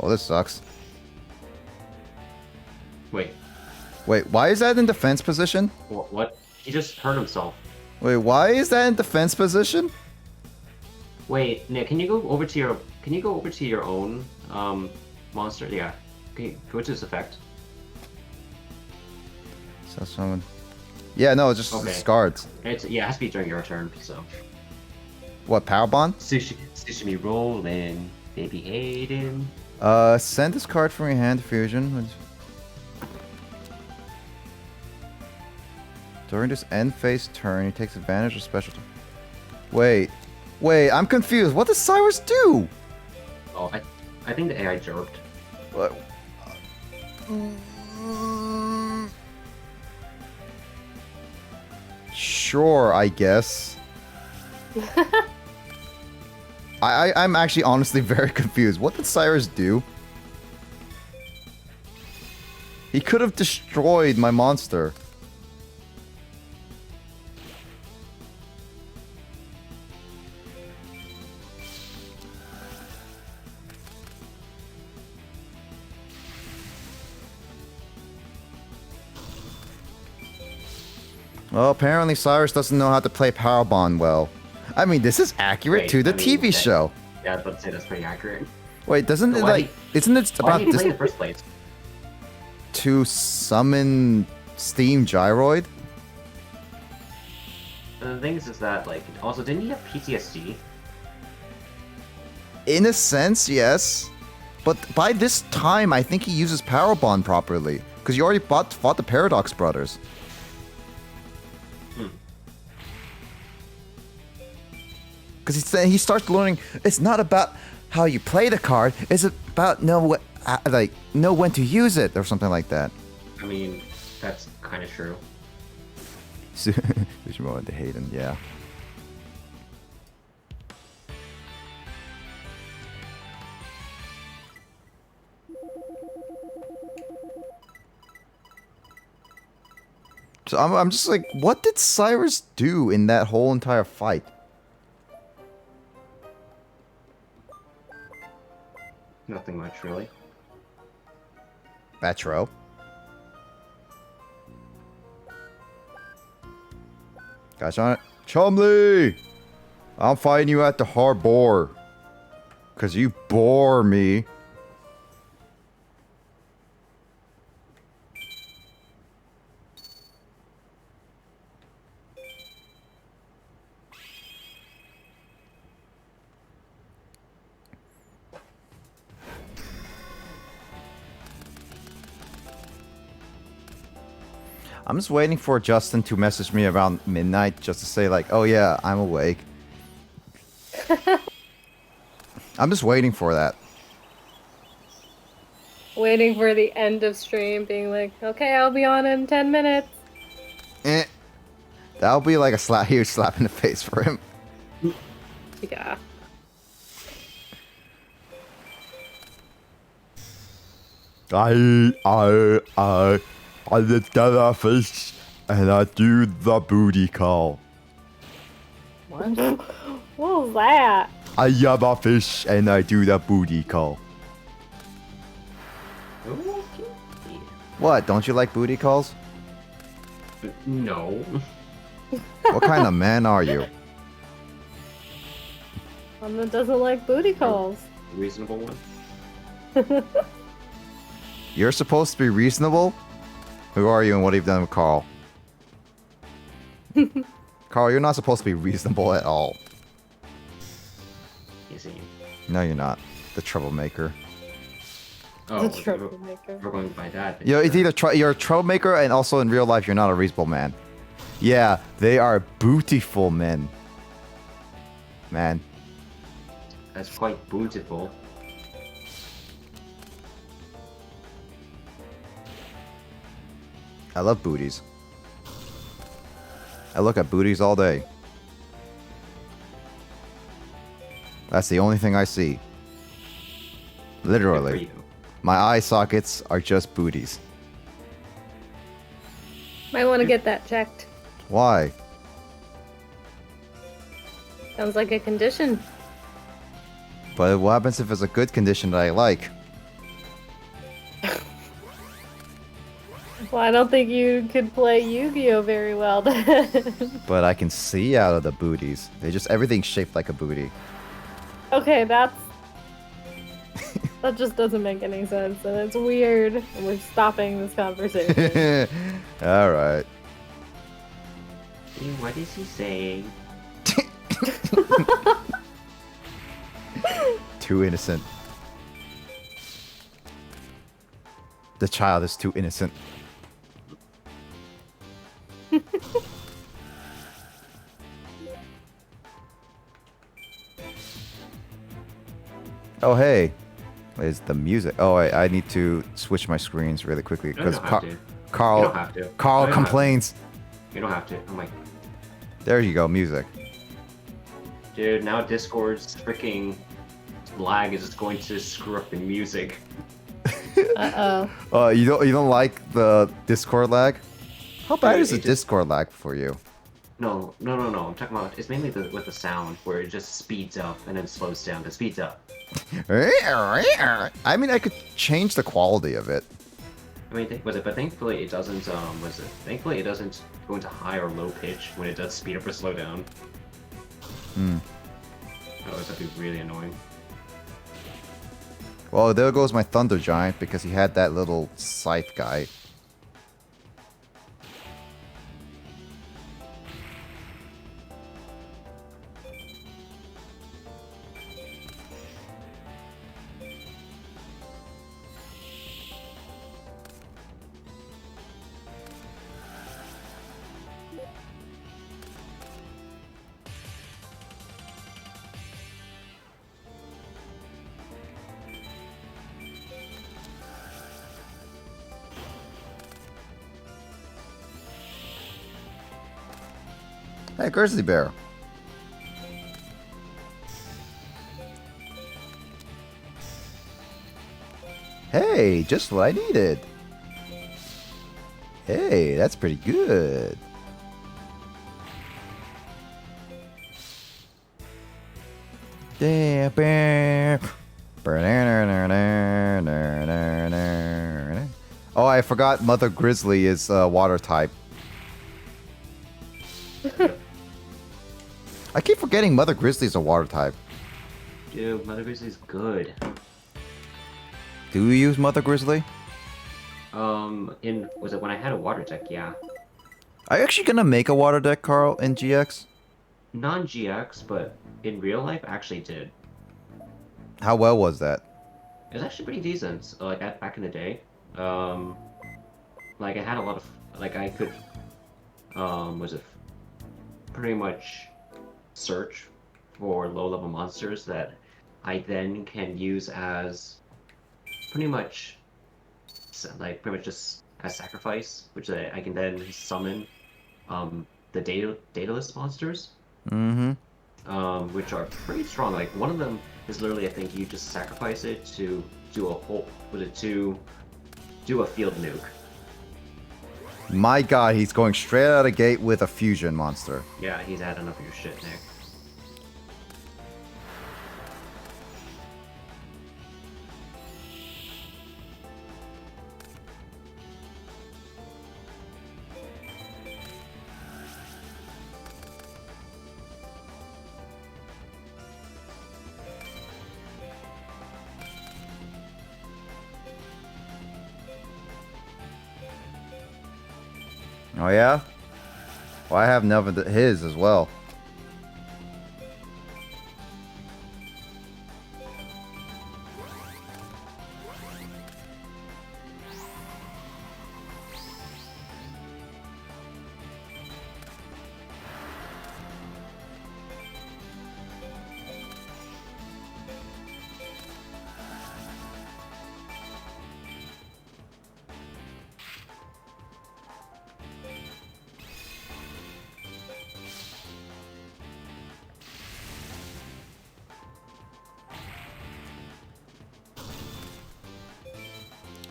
Oh, this sucks. Wait. Wait, why is that in defense position? What? He just hurt himself. Wait, why is that in defense position? Wait, Nick, can you go over to your own monster? Yeah. Okay, go to this effect. So someone. Yeah, no, it's just Okay. discards. It has to be during your turn. So. What, power bond? Sushi rolling, baby Hayden. Send this card from your hand to fusion. During this end phase turn, he takes advantage of special. Wait, I'm confused. What does Cyrus do? Oh, I think the AI jerked. What? Sure, I guess. I'm actually honestly very confused. What did Cyrus do? He could have destroyed my monster. Well, apparently Cyrus doesn't know how to play Power Bond well. I mean, this is accurate to the TV show. Yeah, I was about to say that's pretty accurate. Wait, doesn't So it why like... Isn't it Why about did he this... play in the first place? to summon Steam Gyroid? And the thing is that, like, also, didn't he have PTSD? In a sense, yes. But by this time, I think he uses Power Bond properly. Because you already fought the Paradox Brothers. Because he starts learning, it's not about how you play the card, it's about know when to use it, or something like that. I mean, that's kind of true. There's more into Hayden, yeah. So I'm just like, what did Cyrus do in that whole entire fight? Nothing much, really. Metro. Guys on it. Chumley! I'm fighting you at the harbor. Cause you bore me. I'm just waiting for Justin to message me around midnight just to say like, oh yeah, I'm awake. I'm just waiting for that. Waiting for the end of stream, being like, okay, I'll be on in 10 minutes. That'll be like a huge slap in the face for him. Yeah. I just get a fish and I do the booty call. What? What was that? I have a fish and I do the booty call. What? Don't you like booty calls? No. What kind of man are you? One that doesn't like booty calls. Reasonable one. You're supposed to be reasonable? Who are you and what have you done with Carl? Carl, you're not supposed to be reasonable at all. Yes, I am. No, you're not. The troublemaker. Oh, The if troublemaker. we're going by that. then You know, it's sure. either you're a troublemaker, and also in real life, you're not a reasonable man. Yeah, they are beautiful men. Man. That's quite beautiful. I love booties. I look at booties all day. That's the only thing I see. Good for Literally. you. My eye sockets are just booties. Might want to get that checked. Why? Sounds like a condition. But what happens if it's a good condition that I like? Well, I don't think you could play Yu-Gi-Oh very well then. But I can see out of the booties. They just everything's shaped like a booty. Okay, that just doesn't make any sense, and it's weird. And we're stopping this conversation. All right. What is he saying? Too innocent. The child is too innocent. Oh, hey. Is the music? Oh, I need to switch my screens really quickly No, you because don't have to. You Carl don't have to. Carl You don't have to. complains. You don't have to. I'm like, There you go, music. dude, now Discord's freaking lag is just going to screw up the music. Uh-oh. You don't like the Discord lag? How bad Dude, is the it just- Discord lag for you? No. I'm talking about it's mainly with the sound where it just speeds up and then slows down. It speeds up. I mean, I could change the quality of it. I mean, but thankfully it doesn't. Thankfully it doesn't go into high or low pitch when it does speed up or slow down. Hmm. Otherwise, that'd be really annoying. Well, there goes my Thunder Giant because he had that little scythe guy. Hey, Grizzly Bear. Hey, just what I needed. Hey, that's pretty good. Yeah, bear. Oh, I forgot Mother Grizzly is water type. I keep forgetting Mother Grizzly is a water type. Dude, Mother Grizzly's good. Do you use Mother Grizzly? Was it when I had a water deck? Yeah. Are you actually gonna make a water deck, Carl, in GX? Non-GX, but in real life, I actually did. How well was that? It was actually pretty decent. Like back in the day, like I had a lot of like I could, was it pretty much search for low-level monsters that I then can use as pretty much just as sacrifice, which I can then summon the dataless monsters, Mm-hmm. which are pretty strong. Like one of them is literally, I think you just sacrifice it to do do a field nuke. My god, he's going straight out of gate with a fusion monster. Yeah, he's had enough of your shit, Nick. Oh yeah? Well, I have none of his as well.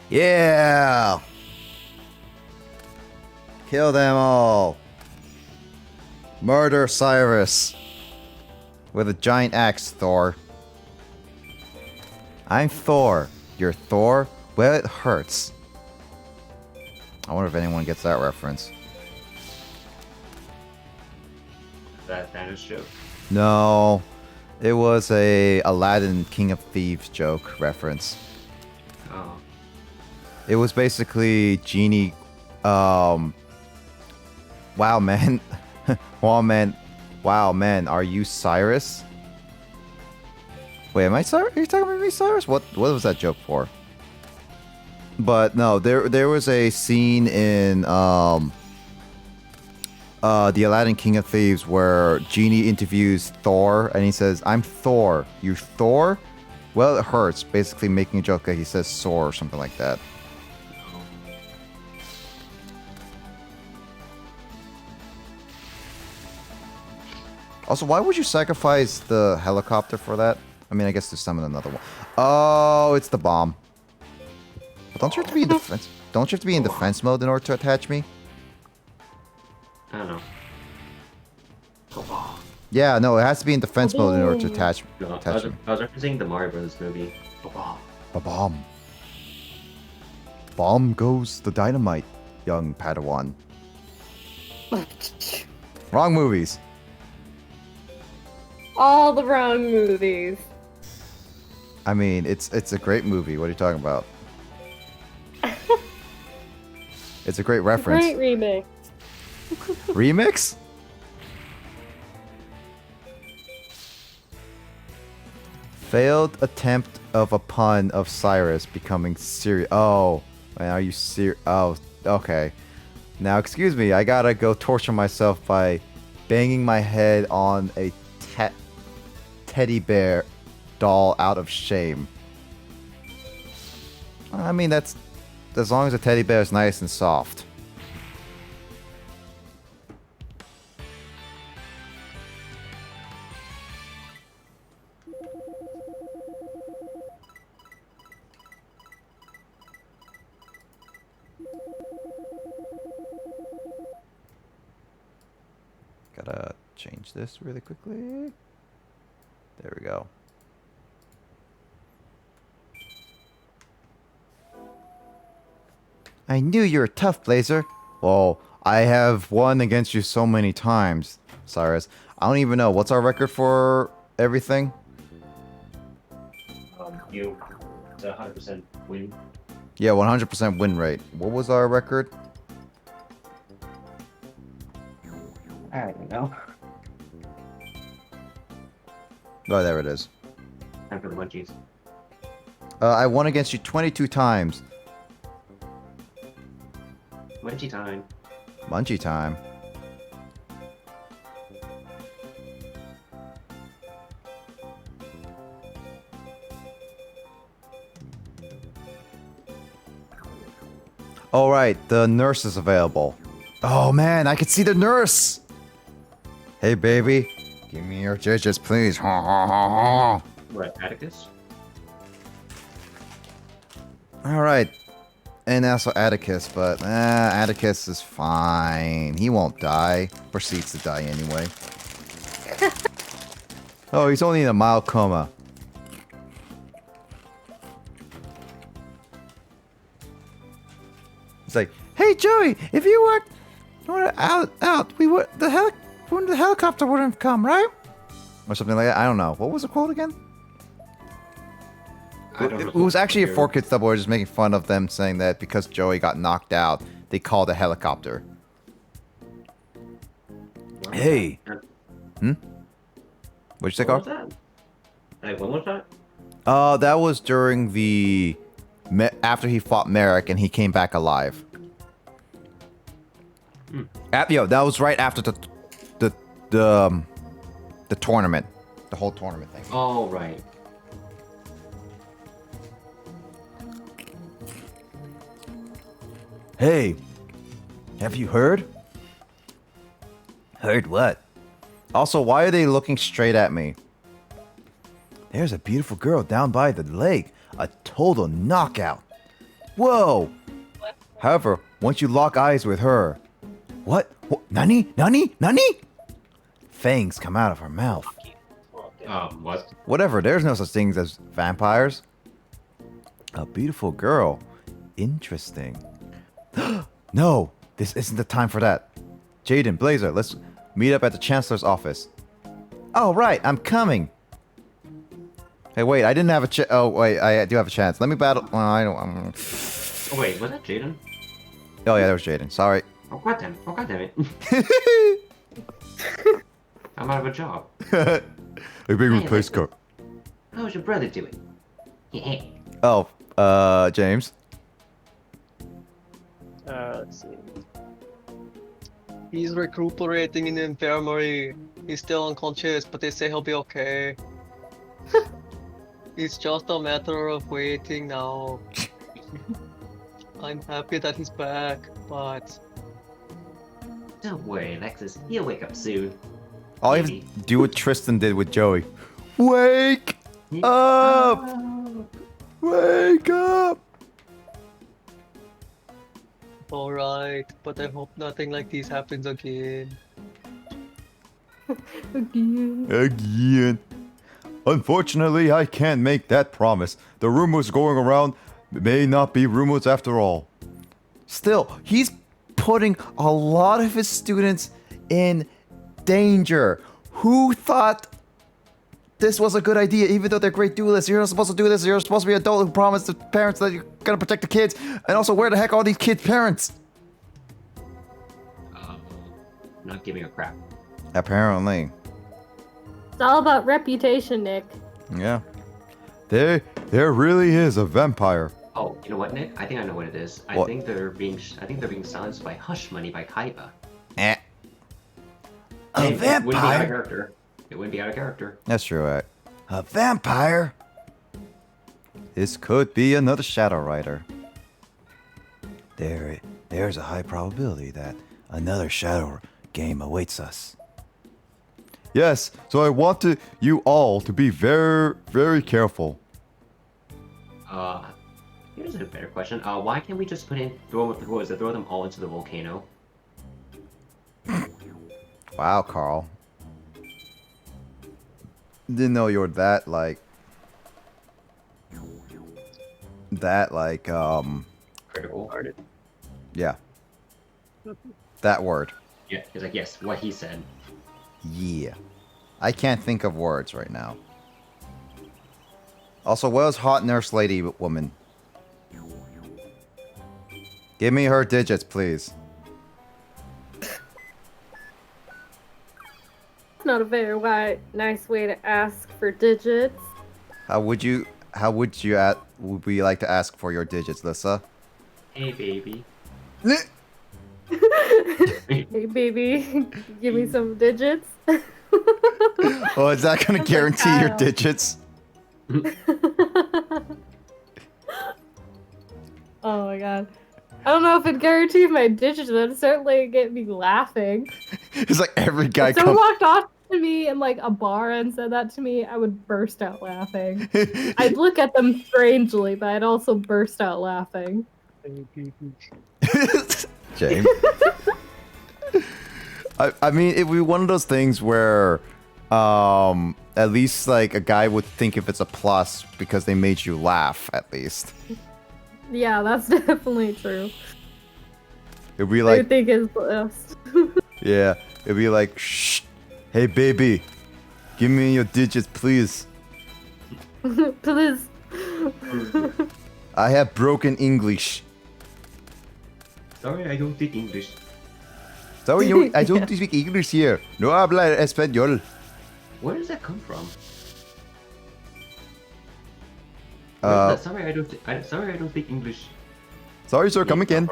Yeah! Kill them all. Murder Cyrus. With a giant axe, Thor. I'm Thor. You're Thor? Well, it hurts. I wonder if anyone gets that reference. That Spanish joke. No. It was a Aladdin King of Thieves joke reference. Oh. It was basically Genie. Wow, man. Wow, man. Wow, man. Are you Cyrus? Wait, am I Cyrus? Are you talking about me, Cyrus? What was that joke for? But no, there was a scene in the Aladdin King of Thieves where Genie interviews Thor and he says, "I'm Thor. You Thor? Well, it hurts." Basically making a joke that he says sore or something like that. Also, why would you sacrifice the helicopter for that? I mean, I guess to summon another one. Oh, it's the bomb. But don't you have to be in defense? Don't you have to be in defense mode in order to attach me? I don't know. Yeah, no, it has to be in defense mode in order to attach No, I me. was referencing the Mario Brothers movie. A bomb. Bomb goes the dynamite, young Padawan. Wrong movies. All the wrong movies. I mean, it's a great movie. What are you talking about? It's a great reference. Great remake. Remix? Failed attempt of a pun of Cyrus becoming serious. Oh, man, are you serious? Oh, okay. Now, excuse me, I gotta go torture myself by banging my head on a teddy bear doll out of shame. I mean, that's as long as the teddy bear is nice and soft. Gotta change this really quickly. There we go. I knew you were tough, Blazer. Well, I have won against you so many times, Cyrus. I don't even know. What's our record for everything? You, the 100% win. Yeah, 100% win rate. What was our record? I don't know. Oh, there it is. Time for the munchies. I won against you 22 times. Munchie time. Munchie time. All right, the nurse is available. Oh man, I can see the nurse. Hey baby, give me your digits, please. Ha ha ha ha. What, Atticus? All right, and also Atticus, but Atticus is fine. He won't die. Proceeds to die anyway. Oh, he's only in a mild coma. It's like, hey Joey, if you were out, the helicopter wouldn't have come, right? Or something like that. I don't know. What was the quote again? It was actually a 4Kids double. We're just making fun of them saying that because Joey got knocked out, they called a helicopter. Hey. What'd you say, Carl? What was that? Like, when was that? That was during the after he fought Merrick and he came back alive. That was right after the tournament, the whole tournament thing. Oh, right. Hey, have you heard? Heard what? Also, why are they looking straight at me? There's a beautiful girl down by the lake. A total knockout. Whoa! However, once you lock eyes with her... What? Nani? Nani? Nani? Fangs come out of her mouth. What? Whatever, there's no such things as vampires. A beautiful girl. Interesting. No, this isn't the time for that. Jaden, Blazer, let's meet up at the Chancellor's office. Oh, right, I'm coming. Hey, wait, I didn't have a chance. Oh, wait, I do have a chance. Let me battle. Well, I don't. Oh wait, was that Jaden? Oh, yeah, that was Jaden. Sorry. Oh goddamn! Oh goddamn it! I'm out of a job. A big replace car. How's your brother doing? Yeah. Oh, James. Let's see. He's recuperating in the infirmary. He's still unconscious, but they say he'll be okay. It's just a matter of waiting now. I'm happy that he's back, but Don't worry, Alexis. He'll wake up soon. All you have to do what Tristan did with Joey. Wake up! Wake up! alright. But I hope nothing like this happens again. Again. Unfortunately, I can't make that promise. The rumors going around may not be rumors after all. Still, he's putting a lot of his students in danger. Who thought this was a good idea, even though they're great duelists? You're not supposed to do this. You're supposed to be an adult who promised the parents that you're gonna protect the kids. And also, where the heck are these kids' parents? Not giving a crap. Apparently. It's all about reputation, Nick. Yeah. There really is a vampire. Oh, you know what, Nick? I think I know what it is. I What? think they're being silenced by Hush Money by Kaiba. Eh. A Hey, It wouldn't be out of vampire? character. It wouldn't be out of character. That's true, right? A vampire? This could be another Shadow Rider. There's a high probability that another Shadow game awaits us. Yes, so I want you all to be very, very careful. Here's a better question. Why can't we just throw them all into the volcano? Wow, Carl. Didn't know you were that, like... Critical. Yeah. That word. Yeah, he's like, yes, what he said. Yeah. I can't think of words right now. Also, where's hot nurse lady woman? Give me her digits, please. Not a very nice way to ask for digits. How would we like to ask for your digits, Lissa? Hey, baby. Hey, baby, give me some digits. Oh, is that gonna guarantee your Kyle. digits? Oh my god. I don't know if it guarantees my digits, but it'd certainly get me laughing. It's like every guy If someone comes. walked off to me in like a bar and said that to me, I would burst out laughing. I'd look at them strangely, but I'd also burst out laughing. James. I mean, it'd be one of those things where, at least like a guy would think if it's a plus because they made you laugh, at least. Yeah, that's definitely true. It'd be I like, think it's blessed. yeah, it'd be like, shh, hey baby, give me your digits, please. Please. I have broken English. Sorry, I don't speak English. Sorry, I don't speak English here. No habla español. Where does that come from? Sorry, I don't speak English. Sorry, sir, come again.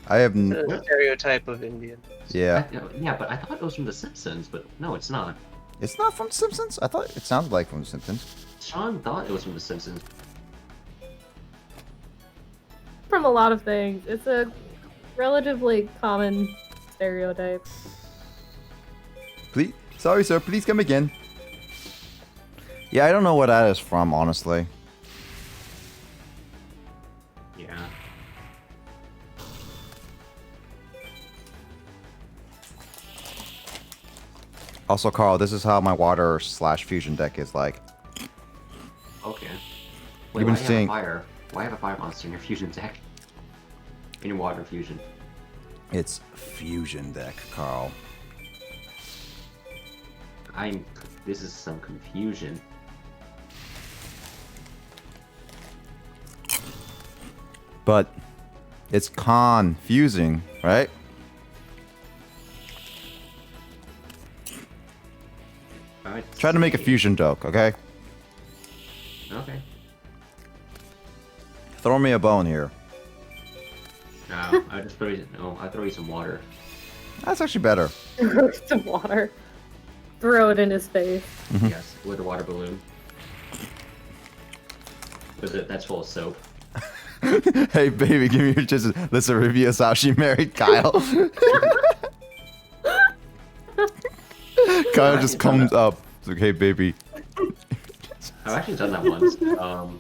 I have. It's a stereotype of Indian. Yeah. Yeah, but I thought it was from The Simpsons, but no, it's not. It's not from Simpsons? I thought it sounded like from Simpsons. Sean thought it was from The Simpsons. From a lot of things. It's a relatively common stereotype. Please, sorry, sir. Please come again. Yeah, I don't know what that is from, honestly. Yeah. Also, Carl, this is how my water slash fusion deck is like. Okay. You've Wait, been why seeing- have a fire? Why have a fire monster in your fusion deck? In your water fusion. It's fusion deck, Carl. This is some confusion. But it's confusing, right? Alright. Try to make a fusion joke, okay? Okay. Throw me a bone here. No, I just throw you. No, I throw you some water. That's actually better. Some water. Throw it in his face. Yes, with a water balloon. That's full of soap. Hey, baby, give me your kisses. Listen, review us how she married Kyle. Kyle just comes up. It's like, hey, baby. I've actually done that once.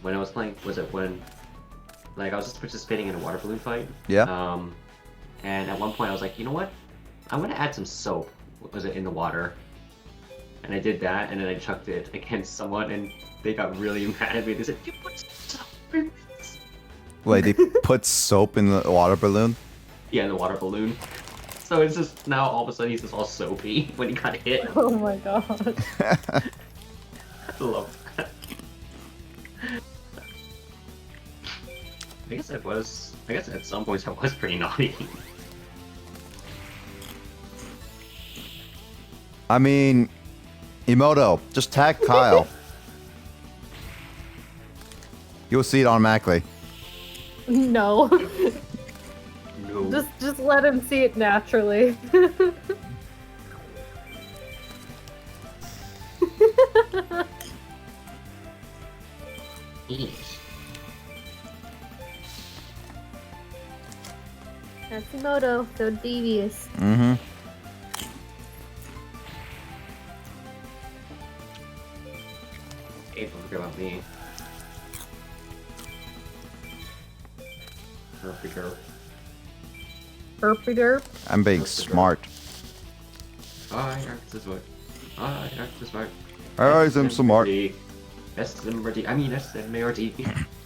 When I was playing, was it when, like, I was just participating in a water balloon fight. Yeah. And at one point I was like, you know what? I'm gonna add some soap. Was it in the water? And I did that, and then I chucked it against someone, and they got really mad at me. They said, "You put soap in this." Wait, they put soap in the water balloon? Yeah, in the water balloon. So it's just now all of a sudden he's just all soapy when he got hit. Oh my god. I love that. I guess at some points I was pretty naughty. I mean, Emoto, just tag Kyle. You'll see it automatically. No. No. Just let him see it naturally. Matsumoto, so devious. Mm-hmm. Hey, don't forget about me. Herpy derp. Herpy derp. I'm being smart. I act this way. I act this way. I'm smart. SMRD.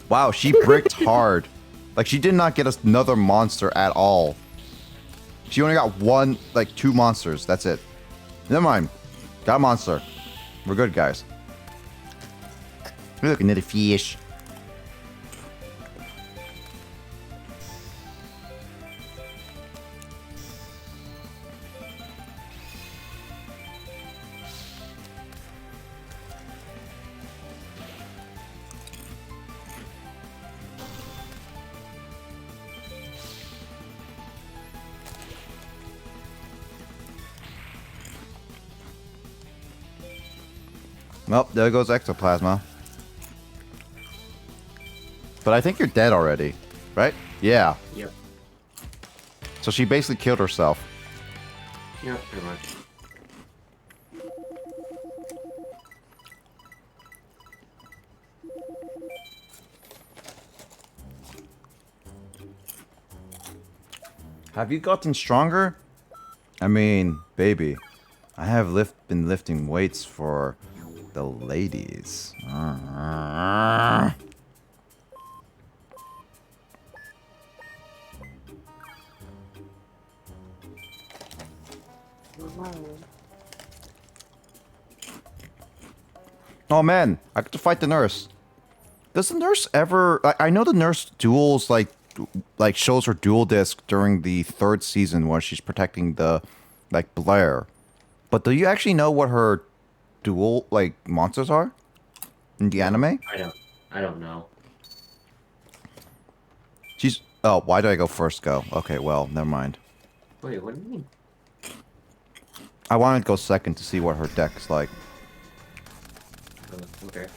Wow, she bricked hard. Like, she did not get another monster at all. She only got one, like, 2 monsters. That's it. Never mind. Got a monster. We're good, guys. We're looking at a fish. Well, there goes Ectoplasma. But I think you're dead already, right? Yeah. Yep. So she basically killed herself. Yep, pretty much. Have you gotten stronger? I mean, baby, I have been lifting weights for the ladies. Oh man, I get to fight the nurse. Does the nurse ever? I know the nurse duels like shows her dual disc during the 3rd season where she's protecting the Blair. But do you actually know what her dual monsters are in the anime? I don't know. She's why did I go first? Go. Okay, well, never mind. Wait, what do you mean? I wanted to go second to see what her deck's like. Okay.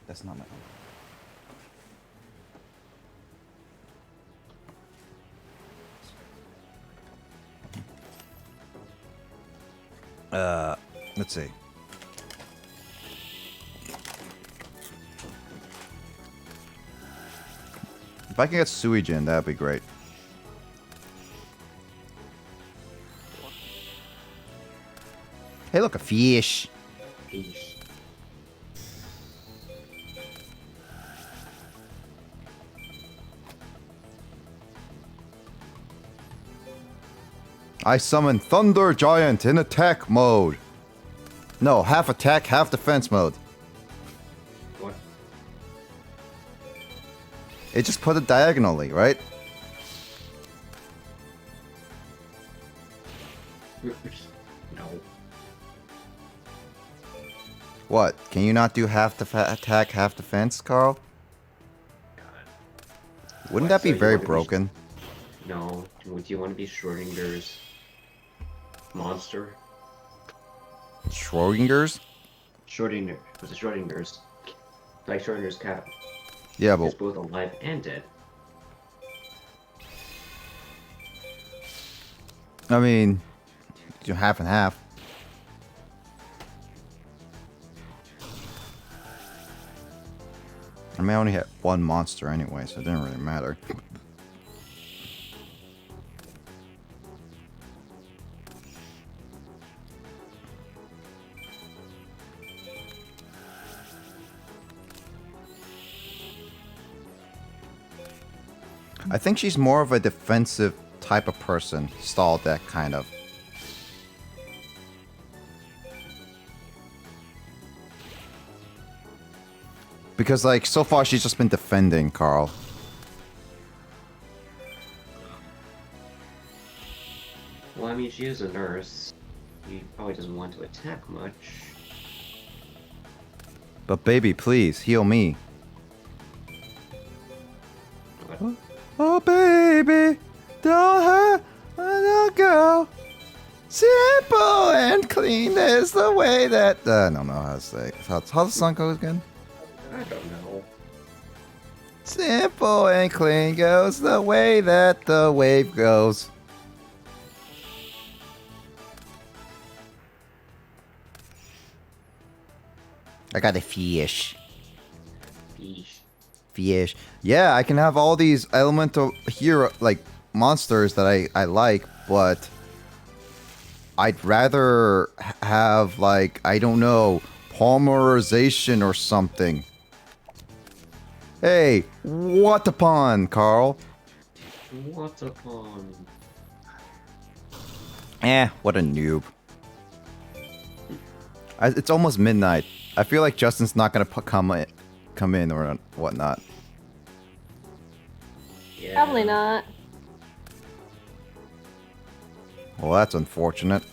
That's not my. Let's see. If I can get Suijin, that'd be great. Hey, look, a fish. Eesh. I summon Thunder Giant in attack mode. No, half attack, half defense mode. What? It just put it diagonally, right? No. What? Can you not do half attack, half defense, Carl? Wouldn't that What, be so you very want to be- broken? No. Would you want to be Schrodinger's monster? Schrodinger's? Schrodinger. Was it Schrodinger's? Like Schrodinger's cat. Yeah, He's but both alive and dead. I mean, do half and half. I mean, I only had one monster anyway, so it didn't really matter. I think she's more of a defensive type of person. Stall deck, kind of. Because, like, so far she's just been defending, Carl. Well, I mean, she is a nurse. He probably doesn't want to attack much. But baby, please, heal me. What? Oh, baby, don't hurt a little girl. Simple and clean is the way that... I don't know how to say it. How the song goes again? I don't know. Simple and clean goes the way that the wave goes. I got a fish. Yeesh. Fish. Yeah, I can have all these elemental hero like monsters that I like, but I'd rather have like, I don't know, polymerization or something. Hey, what upon, Carl? What upon? What a noob. It's almost midnight. I feel like Justin's not gonna come in or whatnot. Yeah. Probably not. Well, that's unfortunate.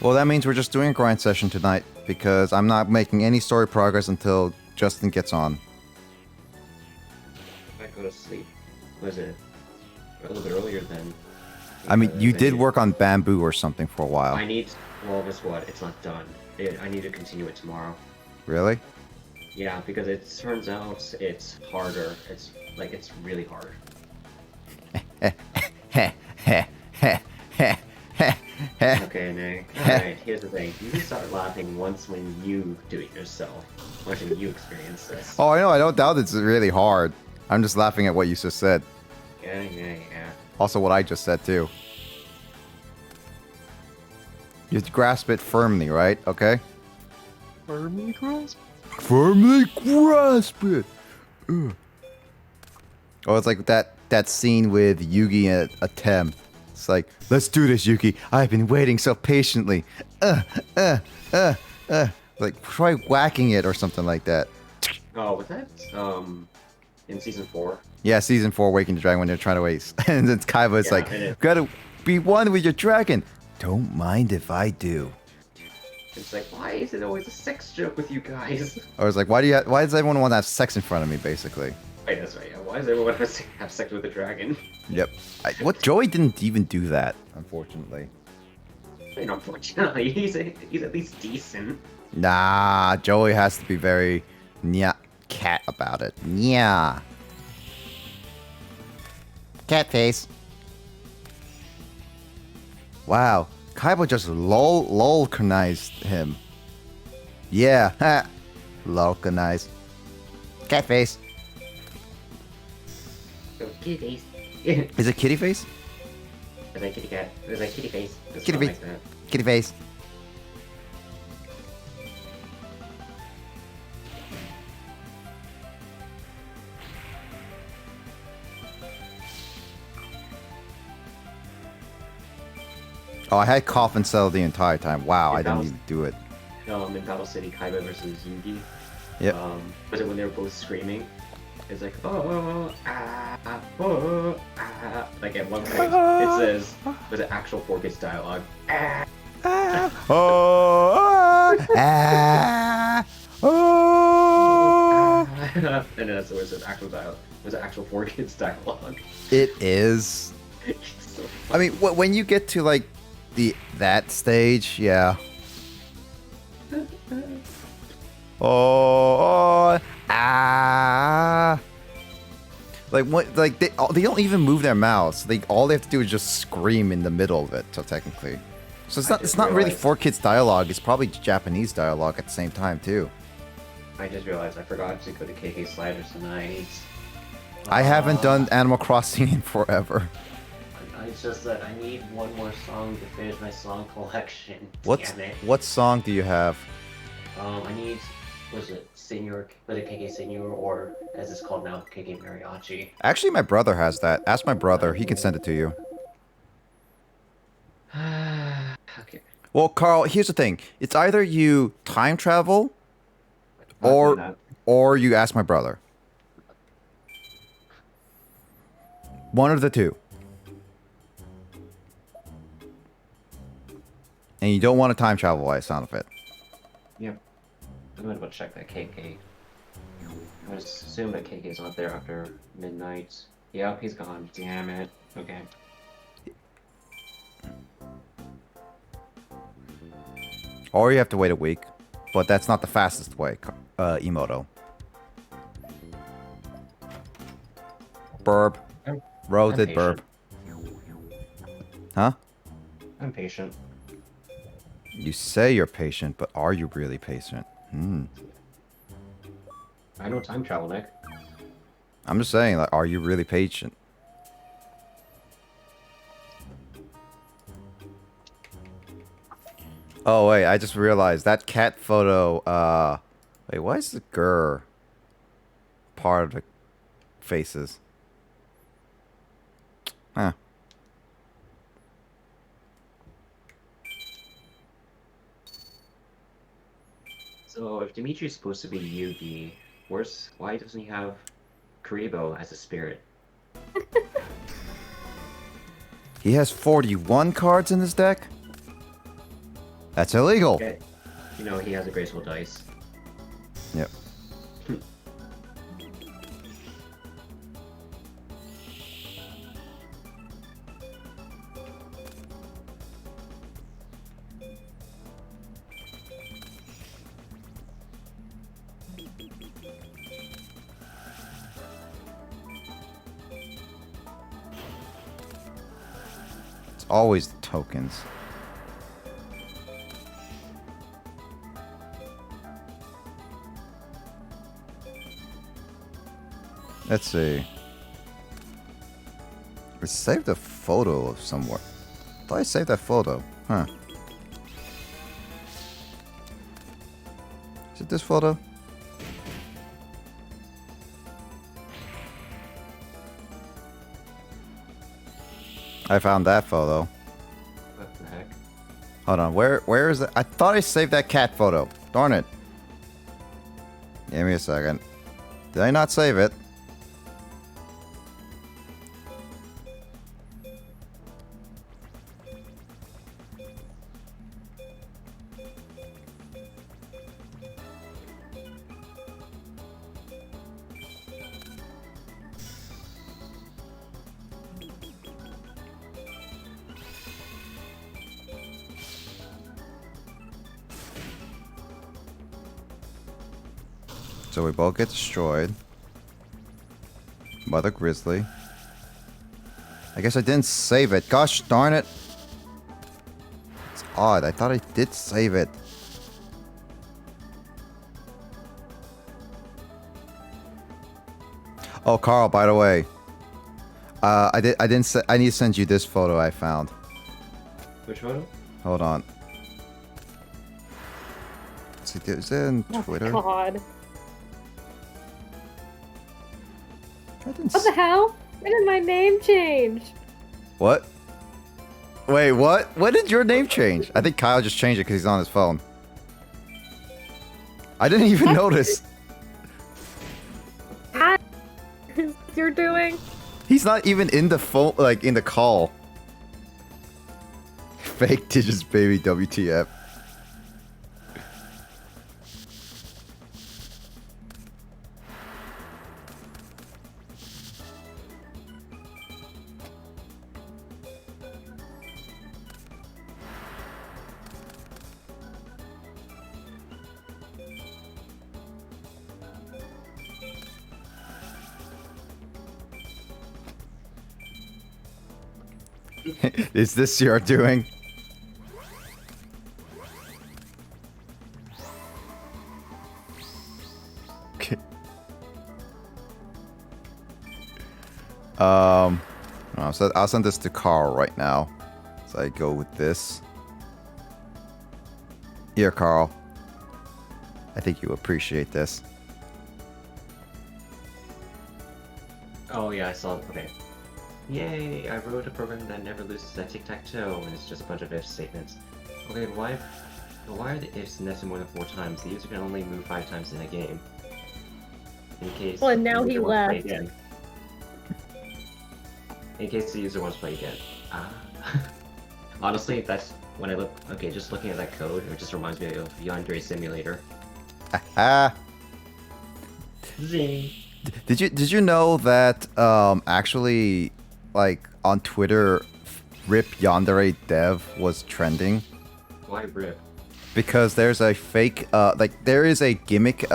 Well, that means we're just doing a grind session tonight because I'm not making any story progress until Justin gets on. If I go to sleep, was it a little bit earlier then? I mean, you Because I did need- work on bamboo or something for a while. I need. Well, guess what? It's not done. I need to continue it tomorrow. Really? Yeah, because it turns out it's harder. It's like it's really hard. Okay, Nick. Alright, here's the thing. You can start laughing once when you do it yourself. Once when you experience this. Oh, I know. I don't doubt it's really hard. I'm just laughing at what you just said. Yeah. Also, what I just said too. You have to grasp it firmly, right? Okay. Firmly grasp. Firmly grasp it. Ugh. Oh, it's like that scene with Yugi and Atem. It's like, let's do this, Yuki. I've been waiting so patiently. Like, try whacking it or something like that. Oh, was that in season 4? Yeah, season 4, Waking the Dragon, when they're trying to waste. And then Kaiba is Yeah, like, and it- gotta be one with your dragon. Don't mind if I do. It's like, why is it always a sex joke with you guys? Or it's like, why does everyone want to have sex in front of me, basically? Wait, that's right. Yeah. Why does everyone have sex with a dragon? Yep. What Joey didn't even do that, unfortunately. I mean, unfortunately, he's at least decent. Nah, Joey has to be very cat about it. Yeah. Cat face. Wow. Kaiba just lolcanized him. Yeah. Ha. Lolcanized. Cat face. Kitty face. Is it kitty face? It's like kitty cat. It's like kitty face. It's Kitty not face. like that. Kitty face. Oh, I had cough and settle the entire time. Wow, I didn't even do it. In Battle City, Kaiba versus Yugi. Yep. Was it when they were both screaming? It's like like at one point it says was it actual 4-Kids dialogue. And then that's where it says actual dialogue. Was it actual 4-Kids dialogue? It is. So I mean, when you get to like that stage, yeah. Like what? Like they don't even move their mouths. All they have to do is just scream in the middle of it. So technically, so it's not really 4-Kids dialogue. It's probably Japanese dialogue at the same time too. I just realized I forgot to go to KK Sliders tonight. I haven't done Animal Crossing in forever. It's just that I need one more song to finish my song collection. Damn it. What song do you have? I need, was it Senior, was it KK Senior, or as it's called now, KK Mariachi? Actually, my brother has that. Ask my brother. He can send it to you. Okay. Well, Carl, here's the thing. It's either you time travel, Not doing or that. you ask my brother. One of the two. And you don't want to time travel by the sound of it. Yep. I'm gonna go check that KK. I'm gonna assume that KK's not there after midnight. Yep, he's gone. Damn it. Okay. Or you have to wait a week. But that's not the fastest way, Emoto. Burb. I'm Roasted burb. Huh? I'm patient. You say you're patient, but are you really patient? I know time travel, Nick. I'm just saying, like, are you really patient? Oh, wait, I just realized that cat photo, wait, why is the grr part of the faces? Huh. So if Dimitri's supposed to be Yugi, why doesn't he have Karibo as a spirit? He has 41 cards in his deck? That's illegal. Okay. You know, he has a graceful dice. Yep. It's always the tokens. Let's see. I saved a photo of somewhere. Thought I saved that photo. Huh. Is it this photo? I found that photo. What the heck? Hold on, where is it? I thought I saved that cat photo. Darn it. Give me a second. Did I not save it? So we both get destroyed. Mother Grizzly. I guess I didn't save it. Gosh darn it. odd. I thought I did save it. Oh, Carl, by the way. I didn't I need to send you this photo I found. Which photo? Hold on. See, is it on Oh, Twitter? God. I didn't What the hell? When did my name change? What? Wait, what? When did your name change? I think Kyle just changed it because he's on his phone. I didn't even notice. You're doing? He's not even in the phone, like in the call. Fake digits, baby. WTF. Is this your doing? Okay. So I'll send this to Carl right now. So I go with this. Here, Carl. I think you appreciate this. Oh yeah, I saw it. Okay. Yay! I wrote a program that never loses at tic-tac-toe, and it's just a bunch of if statements. Okay, why are the ifs nested more than 4 times? The user can only move 5 times in a game. In case Well, and now the he user wants to play left. again. In case the user wants to play again. Ah. Honestly, that's when I look. Okay, just looking at that code, it just reminds me of Yandere Simulator. Ah. Zing. Did you know that actually, like on Twitter, Rip Yandere Dev was trending? Why rip? Because there's a fake like there is a gimmick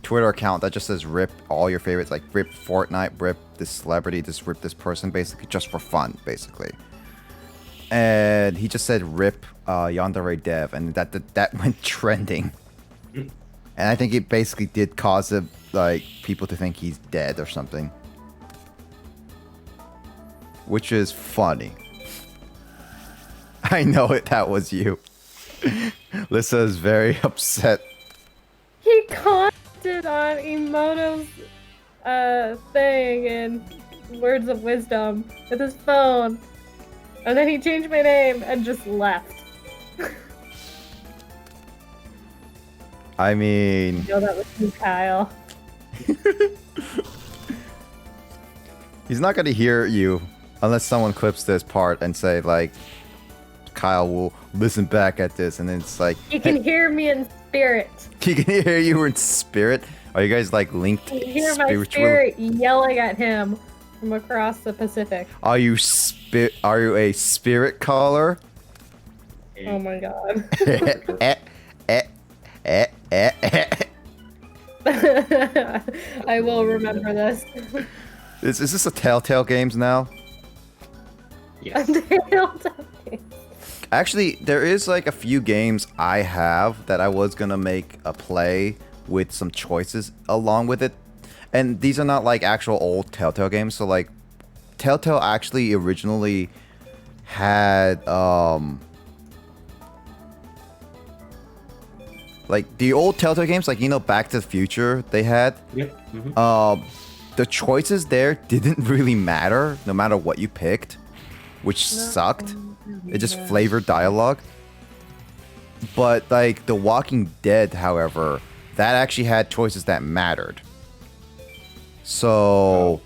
Twitter account that just says rip all your favorites, like rip Fortnite, rip this celebrity, just rip this person, basically just for fun, basically. And he just said rip Yandere Dev, and that went trending. And I think it basically did cause like people to think he's dead or something, which is funny. I know it. That was you. Lissa is very upset. He commented on Emoto's thing in Words of Wisdom with his phone, and then he changed my name and just left. I mean, No, that was you, Kyle. he's not gonna hear you unless someone clips this part and say like, Kyle will listen back at this, and then it's like He can hear me in spirit. he can hear you in spirit. Are you guys like linked He can hear my spiritually? spirit yelling at him from across the Pacific. Are you a spirit caller? Oh my god. I will remember this. Is this a Telltale Games now? Yes. Actually, there is like a few games I have that I was gonna make a play with some choices along with it. And these are not like actual old Telltale games. So like Telltale actually originally had like the old Telltale games, like, you know, Back to the Future, they had. Yep. Mhm. The choices there didn't really matter, no matter what you picked, which sucked. It just flavored dialogue. But like The Walking Dead, however, that actually had choices that mattered. So,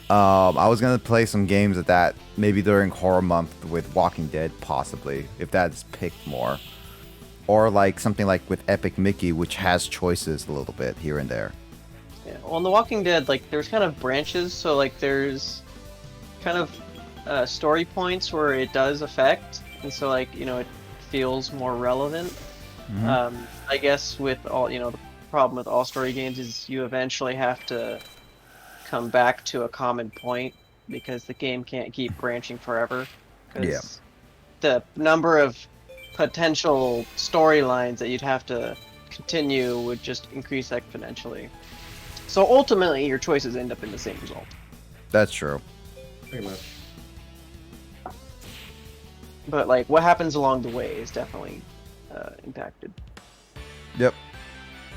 I was gonna play some games of that maybe during Horror Month with Walking Dead, possibly, if that's picked more. Or like something like with Epic Mickey, which has choices a little bit here and there. Yeah, well, in The Walking Dead, like, there's kind of branches, so, like, there's kind of story points where it does affect, and so, like, you know, it feels more relevant. I guess with all, you know, the problem with all story games is you eventually have to come back to a common point, because the game can't keep branching forever. 'Cause Yeah. the number of potential storylines that you'd have to continue would just increase exponentially. So ultimately, your choices end up in the same result. That's true. Pretty much. But like, what happens along the way is definitely impacted. Yep.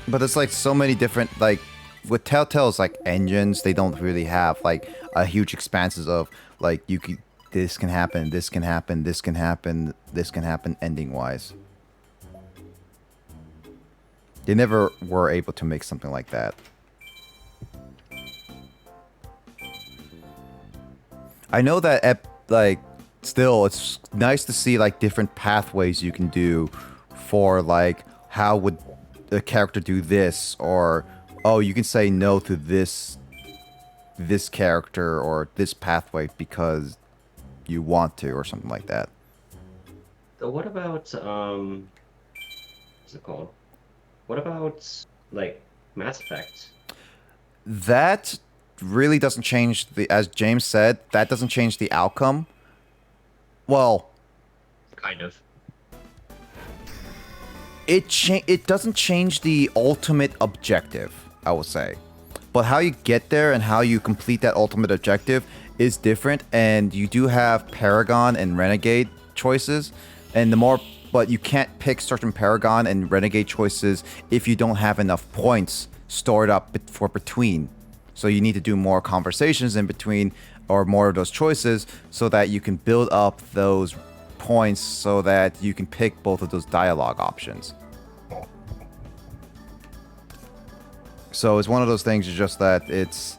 But it's like so many different, like, with Telltale's like engines, they don't really have like a huge expanses of like you could this can happen, this can happen, this can happen, this can happen ending wise. They never were able to make something like that. I know that like still it's nice to see like different pathways you can do for like how would the character do this, or oh, you can say no to this character or this pathway because you want to, or something like that. So what about what's it called? What about like Mass Effect? That really doesn't change the, as James said, that doesn't change the outcome. Well, Kind of. it doesn't change the ultimate objective, I would say. But how you get there and how you complete that ultimate objective is different, and you do have Paragon and Renegade choices, and but you can't pick certain Paragon and Renegade choices if you don't have enough points stored up for between. So you need to do more conversations in between, or more of those choices, so that you can build up those points so that you can pick both of those dialogue options. So it's one of those things, it's just that it's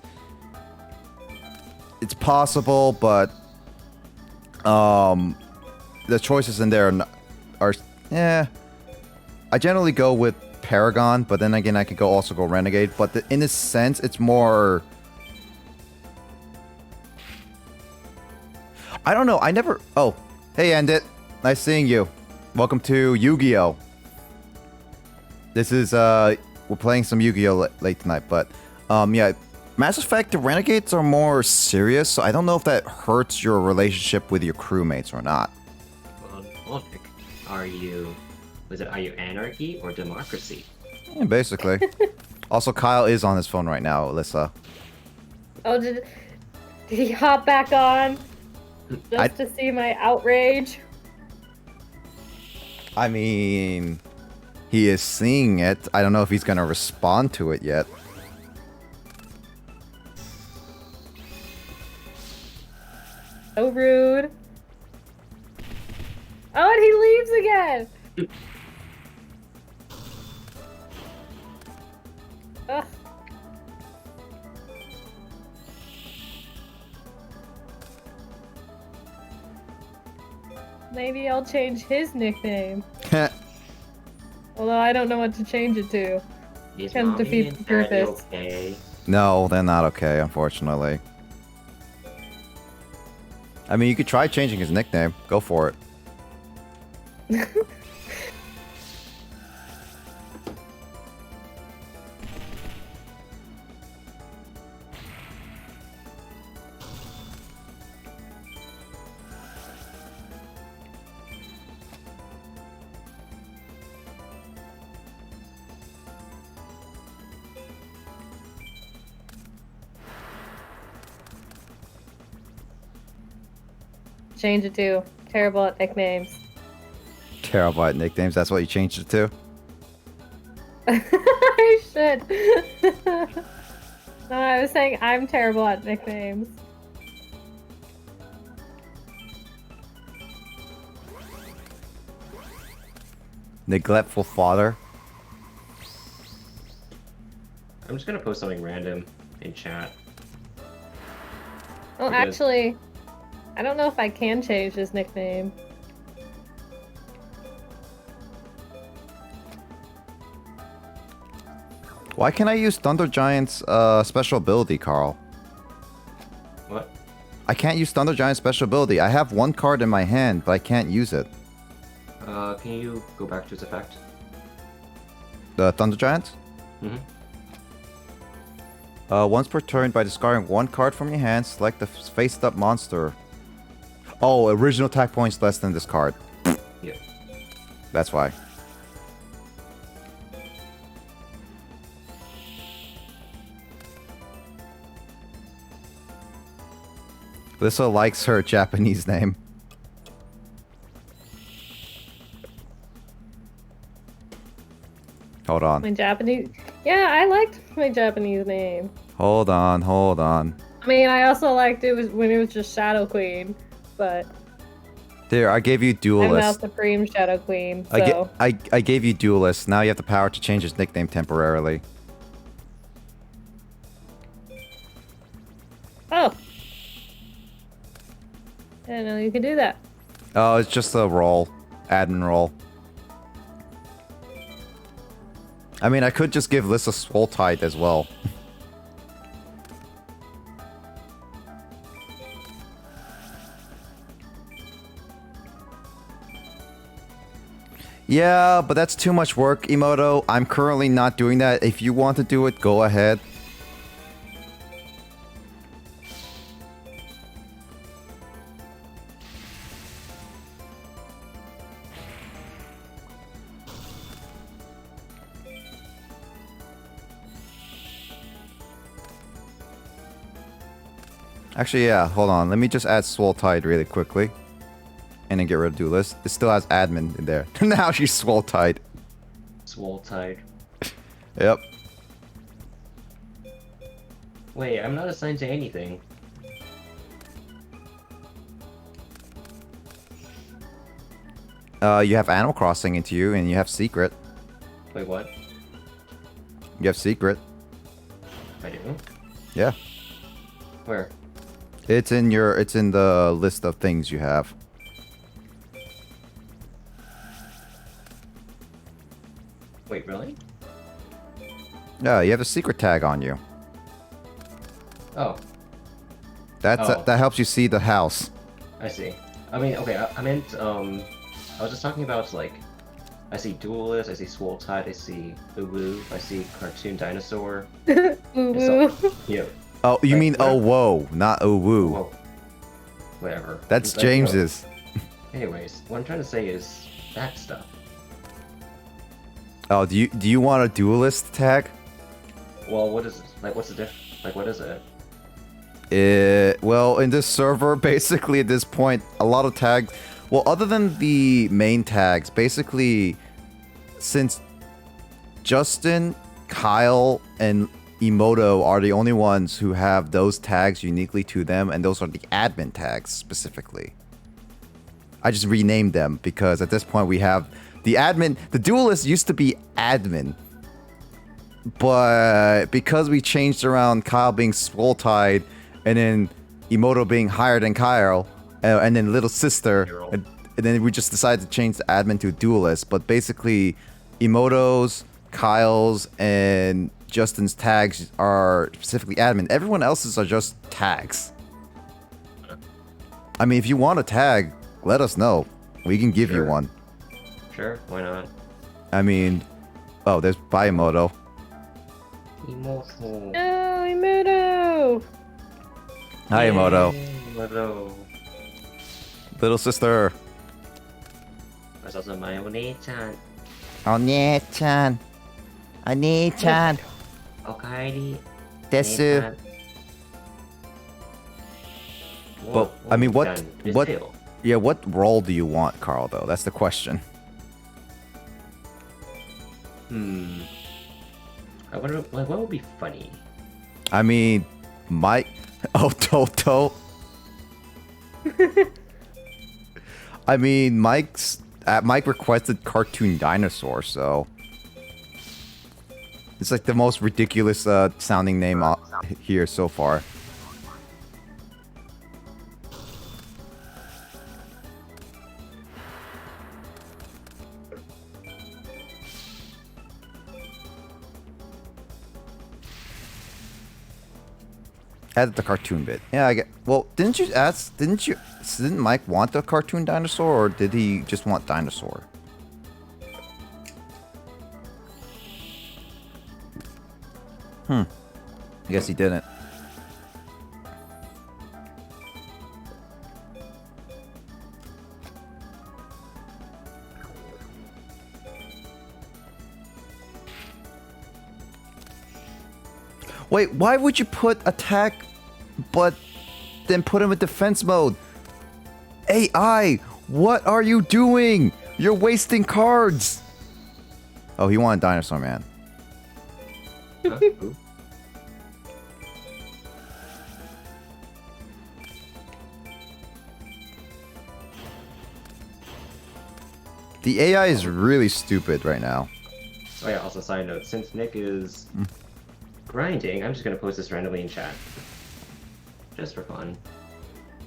possible, but the choices in there are I generally go with Paragon, but then again I could also go Renegade, but in a sense it's more, I don't know, oh, hey Endit, nice seeing you. Welcome to Yu-Gi-Oh! This is we're playing some Yu-Gi-Oh! Late tonight, but yeah, Mass Effect, the Renegades are more serious, so I don't know if that hurts your relationship with your crewmates or not. Well, logic. Are you anarchy or democracy? Yeah, basically. Also, Kyle is on his phone right now, Alyssa. Oh, did he hop back on just to see my outrage? I mean, he is seeing it. I don't know if he's gonna respond to it yet. So rude. Oh, and he leaves again. Ugh. Maybe I'll change his nickname. Although I don't know what to change it to. Is Can Mommy defeat and the Daddy purpose. okay? No, they're not okay, unfortunately. I mean, you could try changing his nickname. Go for it. Change it to terrible at nicknames. Terrible at nicknames, that's what you changed it to? I should. No, I was saying I'm terrible at nicknames. Neglectful father. I'm just gonna post something random in chat. Well, Because- actually, I don't know if I can change his nickname. Why can't I use Thunder Giant's special ability, Carl? What? I can't use Thunder Giant's special ability. I have one card in my hand, but I can't use it. Can you go back to its effect? The Thunder Giant? Mm-hmm. Once per turn, by discarding one card from your hand, select the face-up monster. Oh, original attack points less than this card. Yeah. That's why. Lissa likes her Japanese name. Hold on. My Japanese. Yeah, I liked my Japanese name. Hold on. I mean, I also liked it was when it was just Shadow Queen, but There, I gave you I'm now Duelist. Supreme Shadow Queen. So I gave you Duelist. Now you have the power to change his nickname temporarily. oh, I didn't know you could do that. Oh, it's just a role. Admin role. I mean, I could just give Lissa Swole Tide as well. Yeah, but that's too much work, Emoto. I'm currently not doing that. If you want to do it, go ahead. Actually, yeah, hold on. Let me just add Swole Tide really quickly. And then get rid of Duelist. It still has admin in there. Now she's Swole Tide. Swole Tide. Yep. Wait, I'm not assigned to anything. You have Animal Crossing into you, and you have Secret. Wait, what? You have Secret. I do? Yeah. Where? It's in the list of things you have. Wait, really? Yeah, you have a secret tag on you. Oh, That helps you see the house. I see. I mean, okay, I meant, I was just talking about, like, I see Duelist, I see Swole Tide, I see Uwu, I see Cartoon Dinosaur. Woo woo. Yeah. Oh, you Like, mean what? oh whoa, not oh woo. Whoa. Whatever. That's Like, you know, James's. anyways, what I'm trying to say is that stuff. Oh, do you want a Duelist tag? Well, what is, like, what's the diff? Like, what is it? Well, in this server, basically at this point, a lot of tags. Well, other than the main tags, basically, since Justin, Kyle, and Emoto are the only ones who have those tags uniquely to them, and those are the admin tags specifically. I just renamed them because at this point we have the admin. The Duelist used to be admin, but because we changed around Kyle being Swole Tide, and then Emoto being higher than Kyle, and then Little Sister, and then we just decided to change the admin to Duelist. But basically, Emoto's, Kyle's, and Justin's tags are specifically admin. Everyone else's are just tags. I mean, if you want a tag, let us know. We can give you Sure. one. Sure, why not? I mean, oh, there's Biomoto. Emoto. No, Imudo. Hi, Emoto. Emoto. Little sister. That's also my One-chan. One-chan. One-chan. Okaeri. Desu. One-chan. But, I mean, what- One-chan is what- tail. Yeah, what role do you want, Carl, though? That's the question. I wonder, like, what would be funny? I mean, Mike... Oh, Toto. I mean, Mike requested Cartoon Dinosaur, so... It's like the most ridiculous sounding name here so far. Added the cartoon bit. Yeah, I get. Well, didn't Mike want the cartoon dinosaur, or did he just want dinosaur? I guess he didn't. Wait, why would you put attack, but then put him in defense mode? AI, what are you doing? You're wasting cards. Oh, he wanted Dinosaur Man. Huh? Ooh. The AI is really stupid right now. Oh yeah, also side note, since Nick is grinding, I'm just gonna post this randomly in chat. Just for fun.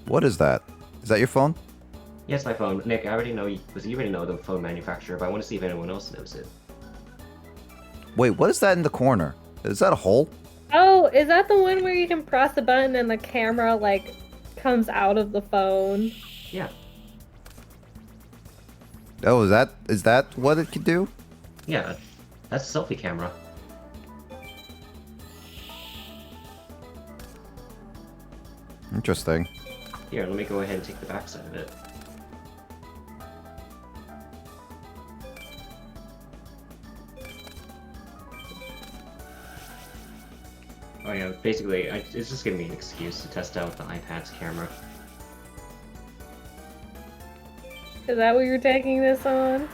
What is that? Is that your phone? Yes, my phone. Nick, I already know you already know the phone manufacturer, but I want to see if anyone else knows it. Wait, what is that in the corner? Is that a hole? Oh, is that the one where you can press a button and the camera like comes out of the phone? Yeah. Oh, is that what it could do? Yeah. That's a selfie camera. Interesting. Here, let me go ahead and take the backside of it. Oh yeah, basically, it's just giving me an excuse to test out the iPad's camera. Is that what you're taking this on?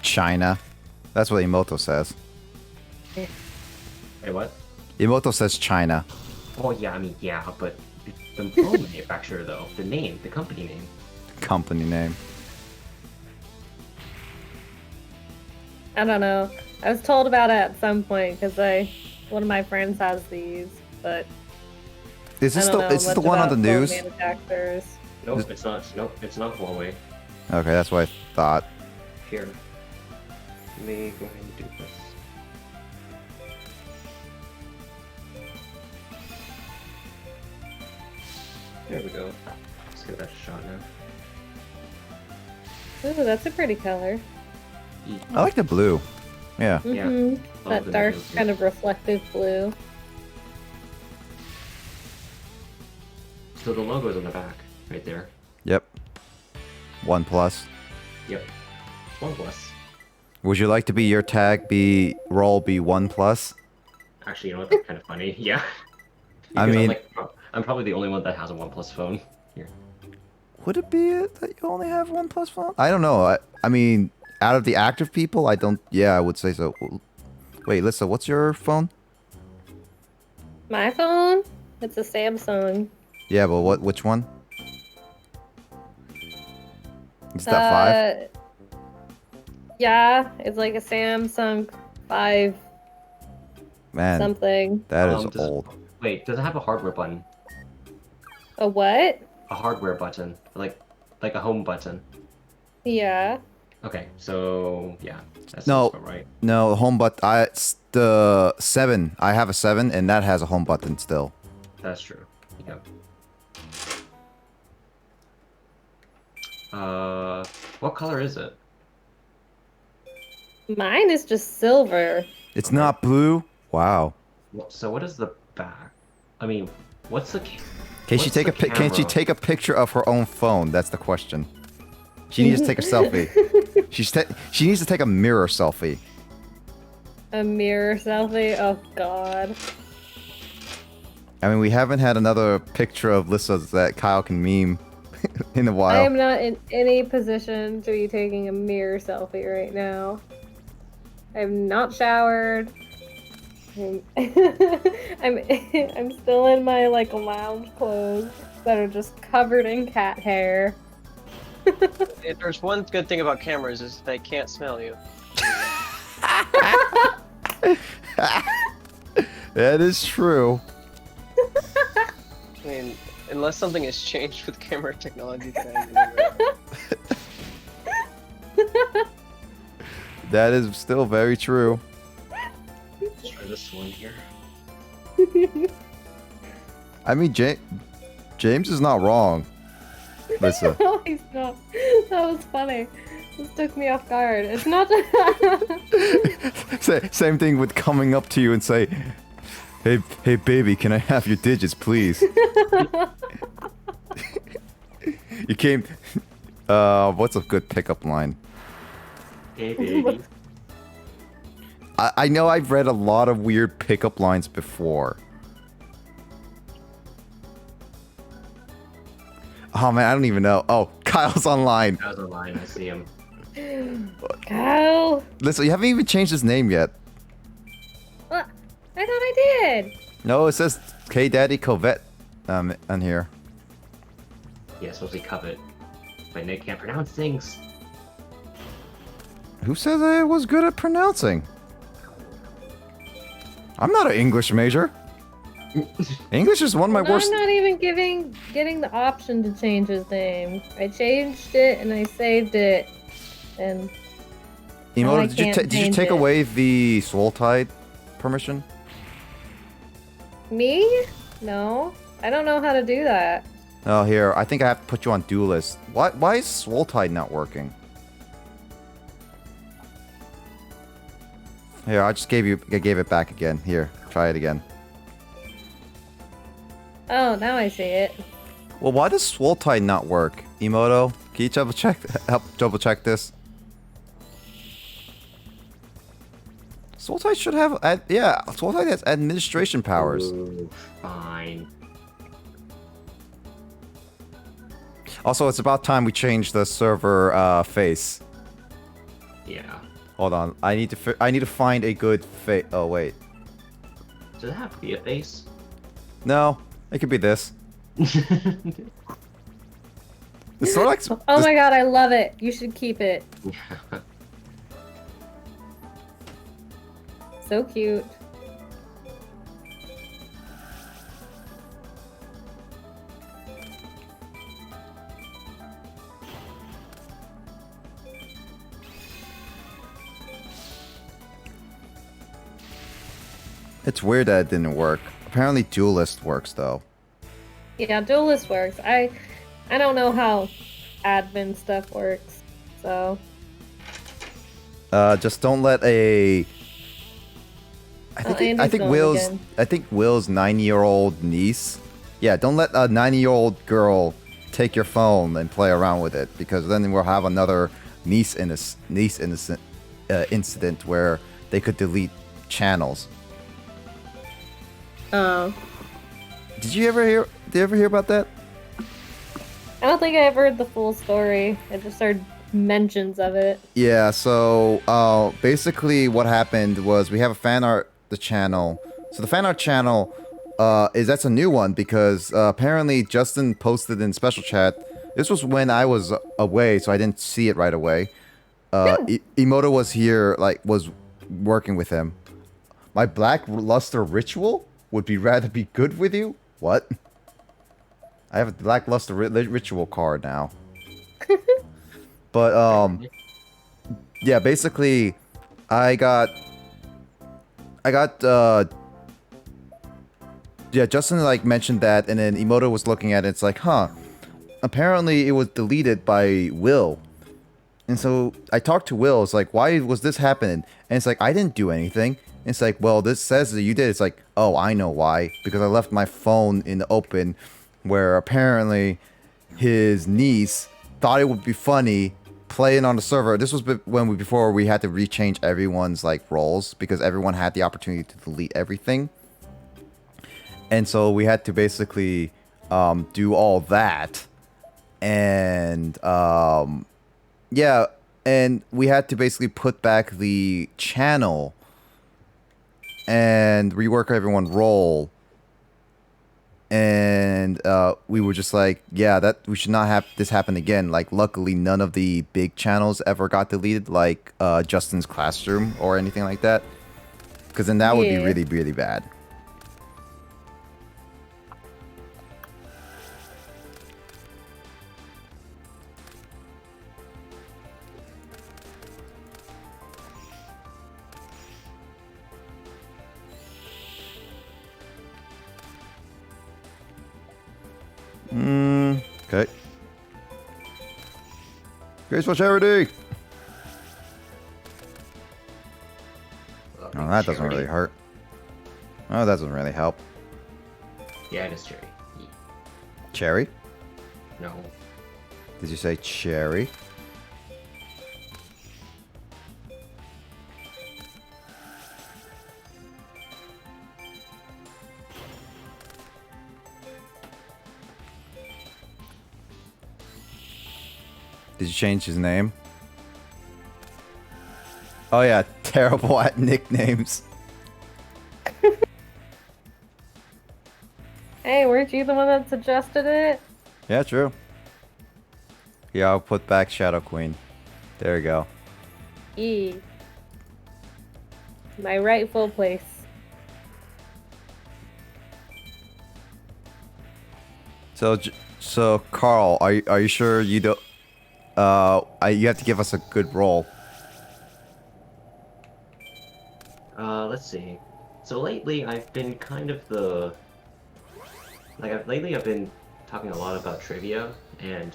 China. That's what Emoto says. Wait, what? Emoto says China. Oh yeah, I mean, yeah, but the phone manufacturer though, the company name. Company name. I don't know. I was told about it at some point because one of my friends has these, but Is this I don't know is this the much one on about the phone news? manufacturers. Nope, it's not. Nope, it's not Huawei. Okay, that's what I thought. Here. Let me go ahead and do this. There we go. Let's give that a shot now. Ooh, that's a pretty color. I like the blue. Yeah. Yeah. Mhm. All That the dark, negatives. kind of reflective blue. So the logo is on the back, right there. Yep. OnePlus. Yep. OnePlus. Would you like to be your tag be OnePlus? Actually, you know what? That's kind of funny. Yeah. I Because mean- I'm probably the only one that has a OnePlus phone. Here. Would it be it that you only have OnePlus phone? I don't know. I mean, out of the active people, I don't. Yeah, I would say so. Wait, Lisa, what's your phone? My phone? It's a Samsung. Yeah, but which one? Is that 5? Yeah, it's like a Samsung 5 Man, something. that is does it- old. Wait, does it have a hardware button? A what? A hardware button, like a home button. Yeah. Okay, so yeah, that's No. about right. No, home button. It's the 7. I have a 7, and that has a home button still. That's true. Yeah. What color is it? Mine is just silver. It's not blue. Wow. So what is the back? I mean, what's the? Can she what's take the Can she camera? take a picture of her own phone? That's the question. She needs to take a selfie. She needs to take a mirror selfie. A mirror selfie? Oh god. I mean, we haven't had another picture of Lissa that Kyle can meme in a I while. am not in any position to be taking a mirror selfie right now. I'm not showered. I'm, I'm still in my like lounge clothes that are just covered in cat hair. There's one good thing about cameras is they can't smell you. That is true. I mean, unless something has changed with camera technology today. That is still very true. Let's try this one here. I mean, James is not wrong. Lissa. No, he's not. That was funny. This took me off guard. It's not. Same thing with coming up to you and say, hey baby, can I have your digits, please? You came. What's a good pickup line? Hey, baby. I know I've read a lot of weird pickup lines before. Oh man, I don't even know. Oh, Kyle's online. I was online. I see him. Kyle. Listen, you haven't even changed his name yet. What? I thought I did. No, it says K Daddy Covette on here. Yeah, supposed to be covet. But Nick can't pronounce things. Who said I was good at pronouncing? I'm not an English major. English is one of my worst. I'm not even getting the option to change his name. I changed it and I saved it, and now I Emoto, can't did you change take it. away the Swole Tide permission? Me? No, I don't know how to do that. Oh, here. I think I have to put you on duelist. Why is Swole Tide not working? Here, I gave it back again. Here, try it again. Oh, now I see it. Well, why does Swole Tide not work? Emoto, can you help double check this? Swole Tide should have, Swole Tide has administration powers. Ooh, fine. Also, it's about time we change the server face. Yeah. Hold on, I need to find a good face. Oh wait, Does it have to be a face? no, it could be this. It's sort of like. Oh my god, I love it. You should keep it. So cute. It's weird that it didn't work. Apparently, duelist works though. Yeah, duelist works. I don't know how admin stuff works, so Just don't let a. Andy's going again. I think Will's 9-year-old niece. Yeah, don't let a 9-year-old girl take your phone and play around with it, because then we'll have another niece incident where they could delete channels. Oh. Did you ever hear about that? I don't think I ever heard the full story. I just heard mentions of it. Yeah, so basically what happened was we have a fan art the channel. So the fan art channel that's a new one because apparently Justin posted in special chat. This was when I was away, so I didn't see it right away. Emoto was here, was working with him. My black luster ritual would rather be good with you? What? I have a black luster ritual card now. But yeah, basically Justin mentioned that, and then Emoto was looking at it. It's like, huh, apparently it was deleted by Will. And so I talked to Will. It's like, why was this happening? And it's like, I didn't do anything. And it's like, well, this says that you did. It's like, oh, I know why. Because I left my phone in the open, where apparently his niece thought it would be funny playing on the server. This was before we had to rechange everyone's roles, because everyone had the opportunity to delete everything. And so we had to basically do all that. And yeah, and we had to basically put back the channel and rework everyone's role. And we were just like, yeah, that we should not have this happen again. Luckily, none of the big channels ever got deleted, like Justin's Classroom or anything like that. Because then that would be really, really bad. Okay. Grace for charity. that doesn't really Charity. hurt. Oh, that doesn't really help. Yeah, it is cherry. Cherry? No. Did you say cherry? Did you change his name? Oh yeah, terrible at nicknames. Hey, weren't you the one that suggested it? Yeah, true. Yeah, I'll put back Shadow Queen. There you go. E. My rightful place. So Carl, are you sure you don't? You have to give us a good roll. Let's see. So lately, I've been kind of lately I've been talking a lot about trivia and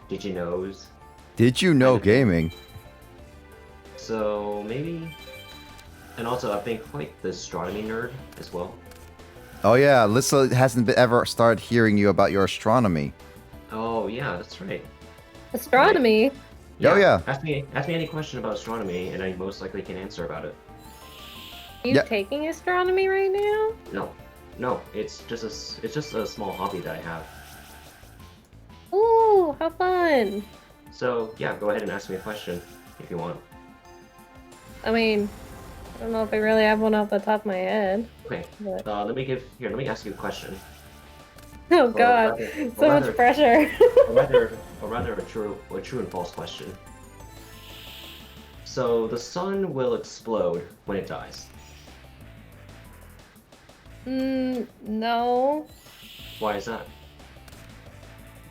did you knows. Did you know Kind of thing. gaming? So maybe, and also I've been quite the astronomy nerd as well. Oh yeah, Lissa hasn't ever started hearing you about your astronomy. Oh yeah, that's right. Astronomy? Oh, yeah. Ask me any question about astronomy, and I most likely can answer about it. Are you Yeah. taking astronomy right now? No, it's just a small hobby that I have. Ooh, how fun. So yeah, go ahead and ask me a question if you want. I mean, I don't know if I really have one off the top of my head. Okay. But... Let me ask you a question. Oh god, so much pressure. or rather a true and false question. So the sun will explode when it dies. No. Why is that?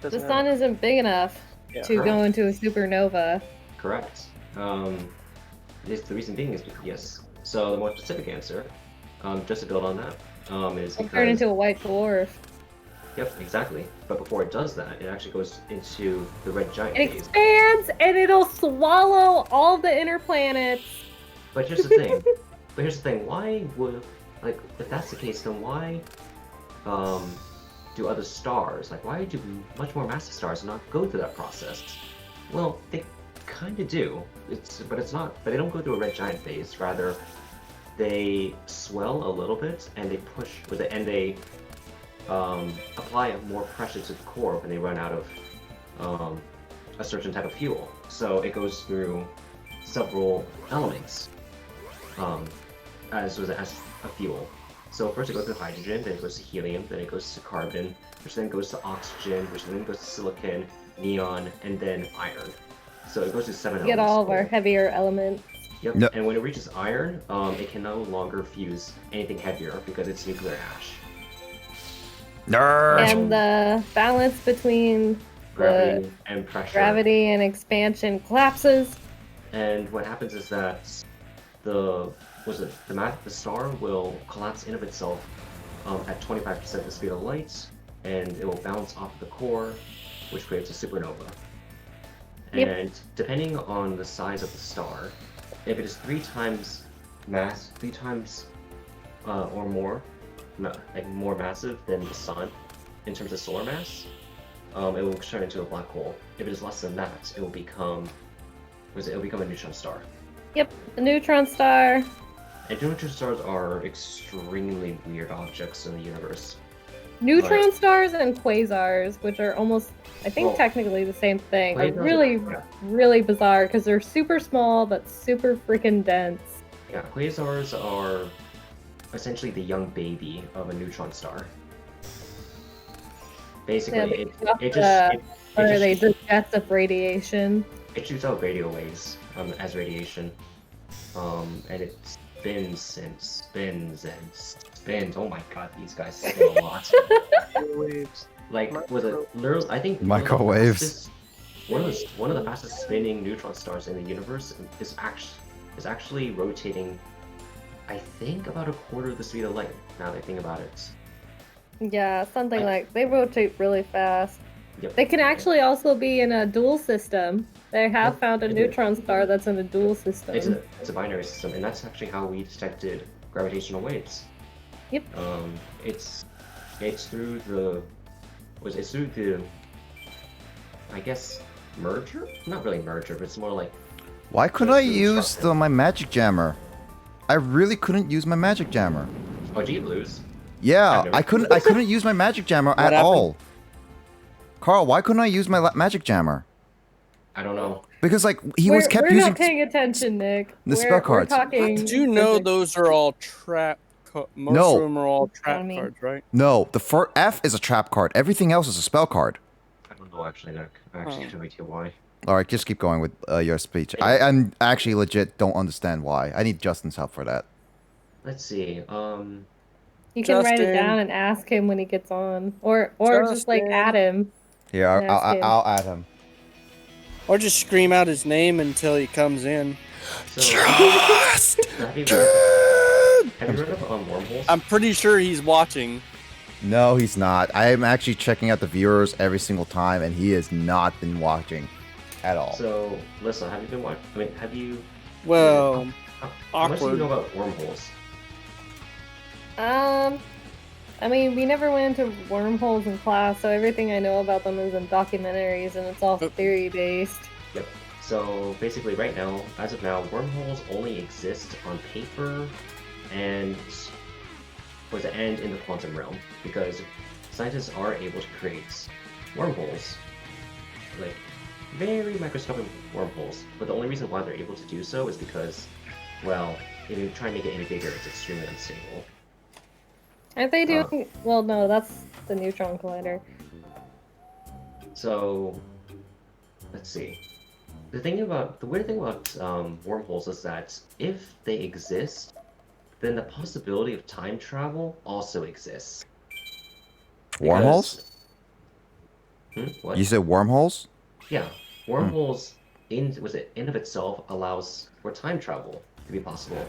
The sun isn't big enough to correct. go into a supernova. Correct. The reason being is because, yes. So the more specific answer, just to build on that, is It'll because turn into a white dwarf. Yep, exactly. But before it does that, it actually goes into the red giant It phase. expands and it'll swallow all the inner planets. But here's the thing. Why would, like, if that's the case, then why do other stars, like, why do much more massive stars not go through that process? Well, they kind of do. But they don't go through a red giant phase. Rather, they swell a little bit and they push with it, and they apply more pressure to the core when they run out of a certain type of fuel. So it goes through several elements as a fuel. So first it goes to hydrogen, then it goes to helium, then it goes to carbon, which then goes to oxygen, which then goes to silicon, neon, and then iron. So it goes to 7 We get elements. all of our heavier elements. Yep. Yep. And when it reaches iron, it can no longer fuse anything heavier because it's nuclear ash. Nerd. And the balance between Gravity and pressure. gravity and expansion collapses. And what happens is that the star will collapse in of itself at 25% the speed of light, and it will bounce off of the core, which creates a supernova. Yep. And depending on the size of the star, if it is 3 times or more, more massive than the sun in terms of solar mass, it will turn into a black hole. If it is less than that, it will become a neutron star. Yep, a neutron star. And neutron stars are extremely weird objects in the universe. Neutron Right. stars and quasars, which are almost, I think, Well, technically the same thing, are quasars are- really, yeah. really bizarre because they're super small but super freaking dense. Yeah, quasars are essentially the young baby of a neutron star. Basically, Yeah, it Or are they just, just jets of radiation? it shoots out radio waves as radiation, and it spins and spins and spins. Oh my god, these guys spin a lot. Waves. Like, was it literally? I think Microwaves. One of the fastest spinning neutron stars in the universe is actually rotating, I think, about a quarter of the speed of light. Now that I think about it. Yeah, something like they rotate really fast. Yep. They can actually also be in a dual system They have found a They do. neutron star that's in a dual system. It's a binary system, and that's actually how we detected gravitational waves. Yep. It's through the it's through the, I guess, merger? Not really merger, but it's more like. Why couldn't I through use destruction. my magic jammer? I really couldn't use my magic jammer. Oh, did you lose? Yeah, I've never- I couldn't use my magic jammer at happened? all. Carl, why couldn't I use my magic jammer? I don't know. Because like he was kept we're using not paying attention, Nick. the spell cards. We're talking. Did you know physics. those are all trap? Most No. of them are all trap I mean- cards, right? No, the F is a trap card. Everything else is a spell card. I don't know actually, Nick. I actually have no idea why. All right, just keep going with your speech. I'm actually legit don't understand why. I need Justin's help for that. Let's see. You can write it Justin. down and ask him when he gets on, or just like Justin. add him. Here, Ask him. I'll add him. Or just scream out his name until he comes in. So, have you heard of wormholes? I'm pretty sure he's watching. No, he's not. I am actually checking out the viewers every single time, and he has not been watching at all. So, Lissa, have you been watching? I mean, have you? Well, How much do you awkward. know about wormholes? I mean, we never went into wormholes in class, so everything I know about them is in documentaries, and it's all theory based. Yep. So basically, right now, as of now, wormholes only exist on paper, and and in the quantum realm, because scientists are able to create wormholes, like very microscopic wormholes. But the only reason why they're able to do so is because, well, if you try and make it any bigger, it's extremely unstable. Aren't they doing? Well, no, that's the neutron collider. So, let's see. The weird thing about wormholes is that if they exist, then the possibility of time travel also exists. Wormholes? What? You said wormholes? Yeah, wormholes in of itself allows for time travel to be possible.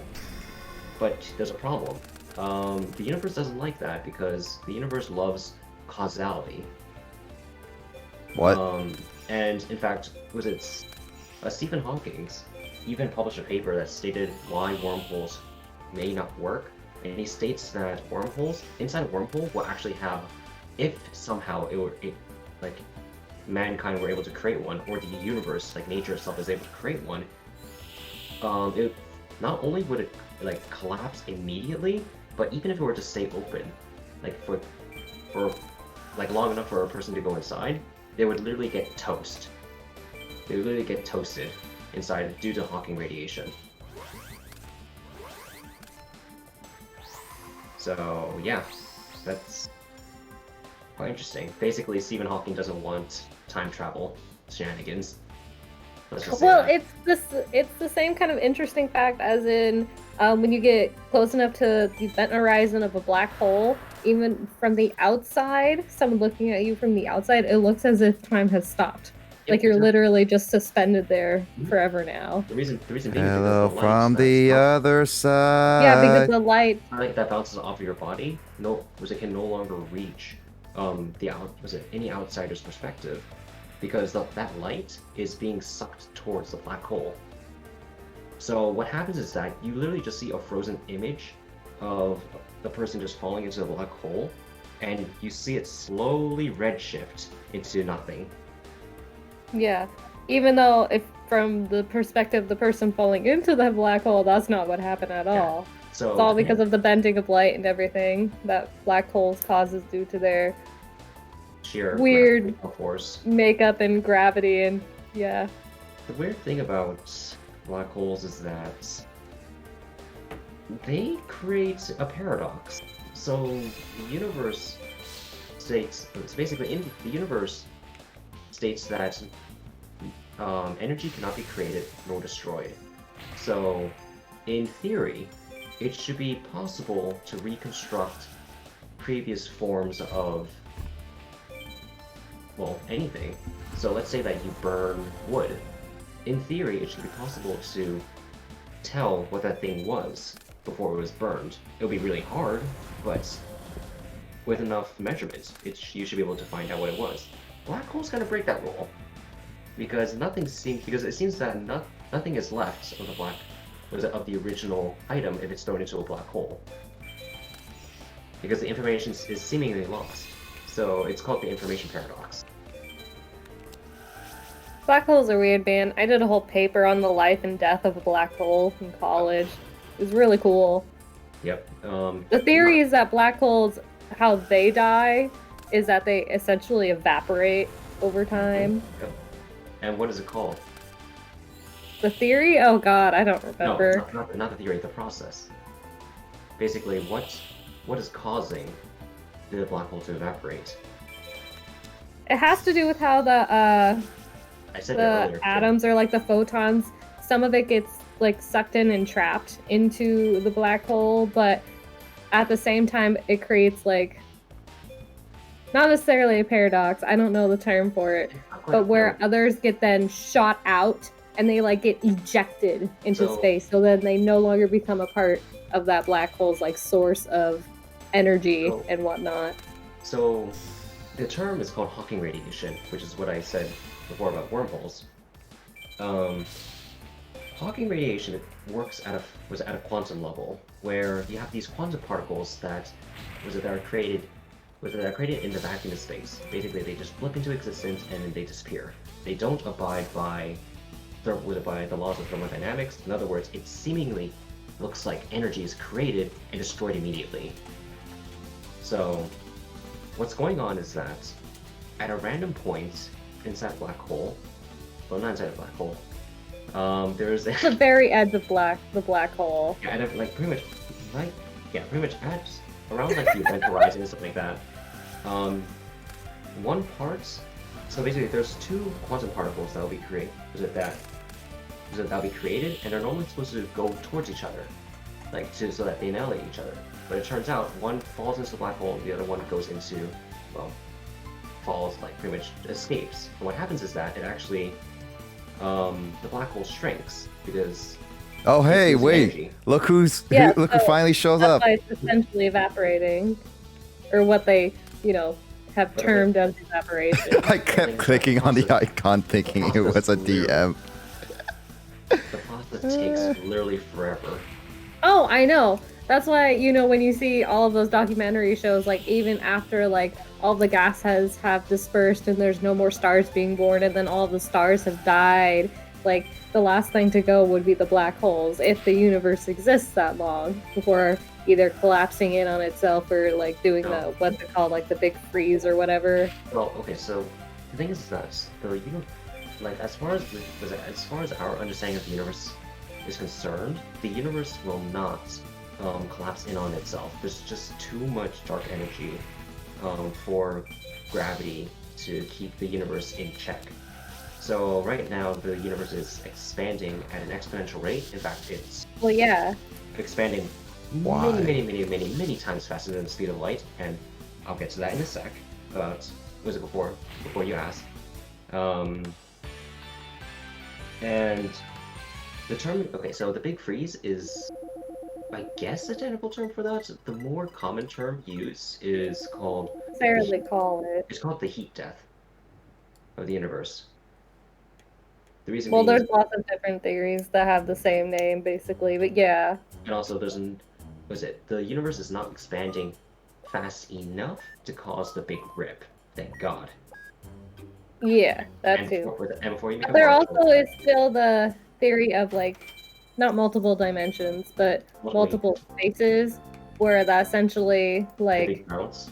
But there's a problem. The universe doesn't like that because the universe loves causality. What? And in fact, Stephen Hawking even published a paper that stated why wormholes may not work, and he states that inside a wormhole will actually have, if somehow like mankind were able to create one, or the universe, like nature itself, is able to create one, it not only would it like collapse immediately, but even if it were to stay open, like for like long enough for a person to go inside, they would literally get toast. They would literally get toasted inside due to Hawking radiation. So yeah, that's quite interesting. Basically, Stephen Hawking doesn't want time travel shenanigans. Let's just say Well, that. it's the same kind of interesting fact as in when you get close enough to the event horizon of a black hole, even from the outside, someone looking at you from the outside, it looks as if time has stopped. Like you're literally just suspended there forever now. The reason being is because Hello the light from that's the not- other side. Yeah, because the light. light that bounces off of your body can no longer reach any outsider's perspective, because that light is being sucked towards the black hole. So what happens is that you literally just see a frozen image of the person just falling into the black hole, and you see it slowly redshift into nothing. Yeah, even though if from the perspective of the person falling into the black hole, that's not what happened at all. So It's all because of the bending of light and everything that black holes causes due to their sheer weird gravitational force. makeup and gravity and yeah. The weird thing about black holes is that they create a paradox. So the universe states, it's basically in the universe states that energy cannot be created nor destroyed. So in theory, it should be possible to reconstruct previous forms of, well, anything. So let's say that you burn wood. In theory, it should be possible to tell what that thing was before it was burned. It would be really hard, but with enough measurements, you should be able to find out what it was. Black holes kind of break that rule. because it seems that nothing is left of the of the original item if it's thrown into a black hole. Because the information is seemingly lost. So it's called the information paradox. Black holes are weird, man. I did a whole paper on the life and death of a black hole in college. It was really cool. Yep. The theory is that black holes, how they die, is that they essentially evaporate over time. Yep. And what is it called? The theory? Oh god, I don't No, remember. not the theory, the process. Basically, what is causing the black hole to evaporate? It has to do with how the I said that earlier. atoms are like the photons. Some of it gets like sucked in and trapped into the black hole, but at the same time it creates like not necessarily a paradox. I don't know the term for it, but where others get then shot out and they like get ejected into space, so then they no longer become a part of that black hole's like source of energy and whatnot. So the term is called Hawking radiation, which is what I said before about wormholes. Hawking radiation works at a quantum level, where you have these quantum particles that are created in the vacuum of space. Basically, they just blip into existence and then they disappear. They don't abide by the laws of thermodynamics. In other words, it seemingly looks like energy is created and destroyed immediately. So, what's going on is that at a random point inside a black hole, well, not inside a black hole, there's the very edge of the black hole. Yeah, and like pretty much at around like the event horizon and stuff like that. One part. So basically, there's two quantum particles that will be created. That'll be created, and they're normally supposed to go towards each other, so that they annihilate each other. But it turns out one falls into the black hole, and the other one goes into, falls pretty much escapes. And what happens is that it actually, the black hole shrinks because. Oh hey, wait! Energy. Look who finally shows that's up. Why it's essentially evaporating, or what they have termed as evaporation. I kept clicking on the icon thinking it was a DM. The process takes literally forever. Oh, I know. That's why, when you see all of those documentary shows, like, even after, like, all the gas have dispersed and there's no more stars being born and then all the stars have died, like, the last thing to go would be the black holes, if the universe exists that long, before either collapsing in on itself or, like, doing what's it called, like, the big freeze or whatever. Well, okay, so the thing is that, as far as our understanding of the universe is concerned, the universe will not collapse in on itself. There's just too much dark energy for gravity to keep the universe in check. So right now, the universe is expanding at an exponential rate. In fact, it's expanding many times faster than the speed of light, and I'll get to that in a sec. Was it before you asked? And the term, so the big freeze is, I guess, a technical term for that. The more common term used is called... It's called the heat death of the universe. The reason being, there's lots of different theories that have the same name, basically, but yeah. And also, the universe is not expanding fast enough to cause the big rip. Thank God. Yeah, that too. But there also is still the theory of, like, not multiple dimensions, but multiple spaces, where that essentially, like... The big bounce?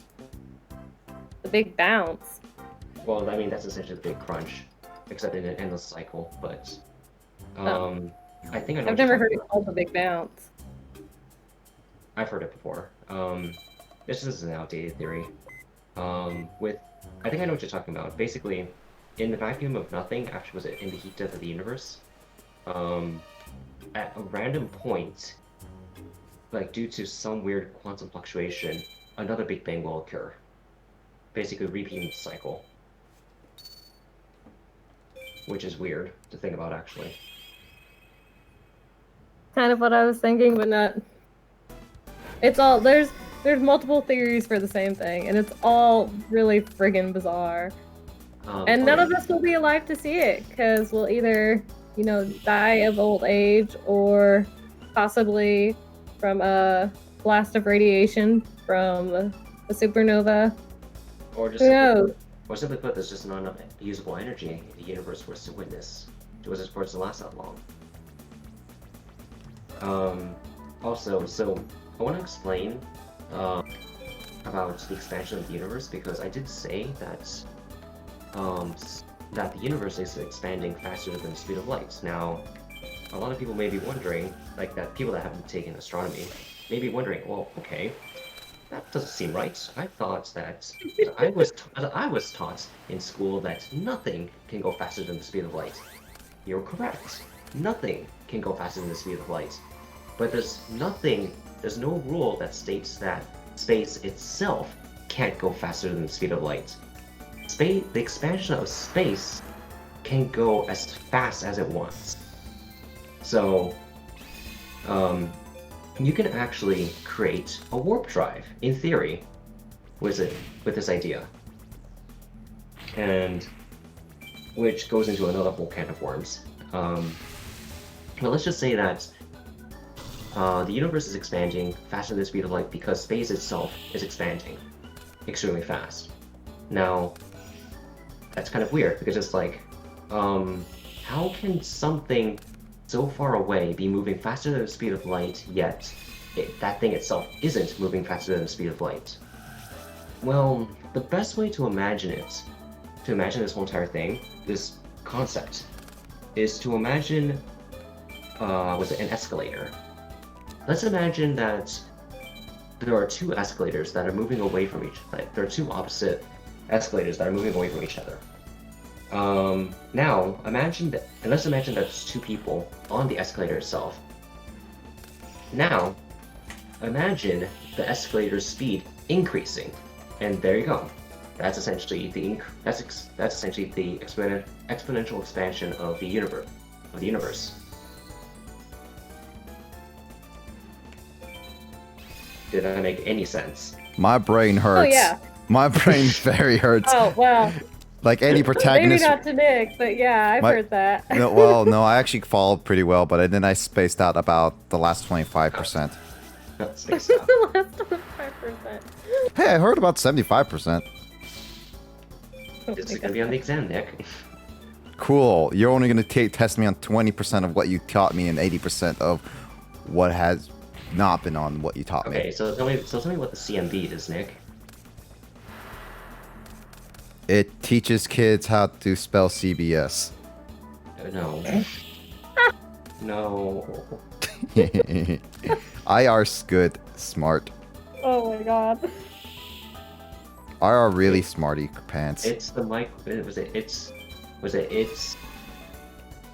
The big bounce? Well, I mean, that's essentially the big crunch, except in an endless cycle, but... I think I know I've never heard it called the big bounce. I've heard it before. This is an outdated theory. I think I know what you're talking about. Basically, in the vacuum of nothing, in the heat death of the universe, at a random point, like due to some weird quantum fluctuation, another Big Bang will occur. Basically repeating the cycle. Which is weird to think about, actually. Kind of what I was thinking, but not... It's all... There's multiple theories for the same thing, and it's all really friggin' bizarre. And none okay. of us will be alive to see it because we'll either, die of old age or possibly from a blast of radiation from a supernova. Or just Who simply knows? put, or simply put, there's just not enough usable energy in the universe for us to witness. For it to last that long. Also, so I want to explain about the expansion of the universe because I did say that that the universe is expanding faster than the speed of light. Now, a lot of people may be wondering, like that people that haven't taken astronomy may be wondering, well, okay, that doesn't seem right. I thought that I was taught in school that nothing can go faster than the speed of light. You're correct. Nothing can go faster than the speed of light. But there's no rule that states that space itself can't go faster than the speed of light. The expansion of space can go as fast as it wants. So, you can actually create a warp drive, in theory, with this idea. And which goes into another whole can of worms. But let's just say that the universe is expanding faster than the speed of light because space itself is expanding extremely fast. Now, that's kind of weird because it's like, how can something so far away be moving faster than the speed of light, yet that thing itself isn't moving faster than the speed of light? Well, the best way to imagine this whole entire thing, this concept, is to imagine an escalator. Let's imagine that there are two escalators that are moving away from there are two opposite escalators that are moving away from each other. Now, let's imagine that there's two people on the escalator itself. Now, imagine the escalator's speed increasing, and there you go. That's essentially the exponential expansion of the universe. Did that make any sense? My brain hurts. Oh yeah. My brain very hurts. Oh well. Like any Maybe protagonist. not to Nick, but yeah, I've heard that. No, I actually followed pretty well, but then I spaced out about the last 25%. Spaced out. The last 25%. Hey, I heard about 75%. This is gonna be on the exam, Nick. Cool. You're only going to test me on 20% of what you taught me and 80% of what has not been on what you taught me. Okay, so tell me what the CMB is, Nick. It teaches kids how to spell CBS. No. No. IR's good, smart. Oh my god. IR really smarty pants. It's the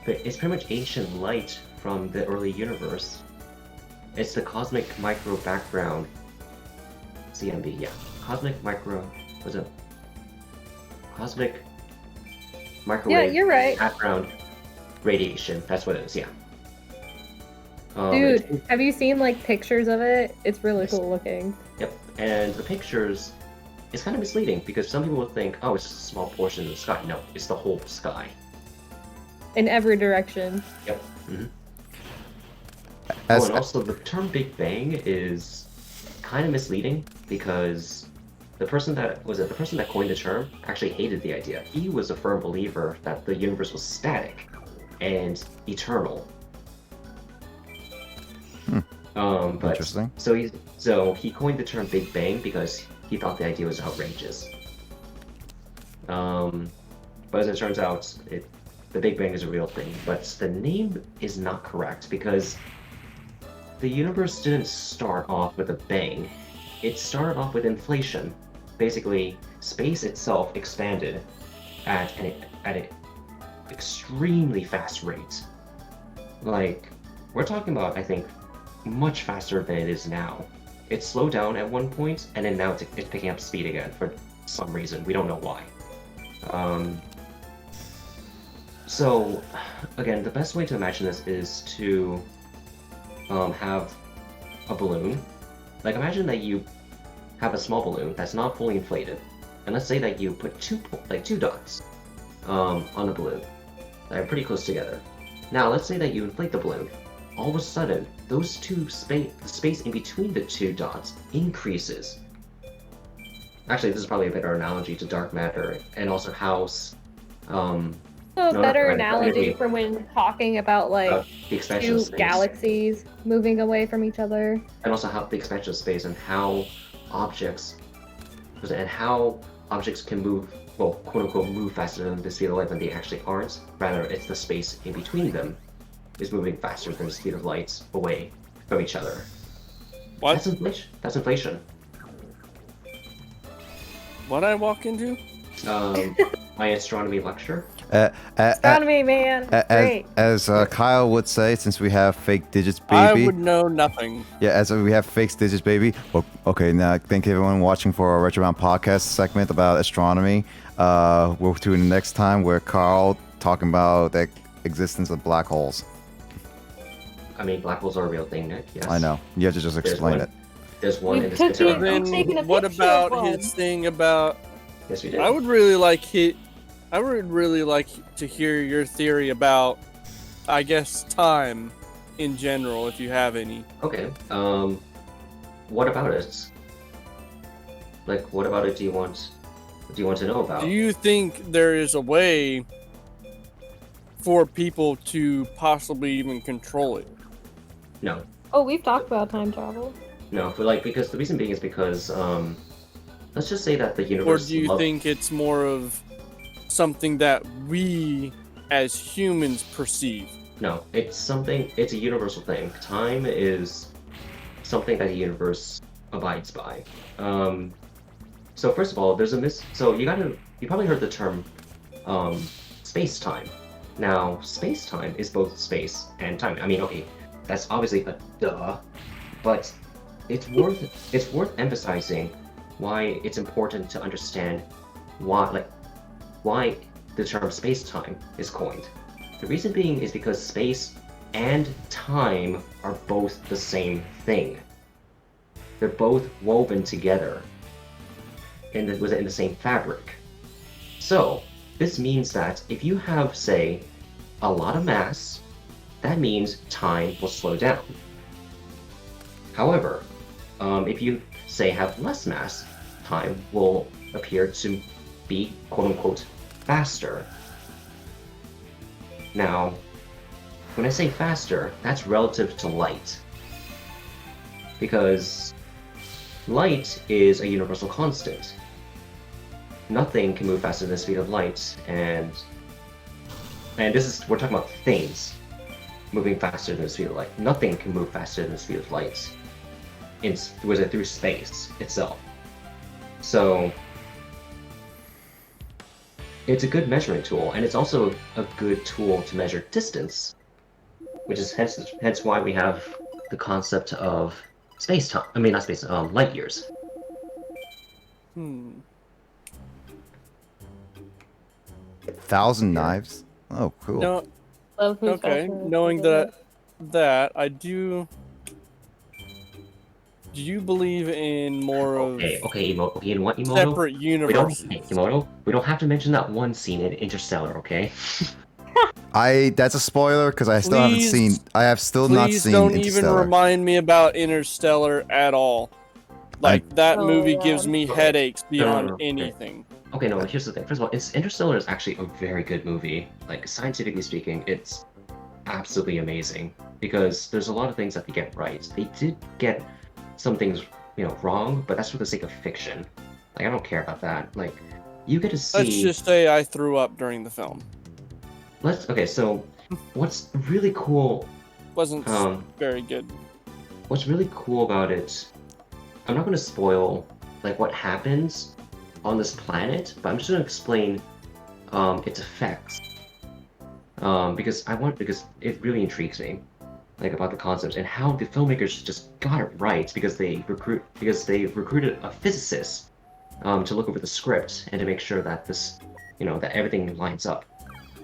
it's pretty much ancient light from the early universe. It's the cosmic micro background. CMB, yeah. Cosmic microwave Yeah, you're right. background radiation. That's what it is, yeah. Dude, have you seen like pictures of it? It's really Yes. cool looking. Yep, and the pictures, it's kind of misleading because some people will think, oh, it's just a small portion of the sky. No, it's the whole sky. In every direction. Yep. Mm-hmm. As- and also the term Big Bang is kind of misleading because the person that coined the term actually hated the idea. He was a firm believer that the universe was static and eternal. But Interesting. so he coined the term Big Bang because he thought the idea was outrageous. But as it turns out, the Big Bang is a real thing. But the name is not correct because the universe didn't start off with a bang. It started off with inflation. Basically, space itself expanded at an extremely fast rate. Like, we're talking about, I think, much faster than it is now. It slowed down at one point, and then now it's picking up speed again for some reason. We don't know why. So, again, the best way to imagine this is to have a balloon. Like, imagine that you have a small balloon that's not fully inflated, and let's say that you put two dots on a balloon that are pretty close together. Now, let's say that you inflate the balloon. All of a sudden, those the space in between the two dots increases. Actually, this is probably a better analogy to dark matter and also how So no, a not better dark matter, analogy for when talking about like the expansion two of space. galaxies moving away from each other. And also how the expansion of space and how objects can move, well, quote unquote, move faster than the speed of light when they actually aren't. Rather, it's the space in between them is moving faster than the speed of light away from each other. What? That's inflation. That's inflation. What I walk into? My astronomy lecture. Astronomy, man. Great. As Kyle would say, since we have fake digits, I baby. would know nothing. Yeah, as we have fake digits, baby. Well, okay, now thank you everyone watching for our Retrobound podcast segment about astronomy. We'll tune in next time where Carl talking about the existence of black holes. I mean, black holes are a real thing, Nick. Yes. I know. You have to just explain it. There's one You in this took particular it- room. I'm taking a Then what picture about of one. his thing about? Yes, we did. I would really like to hear your theory about, I guess, time in general, if you have any. Okay. What about it? Like, what about it do you want to know about? Do you think there is a way for people to possibly even control it? No. Oh, we've talked about time travel. No, but because the reason being is because let's just say that the Or universe. do you think it's more of something that we as humans perceive? No, it's a universal thing. Time is something that the universe abides by. So first of all, there's so you probably heard the term space-time. Now, space-time is both space and time. I mean, okay, that's obviously a duh, but it's worth emphasizing why it's important to understand why the term space-time is coined. The reason being is because space and time are both the same thing. They're both woven together within the same fabric. So, this means that if you have, say, a lot of mass, that means time will slow down. However, if you, say, have less mass, time will appear to be, quote-unquote, faster. Now, when I say faster, that's relative to light. Because light is a universal constant. Nothing can move faster than the speed of light, and we're talking about things moving faster than the speed of light. Nothing can move faster than the speed of light through space itself. So it's a good measurement tool, and it's also a good tool to measure distance, which is hence why we have the concept of space-time. I mean, not space, light years. Hmm. 1,000 knives. Oh, cool. No, Love who's okay. fascinated Knowing with that I do. Do you believe in more of Okay, in what Emoto? separate universes? We don't have to mention that one scene in Interstellar, okay? That's a spoiler because I still haven't Please- seen. I have still not Please seen don't even Interstellar. remind me about Interstellar at all. Like that Oh, movie yeah. gives me headaches beyond okay. anything. Okay, no, here's the thing. First of all, Interstellar is actually a very good movie. Like, scientifically speaking, it's absolutely amazing. Because there's a lot of things that they get right. They did get some things, wrong, but that's for the sake of fiction. Like, I don't care about that. Like, you get to see... Let's just say I threw up during the film. Okay, so, what's really cool... Wasn't very good. What's really cool about it... I'm not going to spoil, like, what happens on this planet, but I'm just going to explain its effects. Because it really intrigues me, like, about the concepts and how the filmmakers just got it right because they recruited a physicist to look over the script and to make sure that that everything lines up.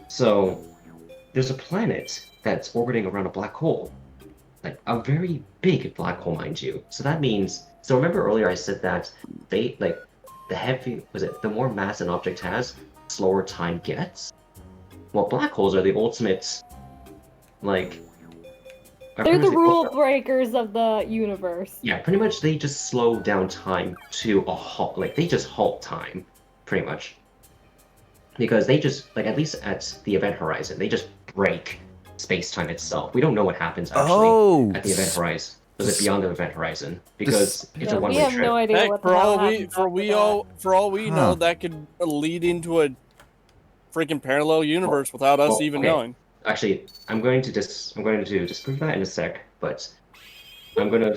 So there's a planet that's orbiting around a black hole, like a very big black hole, mind you. So that means, remember earlier I said that the more mass an object has, slower time gets. Well, black holes are the ultimate, like. are They're pretty the much rule breakers of the universe. Yeah, pretty much they just slow down time to a halt. Like, they just halt time, pretty much. Because they just, like, at least at the event horizon, they just break space-time itself. We don't know what happens actually at the event horizon. Was it beyond the event horizon? Because it's a Yeah, we one-way have trip. no idea Heck, what the for hell all we happens for after we that. all for all we Huh. know, that could lead into a freaking parallel universe without us even okay. knowing. Actually, I'm going to disprove that in a sec, but I'm gonna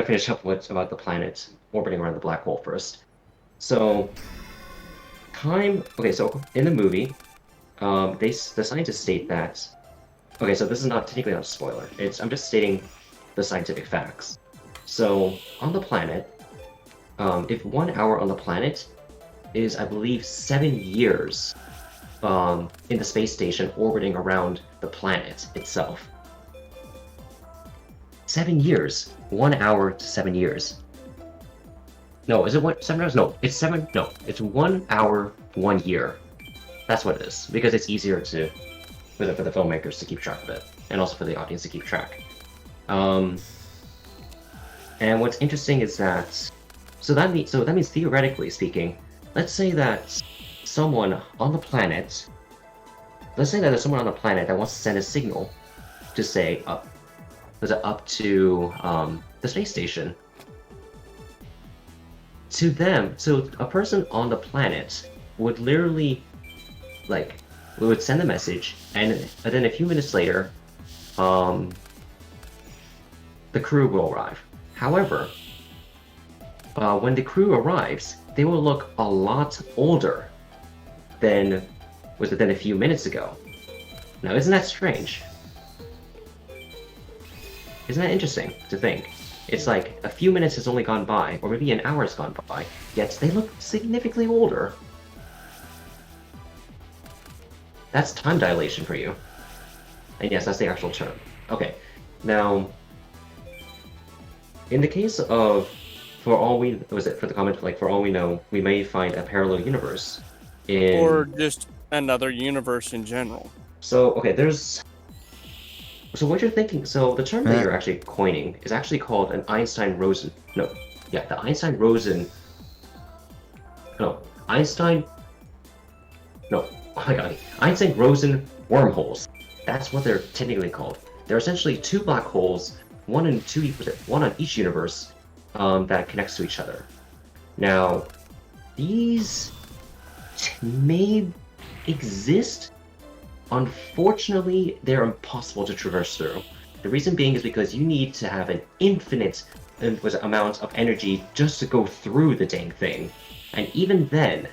finish up what's about the planet orbiting around the black hole first. So, so in the movie, the scientists state that. Okay, so this is not technically not a spoiler. I'm just stating the scientific facts. So on the planet, if 1 hour on the planet is, I believe, 7 years in the space station orbiting around the planet itself. 7 years. 1 hour to 7 years. No, is it 7 hours? No, it's 7. No, it's 1 hour, 1 year. That's what it is, because it's easier to for the filmmakers to keep track of it, and also for the audience to keep track. And what's interesting is that that means theoretically speaking, let's say that someone on the planet, let's say that there's someone on the planet that wants to send a signal to say up to the space station. To them, so a person on the planet would literally, like, we would send a message, and then a few minutes later, the crew will arrive. However, when the crew arrives, they will look a lot older than a few minutes ago. Now, isn't that strange? Isn't that interesting to think? It's like a few minutes has only gone by, or maybe an hour has gone by, yet they look significantly older. That's time dilation for you. And yes, that's the actual term. Okay, now, in the case of, for all we know, we may find a parallel universe in... Or just another universe in general. So, okay, so what you're thinking, so the term that you're actually coining is actually called an Einstein-Rosen, oh my god, Einstein-Rosen wormholes. That's what they're technically called. They're essentially two black holes, one on each universe, that connects to each other. Now, these may exist. Unfortunately, they're impossible to traverse through. The reason being is because you need to have an infinite amount of energy just to go through the dang thing. And even then,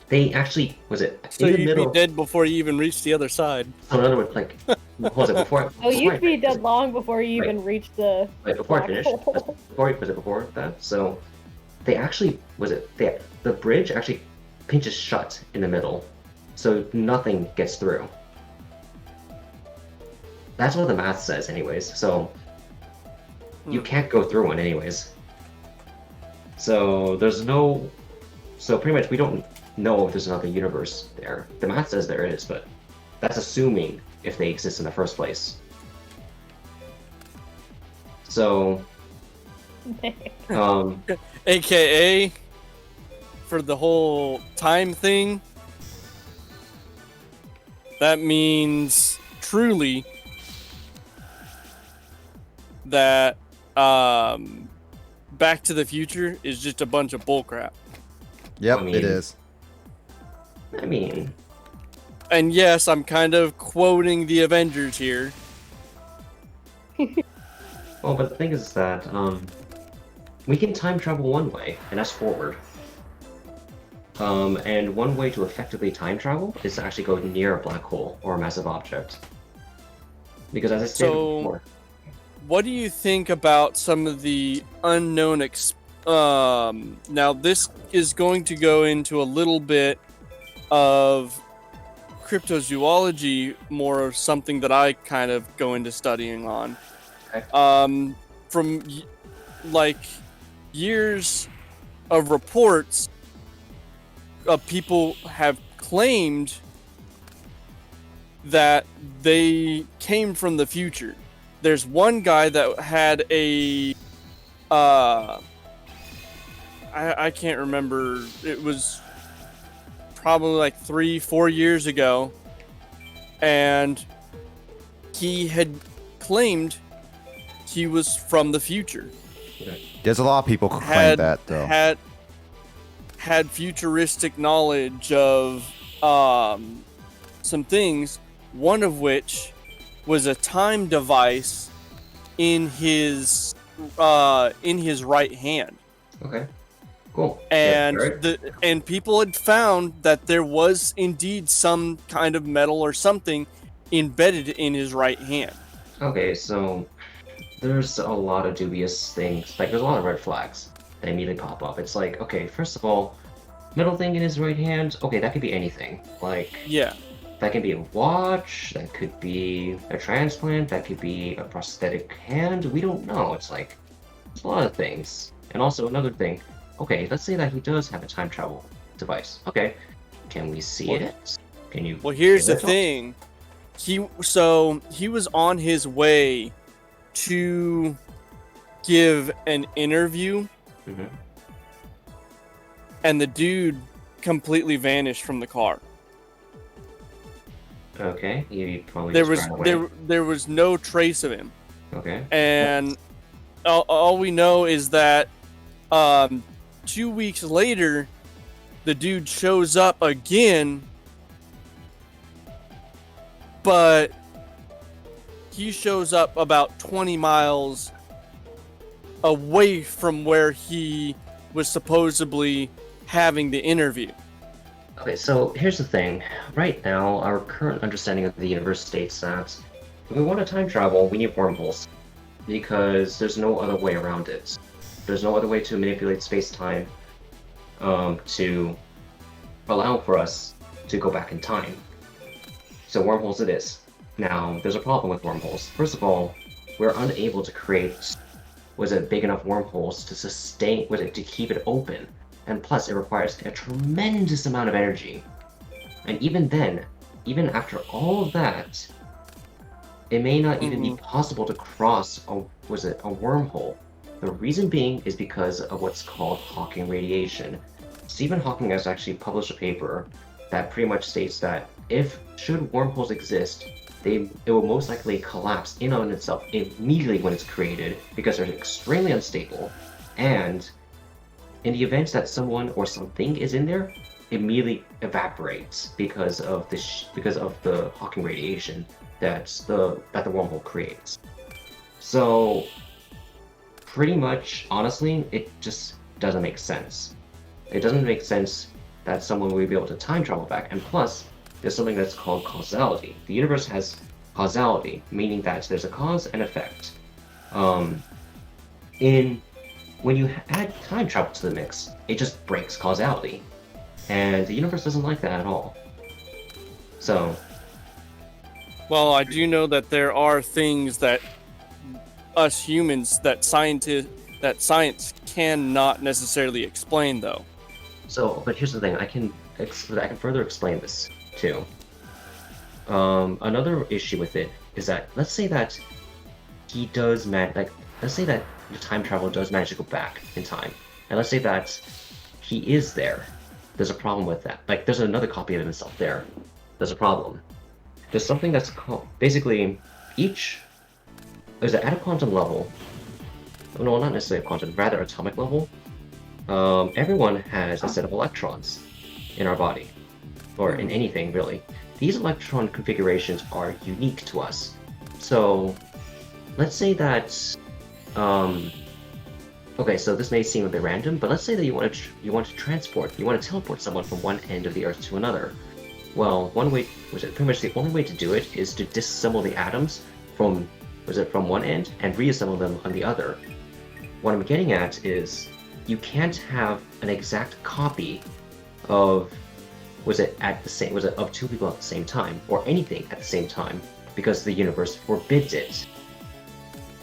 they actually, So you'd be dead before you even reach the other side. So in other words, like, before... Oh, you'd be dead long before you even reach the before I black finish, hole. before that? So, they actually, the bridge actually pinches shut in the middle, so nothing gets through. That's what the math says anyways, so you can't go through one anyways. So so pretty much we don't know if there's another universe there. The math says there is, but that's assuming if they exist in the first place. So, AKA, for the whole time thing, that means truly that Back to the Future is just a bunch of bullcrap. Yep, I mean- it is. I mean, And yes, I'm kind of quoting the Avengers here. well, but the thing is that, we can time travel one way, and that's forward. And one way to effectively time travel is to actually go near a black hole or a massive object. Because as I stated before, What do you think about some of the unknown now this is going to go into a little bit of cryptozoology, more of something that I kind of go into studying on. Okay. From like years of reports people have claimed that they came from the future. There's one guy that had a I can't remember. It was probably like 3-4 years ago, and he had claimed he was from the future. There's a lot of people who claim Had that though. had futuristic knowledge of some things. One of which was a time device in his right hand. Okay. Cool. And Yeah, right. and people had found that there was indeed some kind of metal or something embedded in his right hand. Okay, so there's a lot of dubious things. Like, there's a lot of red flags that immediately pop up. It's like, okay, first of all, metal thing in his right hand. Okay, that could be anything. Like, Yeah. that can be a watch. That could be a transplant. That could be a prosthetic hand. We don't know. It's like, it's a lot of things. And also another thing. Okay, let's say that he does have a time travel device. Okay, can we see Well- it? Can you? Well, here's the give it to us? thing. He was on his way to give an interview, Mhm. and the dude completely vanished from the car. Okay, he probably There just was ran away. there was no trace of him, Okay. and all we know is that 2 weeks later, the dude shows up again, but he shows up about 20 miles away from where he was supposedly having the interview. Okay, so here's the thing. Right now, our current understanding of the universe states that if we want to time travel, we need wormholes. Because there's no other way around it. There's no other way to manipulate space-time to allow for us to go back in time. So wormholes it is. Now, there's a problem with wormholes. First of all, we're unable to create big enough wormholes to sustain, to keep it open. And plus, it requires a tremendous amount of energy. And even then, even after all of that, it may not even be possible to cross a wormhole. The reason being is because of what's called Hawking radiation. Stephen Hawking has actually published a paper that pretty much states that should wormholes exist, it will most likely collapse in on itself immediately when it's created because they're extremely unstable, and in the event that someone or something is in there, immediately evaporates because of the Hawking radiation that the wormhole creates. So, pretty much, honestly, it just doesn't make sense. It doesn't make sense that someone will be able to time travel back, and plus, there's something that's called causality. The universe has causality, meaning that there's a cause and effect. When you add time travel to the mix, it just breaks causality. And the universe doesn't like that at all. So, Well, I do know that there are things that us humans, that science cannot necessarily explain, though. but here's the thing, I can further explain this, too. Another issue with it is that, let's say that let's say that the time travel does manage to go back in time, and let's say that he is there. There's a problem with that. Like, there's another copy of himself there. There's a problem. There's something that's called, basically, at a quantum level, no, not necessarily a quantum, rather atomic level, everyone has a set of electrons in our body, or in anything, really. These electron configurations are unique to us. So, let's say that, okay, so this may seem a bit random, but let's say that you want to teleport someone from one end of the Earth to another. Well, pretty much the only way to do it is to disassemble the atoms from one end and reassemble them on the other. What I'm getting at is, you can't have an exact copy of of two people at the same time, or anything at the same time, because the universe forbids it.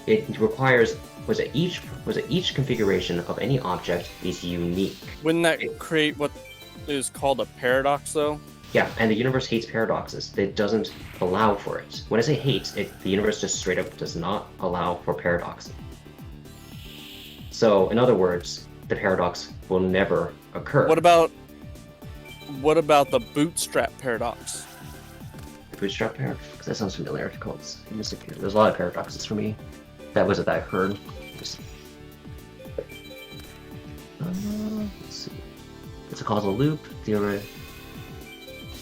It requires each configuration of any object is unique. Wouldn't that create what is called a paradox, though. Yeah, and the universe hates paradoxes. It doesn't allow for it. When I say hates, the universe just straight up does not allow for paradoxes. So, in other words, the paradox will never occur. What about the bootstrap paradox? The bootstrap paradox? That sounds familiar. There's a lot of paradoxes for me. That was it that I heard. Let's see. It's a causal loop.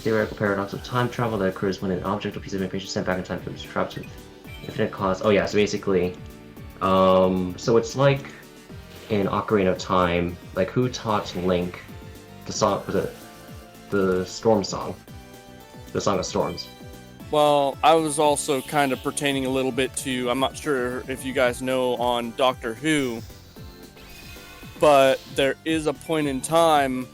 Theoretical paradox of time travel that occurs when an object or piece of information sent back in time becomes trapped with infinite cause. Oh yeah, so basically, so it's like in Ocarina of Time, like who taught Link the song? Was it the Storm Song? The Song of Storms. Well, I was also kind of pertaining a little bit to, I'm not sure if you guys know on Doctor Who, but there is a point in time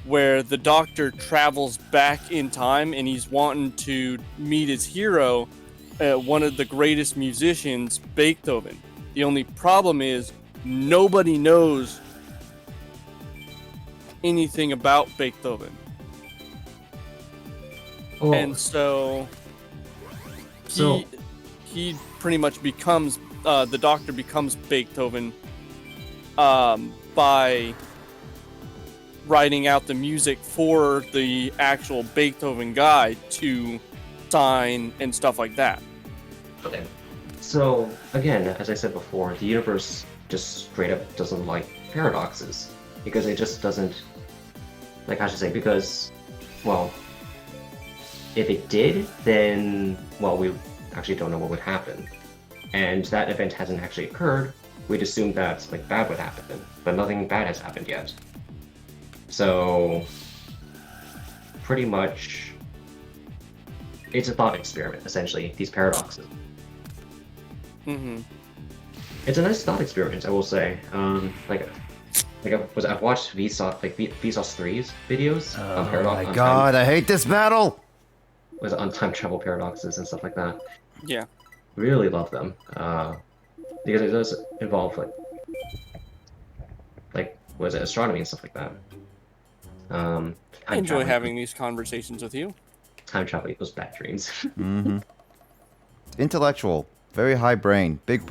where the Doctor travels back in time and he's wanting to meet his hero, one of the greatest musicians, Beethoven. The only problem is nobody knows anything about Beethoven. Oh. And so he pretty much becomes the Doctor becomes Beethoven by writing out the music for the actual Beethoven guy to sign and stuff like that. Okay. So again, as I said before, the universe just straight up doesn't like paradoxes because it just doesn't. Like I should say, because, well, if it did, then, well, we actually don't know what would happen. And that event hasn't actually occurred. We'd assume that, like, bad would happen. But nothing bad has happened yet. So, pretty much, it's a thought experiment, essentially, these paradoxes. Mm-hmm. It's a nice thought experiment, I will say. I've watched Vsauce 3's videos on paradox. Oh my god, I hate this battle! Was on time travel paradoxes and stuff like that. Yeah. Really love them because it does involve was it astronomy and stuff like that. I enjoy having these conversations with you. Time travel equals bad dreams. Mm-hmm. Intellectual, very high brain, big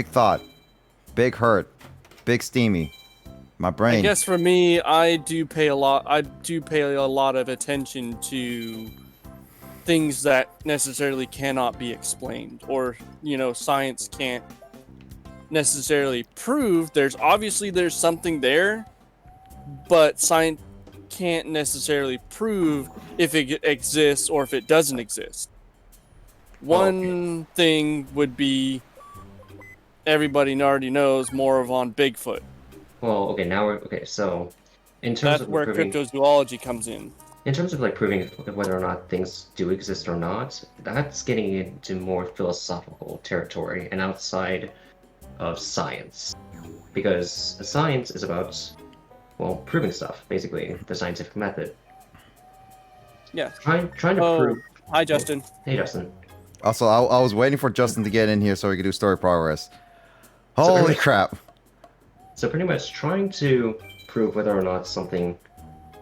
thought, big hurt, big steamy. My brain. I guess for me, I do pay a lot of attention to things that necessarily cannot be explained, or science can't necessarily prove. There's something there, but science can't necessarily prove if it exists or if it doesn't exist. One thing would be everybody already knows more of on Bigfoot. Well, okay, so in terms that's where cryptozoology comes in. In terms of proving whether or not things do exist or not, that's getting into more philosophical territory and outside of science. Because science is about, well, proving stuff, basically, the scientific method. Yeah. Trying to prove... Hi, Justin. Hey, Justin. Also, I was waiting for Justin to get in here so we could do story progress. Holy crap. So pretty much trying to prove whether or not something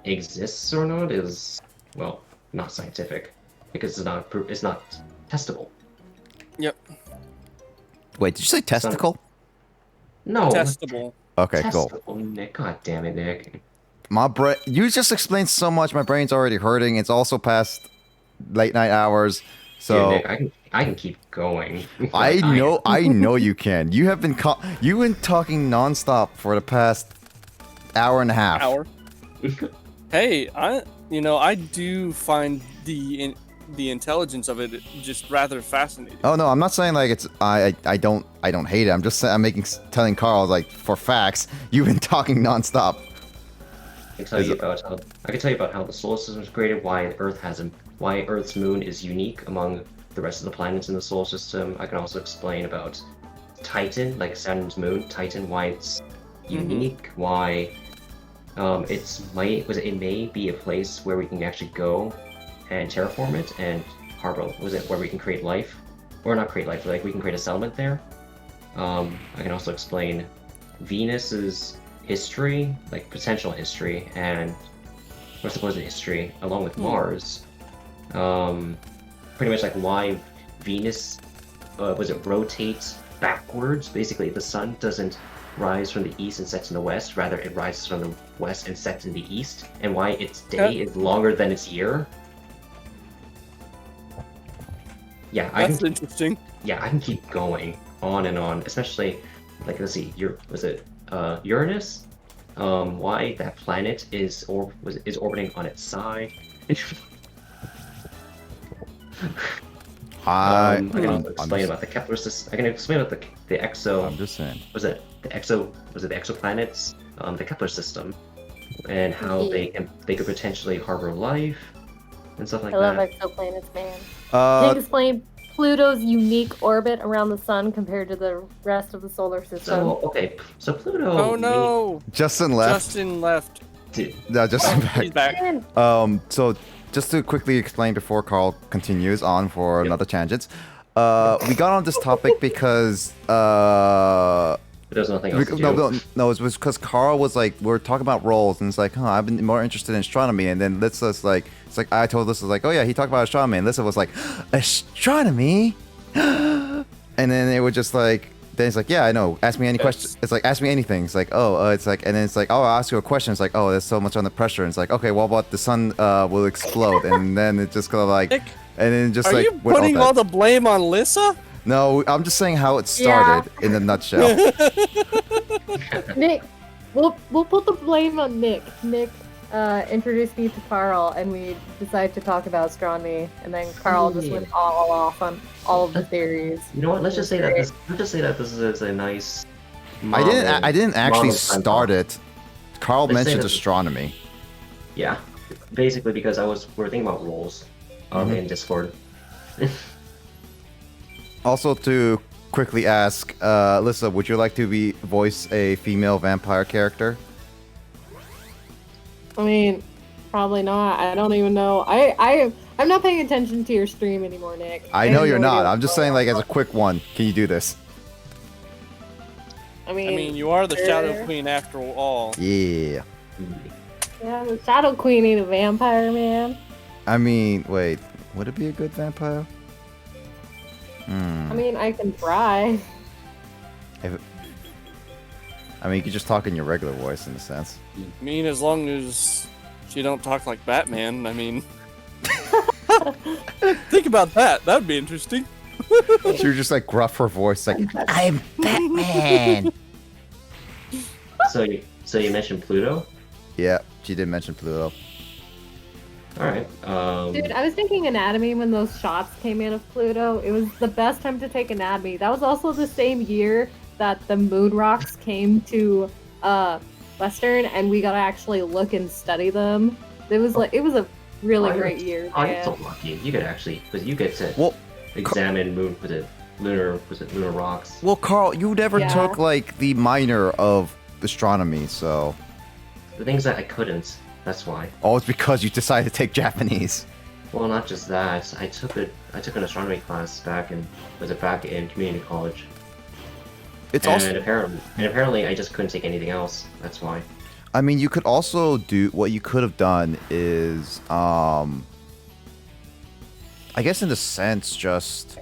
exists or not is, well, not scientific. Because it's not testable. Yep. Wait, did you say testicle? No. Testable. Okay, testable, cool. Nick. God damn it, Nick. My brain. You just explained so much. My brain's already hurting. It's also past late night hours. So Dude, Nick, I can keep going. I know you can. You have been you've been talking nonstop for the past hour and a half. Hey, I do find the intelligence of it just rather fascinating. Oh no, I'm not saying like it's I don't hate it. I'm just saying telling Carl like for facts. You've been talking nonstop. I can tell you about how the solar system is created, why Earth's moon is unique among the rest of the planets in the solar system. I can also explain about Titan, like Saturn's moon, Titan, why it's unique, why it may be a place where we can actually go and terraform it and harbor, where we can create life, or not create life, but like we can create a settlement there. I can also explain Venus's history, like potential history, and or supposed history, along with Mars. Pretty much like why Venus rotates backwards. Basically, the sun doesn't rise from the east and sets in the west. Rather, it rises from the west and sets in the east. And why its day is longer than its year. Yeah, That's interesting. Yeah, I can keep going on and on. Especially, like, let's see, Uranus? Why that planet is orbiting on its side. I can also explain about the Kepler system. I can explain about the exo. I'm just saying. Was it the exoplanets? The Kepler system, and how they could potentially harbor life and stuff like I love that. exoplanets, man. Can you Uh, explain Pluto's unique orbit around the sun compared to the rest of the solar system? So Pluto. Oh no! Justin left. Justin left. No, Justin back. He's back. So just to quickly explain before Carl continues on for another tangent, we got on this topic because There's nothing else to do. no, it was because Carl was like, we were talking about roles, and it's like, I've been more interested in astronomy, and then Lissa's like, it's like, I told Lissa, like, oh yeah, he talked about astronomy, and Lissa was like, astronomy? And then it was just like, then it's like, yeah, I know, ask me any question. It's like, ask me anything. It's like, it's like, and then it's like, oh, I'll ask you a question. It's like, oh, there's so much under pressure. And it's like, okay, well, about the sun will explode, and then it just kind of like, Nick, and then just Are like, you went putting that. all the blame on Lissa? No, I'm just saying how it started in a nutshell. Nick, we'll put the blame on Nick. Nick introduced me to Carl, and we decided to talk about astronomy, and then Carl just went all off on all of the theories. You know what? Let's just say that this is a nice. I didn't actually model start it. Carl Let's say mentioned that- astronomy. Yeah, basically because we were thinking about roles in Discord. Also, to quickly ask, Lissa, would you like to voice a female vampire character? I mean, probably not. I don't even know. I'm not paying attention to your stream anymore, Nick. I know have you're no not. idea I'm just what's saying, going like, as a quick one, can you do this? on. I mean, you are the Shadow Queen after all. Yeah. Yeah, the Shadow Queen ain't a vampire, man. I mean, wait, would it be a good vampire? I mean, I can try. I mean, you could just talk in your regular voice, in a sense. I mean, as long as she don't talk like Batman, I mean... Think about that. That'd be interesting. She would just, like, gruff her voice, like, I'm Batman. So you mentioned Pluto. yeah, she did mention Pluto. All right. Dude, I was taking anatomy when those shots came in of Pluto. It was the best time to take anatomy. That was also the same year that the moon rocks came to Western, and we got to actually look and study them. It was a really great year. Oh, you're so lucky. You could actually, because you get to examine lunar rocks. Well, Carl, you never Yeah. took, like, the minor of astronomy, so... The things that I couldn't. That's why. Oh, it's because you decided to take Japanese. Well, not just that. I took an astronomy class back in community college. It's and also... apparently I just couldn't take anything else. That's why. I mean, you could also do... What you could have done is, I guess in a sense, just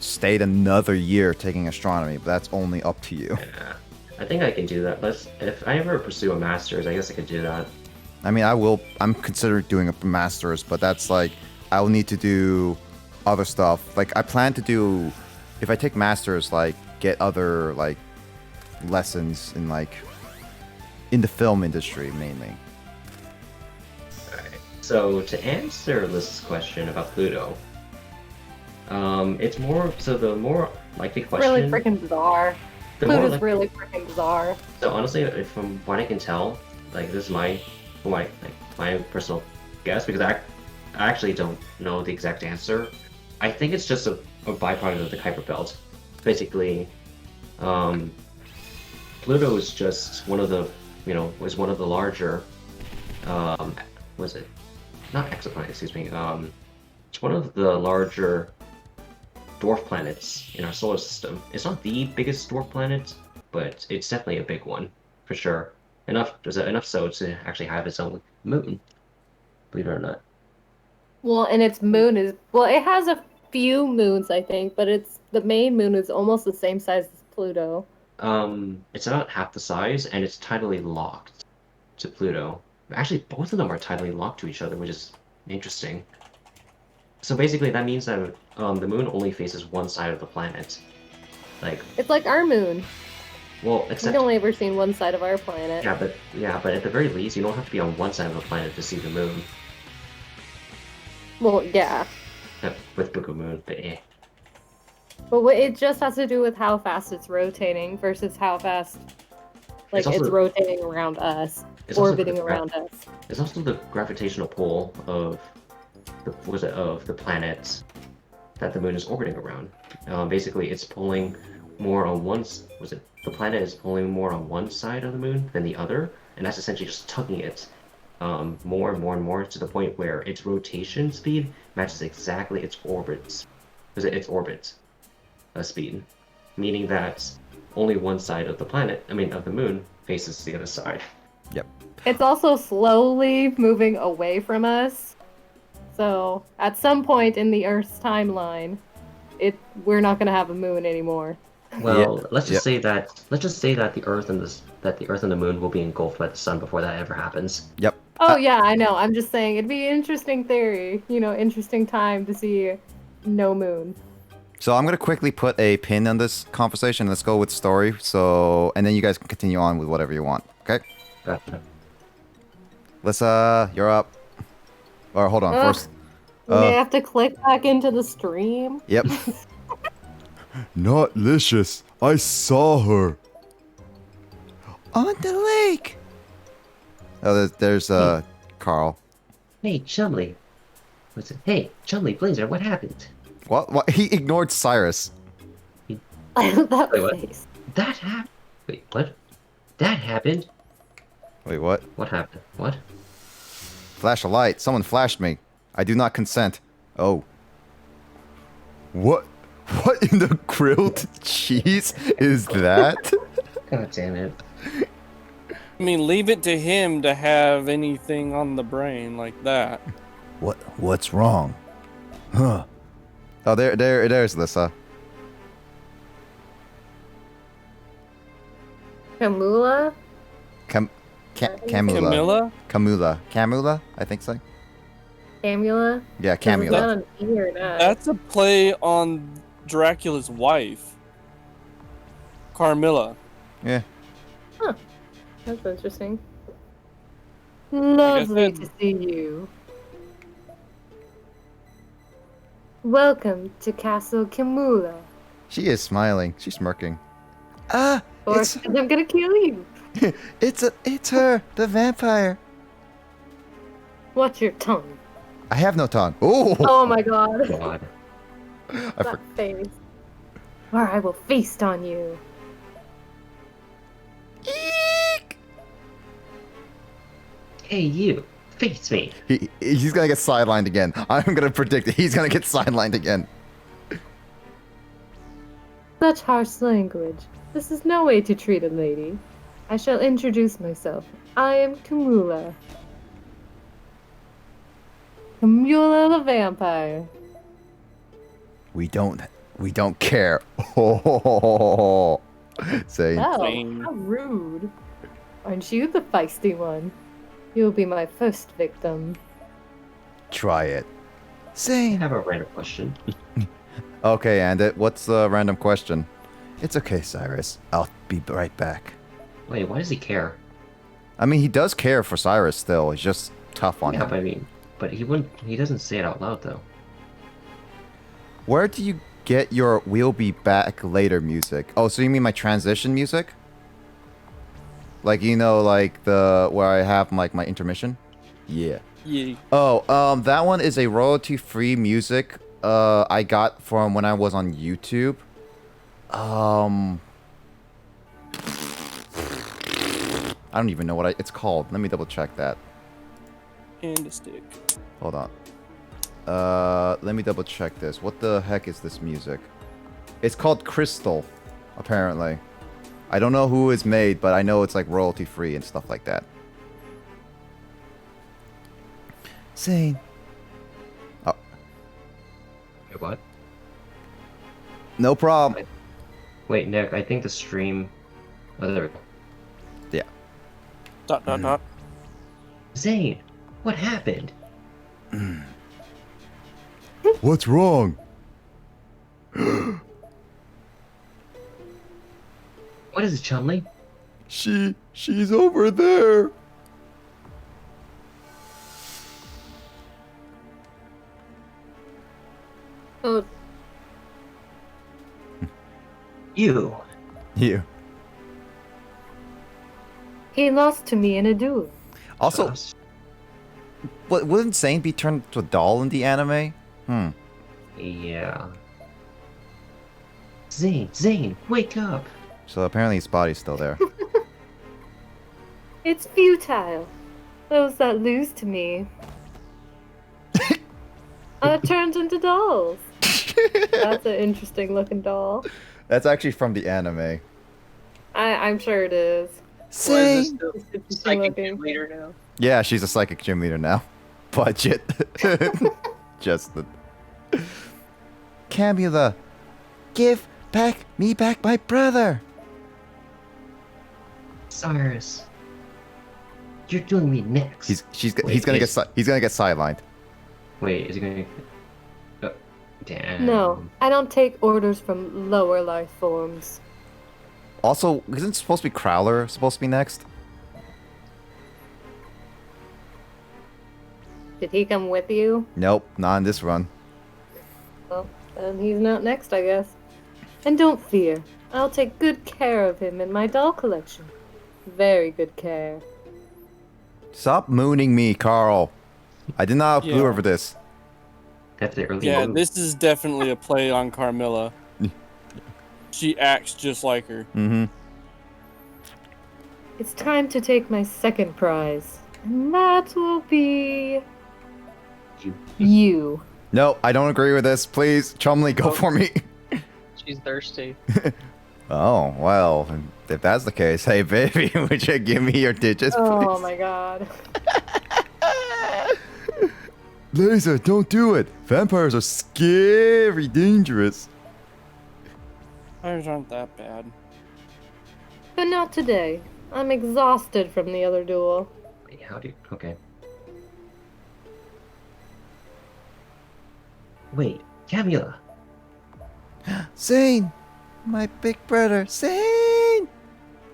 stayed another year taking astronomy, but that's only up to you. Yeah. I think I can do that. But if I ever pursue a master's, I guess I could do that. I mean, I'm considering doing a master's, but that's like, I'll need to do other stuff. Like, I plan to do, if I take master's, like, get other, like, lessons in, like, in the film industry, mainly. Alright. So, to answer Liz's question about Pluto, it's more, so the more likely question... Really freaking bizarre. Pluto's really freaking bizarre. So honestly, from what I can tell, like this is my personal guess, because I actually don't know the exact answer. I think it's just a byproduct of the Kuiper Belt. Basically, Pluto is just one of the, was one of the larger, was it? Not exoplanet, excuse me. It's one of the larger dwarf planets in our solar system. It's not the biggest dwarf planet, but it's definitely a big one, for sure. enough so to actually have its own moon. Believe it or not. Well, and its moon is well, it has a few moons, I think, but the main moon is almost the same size as Pluto. It's about half the size, and it's tidally locked to Pluto. Actually, both of them are tidally locked to each other, which is interesting. So basically, that means that the moon only faces one side of the planet. Like, It's like our moon. well, We've except only ever seen one side of our planet. but at the very least, you don't have to be on one side of the planet to see the moon. Well, yeah. With Book of Moon, but eh. But it just has to do with how fast it's rotating versus how fast, like, also- it's rotating around us, It's also orbiting the- around us. It's also the gravitational pull of the planet that the moon is orbiting around. Basically, it's pulling more on the planet is pulling more on one side of the moon than the other, and that's essentially just tugging it more and more and more to the point where its rotation speed matches exactly its orbit speed, meaning that only one side of the moon faces the other side. Yep. It's also slowly moving away from us. So at some point in the Earth's timeline, we're not gonna have a moon anymore. Well, let's just say that the Earth and the moon will be engulfed by the sun before that ever happens. Yep. Oh yeah, I know. I'm just saying it'd be an interesting theory. Interesting time to see no moon. So I'm gonna quickly put a pin on this conversation. Let's go with story. And then you guys can continue on with whatever you want. Okay. Gotcha. Lissa, you're up. Or hold on, Ugh. first. We may have to click back into the stream. Yep. Not Licious. I saw her. On the lake. Oh, there's Carl. Hey, Chumley. Hey, Chumley, Blazer, what happened? What? He ignored Cyrus. That Wait, what? face. That happened. Wait, what? That happened? Wait, what? What happened? What? Flash a light. Someone flashed me. I do not consent. Oh. What? What in the grilled cheese is that? God damn it. I mean, leave it to him to have anything on the brain like that. What's wrong? Huh? Oh, there's Lissa. Camula? Camula. Camula, I think so. Camula? Yeah, Is Camula. that an E or not? That's a play on Dracula's wife, Carmilla. Yeah. That's interesting. Lovely said- to see you. Welcome to Castle Camula. She is smiling. She's smirking. Ah, Or it's I'm gonna kill you. it's her, the vampire. Watch your tongue. I have no tongue. Oh. Oh my god. God. I That face. Or I will feast on you. Hey, you. Face me. He's gonna get sidelined again. I'm gonna predict it. He's gonna get sidelined again. Such harsh language. This is no way to treat a lady. I shall introduce myself. I am Camula. Camula the vampire. We don't care. Oh. Say. Oh, Lame. how rude. Aren't you the feisty one? You'll be my first victim. Try it. I Zane. have a random question. Okay, and what's the random question? It's okay, Cyrus. I'll be right back. Wait, why does he care? I mean, he does care for Cyrus still. He's just tough on Yeah, him. but I mean, but he doesn't say it out loud though. Where do you get your "We'll be back later" music? Oh, so you mean my transition music? Like, like where I have like my intermission? Yeah. Yeah. Oh, that one is a royalty-free music I got from when I was on YouTube. I don't even know what it's called. Let me double check that. And a stick. Hold on. Let me double check this. What the heck is this music? It's called Crystal, apparently. I don't know who is made, but I know it's like royalty free and stuff like that. Zane. Oh, Wait, what? no problem. Wait, Nick, I think the stream... Oh, there we go. Yeah. Dot dot dot. Zane, what happened? What's wrong? What is it, Chumley? She's over there. Oh, You. You. he lost to me in a duel. Also, Us. wouldn't Zane be turned to a doll in the anime? Yeah. Zane, wake up! So apparently his body's still there. It's futile. Those that lose to me are turned into dolls. That's an interesting looking doll. That's actually from the anime. I'm sure it is. What is Zane. this It's the interesting psychic looking. gym leader now? Yeah, she's a psychic gym leader now. Budget. Just the. Camula, give me back my brother. Cyrus. You're doing me next. He's Wait, gonna is- he's gonna get sidelined. Wait, is he gonna... damn. No, I don't take orders from lower life forms. Also, isn't supposed to be Crowler supposed to be next? Did he come with you? Nope, not in this run. Well, then he's not next, I guess. And don't fear, I'll take good care of him in my doll collection. Very good care. Stop mooning me, Carl. I did not approve Yeah. of this. That's the early Yeah, move. this is definitely a play on Carmilla. She acts just like her. Mm-hmm. It's time to take my second prize. And that will be... you. No, I don't agree with this. Please, Chumley, go Oh. for me. She's thirsty. Oh, well, if that's the case, hey, baby, would you give me your digits, please? Oh my god. Laser, don't do it. Vampires are scary, dangerous. Hers aren't that bad. But not today. I'm exhausted from the other duel. Wait, how do you... Okay. Wait, Camula. Zane, my big brother. Zane!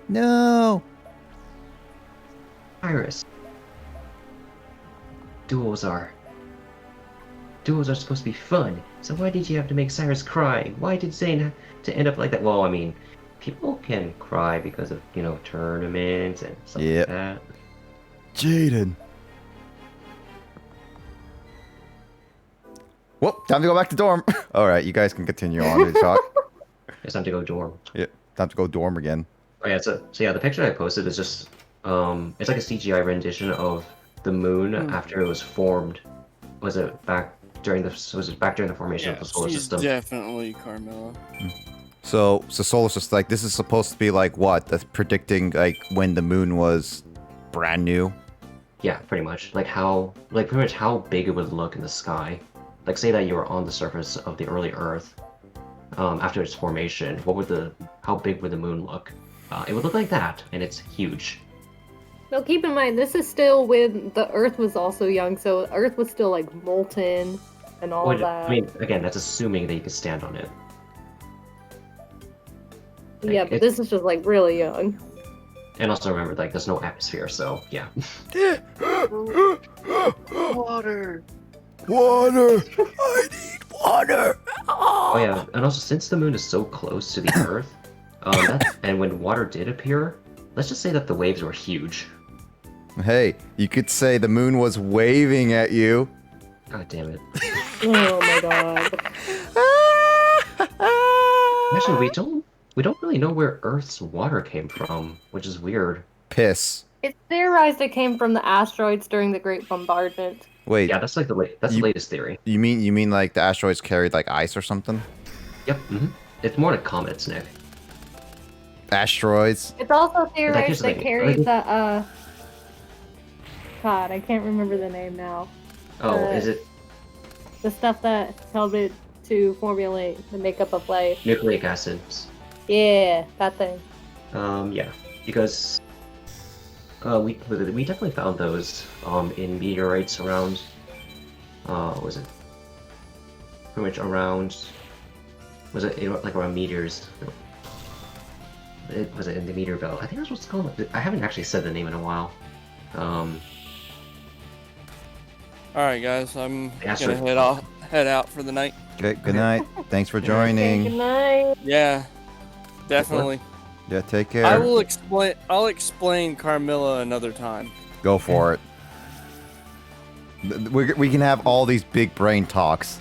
No. Iris. Duels are supposed to be fun, so why did you have to make Cyrus cry? Why did Zane have to end up like that? Well, I mean, people can cry because of, you know, tournaments and stuff Yep. like that. Jaden. Well, time to go back to dorm. All right, you guys can continue on to talk. It's time to go dorm. Yeah, time to go dorm again. Oh yeah, so yeah, the picture I posted is just it's like a CGI rendition of the moon after it was formed. Was it back during the formation of the solar she's system? definitely Carmilla. So Solar's just like, this is supposed to be like what? That's predicting like when the moon was brand new. Yeah, pretty much. Pretty much how big it would look in the sky. Like, say that you were on the surface of the early Earth, after its formation. How big would the moon look? It would look like that, and it's huge. No, keep in mind, this is still when the Earth was also young, so Earth was still, like, molten and all Well, that. I mean, again, that's assuming that you could stand on it. yeah, but this is just, like, really young. And also remember, like, there's no atmosphere, so yeah. Water. Water! I need water! Oh yeah, and also since the moon is so close to the Earth, and when water did appear, let's just say that the waves were huge. Hey, you could say the moon was waving at you. God damn it. Oh my god. Actually, we don't really know where Earth's water came from, which is weird. Piss. It's theorized it came from the asteroids during the Great Bombardment. Wait, Yeah, that's like the latest theory. you mean like the asteroids carried like ice or something? Yep. It's more like comets, Nick. Asteroids. It's also Like, here's theorized the that thing, carries like- the God, I can't remember the name now. Oh, is it The stuff that helped it to formulate the makeup of life. nucleic acids? Yeah, that thing. Yeah, because we definitely found those in meteorites around. What was it? Pretty much around. Was it like around meteors? It was it in the meteor belt? I think that's what it's called. I haven't actually said the name in a while. Alright, guys, I'm Asteroid. gonna head out for the night. Okay, good night. Thanks for Okay, good joining. night. Yeah, definitely. Yeah, take care. I'll explain Carmilla another time. Go for it. We can have all these big brain talks.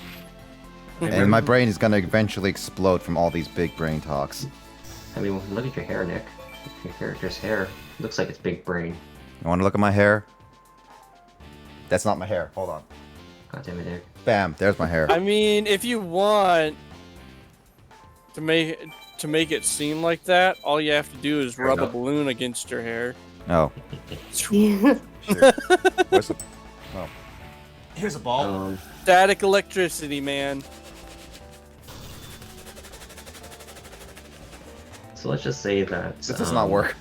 And my brain is gonna eventually explode from all these big brain talks. I mean, look at your hair, Nick. Your character's hair looks like it's big brain. You wanna look at my hair? That's not my hair. Hold on. God damn it, Nick. Bam, there's my hair. I mean, if you want to make it seem like that, all you have to do is rub a enough. balloon against your hair. Oh. Yeah. Where's the... Oh. Here's a ball. Static electricity, man. So let's just say that This does not work.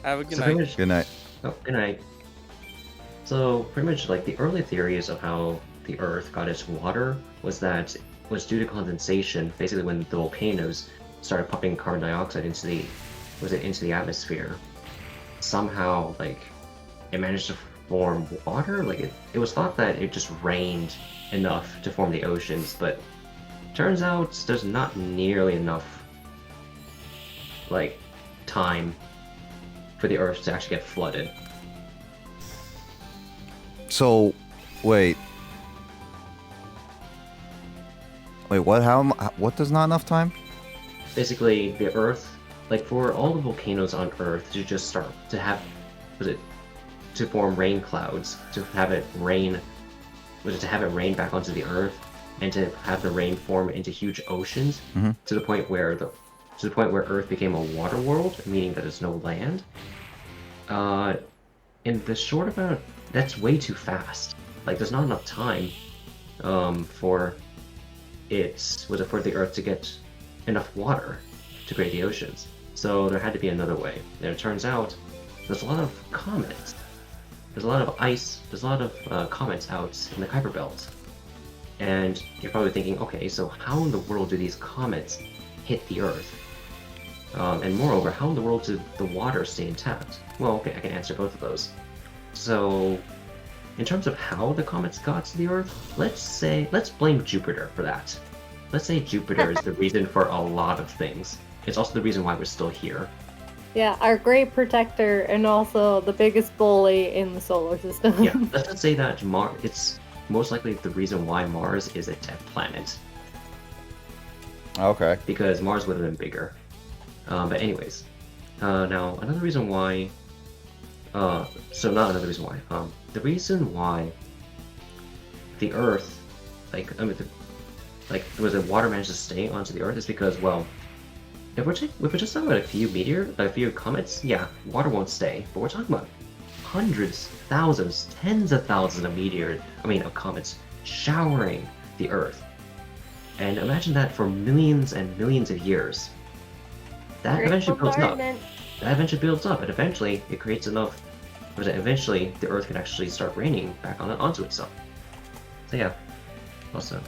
Have a good So night. pretty much, Good night. oh, good night. So pretty much like the early theories of how the Earth got its water was that it was due to condensation. Basically, when the volcanoes started pumping carbon dioxide into the atmosphere, somehow like it managed to form water. Like it was thought that it just rained enough to form the oceans, but turns out there's not nearly enough like time for the Earth to actually get flooded. So, wait. Wait, what? What does not enough time? Basically, the Earth, like for all the volcanoes on Earth to just start to have, to form rain clouds, to have it rain, to have it rain back onto the Earth, and to have the rain form into huge oceans, to the point where Earth became a water world, meaning that there's no land. In the short amount, that's way too fast. Like, there's not enough time for the Earth to get enough water to create the oceans. So there had to be another way. And it turns out there's a lot of comets. There's a lot of ice. There's a lot of comets out in the Kuiper Belt. And you're probably thinking, okay, so how in the world do these comets hit the Earth? And moreover, how in the world did the water stay intact? Well, okay, I can answer both of those. So, in terms of how the comets got to the Earth, let's blame Jupiter for that. Let's say Jupiter is the reason for a lot of things. It's also the reason why we're still here. Yeah, our great protector and also the biggest bully in the solar system. Yeah, let's just say that it's most likely the reason why Mars is a dead planet. Okay. Because Mars would have been bigger. But anyways, now another reason why. So not another reason why. The reason why the Earth, was the water managed to stay onto the Earth is because, well, if we're just talking about a few comets, yeah, water won't stay. But we're talking about hundreds, thousands, tens of thousands of comets showering the Earth. And imagine that for millions and millions of years. That Great eventually builds up. bombardment. That eventually builds up, and eventually it creates enough. Eventually, the Earth can actually start raining back onto itself. So yeah, also.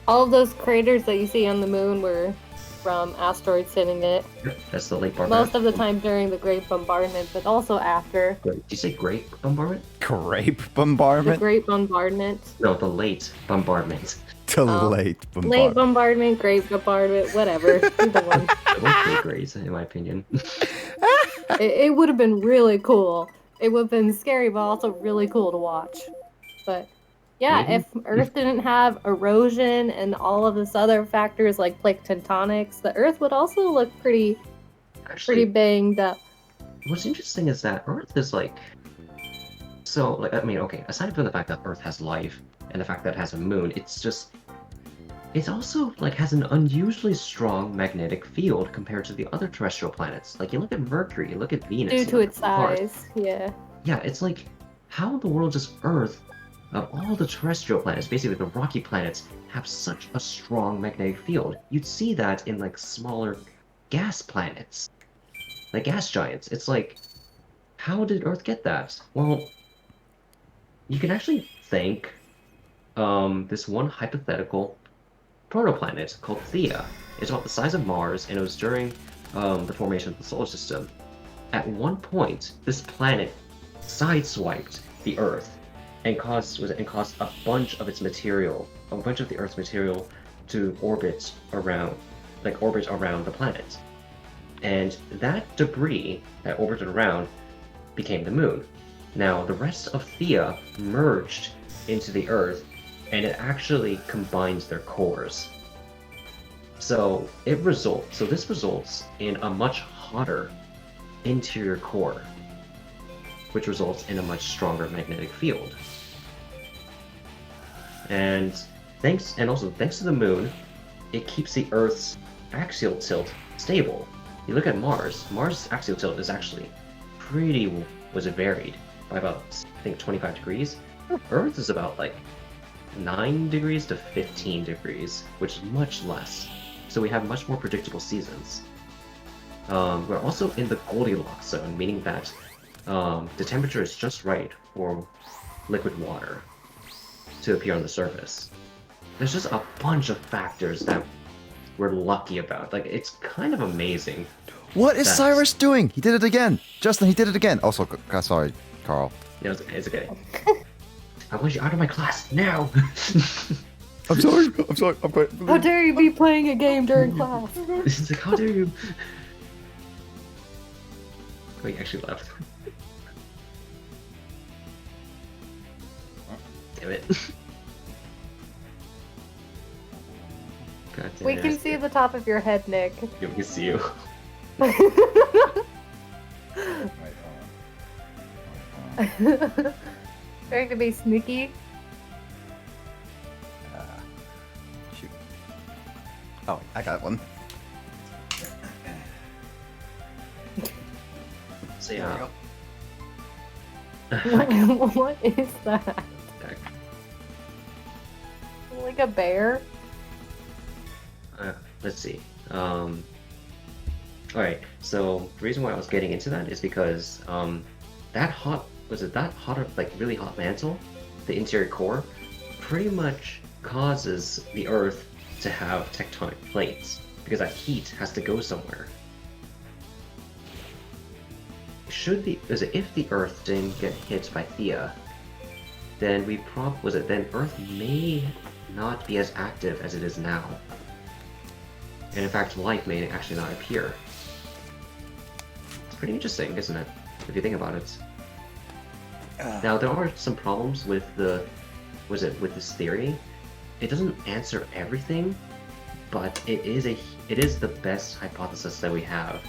All of those craters that you see on the moon were from asteroids hitting it. That's the late bombardment. Most of the time during the Great Bombardment, but also after Did you say great bombardment? Grape the bombardment? Great Bombardment. No, the late bombardment. To Oh. late Late bombardment. Bombardment, Great Bombardment, whatever. Either one. It won't be great, in my opinion. It would have been really cool. It would have been scary, but also really cool to watch. But yeah, Maybe. if Earth didn't have erosion and all of this other factors like plate tectonics, the Earth would also look pretty Actually, banged up. what's interesting is that Earth is okay, aside from the fact that Earth has life and the fact that it has a moon, it's just it also like has an unusually strong magnetic field compared to the other terrestrial planets. Like you look at Mercury, you look at Venus, Due you to look its at Mars. size, yeah. Yeah, it's like how in the world does Earth, of all the terrestrial planets, basically the rocky planets, have such a strong magnetic field? You'd see that in like smaller gas planets, like gas giants. It's like, how did Earth get that? Well, you can actually thank this one hypothetical protoplanet called Theia. It's about the size of Mars, and it was during the formation of the solar system. At one point, this planet sideswiped the Earth and caused a bunch of its material, a bunch of the Earth's material, to orbit around the planet. And that debris that orbited around became the moon. Now, the rest of Theia merged into the Earth, and it actually combines their cores. So this results in a much hotter interior core, which results in a much stronger magnetic field. And thanks to the moon, it keeps the Earth's axial tilt stable. You look at Mars. Mars' axial tilt is actually varied by about, I think, 25 degrees. Earth is about like 9 degrees to 15 degrees, which is much less. So we have much more predictable seasons. We're also in the Goldilocks zone, meaning that the temperature is just right for liquid water to appear on the surface. There's just a bunch of factors that we're lucky about. Like, it's kind of amazing. What is That's- Cyrus doing? He did it again. Justin, he did it again. Also, sorry, Carl. No, it's okay. I want you out of my class now. I'm sorry. I'm going. How dare you be playing a game during class? It's like, how dare you? Oh, he actually left. Damn it. God damn We it. can see the top of your head, Nick. Yeah, we can see you. Trying to be sneaky. Shoot. Oh, I got one. So yeah. What is that? Like a bear? Let's see. Alright, so the reason why I was getting into that is because that really hot mantle, the interior core, pretty much causes the Earth to have tectonic plates, because that heat has to go somewhere. If the Earth didn't get hit by Theia, then then Earth may not be as active as it is now. And in fact, life may actually not appear. It's pretty interesting, isn't it? If you think about it. Now, there are some problems with with this theory. It doesn't answer everything, but it is the best hypothesis that we have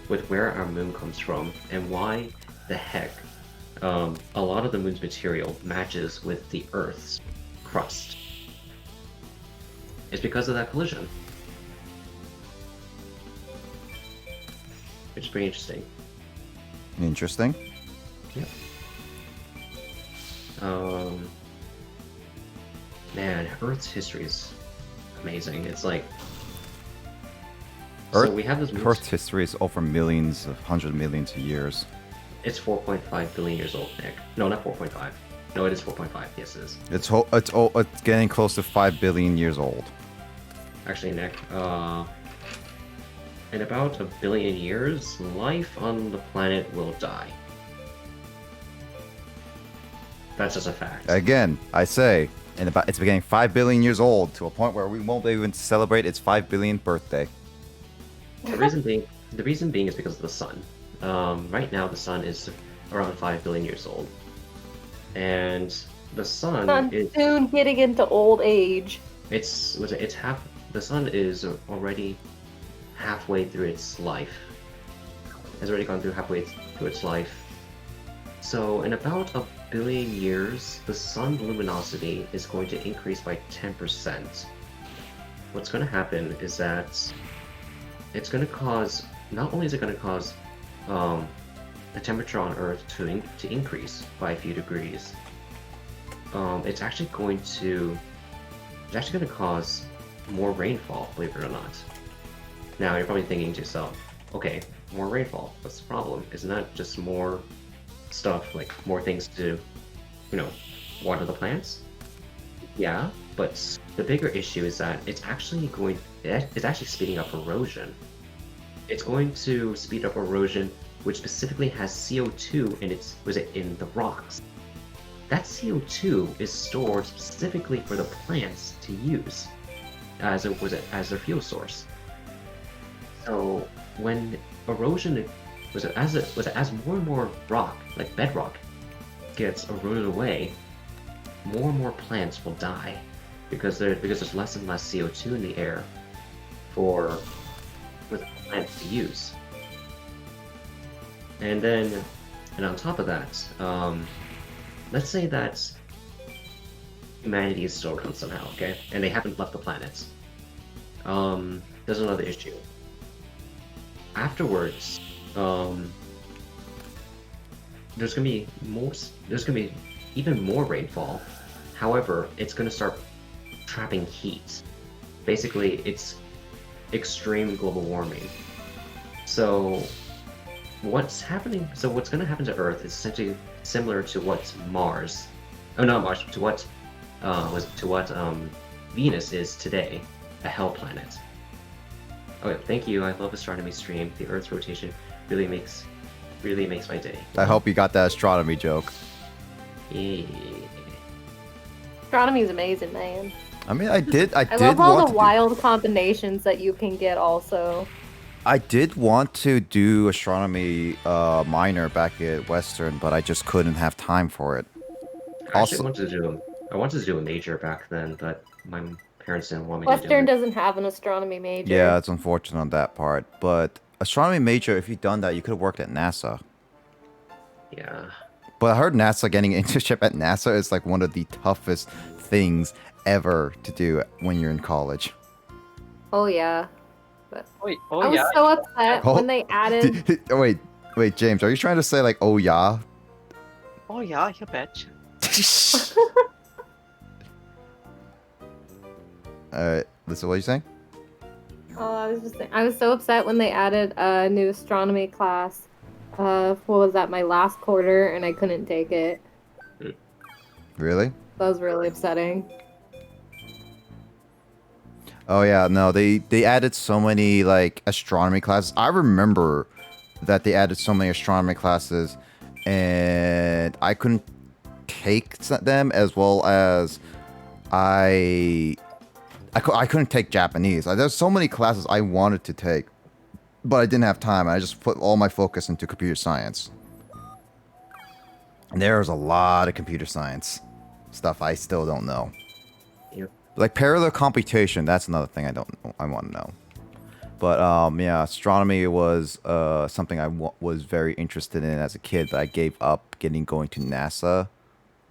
with where our moon comes from and why the heck a lot of the moon's material matches with the Earth's crust. It's because of that collision. Which is pretty interesting. Interesting. Yep. Man, Earth's history is amazing. It's like Earth, so we have this Earth's history is over millions of hundred millions of years. It's 4.5 billion years old, Nick. No, not 4.5. No, it is 4.5. Yes, it is. It's getting close to 5 billion years old. Actually, Nick, in about 1 billion years, life on the planet will die. That's just a fact. Again, I say, it's getting 5 billion years old to a point where we won't be able to celebrate its 5 billionth birthday. The reason being is because of the sun. Right now, the sun is around 5 billion years old, and the sun is soon getting into old age. the sun is already halfway through its life. Has already gone through halfway through its life. So in about 1 billion years, the sun's luminosity is going to increase by 10%. what's going to happen is that it's going to cause, not only is it going to cause the temperature on Earth to increase by a few degrees, it's actually going to cause more rainfall, believe it or not. Now, you're probably thinking to yourself, okay, more rainfall, what's the problem? Isn't that just more stuff, like more things to, water the plants? Yeah, but the bigger issue is that it's actually speeding up erosion. It's going to speed up erosion, which specifically has CO2 in the rocks. That CO2 is stored specifically for the plants to use as their fuel source. So when erosion as more and more rock, like bedrock, gets eroded away, more and more plants will die because there's less and less CO2 in the air for the plants to use. And on top of that, let's say that humanity is still around somehow, okay? And they haven't left the planet. There's another issue. Afterwards, there's gonna be even more rainfall. However, it's gonna start trapping heat. Basically, it's extreme global warming. So what's gonna happen to Earth is essentially similar to what Venus is today, a hell planet. Okay, thank you. I love astronomy stream. The Earth's rotation really makes my day. I hope you got that astronomy joke. Yeah. Astronomy is amazing, man. I mean, I did I love all want the to wild combinations that you can get also. I did want to do astronomy minor back at Western, but I just couldn't have time for it. I wanted to do a major back then, but my parents didn't want me to do Western it. doesn't have an astronomy major. Yeah, it's unfortunate on that part. But astronomy major, if you'd done that, you could have worked at NASA. Yeah. But I heard NASA getting an internship at NASA is like one of the toughest things ever to do when you're in college. Oh yeah. But Wait, I was so upset Oh. when they added. Wait, James, are you trying to say like, oh yeah? Oh yeah, you betcha. Listen, what are you saying? Oh, I was just saying, I was so upset when they added a new astronomy class. What was that? My last quarter, and I couldn't take it. Really? That was really upsetting. Oh yeah, no, they added so many like astronomy classes. I remember that they added so many astronomy classes, and I couldn't take them, as well as I couldn't take Japanese. There's so many classes I wanted to take, but I didn't have time. I just put all my focus into computer science. And there's a lot of computer science stuff I still don't know. Yep. Like parallel computation, that's another thing I want to know. But yeah, astronomy was something I was very interested in as a kid, but I gave up going to NASA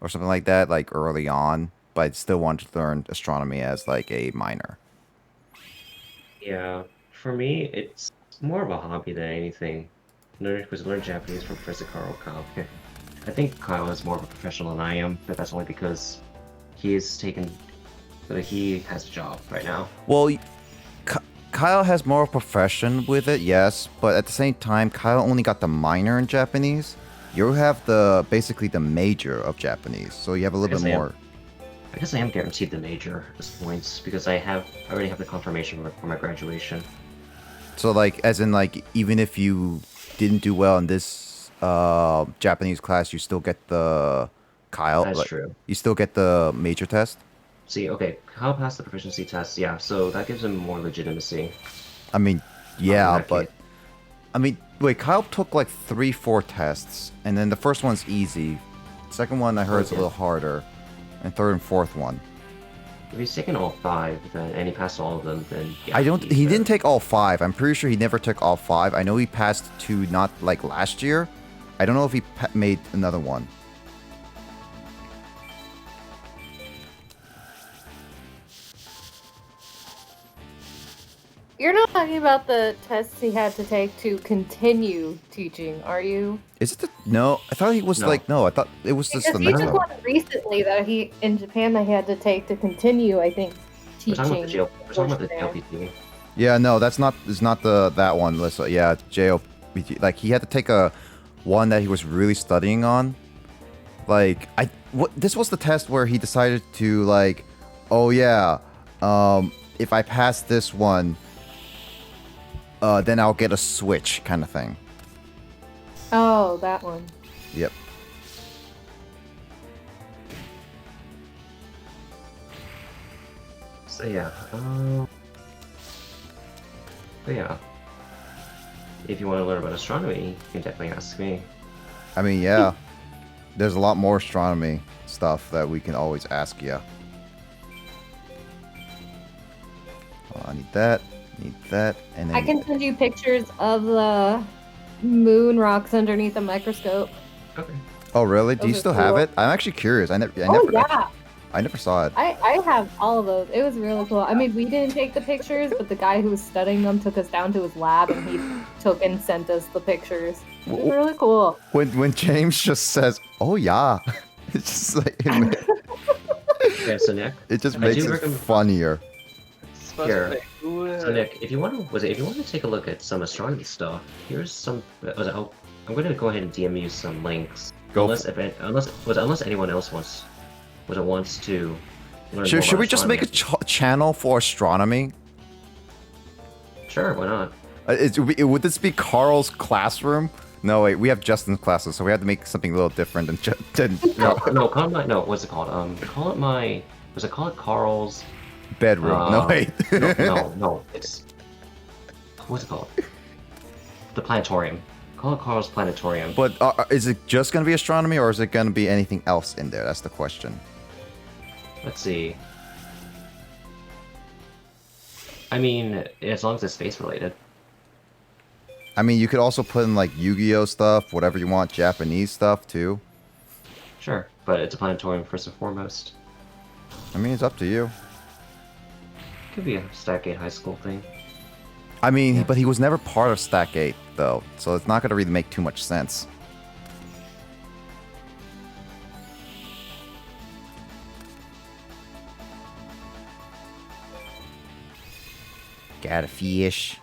or something like that, like early on. But I still wanted to learn astronomy as like a minor. Yeah, for me, it's more of a hobby than anything. Learn Japanese from Professor Kyle. I think Kyle is more of a professional than I am, but that's only because he has a job right now. Well, Kyle has more of a profession with it, yes, but at the same time, Kyle only got the minor in Japanese. You have basically the major of Japanese, so you have a little bit more. I guess I am guaranteed the major at this point because I already have the confirmation for my graduation. So like, as in like, even if you didn't do well in this Japanese class, you still get the Kyle. That's true. You still get the major test. See, okay, Kyle passed the proficiency test, yeah, so that gives him more legitimacy. I mean, yeah, but case. I mean, wait, Kyle took like 3-4 tests, and then the first one's easy. Second one I heard is a little harder, and third and fourth one. If he's taken all 5, and he passed all of them, then yeah, He didn't take all 5. I'm pretty sure he never took all 5. I know he passed 2, not like last year. I don't know if he made another one. talking about the tests he had to take to continue teaching, are you? Is it the no? I thought he was No. like no. I thought it was just Because the he next took one. one recently that he in Japan that he had to take to continue, I think, We're talking about the teaching. jail. We're talking about the portion JLPT. Yeah, no, that's not. It's not that one. Listen, yeah, JOPG. Like he had to take a one that he was really studying on. Like this was the test where he decided to like, oh yeah, if I pass this one, then I'll get a Switch kind of thing. Oh, that one. Yep. So yeah. But yeah. If you want to learn about astronomy, you can definitely ask me. I mean, yeah. There's a lot more astronomy stuff that we can always ask you. Oh, I need that, and then I can send you pictures of the moon rocks underneath a microscope. Okay. Oh, really? Do Those you are still have cool. it? I'm actually curious. I never. Yeah, I never saw it. I have all of those. It was really cool. I mean, we didn't take the pictures, but the guy who was studying them took us down to his lab and he took and sent us the pictures. It was really cool. When James just says, "Oh yeah," it's just like Okay, so Nick. it just I makes do it recommend- funnier. Here. So Nick, if you want to take a look at some astronomy stuff, here's some. I'm going to go ahead and DM you some links. Go Unless anyone else wants to learn more Should about we just make a astronomy. channel for astronomy? Sure, why not? Would this be Carl's classroom? No, wait, we have Justin's classes, so we have to make something a little different than No, call it my what's it called? Call it Carl's bedroom. No, wait. no, it's what's it called? The planetarium. Call it Carl's planetarium. But is it just going to be astronomy, or is it going to be anything else in there? That's the question. Let's see. I mean, as long as it's space related. I mean, you could also put in like Yu-Gi-Oh stuff, whatever you want, Japanese stuff too. Sure, but it's a planetarium first and foremost. I mean, it's up to you. Could be a Stargate High School thing. I mean, but he was never part of Stack 8, though, so it's not going to really make too much sense. Got a fish.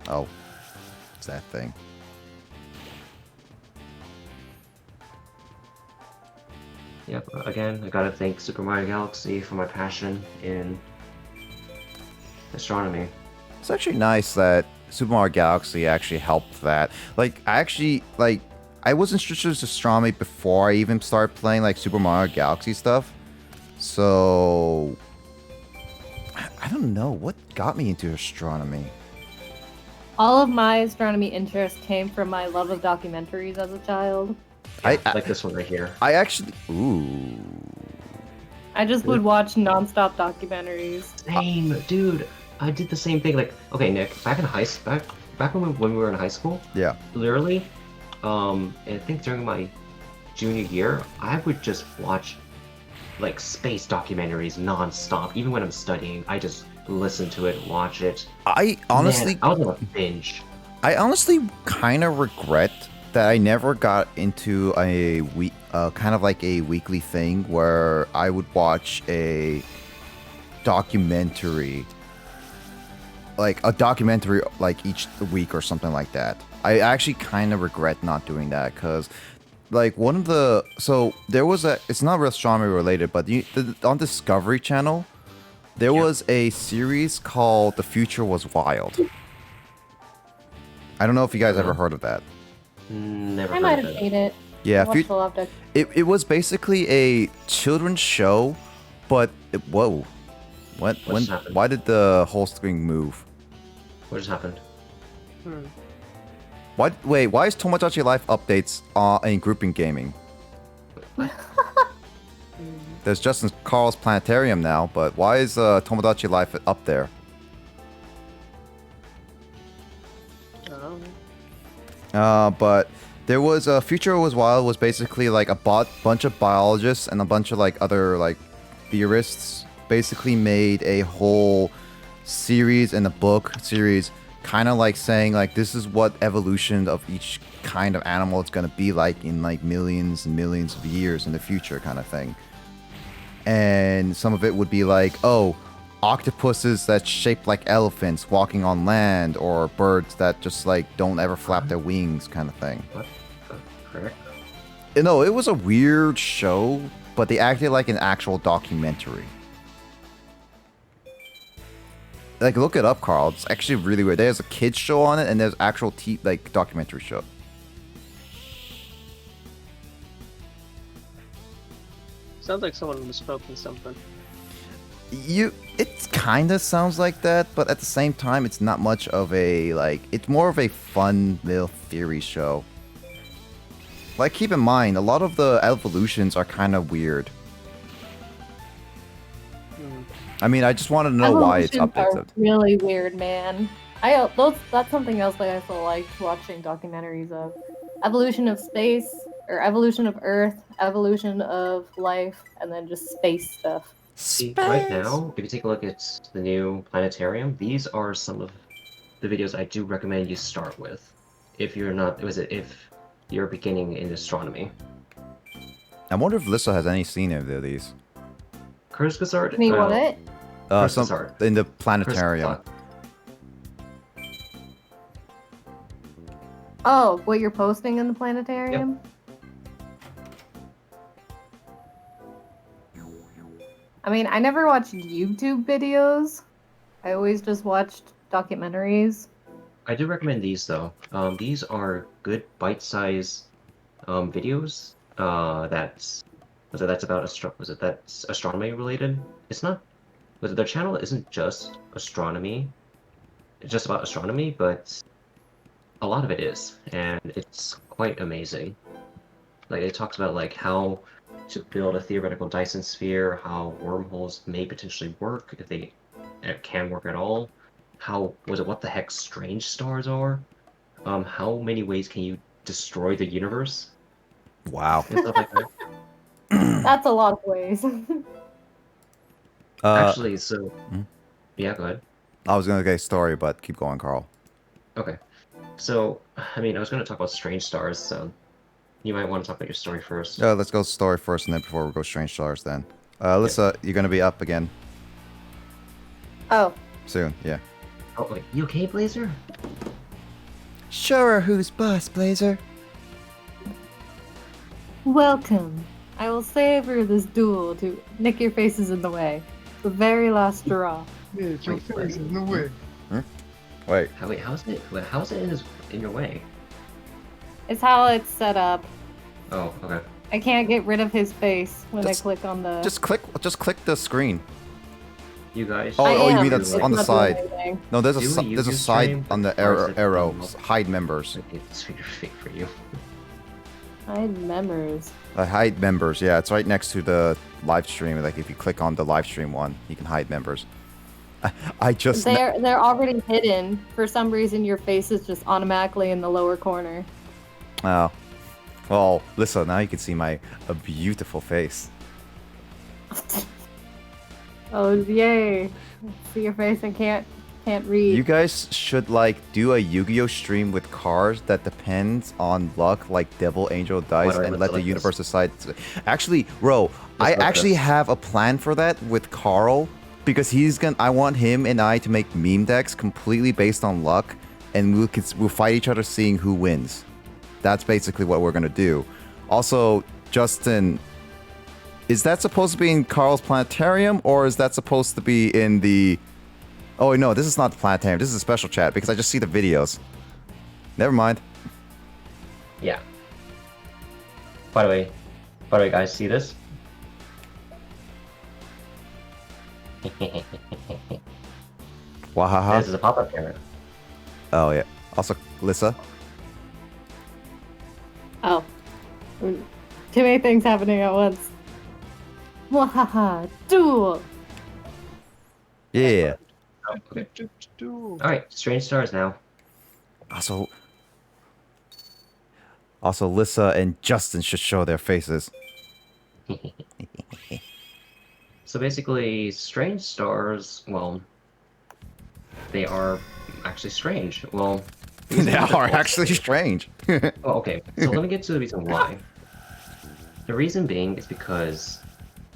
Oh, it's that thing. Yep, again, I gotta thank Super Mario Galaxy for my passion in astronomy. It's actually nice that Super Mario Galaxy actually helped that. Like, I was introduced to astronomy before I even started playing, like, Super Mario Galaxy stuff. So, I don't know. What got me into astronomy? All of my astronomy interest came from my love of documentaries as a child. I Like this one right here. I actually... Ooh. I just would watch nonstop documentaries. Same, dude. I did the same thing. Like, okay, Nick, back when we were in high school, Yeah. literally, I think during my junior year, I would just watch like space documentaries nonstop. Even when I'm studying, I just listen to it, watch it. I honestly... Man, I was on a binge. I honestly kind of regret that I never got into a kind of like a weekly thing where I would watch a documentary, like each week or something like that. I actually kind of regret not doing that because, like, there was it's not real astronomy related, but on Discovery Channel, there was a series called The Future Was Wild. I don't know if you guys ever heard of that. Never I heard might of have it. seen it. Yeah, I watched a lot of it was basically a children's show, but whoa, just happened? why did the whole screen move? What just happened? Why is Tomodachi Life updates in grouping gaming? There's Justin Carl's Planetarium now, but why is Tomodachi Life up there? But there was Future Was Wild was basically like a bunch of biologists and a bunch of like other like theorists basically made a whole series and the book series, kind of like saying like this is what evolution of each kind of animal it's gonna be like in like millions and millions of years in the future, kind of thing. And some of it would be like, oh, octopuses that's shaped like elephants walking on land, or birds that just like don't ever flap their wings, kind of thing. What? Correct. You know, it was a weird show, but they acted like an actual documentary. Like, look it up, Carl. It's actually really weird. There's a kids show on it, and there's actual like documentary show. Sounds like someone was smoking something. It kind of sounds like that, but at the same time, it's not much of a like. It's more of a fun little theory show. Like, keep in mind, a lot of the evolutions are kind of weird. I mean, I just wanted to know why it's Evolutions updated. are really weird, man. That's something else that I also liked watching documentaries of. Evolution of space, or evolution of Earth, evolution of life, and then just space stuff. See, right now, if you take a look at the new planetarium, these are some of the videos I do recommend you start with. If you're not, if you're beginning in astronomy. I wonder if Lissa has any seen any of these. Kurzgesagt? Me what? Some Kurzgesagt. in the planetarium. Oh, what you're posting in the planetarium? I mean, I never watched YouTube videos. I always just watched documentaries. I do recommend these though. These are good bite-sized videos. That's astronomy related. It's not. Their channel isn't just astronomy. It's just about astronomy, but a lot of it is, and it's quite amazing. Like, it talks about like how to build a theoretical Dyson sphere, how wormholes may potentially work, if they can work at all. What the heck strange stars are? How many ways can you destroy the universe? Wow. And stuff like that. That's a lot of ways. Actually, so yeah, go ahead. I was gonna get a story, but keep going, Carl. Okay. So, I mean, I was going to talk about strange stars, so you might want to talk about your story first. Let's go story first, and then before we go strange stars, then. Alyssa, you're gonna be up again Oh, soon. Yeah. Oh, wait, you okay, Blazer? Sure, who's boss, Blazer? welcome. I will savor this duel to Nick your faces in the way. The very last straw. Nick, your face in the way. Wait. How's it in your way? It's how it's set up. Oh, okay. I can't get rid of his face when Just- I click on the. Just click the screen. You guys. Oh, I you am. mean that's It's on the not doing side? anything. No, there's Do a a YouTube side stream, on the or is it arrow. remote? Hide members. It's fake for you. Hide members. Hide members. Yeah, it's right next to the live stream. Like if you click on the live stream one, you can hide members. I just. They're already hidden. For some reason, your face is just automatically in the lower corner. Oh. Well, listen. Now you can see my beautiful face. Oh yay! See your face and can't read. You guys should like do a Yu-Gi-Oh stream with cards that depends on luck, like Devil Angel Dice, Why do I and look let the like this? universe decide. Actually, Ro, I like actually this. have a plan for that with Carl because I want him and I to make meme decks completely based on luck, and we'll fight each other, seeing who wins. That's basically what we're gonna do. Also, Justin, is that supposed to be in Carl's planetarium, or is that supposed to be in the? Oh no, this is not the planetarium. This is a special chat because I just see the videos. Never mind. Yeah. By the way, guys, see this? Wahaha. This is a pop-up camera. Oh yeah. Also, Lissa. Oh. Too many things happening at once. Wahaha! Duel! Yeah. Oh, okay. Alright, strange stars now. Also, Lissa and Justin should show their faces. So basically, strange stars, well, they are actually strange. Well, They are actually strange. Oh, okay, so let me get to the reason why. The reason being is because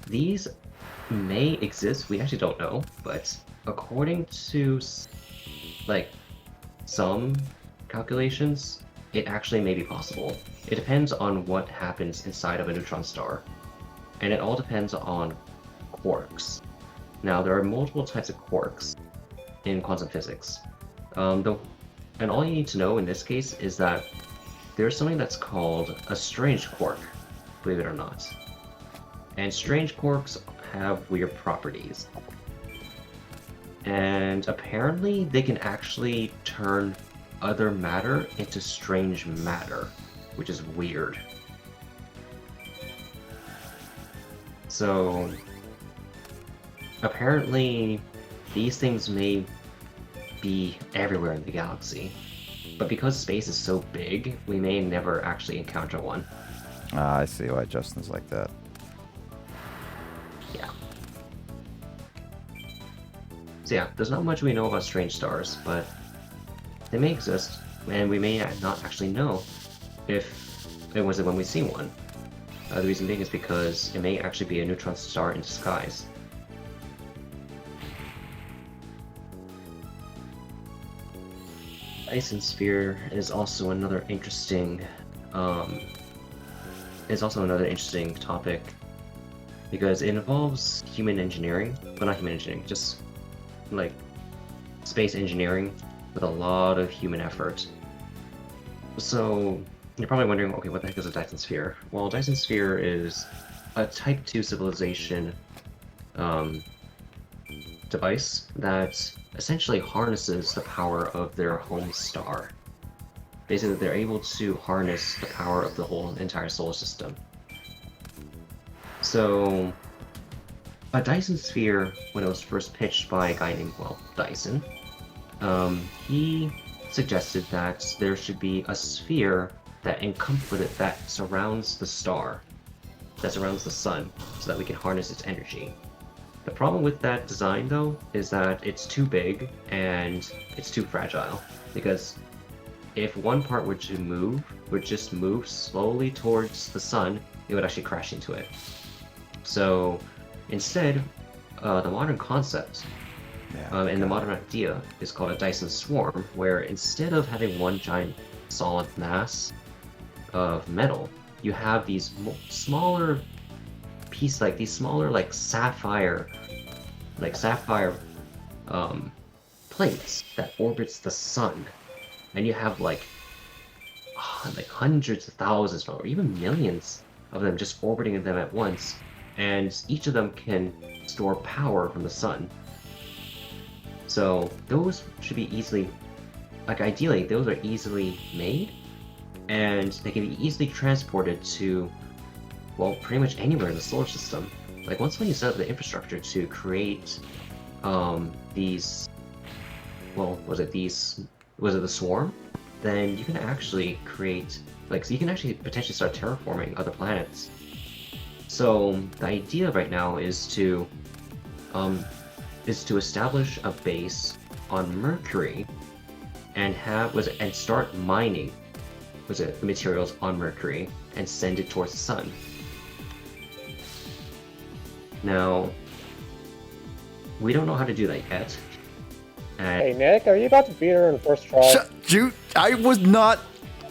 these may exist, we actually don't know, but according to like some calculations, it actually may be possible. It depends on what happens inside of a neutron star, and it all depends on quarks. Now, there are multiple types of quarks in quantum physics. And all you need to know in this case is that there's something that's called a strange quark, believe it or not. And strange quarks have weird properties. And apparently they can actually turn other matter into strange matter, which is weird. So apparently these things may be everywhere in the galaxy, but because space is so big, we may never actually encounter one. Ah, I see why Justin's like that. Yeah. So yeah, there's not much we know about strange stars, but they may exist, and we may not actually know if it was when we see one. The reason being is because it may actually be a neutron star in disguise. Dyson sphere is also another interesting topic because it involves human engineering. Well, not human engineering, just like space engineering with a lot of human effort. So you're probably wondering, okay, what the heck is a Dyson sphere? Well, Dyson sphere is a Type 2 civilization device that essentially harnesses the power of their home star. Basically, they're able to harness the power of the whole entire solar system. So, a Dyson sphere, when it was first pitched by a guy named, Dyson, he suggested that there should be a sphere that surrounds the star, that surrounds the sun, so that we can harness its energy. The problem with that design, though, is that it's too big and it's too fragile, because if one part would just move slowly towards the sun, it would actually crash into it. So instead, the modern concept and the modern idea is called a Dyson swarm, where instead of having one giant solid mass of metal, you have these smaller pieces, like these smaller sapphire plates that orbits the sun, and you have like hundreds of thousands or even millions of them just orbiting them at once, and each of them can store power from the sun. So those should be ideally those are easily made, and they can be easily transported to, pretty much anywhere in the solar system. Like, when you set up the infrastructure to create these, was it the swarm? Then you can actually create, so you can actually potentially start terraforming other planets. So the idea right now is to establish a base on Mercury and start mining the materials on Mercury and send it towards the sun. Now, we don't know how to do that yet. Hey Nick, are you about to beat her in the first try? I was not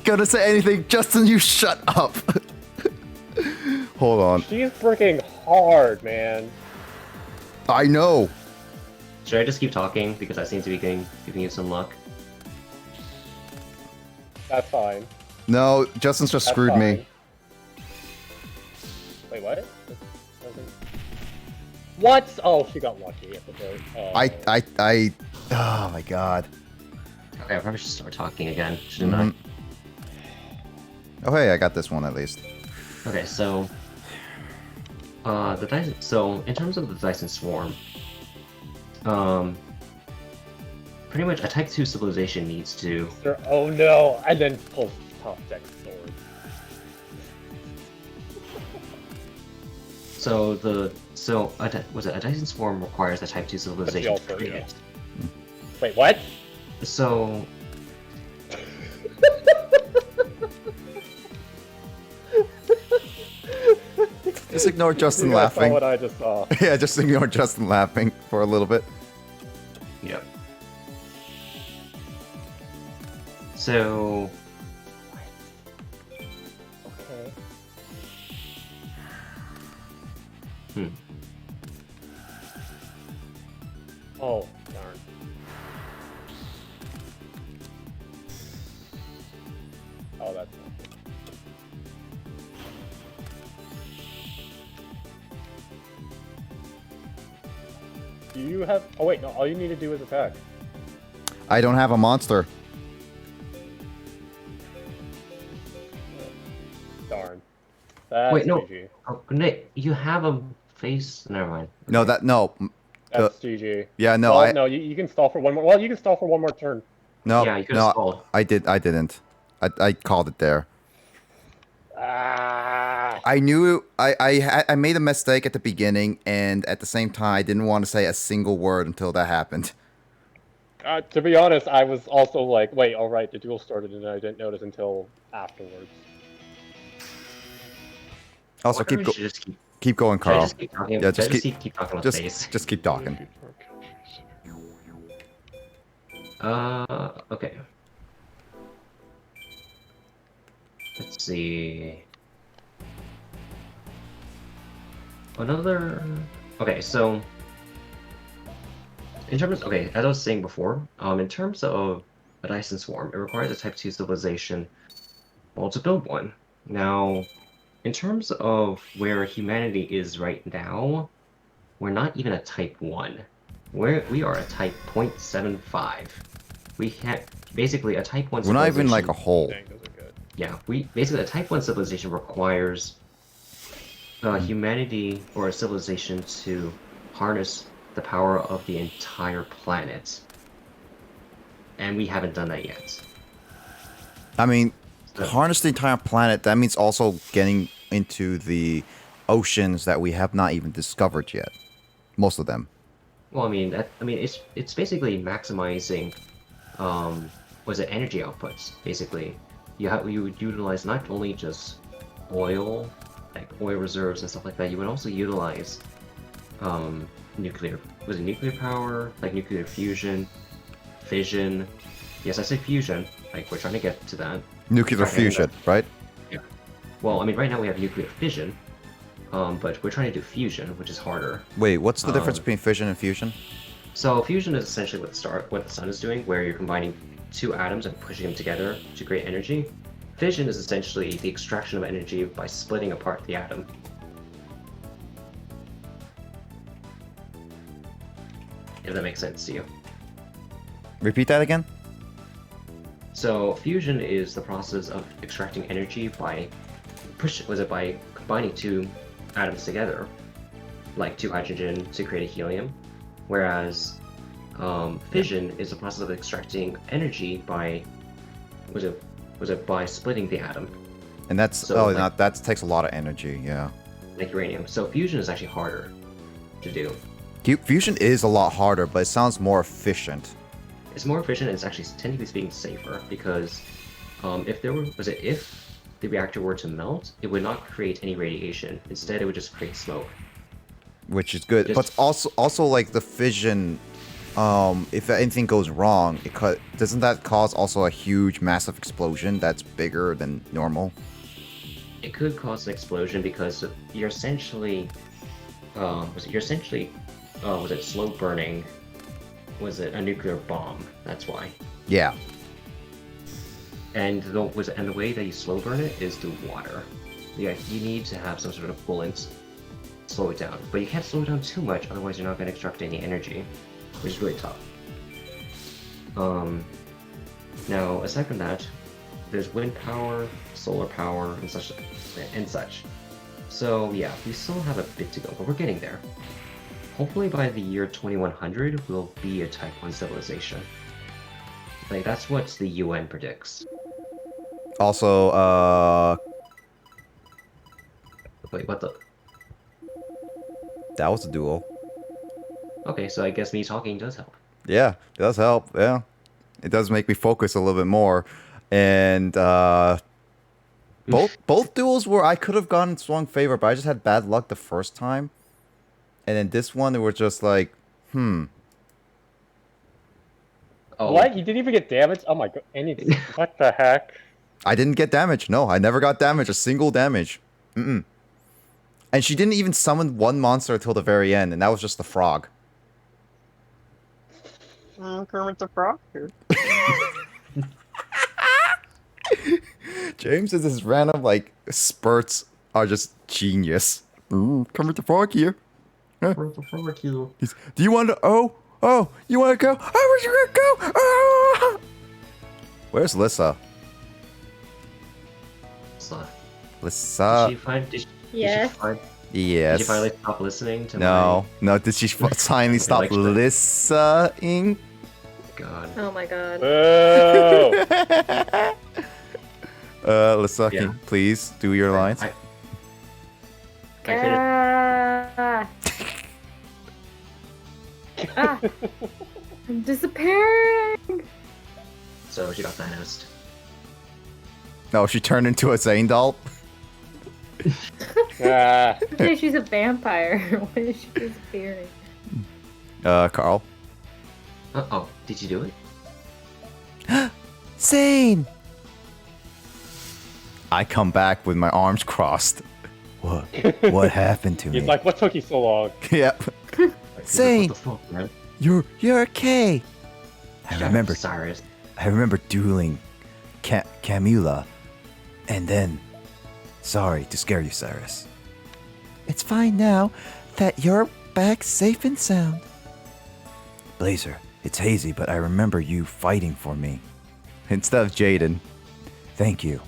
gonna say anything. Justin, you shut up. Hold on. She's freaking hard, man. I know. Should I just keep talking because I seem to be giving you some luck? That's fine. No, Justin's just screwed me. Wait, what? What? Oh, she got lucky at the very. Oh my god. Okay, I probably should start talking again, shouldn't I? Oh hey, I got this one at least. Okay, so in terms of the Dyson swarm, pretty much a Type 2 civilization needs to. Oh no! And then pull top deck sword. A Dyson swarm requires a Type 2 civilization to create it. Wait, what? So Just ignore Justin You guys saw laughing. what I just saw. Yeah, just ignore Justin laughing for a little bit. yep. So Okay. Oh, darn. Oh, that's not good. Do you have... Oh, wait, no. All you need to do is attack. I don't have a monster. Darn. That's wait, no. GG. Oh, Nick, you have a face. Never mind. No, that no. That's GG. Yeah, no, Well, I no, you can stall for one more... Well, you can stall for one more turn. no Yeah, you could have no. stalled. I didn't. I called it there. Ah. I knew I made a mistake at the beginning, and at the same time, I didn't want to say a single word until that happened. To be honest, I was also like, wait, all right, the duel started, and I didn't notice until afterwards. Also, Wonder keep if go we should just keep. keep going, Should I Carl. just keep talking? Yeah, Should I just keep talking about space. just keep talking. Okay. Let's see. Another. Okay, so in terms, okay, as I was saying before, in terms of a Dyson Swarm, it requires a Type 2 civilization, well, to build one. Now, in terms of where humanity is right now, we're not even a Type 1. We are a Type 0.75. We have basically a Type 1 We're not even like a civilization- whole. Dang, those are good. Yeah, we basically a Type 1 civilization requires humanity or a civilization to harness the power of the entire planet. And we haven't done that yet. I mean, So- harness the entire planet. That means also getting into the oceans that we have not even discovered yet. Most of them. Well, I mean, it's basically maximizing, was it energy outputs? Basically, you would utilize not only just oil, like oil reserves and stuff like that. You would also utilize, nuclear. Was it nuclear power? Like nuclear fusion, fission. Yes, I say fusion. Like we're trying to get to that. Nuclear Right, fusion, right? Well, I mean, right now we have nuclear fission, but we're trying to do fusion, which is harder. Wait, what's the difference between fission and fusion? So fusion is essentially what the sun is doing, where you're combining two atoms and pushing them together to create energy. Fission is essentially the extraction of energy by splitting apart the atom. If that makes sense to you. Repeat that again? So fusion is the process of extracting energy by by combining two atoms together, like two hydrogen to create a helium, whereas fission is the process of extracting energy by by splitting the atom, And that's So, that takes a lot of energy, yeah. like uranium. So fusion is actually harder to do. Fusion is a lot harder, but it sounds more efficient. It's more efficient and it's actually, technically speaking, safer because if the reactor were to melt, it would not create any radiation. Instead, it would just create smoke. Which is good, Just- but also like the fission, if anything goes wrong, doesn't that cause also a huge, massive explosion that's bigger than normal? It could cause an explosion because you're essentially, was it slow burning? Was it a nuclear bomb? That's why. Yeah. And the way that you slow burn it is through water. Yeah, you need to have some sort of coolant to slow it down, but you can't slow it down too much, otherwise you're not going to extract any energy, which is really tough. Now, aside from that, there's wind power, solar power, and such. So yeah, we still have a bit to go, but we're getting there. Hopefully by the year 2100, we'll be a Type 1 civilization. Like, that's what the UN predicts. Also, Wait, what the? that was a duel. Okay, so I guess me talking does help. Yeah, it does help. Yeah, it does make me focus a little bit more. And both duels were I could have gone swung favor, but I just had bad luck the first time. And then this one, it was just like, Oh. What? You didn't even get damaged? Oh my god. What the heck? I didn't get damage. No, I never got damage. A single damage. Mm-mm. And she didn't even summon one monster until the very end, and that was just the frog. Kermit the Frog here. James is his random like spurts are just genius. Come with the frog here. Huh? He's, do you want to? Oh, you want to go? Oh, where's you gonna go? Oh! Where's Lissa? Lissa. Did she find? Yes. Yes. Did she finally stop listening to No. Did she finally stop like listening? God. Oh my god. Oh. Lissa, can you please do your lines? I finished. I'm disappearing. So she got Thanos. No, she turned into a Zane doll. Ah. Okay, she's a vampire. Why is she disappearing? Carl. Oh, did you do it? Zane! I come back with my arms crossed. What happened to me? He's like, what took you so long? Yep. Zane! What the fuck, man? You're okay. I remember Cyrus. I remember dueling Camula. And then sorry to scare you, Cyrus. It's fine now that you're back safe and sound. Blazer, it's hazy, but I remember you fighting for me. Instead of Jaden. Thank you.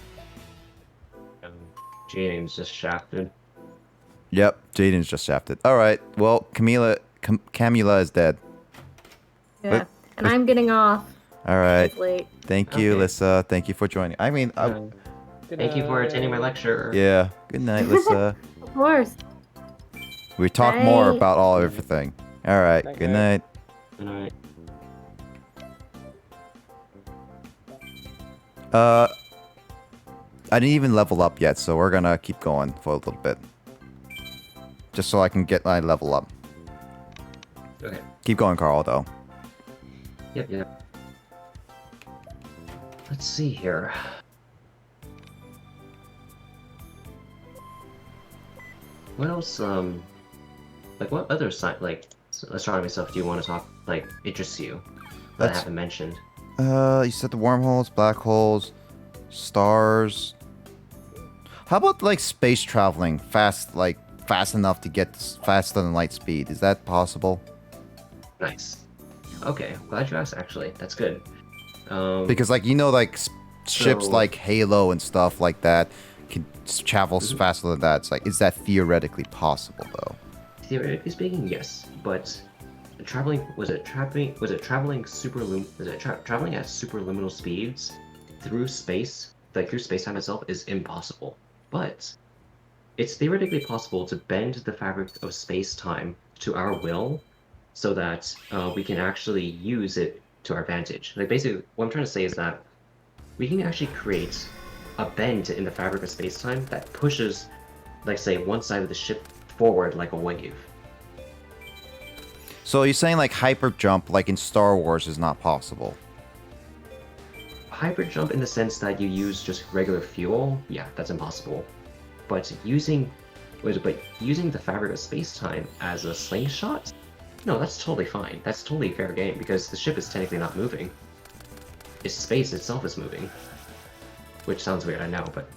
James just shafted. Yep, Jaden's just shafted. Alright, well, Camula is dead. Yeah. But- And I'm getting off. Alright. It's late. Thank you, Okay. Lissa. Thank you for joining. I mean, Thank you for attending my lecture. yeah. Good night, Lissa. Of course. We talk more Bye. about everything. Alright, Thank good you. night. Alright. I didn't even level up yet, so we're gonna keep going for a little bit. Just so I can get my level up. Okay. Keep going, Carl, though. Yep. Let's see here. What else, like what other astronomy stuff do you want to talk, interests you that I That's- haven't mentioned? You said the wormholes, black holes, stars. How about, like, space traveling? Fast enough to get faster than light speed. Is that possible? Nice. Okay, glad you asked, actually. That's good. Because, like, ships So- like Halo and stuff like that can travel faster than that. It's like, is that theoretically possible, though? Theoretically speaking, yes, but traveling traveling at superluminal speeds through space, through space-time itself, is impossible. But it's theoretically possible to bend the fabric of space-time to our will, so that we can actually use it to our advantage. Like, basically, what I'm trying to say is that we can actually create a bend in the fabric of space-time that pushes, like, say, one side of the ship forward like a wave. So you're saying, like, hyper jump, like in Star Wars, is not possible? Hyper jump in the sense that you use just regular fuel, yeah, that's impossible. But using the fabric of space-time as a slingshot, no, that's totally fine. That's totally fair game, because the ship is technically not moving. It's space itself is moving. Which sounds weird, I know, but...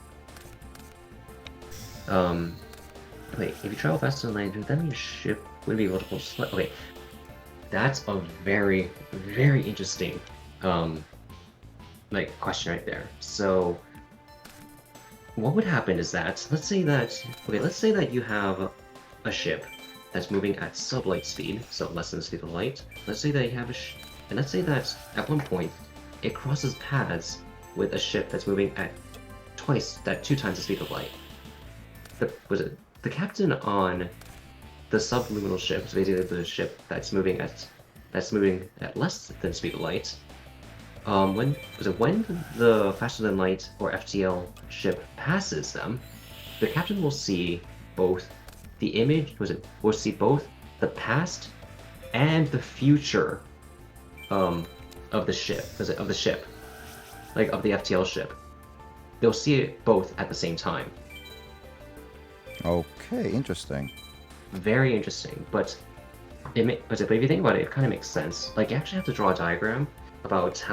Wait, if you travel faster than light, then your ship would be able to push... Okay, that's a very, very interesting, question right there. So, what would happen is that, let's say that you have a ship that's moving at sublight speed, so less than the speed of light. Let's say that you have and let's say that at one point it crosses paths with a ship that's moving at 2 times the speed of light. The captain on the subluminal ship, so basically the ship that's moving at that's moving at less than the speed of light, when the faster than light or FTL ship passes them, the captain will see both the image. Will see both the past and the future of the ship. Like of the FTL ship. They'll see it both at the same time. Okay, interesting. Very interesting, but if you think about it, it kind of makes sense. Like you actually have to draw a diagram about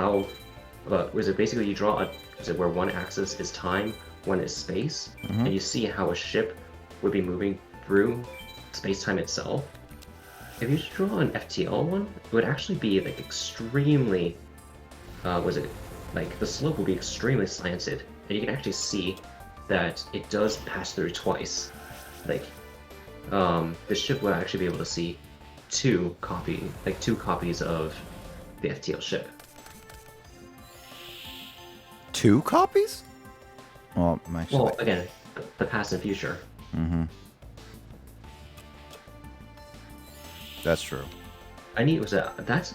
basically you draw where one axis is time, one is space, and you see how a ship would be moving through space-time itself. If you draw an FTL one, it would actually be like extremely, like the slope will be extremely slanted, and you can actually see that it does pass through twice. Like, the ship will actually be able to see two copies of the FTL ship. 2 copies? Well, actually. Well, again, the past and future. Mm-hmm. That's true. That's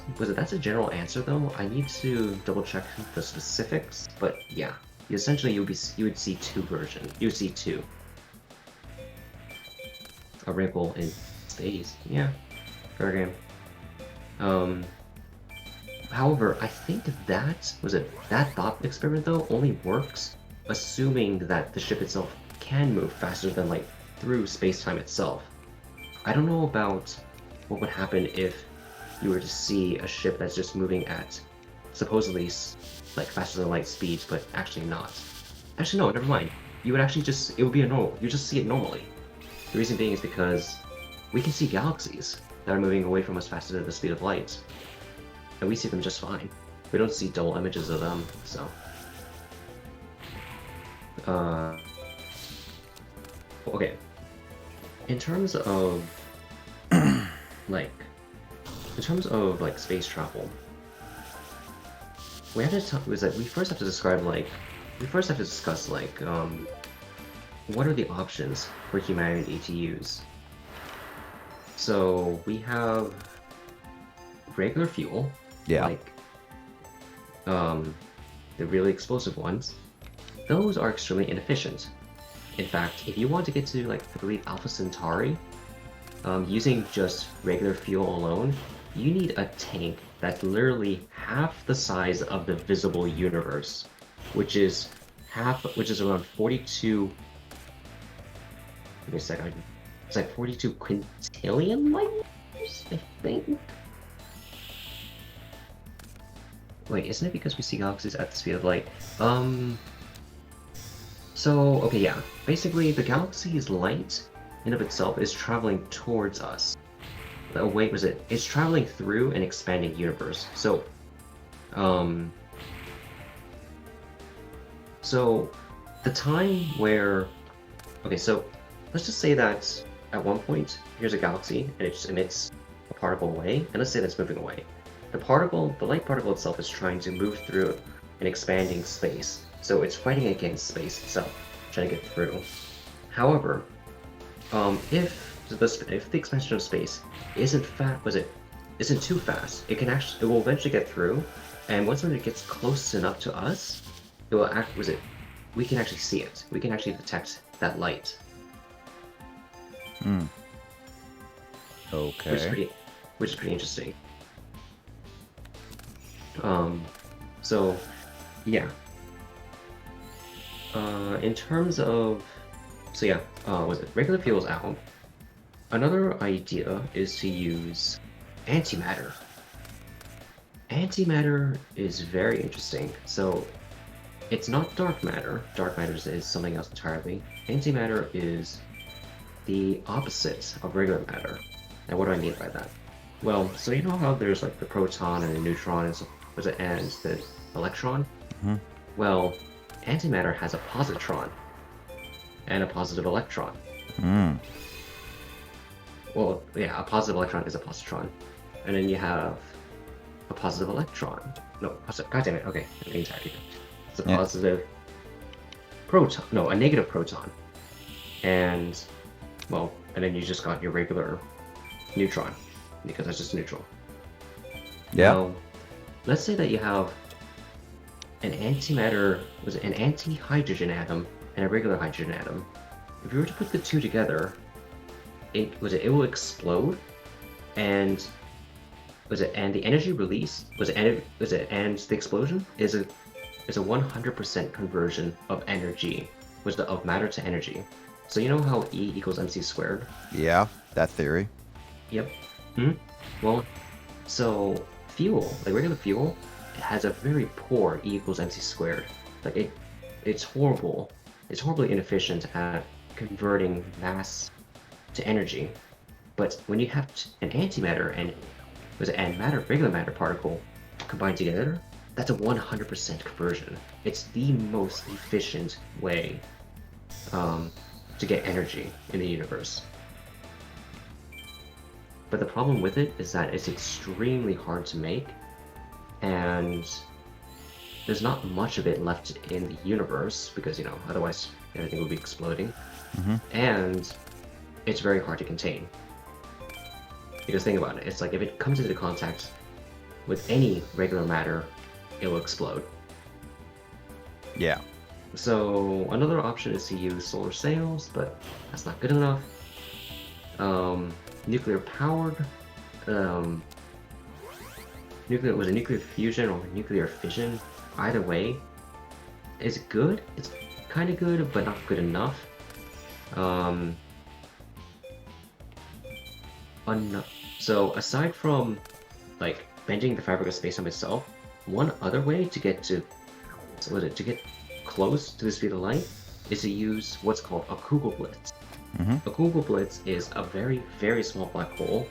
a general answer though. I need to double check the specifics, but yeah, essentially you would see two versions. You would see two. A wrinkle in space. Yeah, fair game. However, I think that thought experiment though only works assuming that the ship itself can move faster than light through space-time itself. I don't know about what would happen if you were to see a ship that's just moving at supposedly like faster than light speeds, but actually not. Actually, no, never mind. You would actually it would be a normal. You just see it normally. The reason being is because we can see galaxies that are moving away from us faster than the speed of light, and we see them just fine. We don't see double images of them, so. Okay. In terms of like space travel, we first have to discuss what are the options for humanity to use. So we have regular fuel, Yeah. the really explosive ones. Those are extremely inefficient. In fact, if you want to get to I believe Alpha Centauri, using just regular fuel alone, you need a tank that's literally half the size of the visible universe, which is around 42. Give me a second. It's like 42 quintillion light years, I think. Wait, isn't it because we see galaxies at the speed of light? So, okay, yeah. Basically, the galaxy's light in of itself is traveling towards us. It's traveling through an expanding universe. So, the time where... Okay, so let's just say that at one point, here's a galaxy, and it just emits a particle away, and let's say that's moving away. The light particle itself is trying to move through an expanding space, so it's fighting against space itself, trying to get through. However, if the expansion of space isn't too fast, it will eventually get through, and once it gets close enough to us, we can actually see it. We can actually detect that light. Okay. Which is pretty interesting. So, yeah. In terms of, regular fuel is out. Another idea is to use antimatter. Antimatter is very interesting. So, it's not dark matter. Dark matter is something else entirely. Antimatter is the opposite of regular matter. And what do I mean by that? Well, so you know how there's the proton and the neutron and the electron? Mm-hmm. Well, antimatter has a positron and a positive electron. Well, yeah, a positive electron is a positron. And then you have a positive electron. No, god damn it, okay, I'm getting tired here. It's a positive proton. No, a negative proton. And then you just got your regular neutron, because that's just neutral. Yeah. Now, let's say that you have an antimatter, was it an anti-hydrogen atom and a regular hydrogen atom. If you were to put the two together, it will explode, and and the energy release and the explosion is a 100% conversion of energy, of matter to energy. So you know how E equals mc squared? Yeah, that theory. Yep. Well, so fuel, like regular fuel, it has a very poor E equals mc squared. Like it's horrible. It's horribly inefficient at converting mass to energy. But when you have an antimatter and regular matter particle combined together, that's a 100% conversion. It's the most efficient way to get energy in the universe. But the problem with it is that it's extremely hard to make, and there's not much of it left in the universe because, otherwise everything would be exploding. And it's very hard to contain. Because think about it, it's like if it comes into contact with any regular matter, it will explode. Yeah. So another option is to use solar sails, but that's not good enough. Nuclear powered, nuclear fusion or nuclear fission, either way, is good. It's kind of good, but not good enough. So aside from like bending the fabric of space-time itself, one other way to get to close to the speed of light is to use what's called a Kugelblitz. A Kugelblitz is a very, very small black hole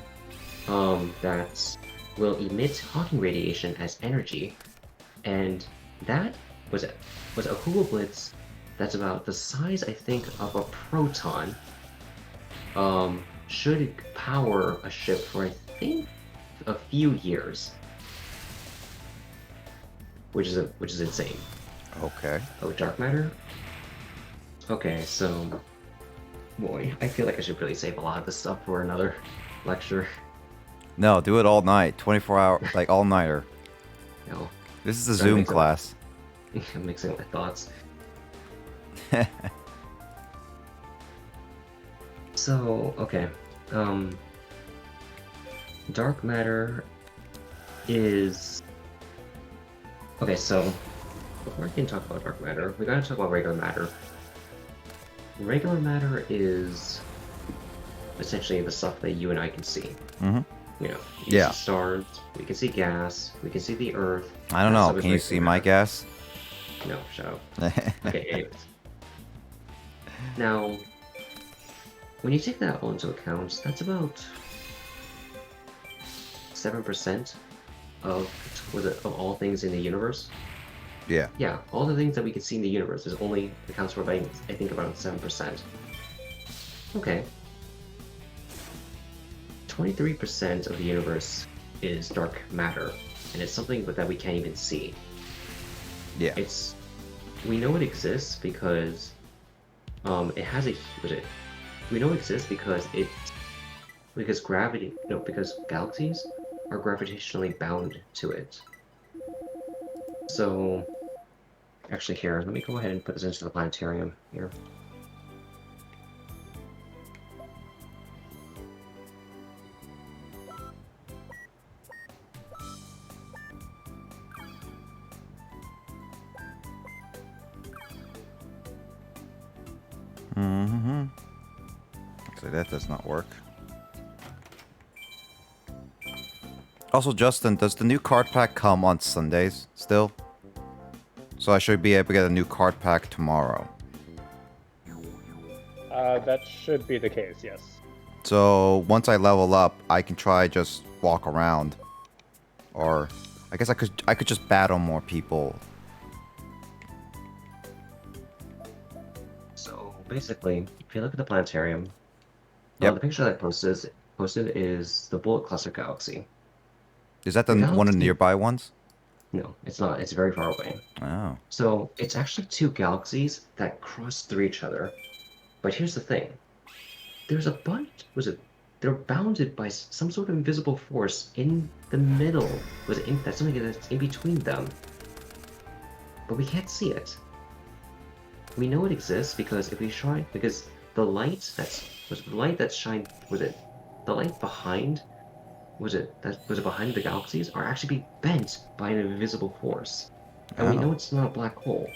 that will emit Hawking radiation as energy, and that was a Kugelblitz that's about the size, I think, of a proton. Should power a ship for, I think, a few years, which is insane. Okay. Oh, dark matter. Okay, so boy, I feel like I should really save a lot of this stuff for another lecture. No, do it all night. 24-hour, like all-nighter. No, This is a Zoom class. I'm mixing up my thoughts. So, okay. Dark matter is... Okay, so before I can talk about dark matter, we gotta talk about regular matter. Regular matter is essentially the stuff that you and I can see. We can see stars, we can see gas, we can see the Earth. I don't know. Can you see my gas? No, shut up. Okay, anyways. Now, when you take that all into account, that's about 7% of all things in the universe. Yeah. Yeah, all the things that we can see in the universe accounts for about, I think, about 7%. Okay. 23% of the universe is dark matter, and it's something that we can't even see. Yeah. We know it exists because it has a we know it exists because because galaxies are gravitationally bound to it. So actually here, let me go ahead and put this into the planetarium here. So that does not work. Also, Justin, does the new card pack come on Sundays still? So I should be able to get a new card pack tomorrow. That should be the case, yes. So once I level up, I can try just walk around, or I guess I could just battle more people. So basically, if you look at the planetarium, Yep. the picture that I posted is the Bullet Cluster Galaxy. Is that the one of the galaxy- nearby ones? No, it's not. It's very far away. Oh. So it's actually two galaxies that cross through each other. But here's the thing. There's a bunch... they're bounded by some sort of invisible force in the middle. That's something that's in between them, but we can't see it. We know it exists because because the light behind the galaxies are actually being bent by an invisible force, and we know it's not a black hole.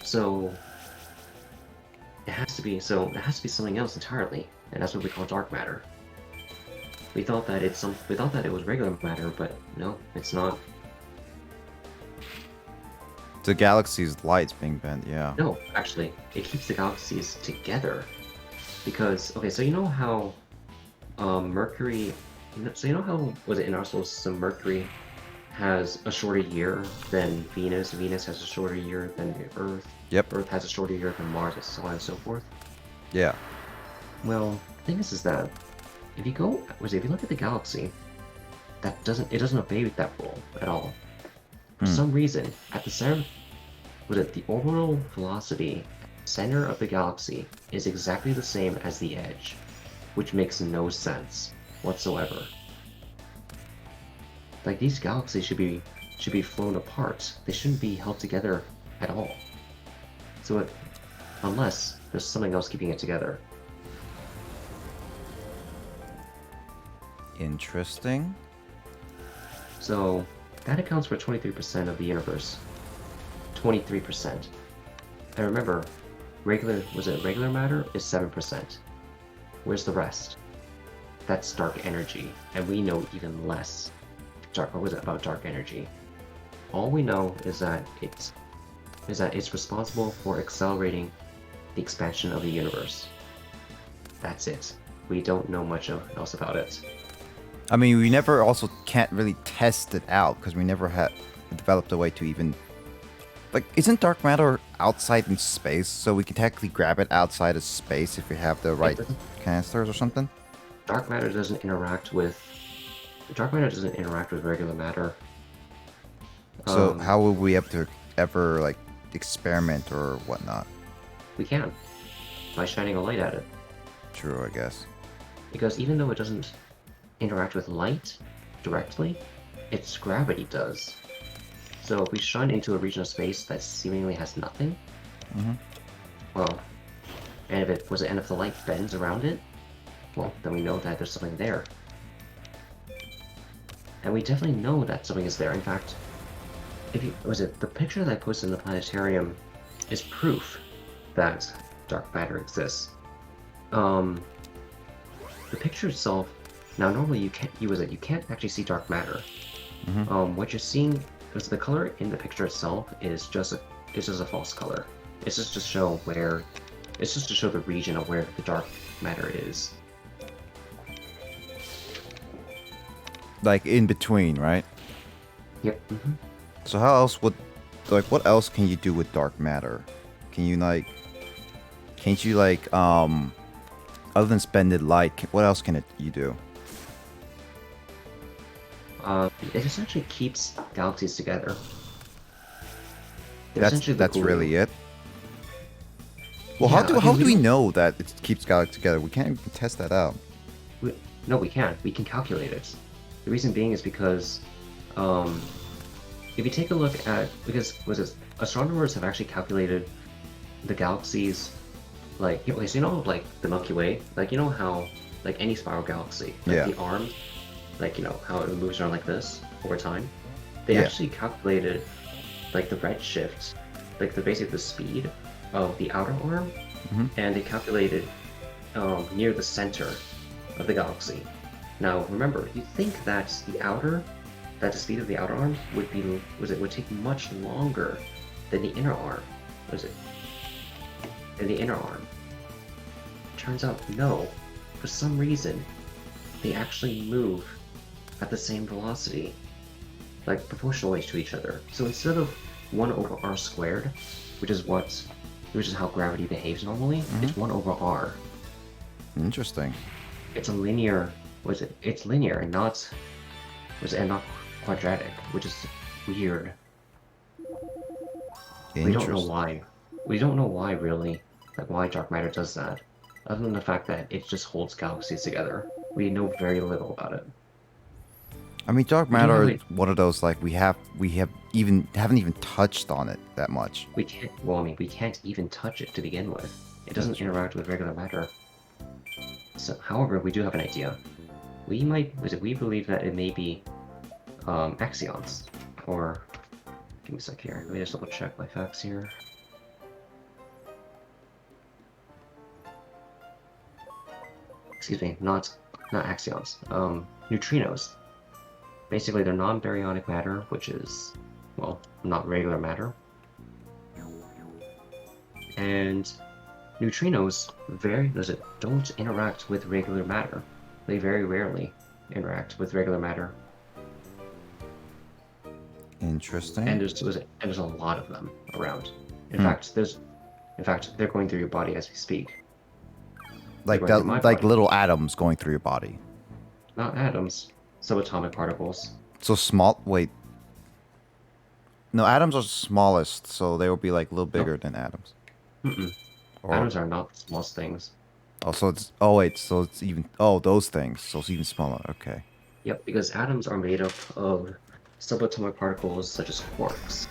So it has to be something else entirely, and that's what we call dark matter. We thought that it was regular matter, but no, it's not. The galaxy's light's being bent, yeah. No, actually, it keeps the galaxies together. Because, okay, so you know how Mercury... So you know how, was it in our solar system, Mercury has a shorter year than Venus, Venus has a shorter year than Earth, Yep. Earth has a shorter year than Mars, and so on and so forth? Yeah. Well, the thing is that if you look at the galaxy, it doesn't obey that rule at all. For some reason, at the center, the orbital velocity center of the galaxy is exactly the same as the edge, which makes no sense whatsoever. Like, these galaxies should be flown apart. They shouldn't be held together at all. So, unless there's something else keeping it together. Interesting. So, that accounts for 23% of the universe. 23%. And remember, regular matter is 7%. Where's the rest? That's dark energy, and we know even less about dark energy. All we know is that it's responsible for accelerating the expansion of the universe. That's it. We don't know much else about it. I mean, we never also can't really test it out because we never had developed a way to even... Like, isn't dark matter outside in space, so we can technically grab it outside of space if we have the right canisters or something? Dark matter doesn't interact with regular matter. So how will we ever like experiment or whatnot? We can, by shining a light at it. True, I guess. Because even though it doesn't interact with light directly, its gravity does. So if we shine into a region of space that seemingly has nothing, well, and if the light bends around it, well, then we know that there's something there. And we definitely know that something is there. In fact, the picture that I posted in the planetarium is proof that dark matter exists. The picture itself. Now, normally you can't actually see dark matter. What you're seeing is the color in the picture itself is just a false color. It's just to show the region of where the dark matter is. Like in between, right? Yep. So how else what else can you do with dark matter? Can't you other than spended light, what else can you do? It essentially keeps galaxies together. That's really it. Well, Yeah, how do we know that it keeps galaxies together? We can't even test that out. No, we can't. We can calculate it. The reason being is because, if you take a look at, astronomers have actually calculated the galaxies, like, okay, so you know, like, the Milky Way, like, you know how, like, any spiral galaxy, like, the arm, like, you know, how it moves around like this over time? They actually calculated, like, the redshift, like, basically the speed of the outer arm, and they calculated near the center of the galaxy. Now, remember, you think that the speed of the outer arm would take much longer than the inner arm. Than the inner arm. Turns out, no. For some reason, they actually move at the same velocity, like proportionally to each other. So instead of 1 over r squared, which is how gravity behaves normally, it's 1 over r. Interesting. It's a linear. It's linear and not quadratic, which is weird. We don't know why. We don't know why, really. Like, why dark matter does that. other than the fact that it just holds galaxies together. We know very little about it. I mean, dark We do matter have is one of those like we haven't even touched on it that much. We can't. Well, I mean, we can't even touch it to begin with. It doesn't interact with regular matter. So, however, we do have an idea. We believe that it may be axions, or give me a sec here. Let me just double check my facts here. Excuse me, not axions. Neutrinos. Basically, they're non-baryonic matter, which is, well, not regular matter. And neutrinos don't interact with regular matter. They very rarely interact with regular matter. Interesting. And there's a lot of them around. In fact, they're going through your body as we speak. Like They're going through my like body. little atoms going through your body. Not atoms, subatomic particles. So small. Wait. No, atoms are smallest, so they will be like a little bigger than atoms. Mm-mm. Or, Atoms are not the smallest things. oh, so it's. Oh wait, so it's even. Oh, those things. So it's even smaller. Okay. Yep, because atoms are made up of subatomic particles such as quarks.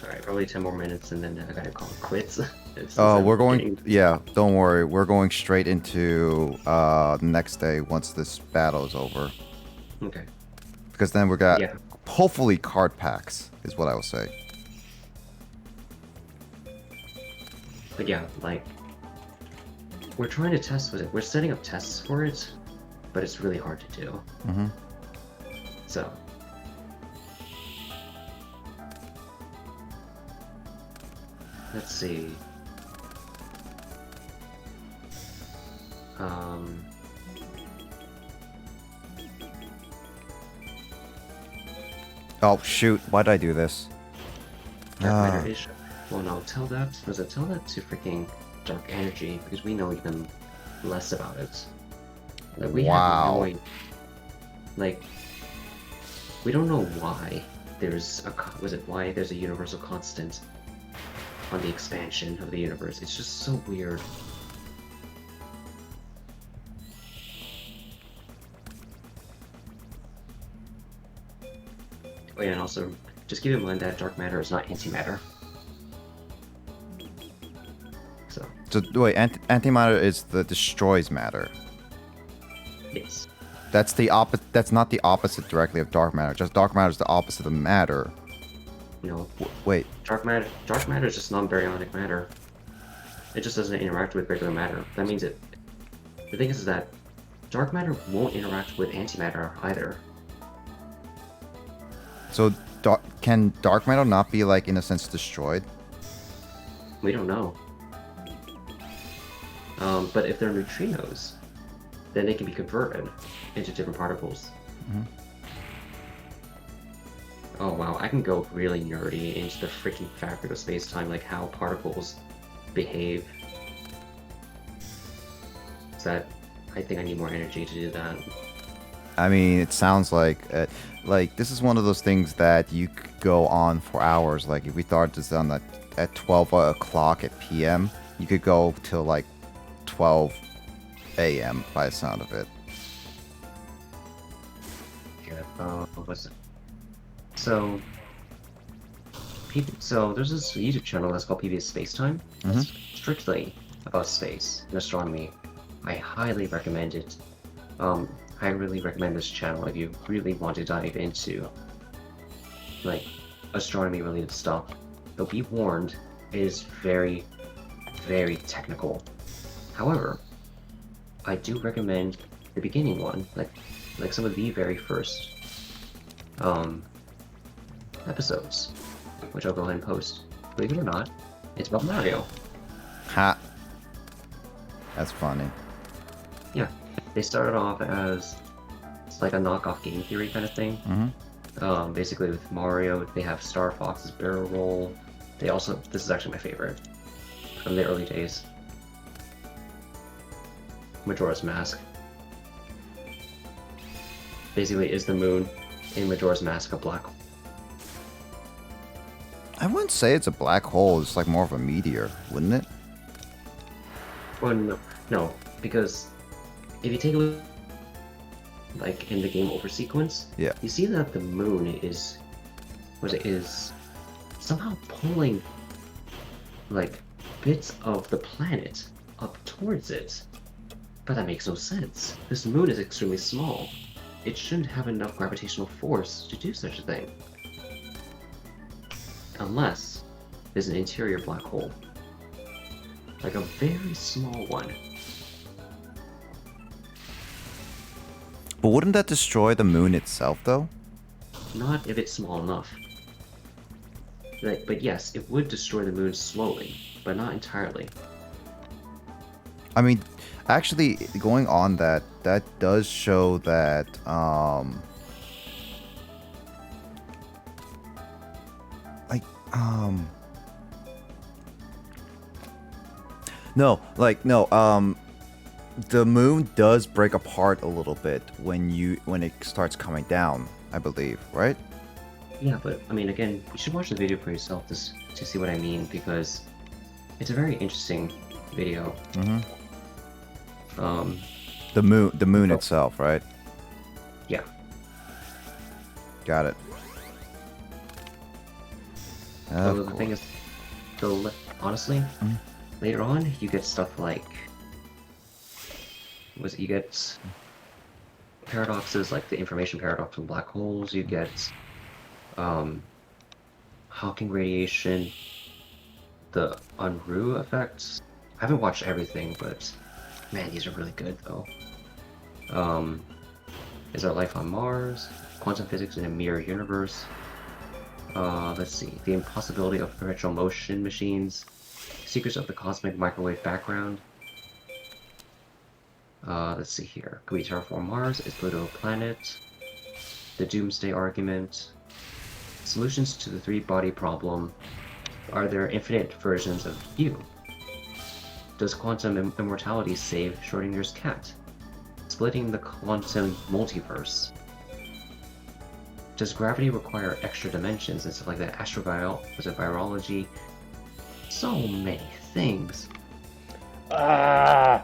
Alright, probably 10 more minutes and then I gotta call it quits. Oh, we're going. Yeah, don't worry. We're going straight into the next day once this battle is over. Okay. Because then we got Yeah. hopefully card packs is what I will say. But yeah, like, we're trying to test with it. We're setting up tests for it, but it's really hard to do. Mm-hmm. So. Let's see. Oh shoot! Why did I do this? Dark Ah. matter is. Well, no, tell that to freaking dark energy because we know even less about it. Like, we have Wow. no, like, we don't know why there's why there's a universal constant on the expansion of the universe. It's just so weird. Oh yeah, and also, just keep in mind that dark matter is not antimatter. So, So wait, antimatter is the destroys matter. yes. That's the opposite. That's not the opposite directly of dark matter. Just dark matter is the opposite of matter. No. Wait. Dark matter is just non-baryonic matter. It just doesn't interact with regular matter. That means it. The thing is that dark matter won't interact with antimatter either. So can dark matter not be like in a sense destroyed? We don't know. But if they're neutrinos, then they can be converted into different particles. Mhm. Oh wow, I can go really nerdy into the freaking fabric of space-time, like how particles behave. So that I think I need more energy to do that. I mean, it sounds like this is one of those things that you could go on for hours. Like if we start this on at 12 o'clock at PM, you could go till like 12 AM by the sound of it. Yeah. What's it? So there's this YouTube channel that's called PBS Spacetime. Mhm. It's strictly about space and astronomy. I highly recommend it. I really recommend this channel if you really want to dive into like astronomy related stuff. But be warned, it is very, very technical. However, I do recommend the beginning one, like some of the very first episodes, which I'll go ahead and post. Believe it or not, it's about Mario. Ha. That's funny. Yeah, they started off as it's like a knockoff game theory kind of thing. Mm-hmm. Basically with Mario, they have Star Fox's barrel roll. They also, this is actually my favorite from the early days. Majora's Mask. Basically, is the moon in Majora's Mask a black I wouldn't say it's a black hole. It's like more of a meteor, wouldn't it? Well, no, because if you take a look, like in the game over sequence, Yeah. you see that the moon is somehow pulling like bits of the planet up towards it. But that makes no sense. This moon is extremely small. It shouldn't have enough gravitational force to do such a thing. Unless there's an interior black hole. Like a very small one. But wouldn't that destroy the moon itself, though? Not if it's small enough. But yes, it would destroy the moon slowly, but not entirely. I mean, actually, going on that does show that, no, the moon does break apart a little bit when it starts coming down, I believe, right? Yeah, but I mean, again, you should watch the video for yourself to see what I mean, because it's a very interesting video. Mm-hmm. The moon itself, right? Yeah. Got it. So the thing is, honestly, later on, you get stuff like, you get paradoxes like the information paradox from black holes, you get Hawking radiation, the Unruh effects. I haven't watched everything, but man, these are really good though. Is there life on Mars? Quantum physics in a mirror universe. Let's see. The impossibility of perpetual motion machines. Secrets of the cosmic microwave background. Let's see here. Could we terraform Mars? Is Pluto a planet? The doomsday argument. Solutions to the three-body problem. Are there infinite versions of you? Does quantum immortality save Schrodinger's cat? Splitting the quantum multiverse. Does gravity require extra dimensions and stuff like that? Astrovirology. So many things. Ah!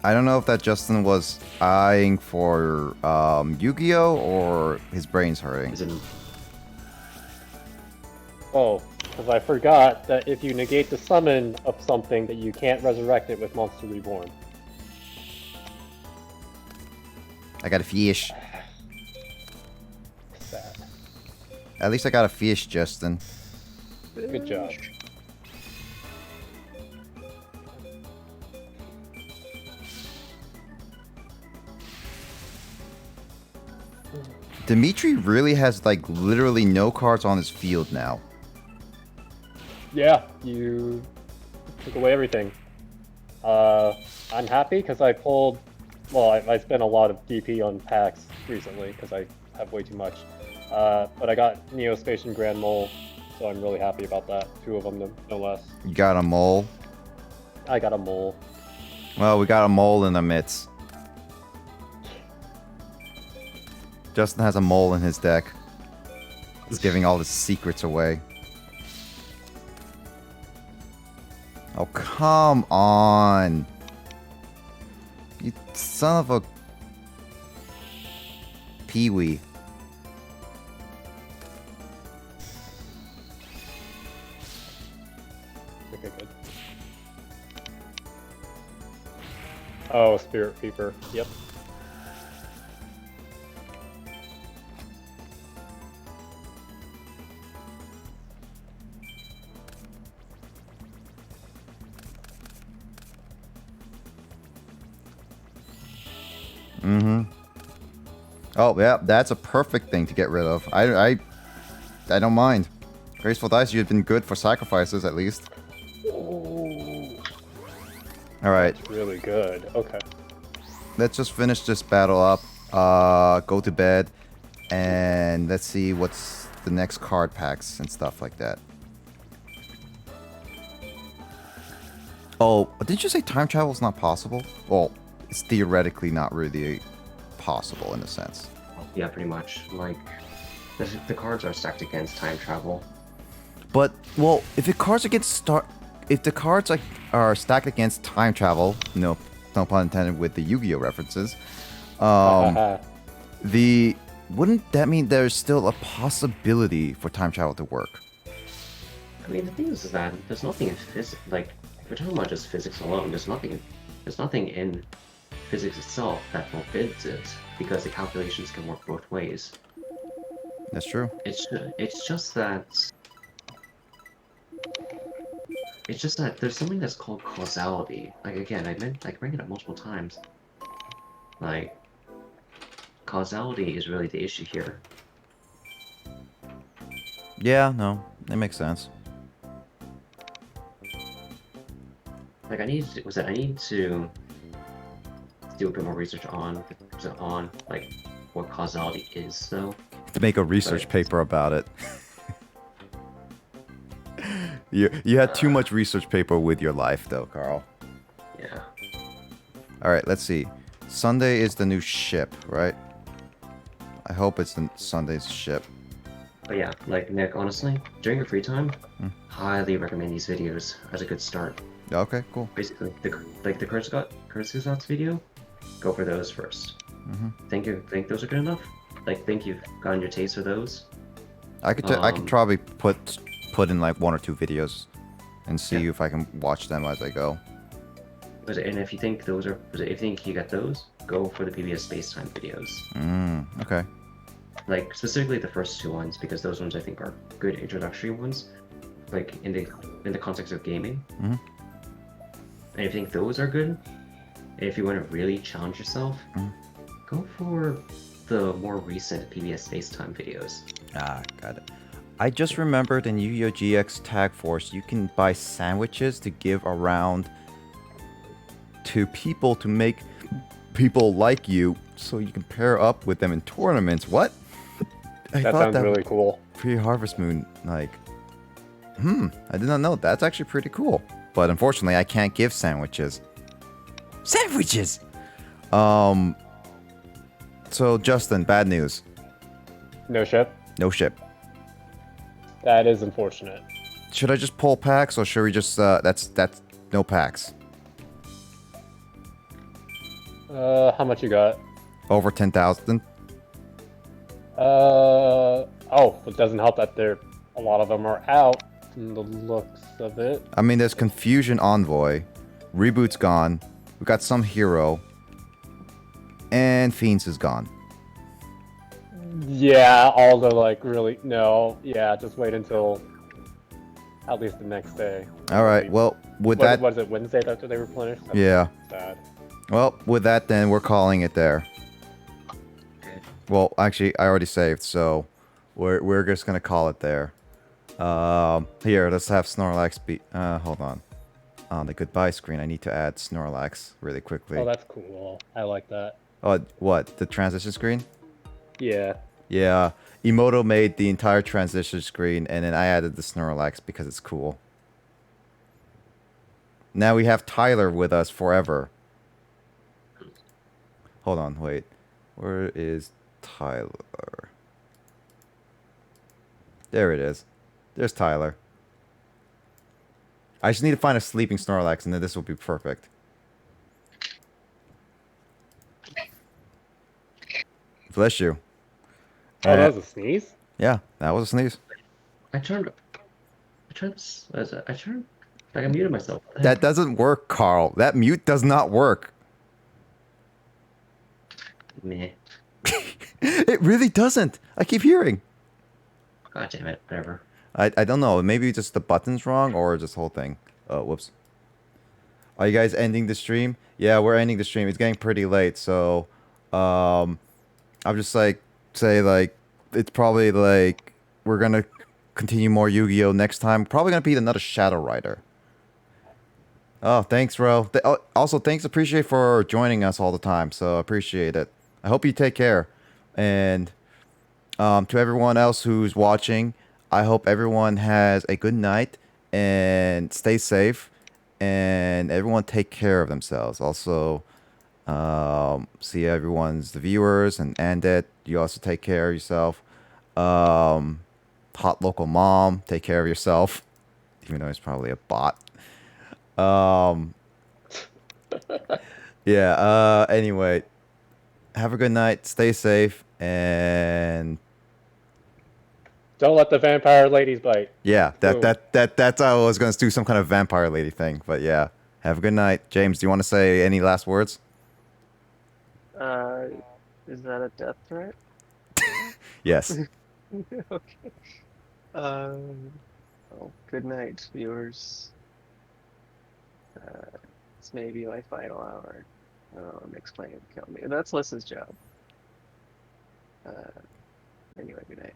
I don't know if that Justin was eyeing for Yu-Gi-Oh or his brain's hurting. Is it? Oh, because I forgot that if you negate the summon of something, that you can't resurrect it with Monster Reborn. I got a fish. Sad. At least I got a fish, Justin. Good job. Dimitri really has, like, literally no cards on his field now. Yeah, you took away everything. I'm happy because I pulled... Well, I spent a lot of DP on packs recently because I have way too much. But I got Neospace and Grand Mole, so I'm really happy about that. 2 of them, no less. You got a mole? I got a mole. Well, we got a mole in the midst. Justin has a mole in his deck. He's giving all his secrets away. Oh, come on. You son of a... Peewee. Okay, good. Oh, Spirit Reaper. Yep. Mm-hmm. Oh, yeah, that's a perfect thing to get rid of. I don't mind. Graceful Dice, you've been good for sacrifices, at least. Ooh, Alright, that's really good. Okay. let's just finish this battle up. Go to bed. And let's see what's the next card packs and stuff like that. Oh, didn't you say time travel is not possible? Well, it's theoretically not really possible in a sense. Yeah, pretty much. Like, The cards are stacked against time travel. But well, if the cards are stacked against time travel, no pun intended with the Yu-Gi-Oh references, the wouldn't that mean there's still a possibility for time travel to work? I mean, the thing is that there's nothing in physics. Like, if we're talking about just physics alone, there's nothing in physics itself that forbids it, because the calculations can work both ways. That's true. It's just that there's something that's called causality. Like, again, I bring it up multiple times. Like, causality is really the issue here. Yeah, no, that makes sense. Like, I need to do a bit more research on like what causality is, though. To make a research paper about it. You had too much research paper with your life, though, Carl. Yeah. All right, let's see. Sunday is the new ship, right? I hope it's Sunday's ship. But yeah, like, Nick, honestly, during your free time, highly recommend these videos as a good start. Okay, cool. Basically, the Kurzgesagt's video, go for those first. Think those are good enough? Like, think you've gotten your taste for those? I could probably put in like 1 or 2 videos and see if I can watch them as I go. And if you think you got those, go for the PBS Spacetime videos. Okay. Like, specifically the first 2 ones, because those ones I think are good introductory ones, like in the context of gaming. And if you think those are good, and if you want to really challenge yourself, go for the more recent PBS Spacetime videos. Ah, got it. I just remembered in Yu-Gi-Oh! GX Tag Force, you can buy sandwiches to give around to people to make people like you, so you can pair up with them in tournaments. What? That sounds really cool. Pre-Harvest Moon, like, I did not know. That's actually pretty cool. But unfortunately, I can't give sandwiches. Sandwiches! So, Justin, bad news. No ship? No ship. That is unfortunate. Should I just pull packs, or should we just, that's no packs? How much you got? Over 10,000. It doesn't help that a lot of them are out from the looks of it. I mean, there's Confusion Envoy, Reboot's gone, we got some Hero, and Fiends is gone. Yeah, all the just wait until at least the next day. All right, well, with Was that... it Wednesday after they replenished? Yeah. Sad. Well, with that then, we're calling it there. Well, actually, I already saved, so we're just gonna call it there. Here, let's have Snorlax be... hold on. On the goodbye screen, I need to add Snorlax really quickly. Oh, that's cool. I like that. Oh, what? The transition screen? Yeah. Yeah. Emoto made the entire transition screen, and then I added the Snorlax because it's cool. Now we have Tyler with us forever. Hold on, wait. Where is Tyler? There it is. There's Tyler. I just need to find a sleeping Snorlax, and then this will be perfect. Bless you. Oh, that was a sneeze? Yeah, that was a sneeze. I muted myself. That doesn't work, Carl. That mute does not work. Meh. It really doesn't. I keep hearing. God damn it. Whatever. I don't know. Maybe just the button's wrong or this whole thing. Oh, whoops. Are you guys ending the stream? Yeah, we're ending the stream. It's getting pretty late, so I'm just it's probably like we're gonna continue more Yu-Gi-Oh next time. Probably gonna be another Shadow Rider. Oh, thanks, Ro. Also, thanks, appreciate for joining us all the time. So appreciate it. I hope you take care. And to everyone else who's watching, I hope everyone has a good night and stay safe. And everyone take care of themselves. Also, see everyone's the viewers and it. You also take care of yourself. Hot local mom, take care of yourself. Even though it's probably a bot. Yeah, anyway. Have a good night, stay safe, and Don't let the vampire ladies bite. yeah, Boom. that's how I was gonna do some kind of vampire lady thing. But yeah. Have a good night. James, do you want to say any last words? Is that a death threat? Yes. Okay. Well, good night, viewers. It's maybe my final hour. Nick's planning to kill me. That's Lissa's job. Anyway, good night.